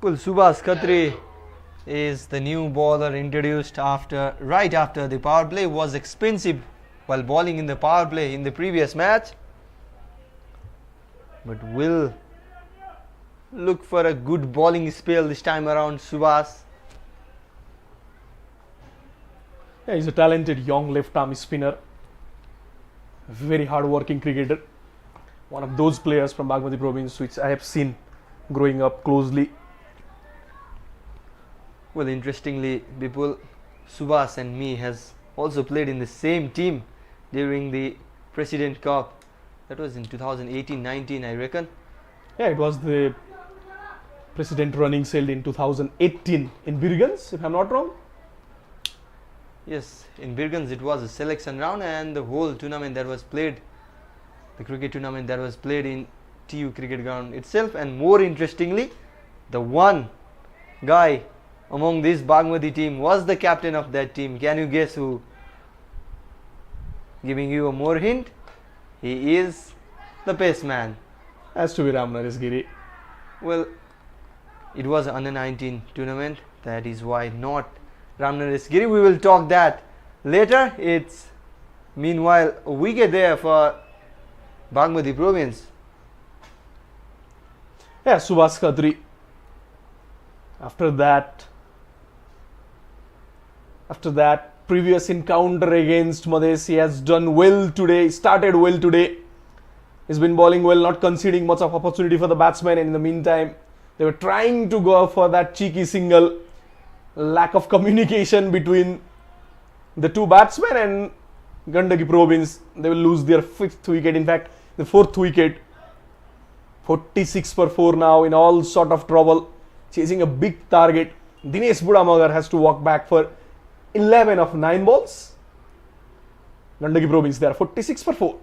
Speaker 2: Well, Subhash Khatri is the new bowler introduced right after the power play. Was expensive while bowling in the power play in the previous match, but will look for a good bowling spell this time around. Subhash.
Speaker 6: Yeah, he's a talented young left-arm spinner, a very hard-working cricketer. One of those players from Bagmati Province which I have seen growing up closely.
Speaker 2: Well, interestingly, people, Subhash and me has also played in the same team during the President Cup. That was in 2018-19, I reckon.
Speaker 6: Yeah, it was the President running held in 2018 in Birgans, if I'm not wrong.
Speaker 2: Yes, in Birgans it was a selection round, and the whole tournament that was played, the cricket tournament that was played in TU cricket ground itself. And more interestingly, the one guy among this Bagmati team was the captain of that team. Can you guess who? Giving you a more hint, he is the pace man.
Speaker 6: Has to be Ram Naresh Giri.
Speaker 2: Well, it was an under-19 tournament, that is why not Ram Naresh Giri. We will talk that later. It's meanwhile a wicket there for Bagmati Province.
Speaker 6: Yeah, Subhash Khatri. After that, After that previous encounter against Madhes, he has done well today, started well today. He's been bowling well, not conceding much of opportunity for the batsman, and in the meantime they were trying to go for that cheeky single. Lack of communication between the two batsmen, and Gandaki Province, they will lose their 5th wicket, in fact the 4th wicket. 46 for 4 now, in all sort of trouble, chasing a big target. Dinesh Budamagar has to walk back for 11 of 9 balls. Gandaki Province, they are 46 for 4.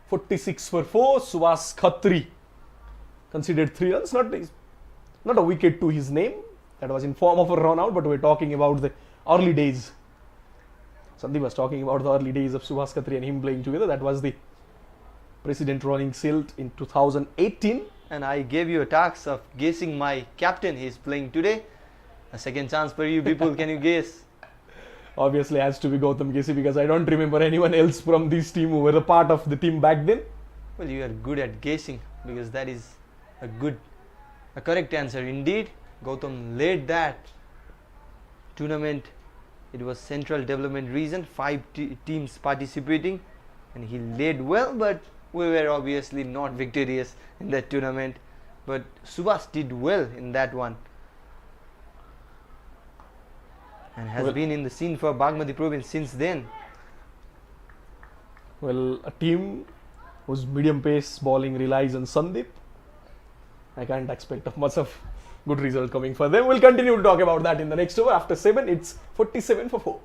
Speaker 6: "46 for 4, Subhash Khatri conceded 3 runs, not a wicket to his name. That was in form of a run out, but we're talking about the early days. Sandeep was talking about the early days of Subhash Khatri and him playing together. That was the President running silt in 2018.
Speaker 2: And I gave you a task of guessing my captain. He's playing today. A second chance for you people. Can you guess?
Speaker 6: Obviously has to be Gautam Kessi, because I don't remember anyone else from this team who were a part of the team back then.
Speaker 2: Well, you are good at guessing, because that is a correct answer indeed. Gautam led that tournament. It was Central Development Region, 5 teams participating, and he led well, but we were obviously not victorious in that tournament. But Subhash did well in that one, and has been in the scene for Bagmati Province since then.
Speaker 6: Well, a team whose medium pace bowling relies on Sandeep, I can't expect much of good result coming for them. We'll continue to talk about that in the next over. After 7, it's 47 for 4.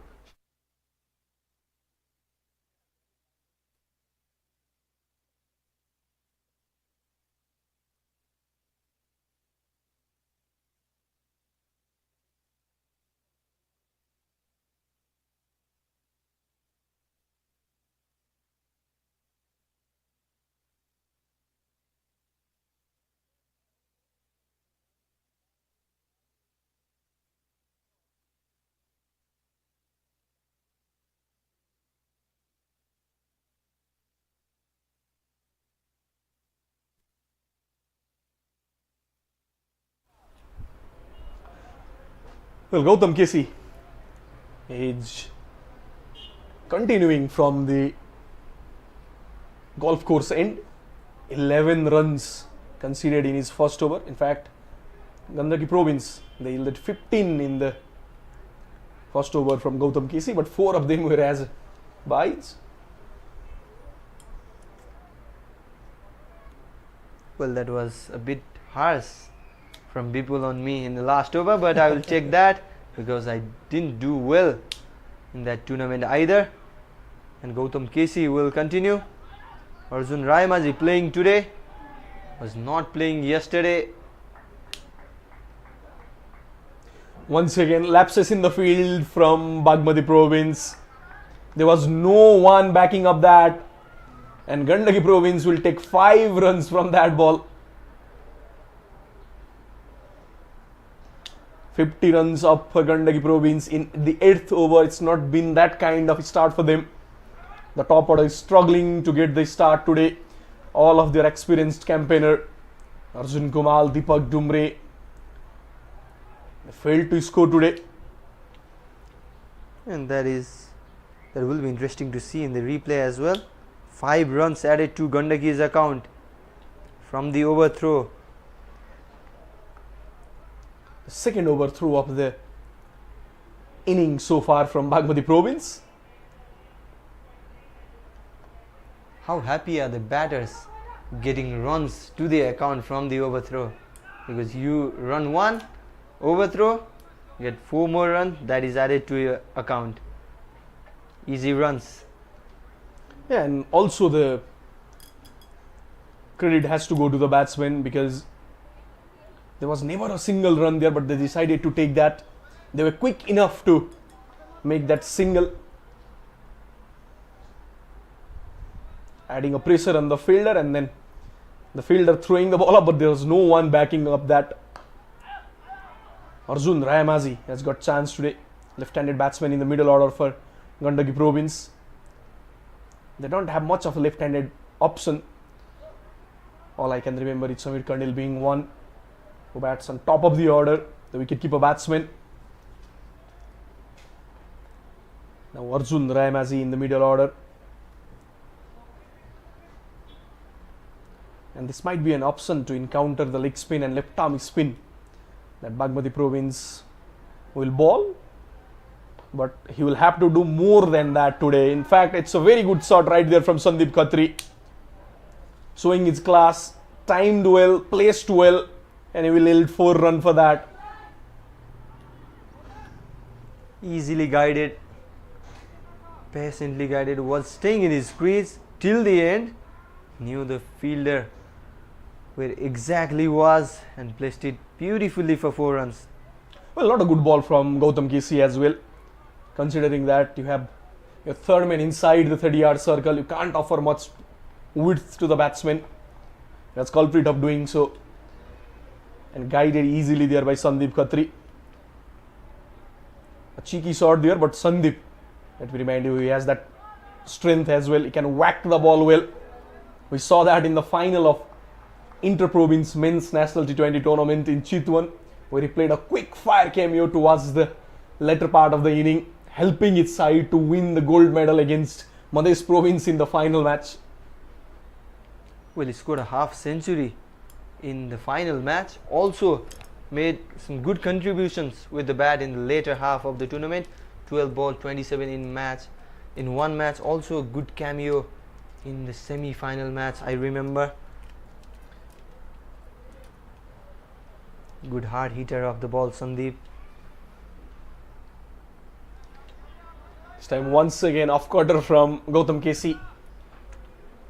Speaker 6: Well, Gautam Kessi is continuing from the golf course end. 11 runs conceded in his first over. In fact, Gandaki Province, they yielded 15 in the first over from Gautam Kessi, but 4 of them were as byes.
Speaker 2: Well, that was a bit harsh from people on me in the last over, but I will take that, because I didn't do well in that tournament either. And Gautam Kessi will continue. Arjun Rayamaji playing today, was not playing yesterday.
Speaker 6: Once again, lapses in the field from Bagmati Province. There was no one backing up that, and Gandaki Province will take 5 runs from that ball. 50 runs up for Gandaki Province in the 8th over. It's not been that kind of start for them. The top order is struggling to get the start today. All of their experienced campaigner, Arjun Kumar, Deepak Dumre, they failed to score today.
Speaker 2: And that will be interesting to see in the replay as well. 5 runs added to Gandaki's account from the overthrow.
Speaker 6: The second overthrow of the inning so far from Bagmati Province.
Speaker 2: How happy are the batters getting runs to their account from the overthrow? Because you run 1, overthrow, you get 4 more runs, that is added to your account. Easy runs.
Speaker 6: Yeah, and also the credit has to go to the batsmen, because there was never a single run there, but they decided to take that. They were quick enough to make that single. Adding a pressure on the fielder, and then the fielder throwing the ball up, but there was no one backing up that. Arjun Rayamazi has got chance today. Left-handed batsman in the middle order for Gandaki Province. They don't have much of a left-handed option. All I can remember is Samir Kandil being one who bats on top of the order, the wicket-keeper batsman. Now Arjun Rayamazi in the middle order. And this might be an option to encounter the leg spin and left arm spin that Bagmati Province will bowl. But he will have to do more than that today. In fact, it's a very good shot right there from Sandeep Khatri. Showing his class, timed well, placed well, and he will yield 4 runs for that.
Speaker 2: Easily guided, patiently guided, was staying in his crease till the end. Knew the fielder where exactly was and placed it beautifully for 4 runs.
Speaker 6: Well, not a good ball from Gautam Kessi as well. Considering that you have your third man inside the 30-yard circle, you can't offer much width to the batsman. That's culprit of doing so. And guided easily there by Sandeep Khatri. A cheeky shot there, but Sandeep, let me remind you, he has that strength as well. He can whack the ball well. We saw that in the final of Inter-Province Men's National T20 Tournament in Chitwan, where he played a quick fire cameo towards the latter part of the inning, helping his side to win the gold medal against Madhya Province in the final match.
Speaker 2: Well, he scored a half century in the final match. Also made some good contributions with the bat in the later half of the tournament. 12 ball, 27 in one match. Also a good cameo in the semi-final match, I remember. Good hard hitter of the ball, Sandeep.
Speaker 6: This time once again off cutter from Gautam Kessi.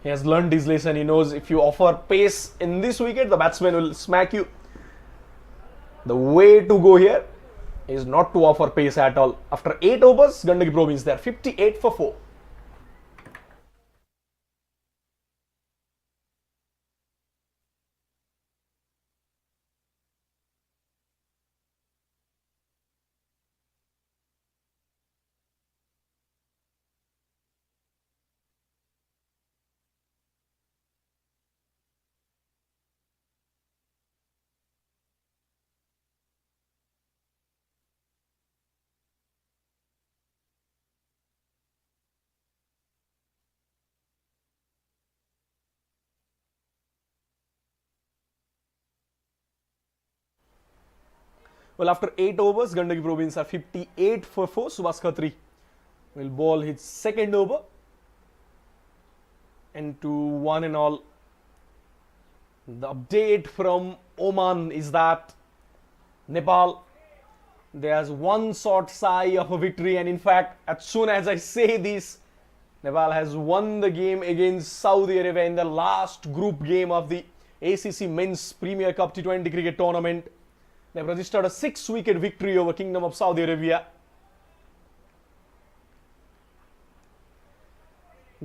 Speaker 6: He has learned his lesson. He knows if you offer pace in this wicket, the batsman will smack you. The way to go here is not to offer pace at all. After 8 overs, Gandaki Province there 58 for 4. Well, after 8 overs, Gandaki Province are 58 for 4. Subhash Khatri will bowl his second over. And to one and all, the update from Oman is that Nepal, there's one short sigh of a victory, and in fact, as soon as I say this, Nepal has won the game against Saudi Arabia in the last group game of the ACC Men's Premier Cup T20 cricket tournament. They've registered a 6-wicket victory over Kingdom of Saudi Arabia.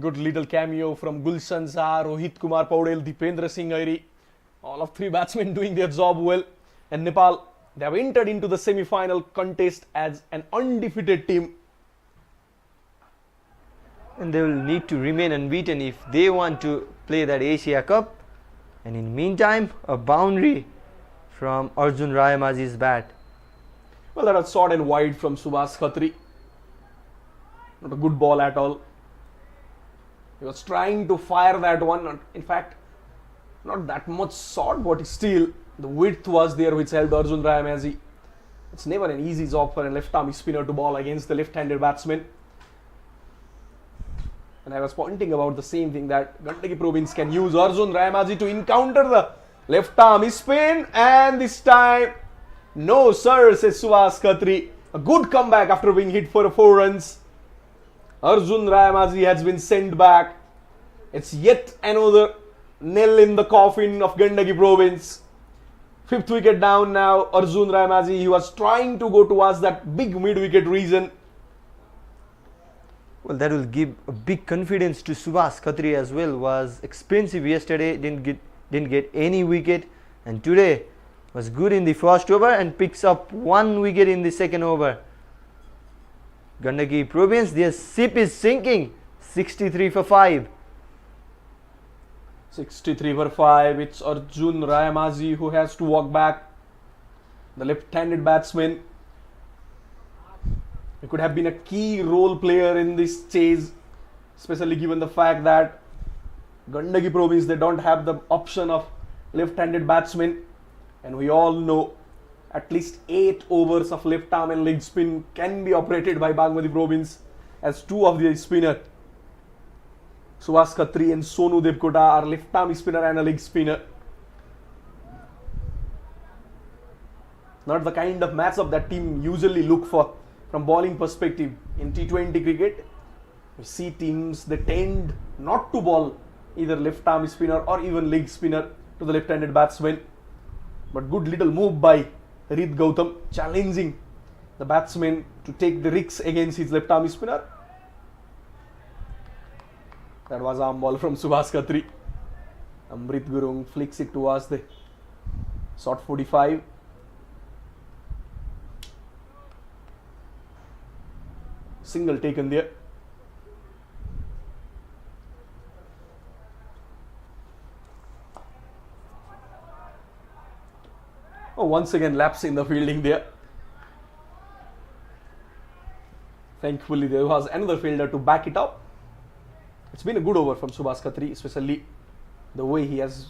Speaker 6: Good little cameo from Gulshan Shah, Rohit Kumar Paudel, Dipendra Singh Airi. All of 3 batsmen doing their job well. And Nepal, they have entered into the semi-final contest as an undefeated team.
Speaker 2: And they will need to remain unbeaten if they want to play that Asia Cup. And in the meantime, a boundary from Arjun Rayamazi's bat.
Speaker 6: Well, that was short and wide from Subhash Khatri. Not a good ball at all. He was trying to fire that one. In fact, not that much short, but still the width was there which helped Arjun Rayamazi. It's never an easy job for a left-arm spinner to bowl against the left-handed batsman. And I was pointing about the same thing, that Gandaki Province can use Arjun Rayamazi to encounter the left-arm spin, and this time, no sir, says Subhash Khatri. A good comeback after being hit for 4 runs. Arjun Rayamazi has been sent back. It's yet another nail in the coffin of Gandaki Province. 5th wicket down now. Arjun Rayamazi, he was trying to go towards that big mid-wicket region.
Speaker 2: Well, that will give a big confidence to Subhash Khatri as well. Was expensive yesterday, didn't get any wicket, and today was good in the first over and picks up 1 wicket in the second over. Gandaki Province, their ship is sinking. 63 for 5.
Speaker 6: 63 for 5. It's Arjun Rayamazi who has to walk back. The left-handed batsman. He could have been a key role player in this chase, especially given the fact that Gandaki Province, they don't have the option of left-handed batsman, and we all know at least 8 overs of left arm and leg spin can be operated by Bagmati Province, as 2 of the spinner, Subhash Khatri and Sonu Devkota, are left arm spinner and a leg spinner. Not the kind of matchup that team usually look for from bowling perspective. In T20 cricket, we see teams, they tend not to bowl either left arm spinner or even leg spinner to the left-handed batsman. But good little move by Rit Gautam, challenging the batsman to take the risks against his left arm spinner. That was arm ball from Subhash Khatri. Amrit Gurung flicks it towards the short 45. Single taken there. Oh, once again lapse in the fielding there. Thankfully there was another fielder to back it up. It's been a good over from Subhash Khatri, especially the way he has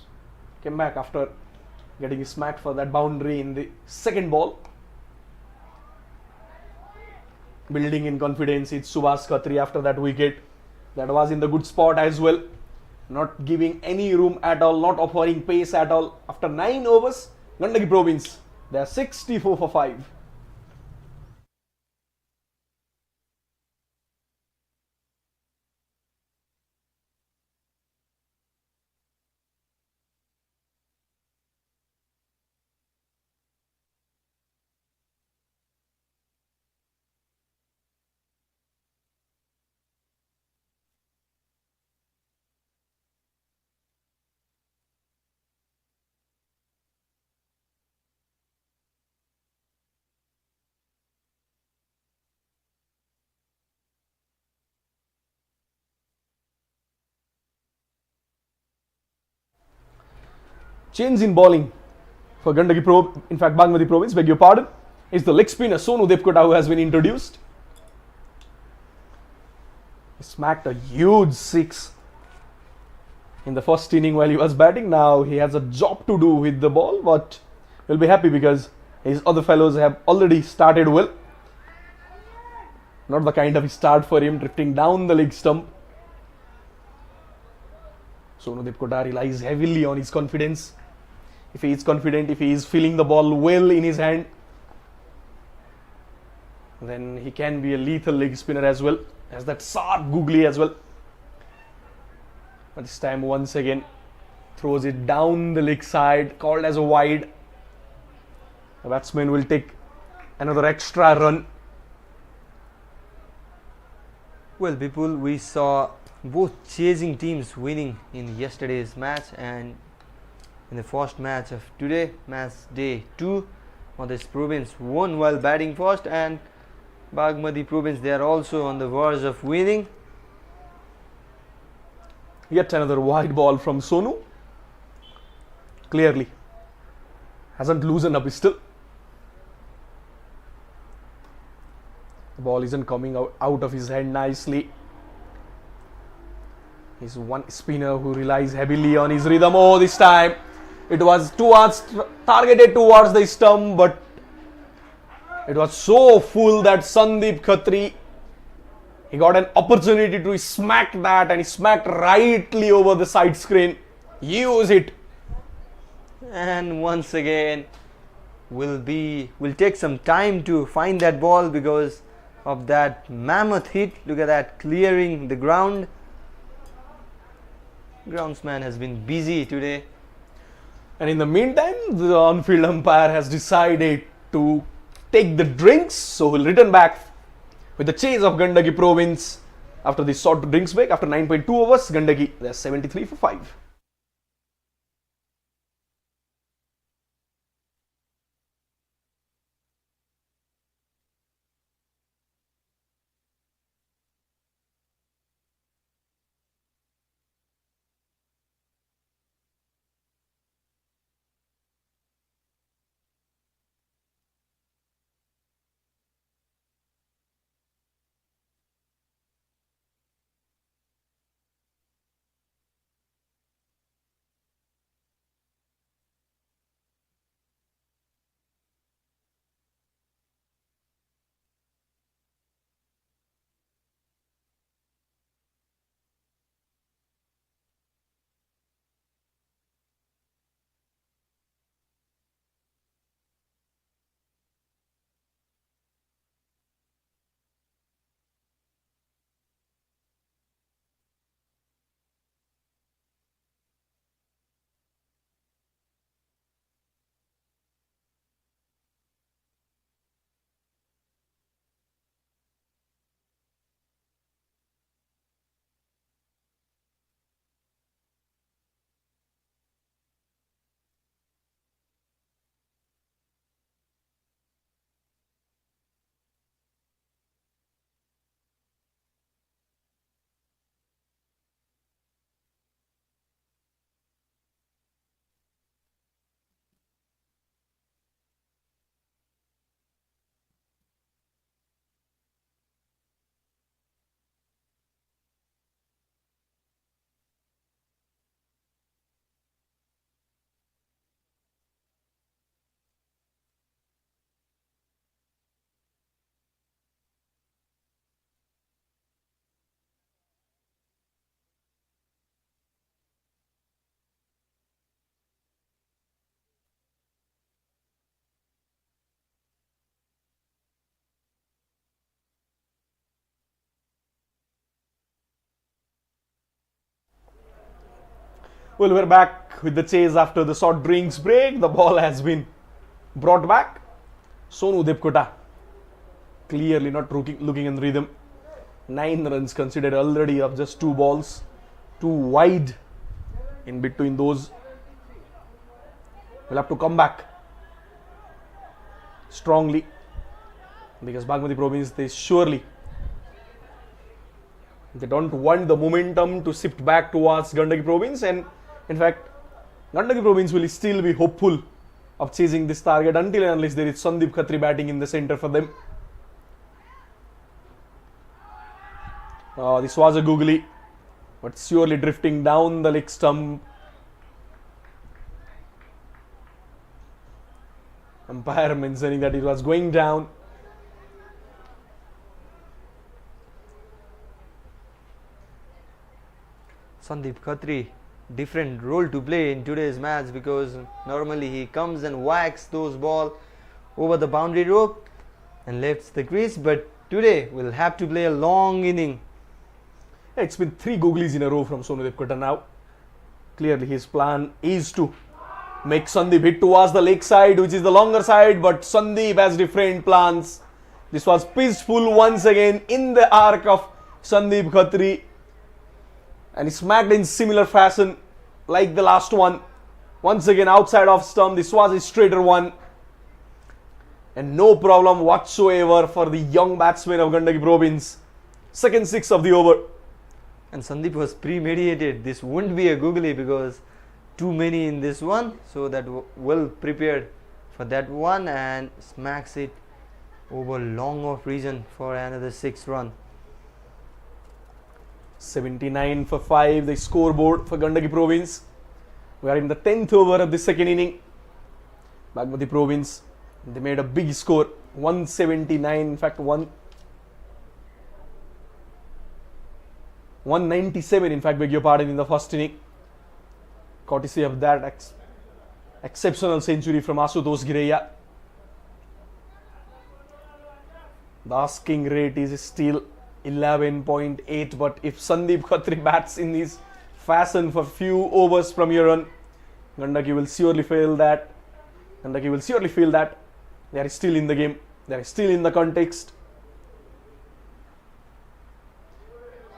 Speaker 6: came back after getting smacked for that boundary in the second ball. Building in confidence, it's Subhash Khatri after that wicket. That was in the good spot as well. Not giving any room at all, not offering pace at all. After 9 overs, Gandaki Province, they are 64 for 5. Change in bowling for Bagmati Province, beg your pardon, is the leg spinner Sonu Devkota who has been introduced. He smacked a huge 6 in the first inning while he was batting. Now he has a job to do with the ball, but he'll be happy because his other fellows have already started well. Not the kind of start for him, drifting down the leg stump. Sonu Devkota relies heavily on his confidence. If he is confident, if he is feeling the ball well in his hand, then he can be a lethal leg spinner as well, as that sharp googly as well. But this time once again throws it down the leg side, called as a wide. The batsman will take another extra run.
Speaker 2: Well, people, we saw both chasing teams winning in yesterday's match, and in the first match of today, match day 2, Madhya Province won while batting first, and Bagmati Province, they are also on the verge of winning.
Speaker 6: Yet another wide ball from Sonu. Clearly hasn't loosened up still. The ball isn't coming out of his hand nicely. He's one spinner who relies heavily on his rhythm. Oh, this time it was targeted towards the stump, but it was so full that Sandeep Khatri, he got an opportunity to smack that, and he smacked rightly over the side screen. Use it.
Speaker 2: And once again will take some time to find that ball because of that mammoth hit. Look at that, clearing the ground. Groundsman has been busy today.
Speaker 6: And in the meantime, the on-field umpire has decided to take the drinks, so he'll return back with the chase of Gandaki Province. After this short drinks break, after 9.2 overs, Gandaki, they're 73 for 5. Well, we're back with the chase after the short drinks break. The ball has been brought back. Sonu Depkota clearly not looking in rhythm. 9 runs considered already of just 2 balls. Too wide in between those. We'll have to come back strongly because Bagmati Province, they don't want the momentum to shift back towards Gandaki Province, and in fact Gandaki Province will still be hopeful of chasing this target until and unless there is Sandeep Khatri batting in the center for them. This was a googly, but surely drifting down the leg stump. Umpire mentioning that it was going down.
Speaker 2: Sandeep Khatri, different role to play in today's match, because normally he comes and whacks those balls over the boundary rope and lifts the crease, but today will have to play a long inning.
Speaker 6: It's been 3 googlies in a row from Sonu Depkota now. Clearly his plan is to make Sandeep hit towards the leg side, which is the longer side, but Sandeep has different plans. This was peaceful once again in the arc of Sandeep Khatri, and he smacked in similar fashion like the last one. Once again outside of stump. This was a straighter one, and no problem whatsoever for the young batsman of Gandaki Province. Second 6 of the over.
Speaker 2: And Sandeep was premeditated. This wouldn't be a googly because too many in this one, so that well prepared for that one, and smacks it over long off region for another 6 run.
Speaker 6: 79 for 5 the scoreboard for Gandaki Province. We are in the 10th over of the second inning. Bagmati Province, they made a big score, 179, in fact 197 in fact, beg your pardon, in the first inning, courtesy of that exceptional century from Asutosh Gireya. The asking rate is still 11.8, but if Sandeep Khatri bats in this fashion for few overs from here on, Gandaki will surely feel that. They are still in the game, they are still in the context.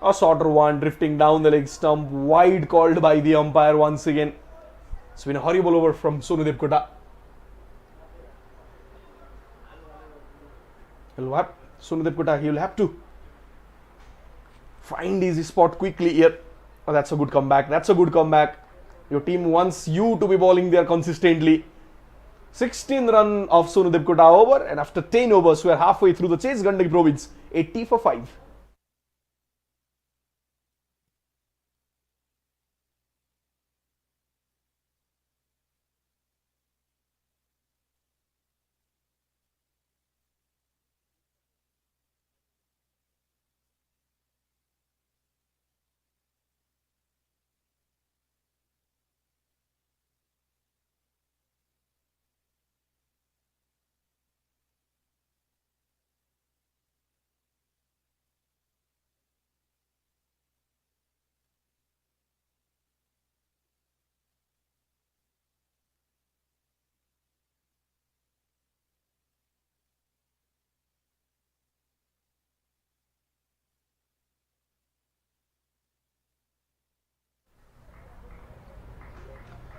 Speaker 6: A shorter one drifting down the leg stump, wide called by the umpire once again. It's been a horrible over from Sonu Devkota. Sonu Devkota, he will have to find his spot quickly here. Oh, that's a good comeback. That's a good comeback. Your team wants you to be bowling there consistently. 16 run of Sonu Devkota over, and after 10 overs, we are halfway through the chase. Gandaki Province 80 for 5.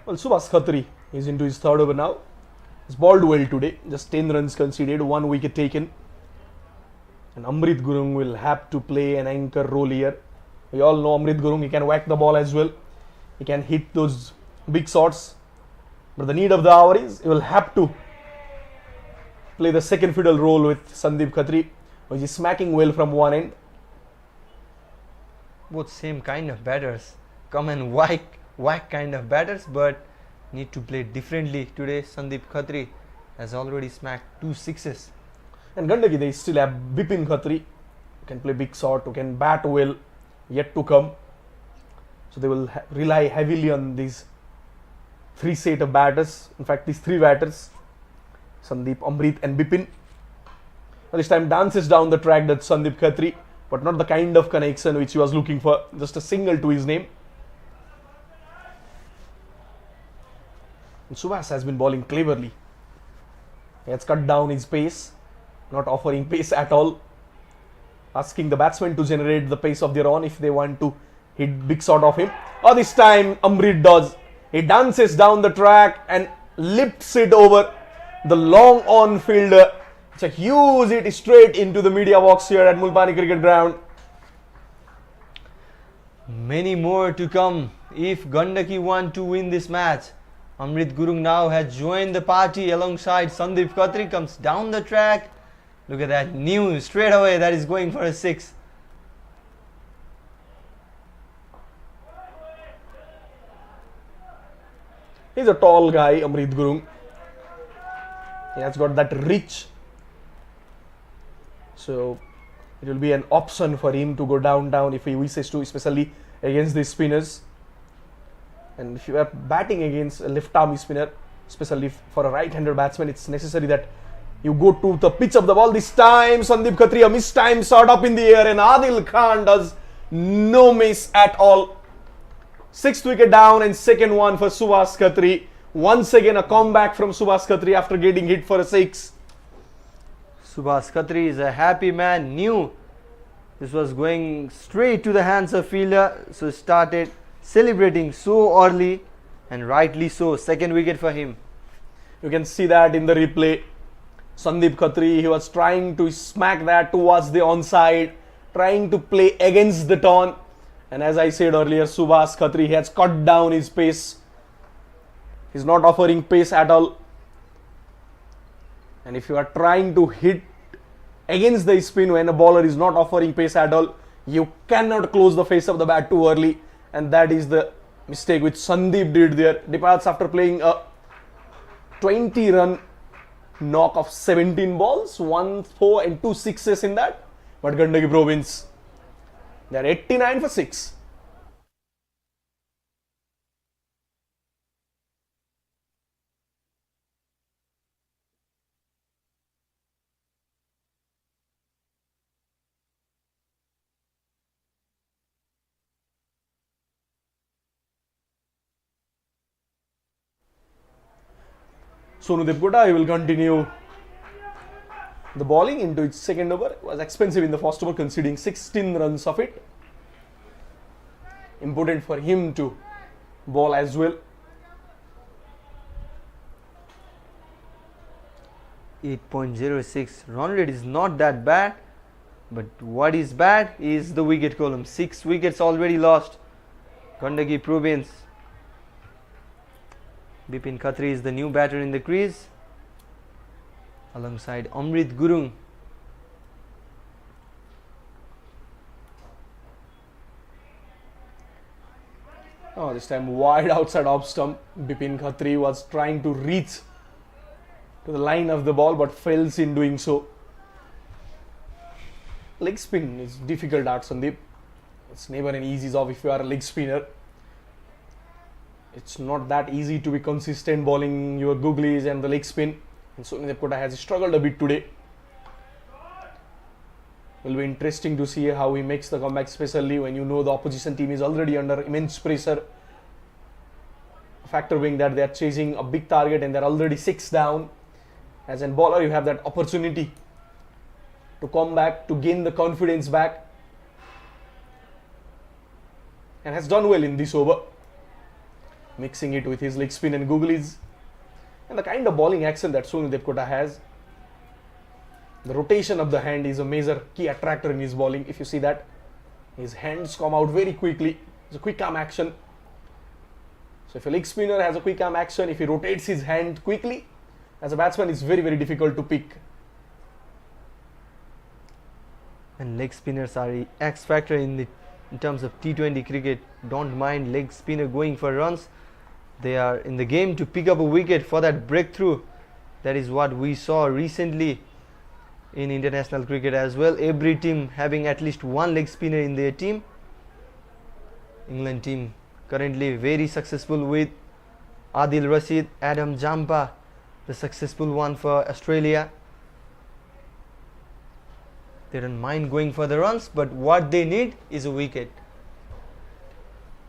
Speaker 6: Well, Subhash Khatri is into his third over now. He's bowled well today. Just 10 runs conceded, 1 wicket taken. And Amrit Gurung will have to play an anchor role here. We all know Amrit Gurung, he can whack the ball as well. He can hit those big shots. But the need of the hour is he will have to play the second fiddle role with Sandeep Khatri, which is smacking well from one end.
Speaker 2: Both same kind of batters, come and whack kind of batters, but need to play differently. Today Sandeep Khatri has already smacked 2 sixes.
Speaker 6: And Gandaki, they still have Bipin Khatri, who can play big shot, who can bat well, yet to come. So they will rely heavily on these 3 set of batters. In fact, these 3 batters, Sandeep, Amrit and Bipin. This time dances down the track, that Sandeep Khatri, but not the kind of connection which he was looking for. Just a single to his name. And Subhash has been bowling cleverly. He has cut down his pace, not offering pace at all, asking the batsmen to generate the pace of their own if they want to hit big shot of him. Oh, this time Amrit does. He dances down the track and lifts it over the long on fielder. It's a huge hit straight into the media box here at Mulpani Cricket Ground.
Speaker 2: Many more to come if Gandaki want to win this match. Amrit Gurung now has joined the party alongside Sandeep Khatri, comes down the track. Look at that, new straight away, that is going for a 6.
Speaker 6: He's a tall guy, Amrit Gurung. He has got that reach. So it will be an option for him to go down if he wishes to, especially against the spinners. And if you are batting against a left-arm spinner, especially for a right-hander batsman, it's necessary that you go to the pitch of the ball. This time, Sandeep Khatri, a mistimed shot up in the air, and Adil Khan does no miss at all. 6th wicket down and second one for Subhash Khatri. Once again, a comeback from Subhash Khatri after getting hit for a 6.
Speaker 2: Subhash Khatri is a happy man, knew this was going straight to the hands of fielder, so started celebrating so early, and rightly so. 2nd wicket for him.
Speaker 6: You can see that in the replay. Sandeep Khatri, he was trying to smack that towards the onside, trying to play against the turn. And as I said earlier, Subhash Khatri has cut down his pace. He's not offering pace at all. And if you are trying to hit against the spin when a bowler is not offering pace at all, you cannot close the face of the bat too early. And that is the mistake which Sandeep did there. Departs after playing a 20-run knock of 17 balls, 1 4 and 2 sixes in that. But Gandaki Province, they are 89 for 6. Sonu Devkota, he will continue the bowling into its second over. It was expensive in the first over, conceding 16 runs of it. important for him to bowl as well.
Speaker 2: 8.06 run rate is not that bad, but what is bad is the wicket column. 6 wickets already lost. Gandaki Province. Bipin Khatri is the new batter in the crease alongside Amrit Gurung.
Speaker 6: Oh, this time wide outside off stump. Bipin Khatri was trying to reach to the line of the ball but fails in doing so. Leg spin is difficult art, Sandeep. It's never an easy job if you are a leg spinner. It's not that easy to be consistent bowling your googlies and the leg spin. And Sonu Devkota has struggled a bit today. Will be interesting to see how he makes the comeback, especially when you know the opposition team is already under immense pressure. Factor being that they are chasing a big target and they are already 6 down. As a bowler, you have that opportunity to come back, to gain the confidence back, and has done well in this over, mixing it with his leg spin and googlies. And the kind of bowling action that Sonu Devkota has, the rotation of the hand is a major key attractor in his bowling. If you see that, his hands come out very quickly. It's a quick arm action. So if a leg spinner has a quick arm action, if he rotates his hand quickly, as a batsman, it's very, very difficult to pick.
Speaker 2: And leg spinners are the X factor in terms of T20 cricket. Don't mind leg spinner going for runs. They are in the game to pick up a wicket for that breakthrough. That is what we saw recently in international cricket as well. Every team having at least one leg spinner in their team. England team currently very successful with Adil Rashid, Adam Jampa, the successful one for Australia. They don't mind going for the runs, but what they need is a wicket.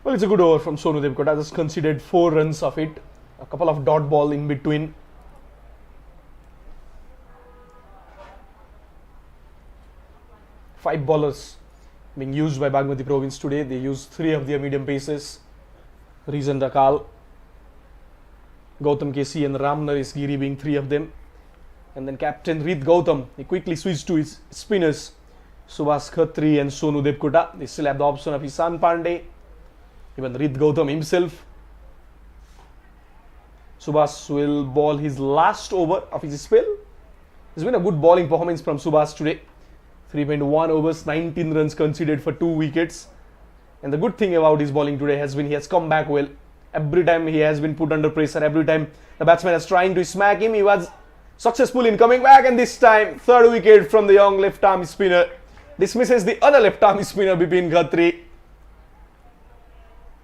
Speaker 6: Well, it's a good over from Sonu Devkota. Just considered 4 runs of it. A couple of dot ball in between. Five bowlers being used by Bagmati Province today. They used 3 of their medium paces. Reezan Rakal, Gautam Kesi and Ram Naresh Giri being 3 of them. And then Captain Reet Gautam, he quickly switched to his spinners, Subhash Khatri and Sonu Devkota. They still have the option of Ishan Pandey, even Reet Gautam himself. Subhash will bowl his last over of his spell. It's been a good bowling performance from Subhash today. 3.1 overs, 19 runs conceded for 2 wickets. And the good thing about his bowling today has been he has come back well. Every time he has been put under pressure, every time the batsman is trying to smack him, he was successful in coming back, and this time 3rd wicket from the young left arm spinner. Dismisses the other left arm spinner Bipin Khatri.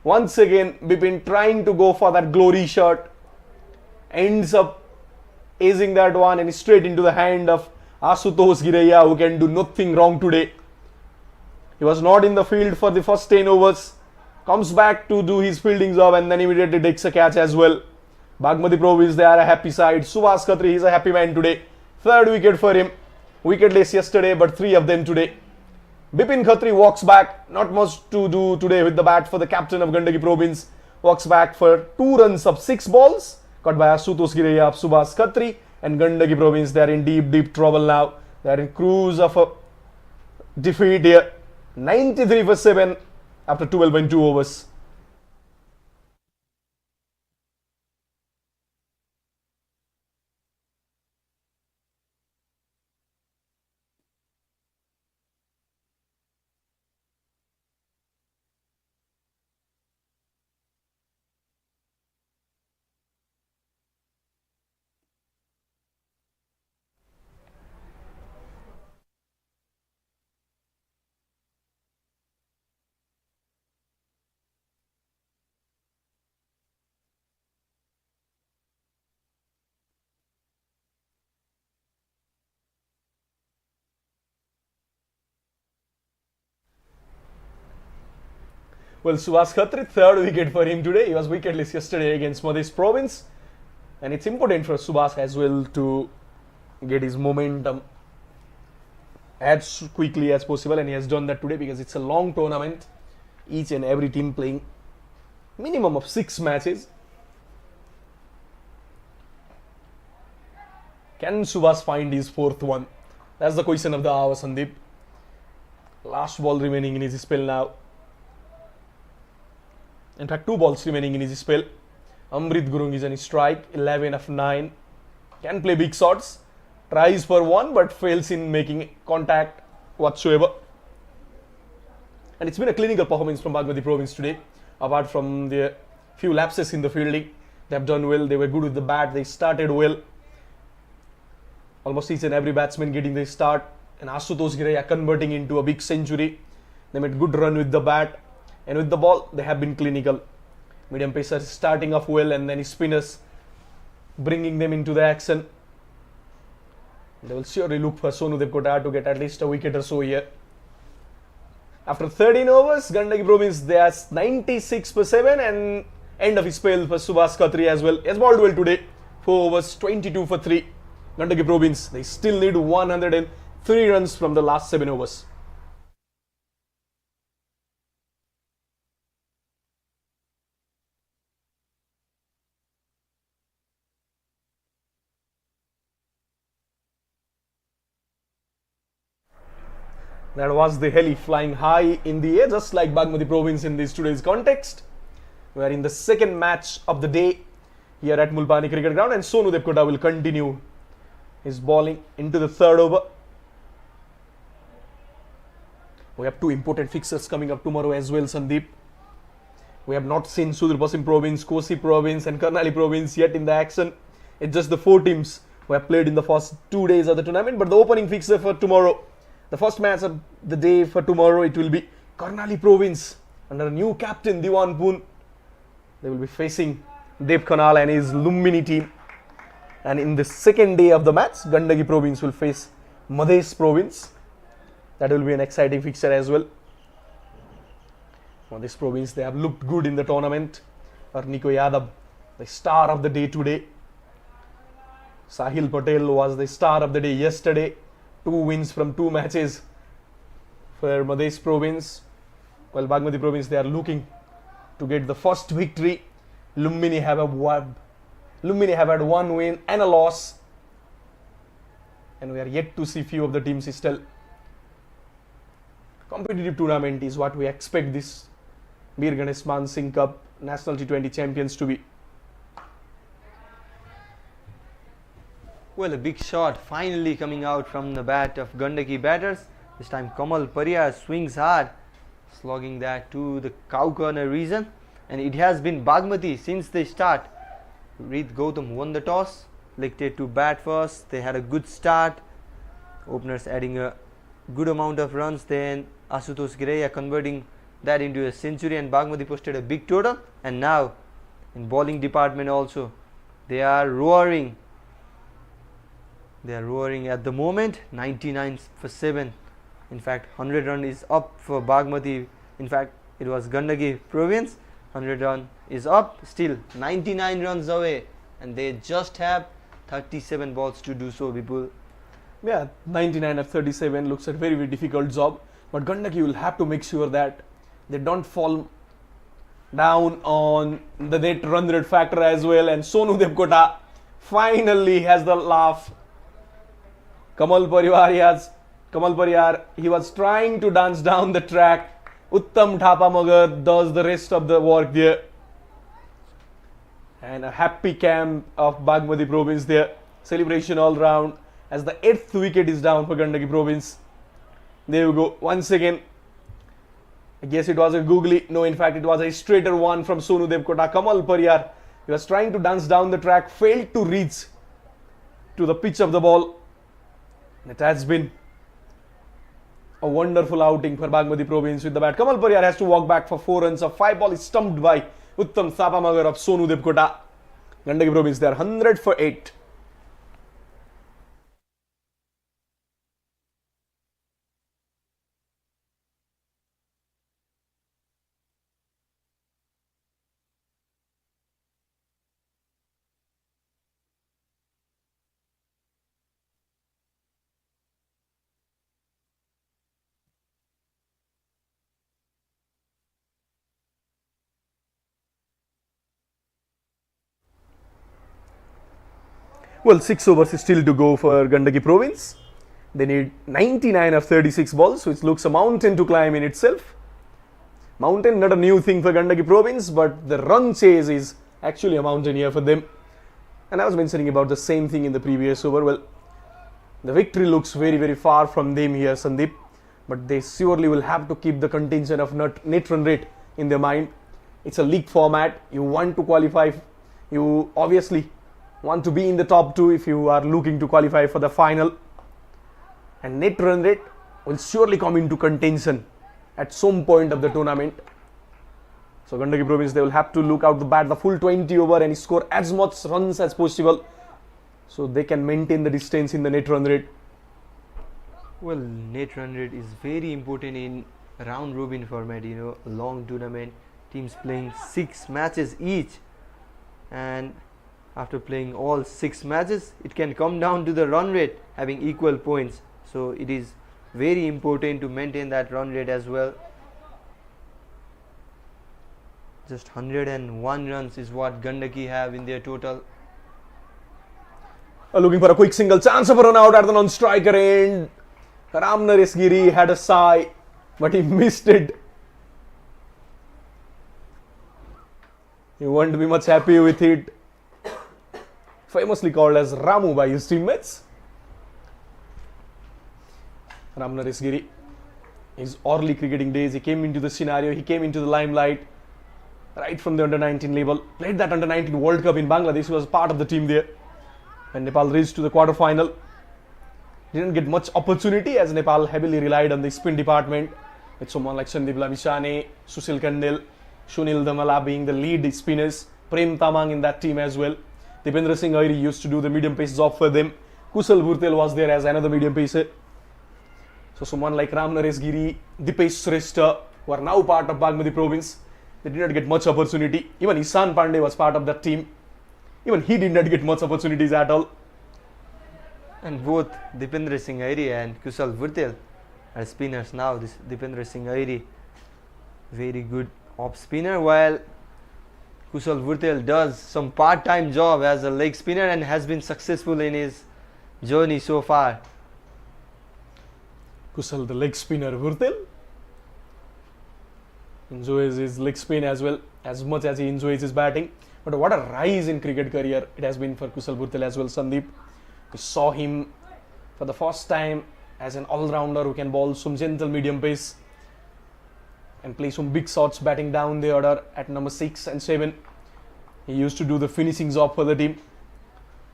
Speaker 6: Once again Bipin trying to go for that glory shot, ends up acing that one and straight into the hand of Ashutosh Giraiya, who can do nothing wrong today. He was not in the field for the first 10 overs, comes back to do his fielding job and then immediately takes a catch as well. Bagmati Province, they are a happy side. Subhash Khatri, he's a happy man today. 3rd wicket for him. Wicketless yesterday, but 3 of them today. Bipin Khatri walks back. Not much to do today with the bat for the captain of Gandaki Province. Walks back for 2 runs of 6 balls. Caught by Ashutosh Giraiya of Subhash Khatri. And Gandaki Province, they are in deep, deep trouble now. They are in cruise of a defeat here. 93 for 7 after 12.2 overs. Well, Subhash Khatri, 3rd wicket for him today. He was wicketless yesterday against Madhya Province. And it's important for Subhash as well to get his momentum as quickly as possible. And he has done that today because it's a long tournament. each and every team playing minimum of 6 matches. Can Subhas find his 4th one? That's the question of the hour, Sandeep. Last ball remaining in his spell now. In fact, 2 balls remaining in his spell. Amrit Gurung is on his strike, 11 of 9. Can play big shots. Tries for 1 but fails in making contact whatsoever. And it's been a clinical performance from Bagmati Province today. Apart from the few lapses in the fielding, they have done well. They were good with the bat. They started well. Almost each and every batsman getting their start. And Asutosh Giraiya converting into a big century. They made good run with the bat. And with the ball, they have been clinical. Medium pacers starting off well, and then spinners bringing them into the action. They will surely look for Sonu Devkota to get at least a wicket or so here. After 13 overs, Gandaki Province, they are 96 for 7, and end of his spell for Subhas Khatri as well. He has bowled well today. 4 overs, 22 for 3. Gandaki Province, they still need 103 runs from the last 7 overs. That was the heli flying high in the air, just like Bagmati Province in this today's context. We are in the second match of the day here at Mulpani Cricket Ground, and Sonu Devkota will continue his bowling into the 3rd over. We have 2 important fixtures coming up tomorrow as well, Sandeep. We have not seen Sudur Pasim Province, Kosi Province and Karnali Province yet in the action. It's just the 4 teams who have played in the first 2 days of the tournament. But the opening fixture for tomorrow, the first match of the day for tomorrow, it will be Karnali Province under a new captain Diwan Poon. They will be facing Dev Khanal and his Lumbini team. And in the second day of the match, Gandaki Province will face Madhesh Province. That will be an exciting fixture as well. Madhesh Province, they have looked good in the tournament. Nico Yadav, the star of the day today. Sahil Patel was the star of the day yesterday. 2 wins from 2 matches for Madhesh Province. While Bagmati Province, they are looking to get the first victory. Lumbini have had 1 win and a loss. And we are yet to see few of the teams still. Competitive tournament is what we expect this Bir GaneshMan Singh Cup National T20 Champions to be.
Speaker 2: Well, a big shot finally coming out from the bat of Gandaki batters. This time Kamal Pariyar swings hard, slogging that to the cow corner region. And it has been Bagmati since the start. Reed Gautam won the toss, elected to bat first. They had a good start. Openers adding a good amount of runs. Then Asutosh Giraiya converting that into a century, and Bagmati posted a big total. And now in bowling department also, they are roaring. They are roaring at the moment. 99 for 7. In fact, 100 run is up for Bagmati. In fact, it was Gandaki Province. 100 run is up. Still 99 runs away, and they just have 37 balls to do so, people.
Speaker 6: Yeah, 99 of 37 looks a very, very difficult job. But Gandaki will have to make sure that they don't fall down on the net run rate factor as well. And Sonu Devkota finally has the laugh. Kamal Pariyar, he was trying to dance down the track. Uttam Thapamagar does the rest of the work there. And a happy camp of Bagmati Province there. Celebration all round as the 8th wicket is down for Gandaki Province. There you go. Once again, I guess it was a googly. No, in fact, it was a straighter one from Sonu Devkota. Kamal Pariyar, he was trying to dance down the track, failed to reach to the pitch of the ball. It has been a wonderful outing for Bagmati Province with the bat. Kamal Pariyar has to walk back for 4 runs. A 5 ball is stumped by Uttam Thapamagar of Sonu Devkota. Gandaki Province, they are 100 for 8. Well, 6 overs is still to go for Gandaki Province. They need 99 of 36 balls, which looks a mountain to climb in itself. Mountain, not a new thing for Gandaki Province, but the run chase is actually a mountain here for them. And I was mentioning about the same thing in the previous over. Well, the victory looks very, very far from them here, Sandeep. But they surely will have to keep the contention of net run rate in their mind. It's a league format. You want to qualify. You obviously want to be in the top 2 if you are looking to qualify for the final. And net run rate will surely come into contention at some point of the tournament. So Gandaki Province, they will have to look out the bat the full 20 over and score as much runs as possible so they can maintain the distance in the net run rate.
Speaker 2: Well, net run rate is very important in round robin format, long tournament, teams playing 6 matches each, and after playing all 6 matches it can come down to the run rate having equal points. So it is very important to maintain that run rate as well. Just 101 runs is what Gandaki have in their total.
Speaker 6: Looking for a quick single, chance of a run out at the non-striker end. Ram Naresgiri had a sigh, but he missed it. He won't be much happy with it. Famously called as Ramu by his teammates. Ram Naresgiri, his early cricketing days, he came into the scenario, he came into the limelight right from the under-19 level. Played that under-19 World Cup in Bangladesh. He was part of the team there. When Nepal reached to the quarter-final, didn't get much opportunity as Nepal heavily relied on the spin department with someone like Sandeep Labishane, Sushil Kandel, Shunil Damala being the lead spinners, Prem Tamang in that team as well. Dipendra Singh Airi used to do the medium pace job for them. Kusal Bhurtel was there as another medium pacer. So someone like Ram Naresgiri, Dipesh Shrestha, who are now part of Bagmati Province, they did not get much opportunity. Even Ishan Pandey was part of that team. Even he did not get much opportunities at all.
Speaker 2: And both Dipendra Singh Airi and Kusal Bhurtel are spinners now. This Dipendra Singh Airi, very good off spinner, while Kusal Bhurtel does some part-time job as a leg spinner and has been successful in his journey so far.
Speaker 6: Kusal, the leg spinner, Bhurtel enjoys his leg spin as well, as much as he enjoys his batting. But what a rise in cricket career it has been for Kusal Bhurtel as well, Sandeep. We saw him for the first time as an all-rounder who can bowl some gentle medium pace and play some big shots batting down the order at number 6 and 7. He used to do the finishing job for the team,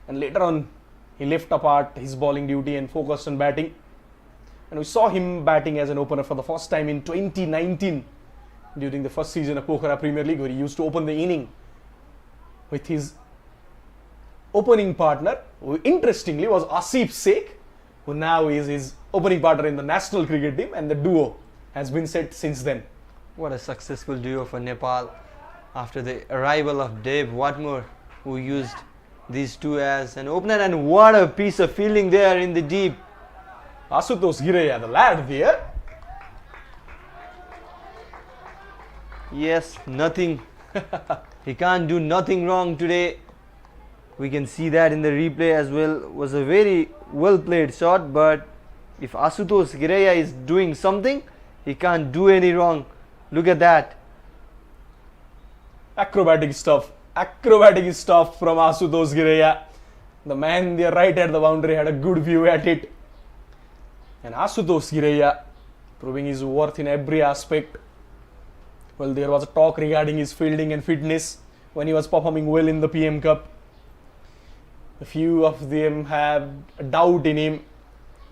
Speaker 6: and later on he left apart his bowling duty and focused on batting. And we saw him batting as an opener for the first time in 2019 during the first season of Pokhara Premier League, where he used to open the inning with his opening partner, who interestingly was Asif Sheikh, who now is his opening partner in the national cricket team, and the duo has been set since then.
Speaker 2: What a successful duo for Nepal after the arrival of Dave Watmore, who used these two as an opener, and what a piece of fielding there in the deep.
Speaker 6: Asutosh Giraiya, the lad there.
Speaker 2: Yes, nothing. He can't do nothing wrong today. We can see that in the replay as well. It was a very well played shot, but if Asutosh Giraiya is doing something, he can't do any wrong. Look at that.
Speaker 6: Acrobatic stuff from Asutosh Giraiya. The man there right at the boundary had a good view at it. And Asutosh Giraiya proving his worth in every aspect. Well, there was a talk regarding his fielding and fitness when he was performing well in the PM Cup. A few of them have a doubt in him.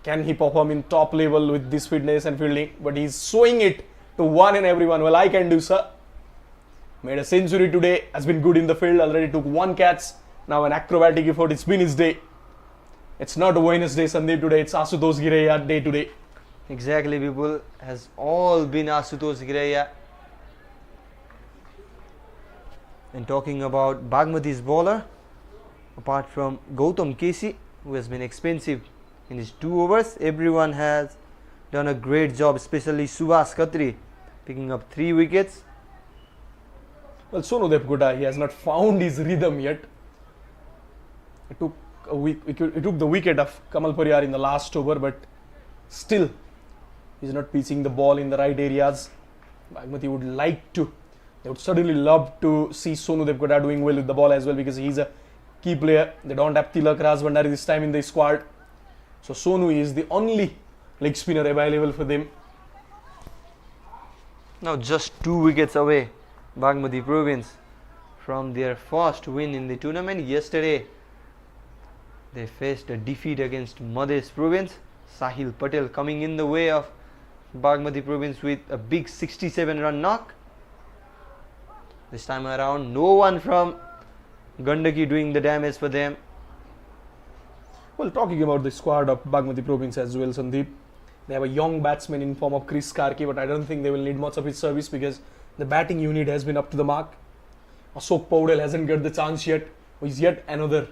Speaker 6: Can he perform in top level with this fitness and fielding? But he's showing it to one and everyone. Well, I can do, sir. Made a century today, has been good in the field, already took 1 catch. Now an acrobatic effort, it's been his day. It's not a Wednesday, Sandeep today, it's Asutosh Giraiya day today.
Speaker 2: Exactly, people, has all been Asutosh Giraiya. And talking about Bagmati's bowler, apart from Gautam Kesi, who has been expensive in his 2 overs, everyone has done a great job, especially Subhash Khatri, picking up 3 wickets.
Speaker 6: Well, Sonu Devgota, he has not found his rhythm yet. It took he took the wicket of Kamal Pariyar in the last over, but still he's not pitching the ball in the right areas. Bagmati would like to, they would certainly love to see Sonu Devkota doing well with the ball as well, because he's a key player. They don't have Tilak Rajbandari this time in the squad, so Sonu is the only leg spinner available for them.
Speaker 2: Now just 2 wickets away, Bagmati Province from their first win in the tournament. Yesterday they faced a defeat against Madhya Province. Sahil Patel coming in the way of Bagmati Province with a big 67 run knock. This time around, no one from Gandaki doing the damage for them.
Speaker 6: Well, talking about the squad of Bagmati Province as well, Sandeep, they have a young batsman in form of Chris Karke, but I don't think they will need much of his service because the batting unit has been up to the mark. Ashok Paudel hasn't got the chance yet, who is yet another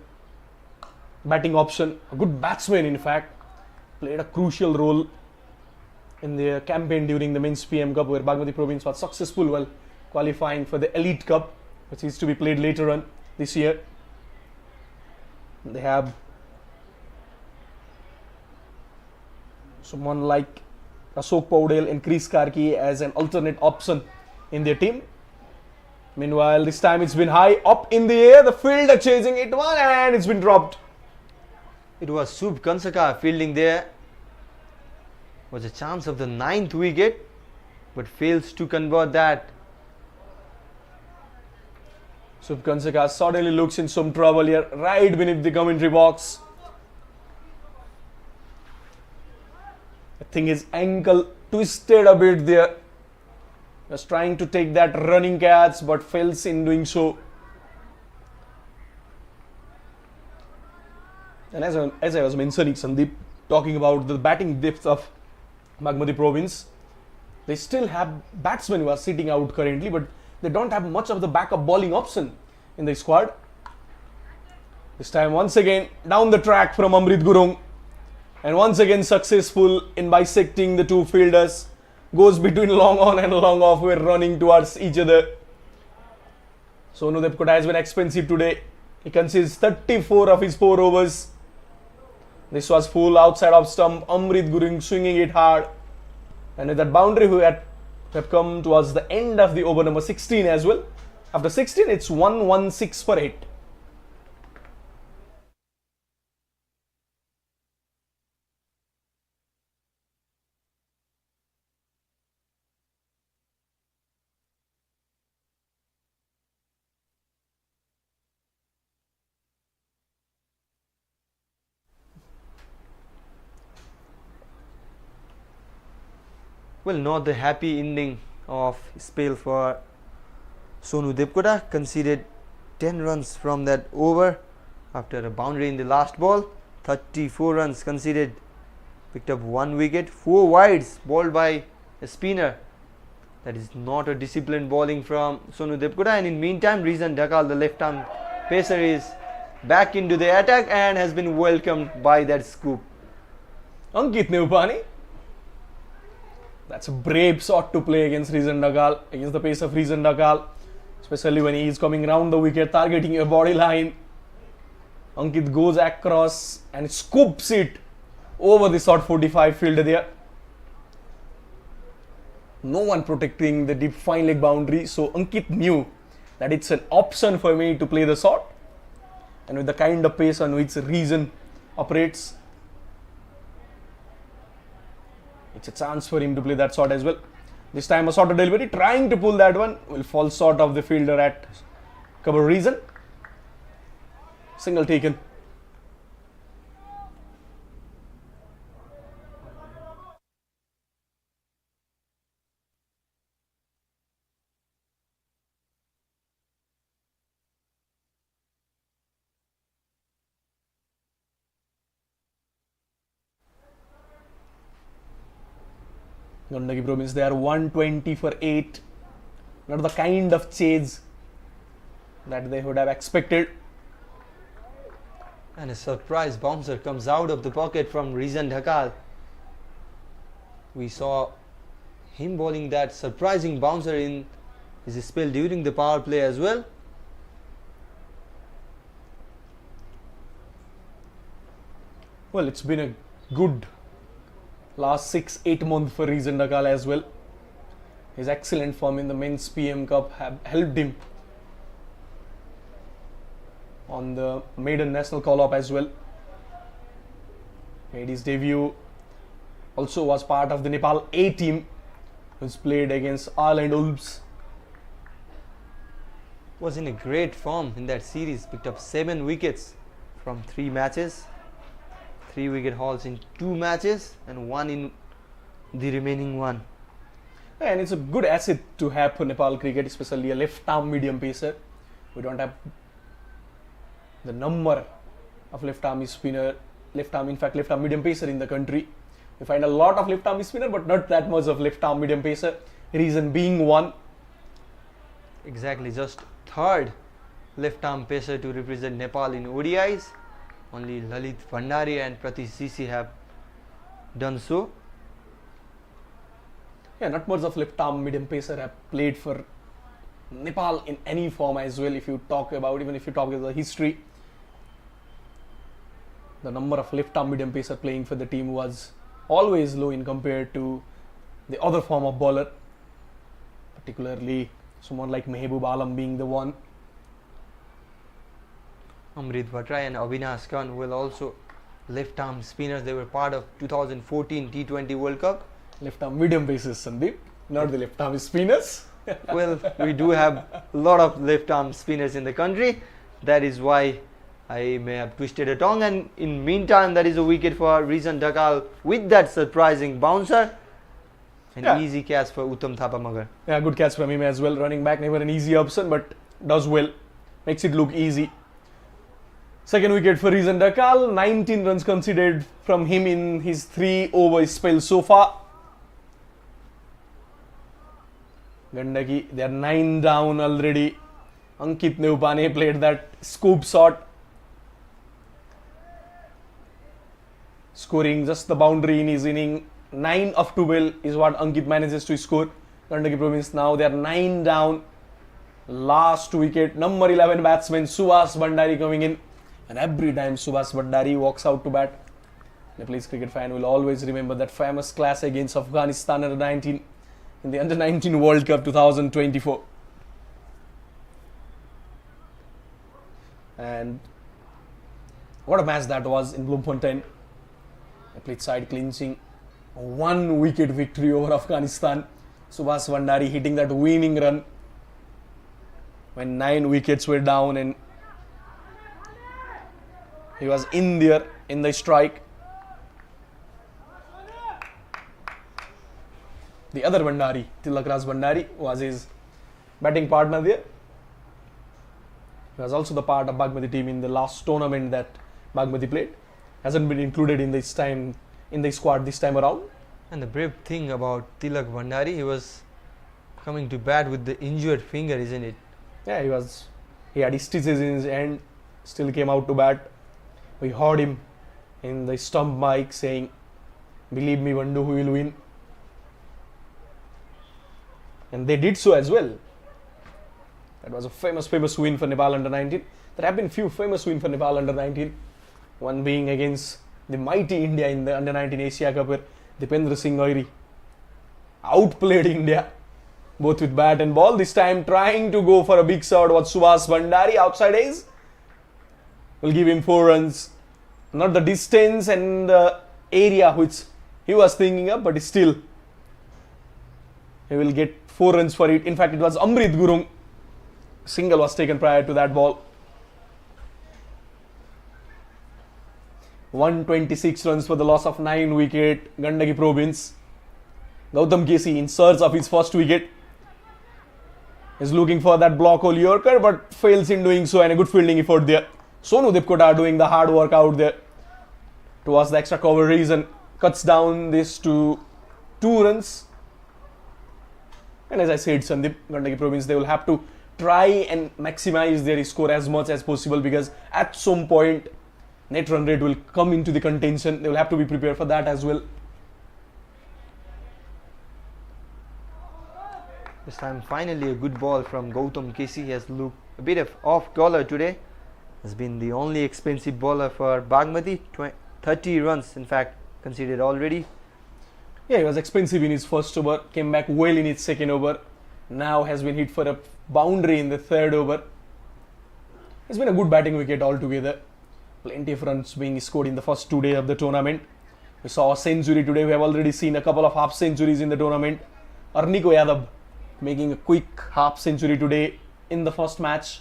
Speaker 6: batting option, a good batsman in fact, played a crucial role in the campaign during the Men's PM Cup, where Bagmati Province was successful while qualifying for the Elite Cup, which is to be played later on this year. They have someone like Ashok Paudel and Chris Karke as an alternate option in their team. Meanwhile, this time it's been high up in the air, the fielder chasing it one, and it's been dropped.
Speaker 2: It was Subh Kansaka fielding there. Was a chance of the 9th wicket, but fails to convert that.
Speaker 6: Subh Kansaka suddenly looks in some trouble here, right beneath the commentary box. I think his ankle twisted a bit there. Was trying to take that running catch, but fails in doing so. And as I was mentioning, Sandeep, talking about the batting depth of Bagmati Province, they still have batsmen who are sitting out currently, but they don't have much of the backup bowling option in the squad. This time once again down the track from Amrit Gurung, and once again successful in bisecting the two fielders. Goes between long on and long off, we're running towards each other. Sonu Devkota has been expensive today. He concedes 34 of his 4 overs. This was full outside of stump. Amrit Gurung swinging it hard. And with that boundary who have come towards the end of the over number 16 as well. After 16, it's 116 for 8.
Speaker 2: Well, not the happy ending of spell for Sonu Devkota. Conceded 10 runs from that over after a boundary in the last ball. 34 runs conceded. Picked up 1 wicket. 4 wides bowled by a spinner. That is not a disciplined bowling from Sonu Devkota. And in meantime, Rizan Dhakal, the left-arm pacer, is back into the attack and has been welcomed by that scoop.
Speaker 6: Ankit Neupani. That's a brave shot to play against Rizan Dhakal, against the pace of Rizan Dhakal, especially when he is coming round the wicket, targeting your body line. Ankit goes across and scoops it over the short 45 fielder there. No one protecting the deep fine leg boundary, so Ankit knew that it's an option for me to play the shot. And with the kind of pace on which Rizan operates, it's a chance for him to play that shot as well. This time a shorter delivery, trying to pull that one, will fall short of the fielder at cover Rizan. Single taken. Gandaki Province, they are 120 for 8. Not the kind of chase that they would have expected.
Speaker 2: And a surprise bouncer comes out of the pocket from Rizan Dhakal. We saw him bowling that surprising bouncer in his spell during the power play as well.
Speaker 6: Well, it's been a good last 6-8 months for Reezan Dakal as well. His excellent form in the men's PM Cup have helped him on the maiden national call-up as well. Made his debut. Also was part of the Nepal A team, who's played against Ireland Wolves.
Speaker 2: Was in a great form in that series. Picked up 7 wickets from 3 matches. 3 wicket hauls in 2 matches and 1 in the remaining 1.
Speaker 6: And it's a good asset to have for Nepal cricket, especially a left-arm medium pacer. We don't have the number of left-arm medium pacer in the country. We find a lot of left-arm spinner, but not that much of left-arm medium pacer. Reason being one.
Speaker 2: Exactly, just 3rd left-arm pacer to represent Nepal in ODIs. Only Lalit Bhandari and Pratish Sisi have done so.
Speaker 6: Yeah, not much of left-arm medium pacer have played for Nepal in any form as well. Even if you talk about the history, the number of left-arm medium pacer playing for the team was always low in compared to the other form of bowler, particularly someone like Mehboob Alam being the one.
Speaker 2: Amrit Bhattrai and Avinash Khan will also left-arm spinners. They were part of 2014 T20 World Cup.
Speaker 6: Left-arm medium pacers, Sandeep, not the left-arm spinners.
Speaker 2: Well, we do have a lot of left-arm spinners in the country. That is why I may have twisted a tongue. And in meantime, that is a wicket for Reezan Dakal with that surprising bouncer. An easy catch for Uttam Thapa Magar.
Speaker 6: Yeah, good catch from him as well. Running back, never an easy option, but does well. Makes it look easy. Second wicket for Reezan Dakal. 19 runs conceded from him in his 3-over spell so far. Gandaki, they are 9 down already. Ankit Neupane played that scoop shot, scoring just the boundary in his inning. 9 of 12 is what Ankit manages to score. Gandaki province now they are 9 down. Last wicket, number 11 batsman Subhash Bhandari coming in, and every time Subhash Bhandari walks out to bat, Nepalese cricket fan will always remember that famous clash against Afghanistan under 19 in the under 19 World Cup 2024. And what a match that was in Bloemfontein. Nepalese side clinching a 1 wicket victory over Afghanistan. Subhash Bhandari hitting that winning run when 9 wickets were down, and he was in there in the strike. The other Bhandari, Tilakraj Bhandari, was his batting partner there. He was also the part of Bagmati team in the last tournament that Bagmati played. Hasn't been included in this time in the squad this time around.
Speaker 2: And the brave thing about Tilak Bhandari, he was coming to bat with the injured finger, isn't it?
Speaker 6: Yeah, he had stitches in his hand, still came out to bat. We heard him in the stump mic saying, "Believe me, Vandu, who will win." And they did so as well. That was a famous win for Nepal under 19. There have been few famous wins for Nepal under 19. One being against the mighty India in the under 19 Asia Cup, where Dipendra Singh Oiri outplayed India both with bat and ball. This time trying to go for a big shot was Subhash Bhandari outside edge. Will give him 4 runs. Not the distance and the area which he was thinking of, but still he will get 4 runs for it. In fact, it was Amrit Gurung. Single was taken prior to that ball. 126 runs for the loss of 9 wicket. Gandaki province. Gautam Kesi in search of his first wicket is looking for that block hole Yorker, but fails in doing so, and a good fielding effort there. Sonu Dipkota doing the hard work out there towards the extra cover reason. Cuts down this to 2 runs. And as I said, Sandeep, Gandaki province, they will have to try and maximize their score as much as possible, because at some point net run rate will come into the contention. They will have to be prepared for that as well.
Speaker 2: This time finally a good ball from Gautam Kesi. He has looked a bit of off color today. Has been the only expensive bowler for Bagmati. 30 runs in fact conceded already.
Speaker 6: Yeah, he was expensive in his first over, came back well in his second over, now has been hit for a boundary in the third over. It's been a good batting wicket altogether. Plenty of runs being scored in the first 2 days of the tournament. We saw a century today. We have already seen a couple of half centuries in the tournament. Arniko Yadav making a quick half century today in the first match.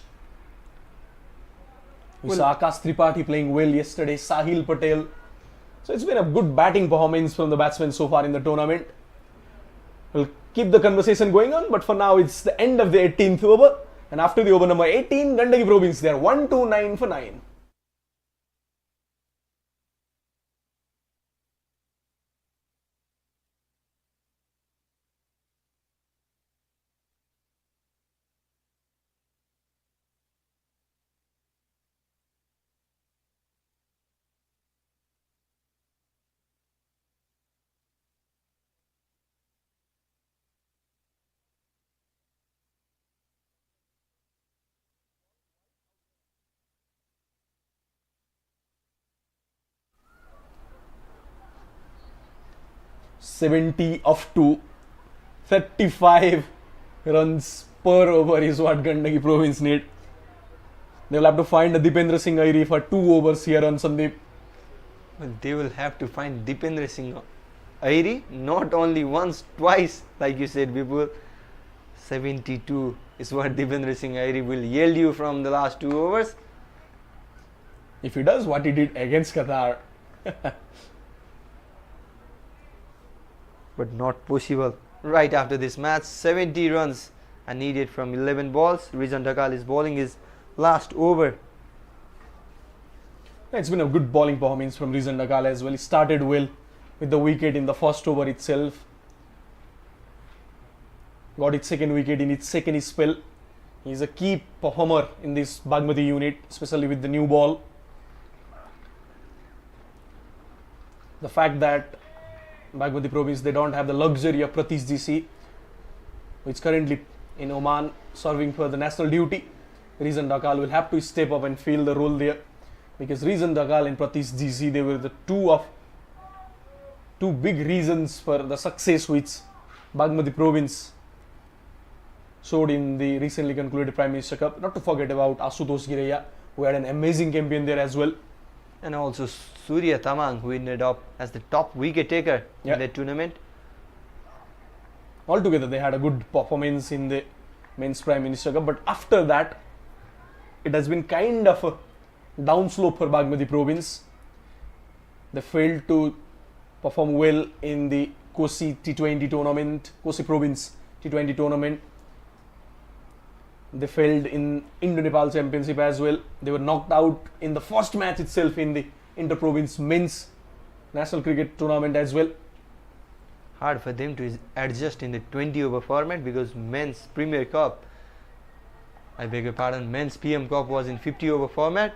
Speaker 6: We saw Akash Tripathi playing well yesterday, Sahil Patel. So it's been a good batting performance from the batsmen so far in the tournament. We'll keep the conversation going on, but for now it's the end of the 18th over. And after the over number 18, Gandaki Province, they are 1-2-9 for 9. $70 of 35 runs per over is what Gandaki Province need. They will have to find a Dipendra Singh Airi for 2 overs here on Sandeep.
Speaker 2: Well, they will have to find Dipendra Singh Airi not only once, twice, like you said, Vipul. 72 is what Dipendra Singh Airi will yield you from the last 2 overs.
Speaker 6: If he does what he did against Qatar,
Speaker 2: but not possible. Right after this match, 70 runs are needed from 11 balls. Rizwan Dhakal is bowling his last over.
Speaker 6: it's been a good bowling performance from Rizwan Dhakal as well. He started well with the wicket in the first over itself. Got its second wicket in its second spell. He's a key performer in this Bagmati unit, especially with the new ball. The fact that Bagmati Province, they don't have the luxury of Pratish GC, who is currently in Oman serving for the national duty. Rizwan Dhakal will have to step up and fill the role there, because Rizwan Dhakal and Pratish GC, they were the two big reasons for the success which Bagmati Province showed in the recently concluded Prime Minister Cup. Not to forget about Asutosh Giraiya, who had an amazing campaign there as well.
Speaker 2: And also Surya Tamang, who ended up as the top wicket taker in that tournament.
Speaker 6: Altogether, they had a good performance in the Men's Prime Minister Cup, but after that, it has been kind of a downslope for Bagmati Province. They failed to perform well in the Kosi T20 tournament, Kosi Province T20 tournament. They failed in Indo-Nepal Championship as well. They were knocked out in the first match itself in the Inter-Province Men's National Cricket Tournament as well.
Speaker 2: Hard for them to adjust in the 20 over format, because Men's Premier Cup, I beg your pardon, Men's PM Cup was in 50 over format.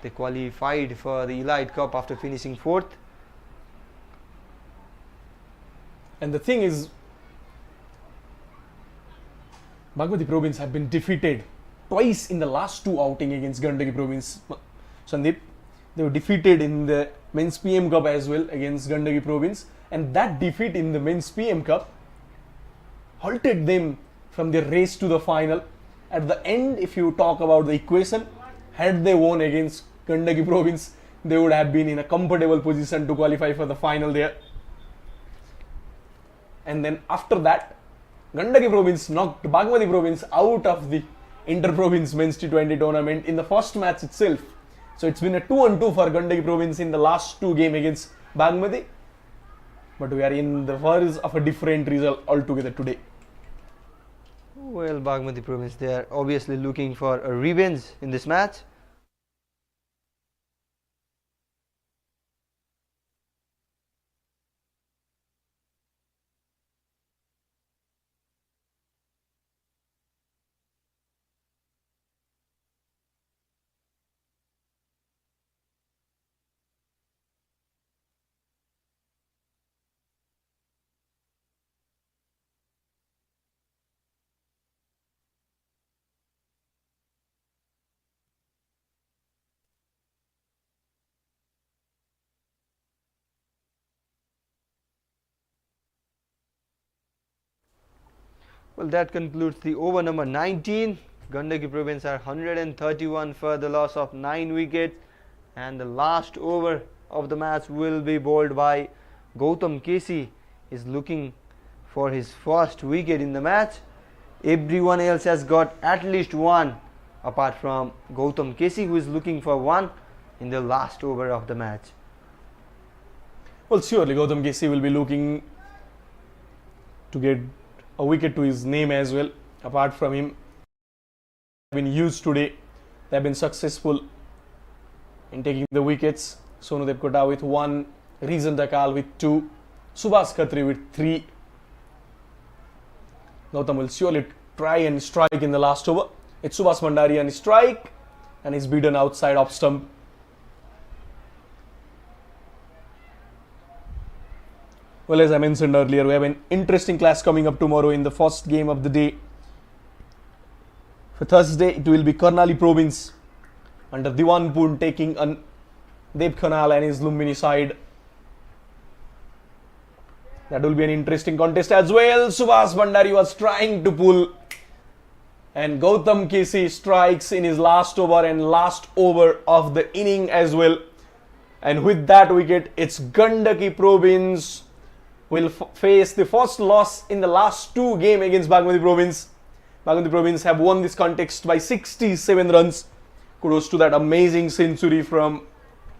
Speaker 2: They qualified for the Elite Cup after finishing 4th.
Speaker 6: And the thing is, Bagmati Province have been defeated twice in the last 2 outings against Gandaki Province. Sandeep, they were defeated in the Men's PM Cup as well against Gandaki Province, and that defeat in the Men's PM Cup halted them from their race to the final. At the end, if you talk about the equation, had they won against Gandaki Province, they would have been in a comfortable position to qualify for the final there. And then after that, Gandaki Province knocked Bagmati Province out of the Inter-Province Men's T20 tournament in the first match itself. So it's been a 2-2 for Gandaki Province in the last 2 games against Bagmati. But we are in the verge of a different result altogether today.
Speaker 2: Well, Bagmati Province, they are obviously looking for a revenge in this match. Well, that concludes the over number 19. Gandaki Province are 131 for the loss of 9 wickets, and the last over of the match will be bowled by Gautam Kesi. Is looking for his first wicket in the match. Everyone else has got at least one, apart from Gautam Kesi, who is looking for one in the last over of the match.
Speaker 6: Well, surely Gautam Kesi will be looking to get a wicket to his name as well. Apart from him, have been used today. They have been successful in taking the wickets. Sonu Devkota with 1, Reezan Dakal with 2, Subhash Khatri with 3. Gautam will surely try and strike in the last over. It's Subhash Bhandari and strike, and he's beaten outside off stump. Well, as I mentioned earlier, we have an interesting clash coming up tomorrow in the first game of the day. For Thursday, it will be Karnali Province under Diwanpur taking on Deb Khanal and his Lumbini side. That will be an interesting contest as well. Subhash Bhandari was trying to pull, and Gautam Kesi strikes in his last over and last over of the inning as well. And with that wicket, it's Gandaki Province will face the first loss in the last 2 games against Bagmati Province. Bagmati Province have won this contest by 67 runs. Kudos to that amazing century from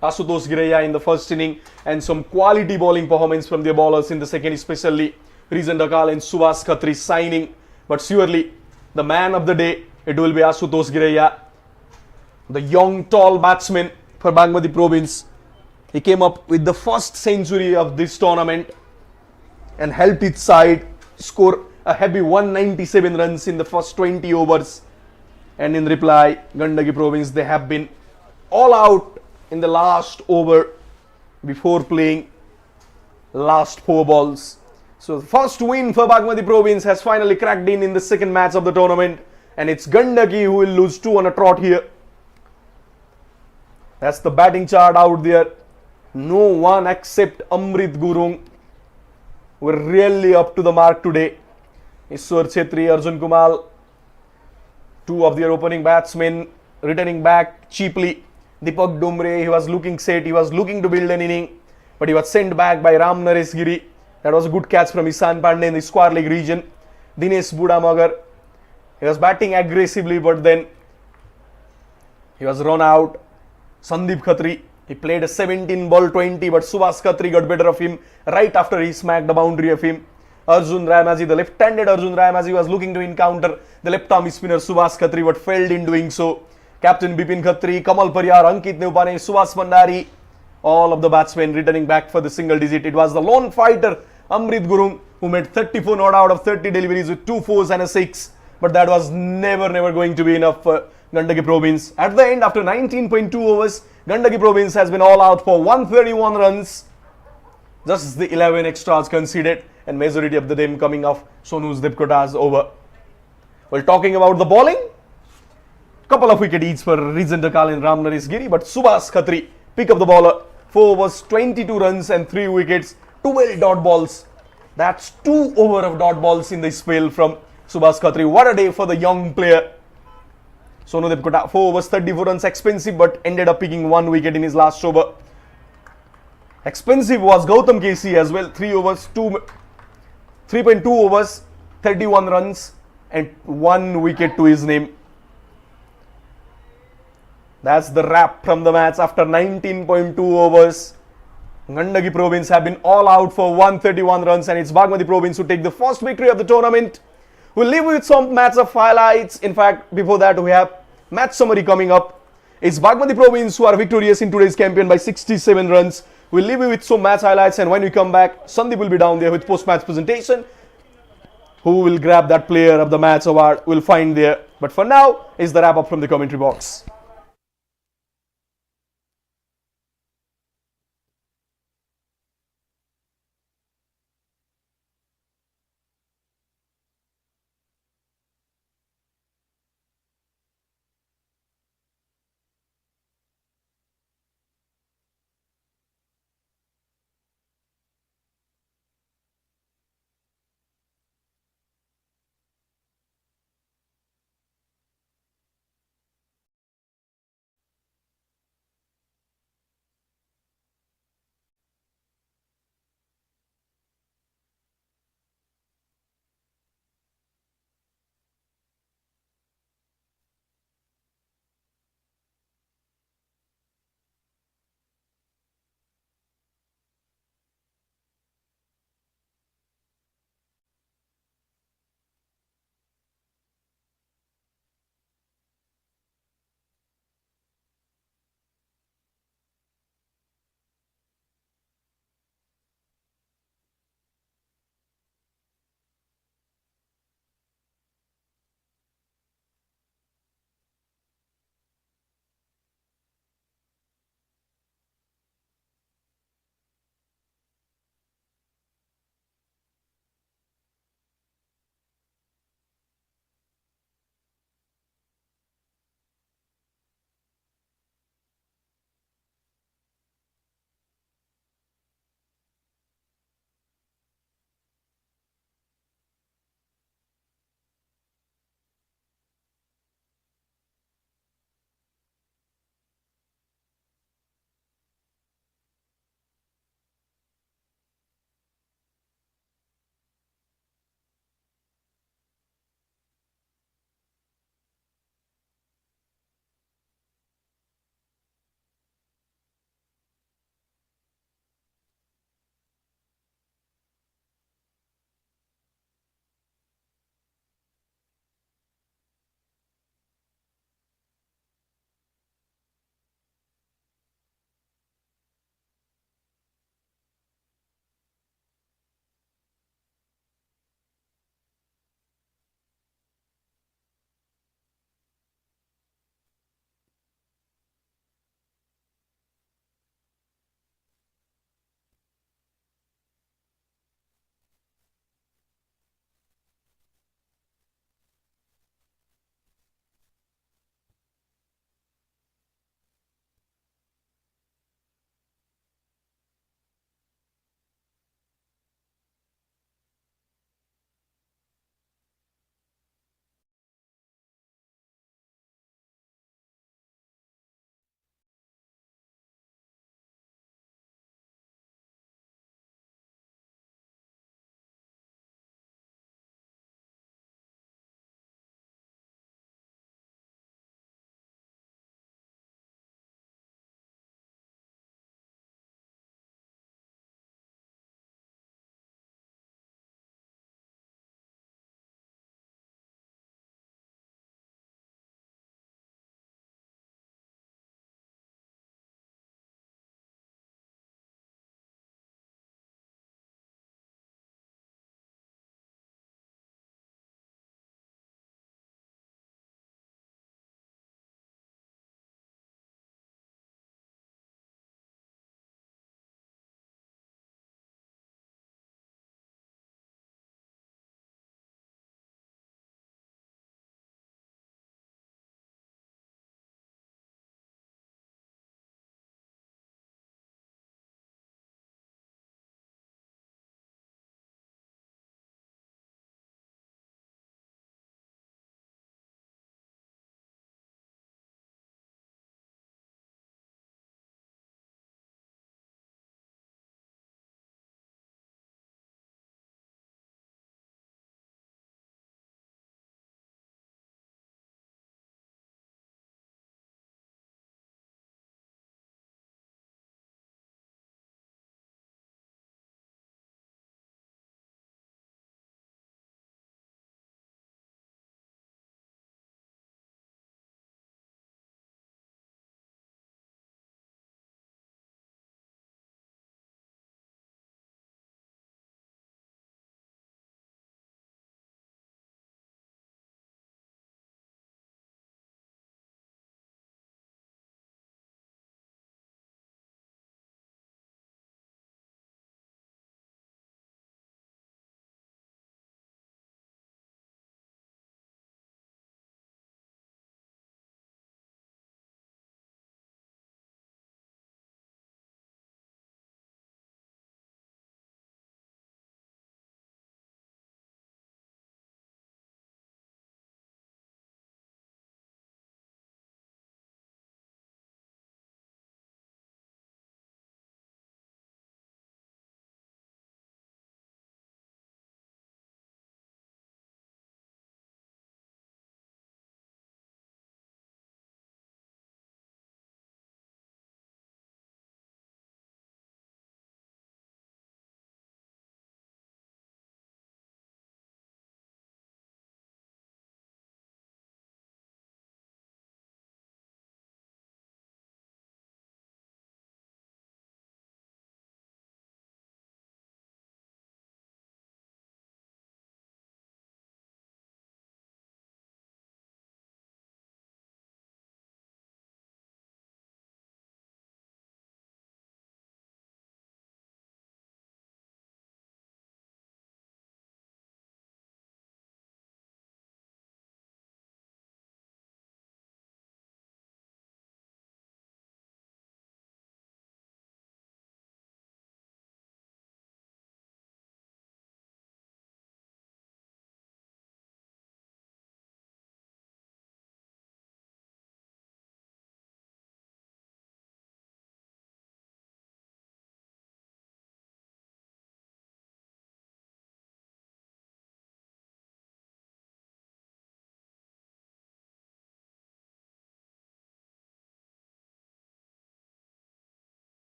Speaker 6: Ashutosh Giraiya in the first inning, and some quality bowling performance from their bowlers in the second, especially Reezan Dakal and Subhash Khatri signing. But surely the man of the day, it will be Ashutosh Giraiya, the young tall batsman for Bagmati Province. He came up with the first century of this tournament and helped its side score a heavy 197 runs in the first 20 overs. And in reply, Gandaki Province, they have been all out in the last over before playing last 4 balls. So the first win for Bagmati Province has finally cracked in the second match of the tournament, and it's Gandaki who will lose 2 on a trot here. That's the batting chart out there. No one except Amrit Gurung were really up to the mark today. Ishwar Chhetri, Arjun Kumar, 2 of their opening batsmen returning back cheaply. Deepak Dumre, he was looking set, he was looking to build an inning, but he was sent back by Ram Naresh Giri. That was a good catch from Isan Pandey in the square leg region. Dinesh Budamagar, he was batting aggressively, but then he was run out. Sandeep Khatri, he played a 17 ball 20, but Subhash Khatri got better of him right after he smacked the boundary of him. Arjun Rayamaji, the left-handed Arjun Rayamaji, was looking to encounter the left-arm spinner Subhash Khatri, but failed in doing so. Captain Bipin Khatri, Kamal Pariyar, Ankit Neupane, Subhash Bhandari, all of the batsmen returning back for the single digit. It was the lone fighter Amrit Gurung who made 34 not out of 30 deliveries with 2 fours and a 6, but that was never going to be enough for Gandaki Province. At the end, after 19.2 overs, Gandaki Province has been all out for 131 runs. Just the 11 extras conceded, and majority of them coming off Sonu Devkota's over. Well, talking about the bowling, couple of wicket each for Reezan Dakal and Ram Naresh Giri, but Subhash Khatri pick up the bowler. 4 overs, 22 runs and 3 wickets, 12 dot balls. That's 2 over of dot balls in the spell from Subhash Khatri. What a day for the young player. Sonu Devkota, 4 overs, 34 runs, expensive, but ended up picking 1 wicket in his last over. Expensive was Gautam Kesi as well. 3.2 overs, 31 runs and 1 wicket to his name. That's the wrap from the match after 19.2 overs. Gandaki Province have been all out for 131 runs, and it's Bagmati Province who take the first victory of the tournament. We'll leave with some match of highlights. In fact, before that, we have match summary coming up. It's Bagmati Province who are victorious in today's campaign by 67 runs. We'll leave you with some match highlights, and when we come back, Sandeep will be down there with post-match presentation. Who will grab that player of the match award, we'll find there. But for now, is the wrap up from the commentary box.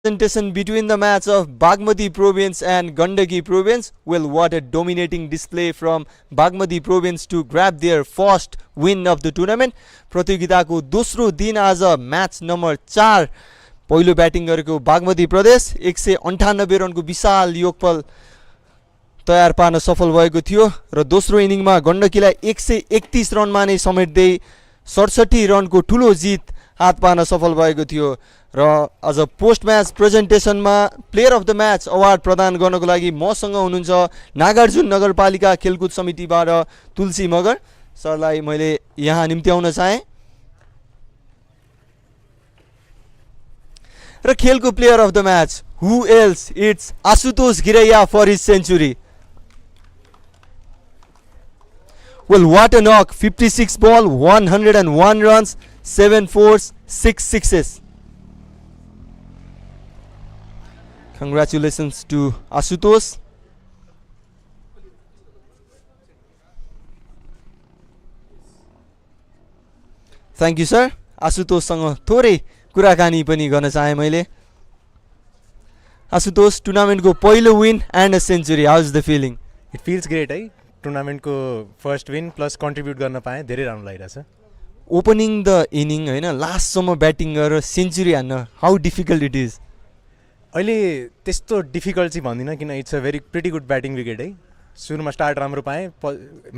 Speaker 2: Presentation between the match of Bagmati Province and Gandaki Province. Well, what a dominating display from Bagmati Province to grab their first win of the tournament. प्रतियोगिताको दोस्रो दिन आज match number 4 पहिलो batting गरेको बागमती प्रदेश 198 रनको विशाल योगफल तयार पार्न सफल भएको थियो र दोस्रो इनिङमा गण्डकीलाई 131 रनमा नै समेट्दै 67 रनको ठुलो जित हात पार्न सफल भएको थियो र आज पोस्ट म्याच प्रेजेन्टेसनमा player of the match award प्रदान गर्नको लागि मसँग हुनुहुन्छ नागार्जुन नगरपालिका खेलकुद समितिबाट तुलसी मगर सरलाई मैले यहाँ निम्त्याउन चाहे र खेलको player of the match who else it's Ashutosh Giraiya for his century Well, what a knock! 56 ball, 101 runs, 7 fours, 6 sixes. Congratulations to Ashutosh. Thank you, sir. Ashutosh सँग थोरै कुराकानी पनि गर्न चाहे मैले. Ashutosh, tournament को पहिलो win and a century. How is the feeling?
Speaker 7: It feels great, है. टुर्नामेन्टको फर्स्ट विन प्लस कन्ट्रिब्युट गर्न पाएँ धेरै राम्रो लागिरहेछ
Speaker 2: ओपनिङ द इनिङ हैन लास्टसम्म ब्याटिङ गरेर सेन्चुरी हान्न हाउ डिफिकल्ट इट इज
Speaker 7: अहिले त्यस्तो डिफिकल्ट चाहिँ भन्दिनँ किन it's a very pretty good batting wicket है सुरुमा स्टार्ट राम्रो पाएँ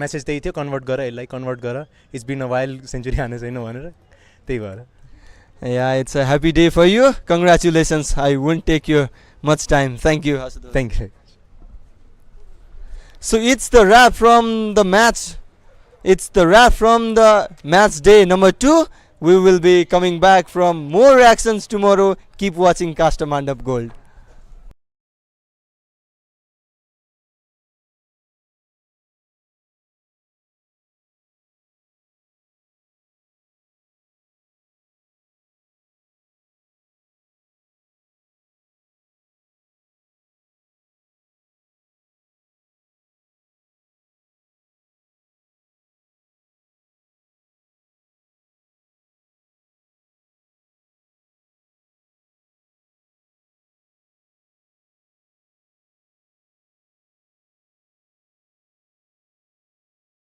Speaker 7: मेसेज त्यही थियो कन्भर्ट गर यसलाई कन्भर्ट गर it's been a while century हाने छैन भनेर त्यही भएर
Speaker 2: या it's a happy day for you congratulations I won't take you much time thank you
Speaker 7: thank you
Speaker 2: So it's the wrap from the match. It's the wrap from the match day number 2. We will be coming back from more reactions tomorrow. Keep watching Cast Mandap Gold.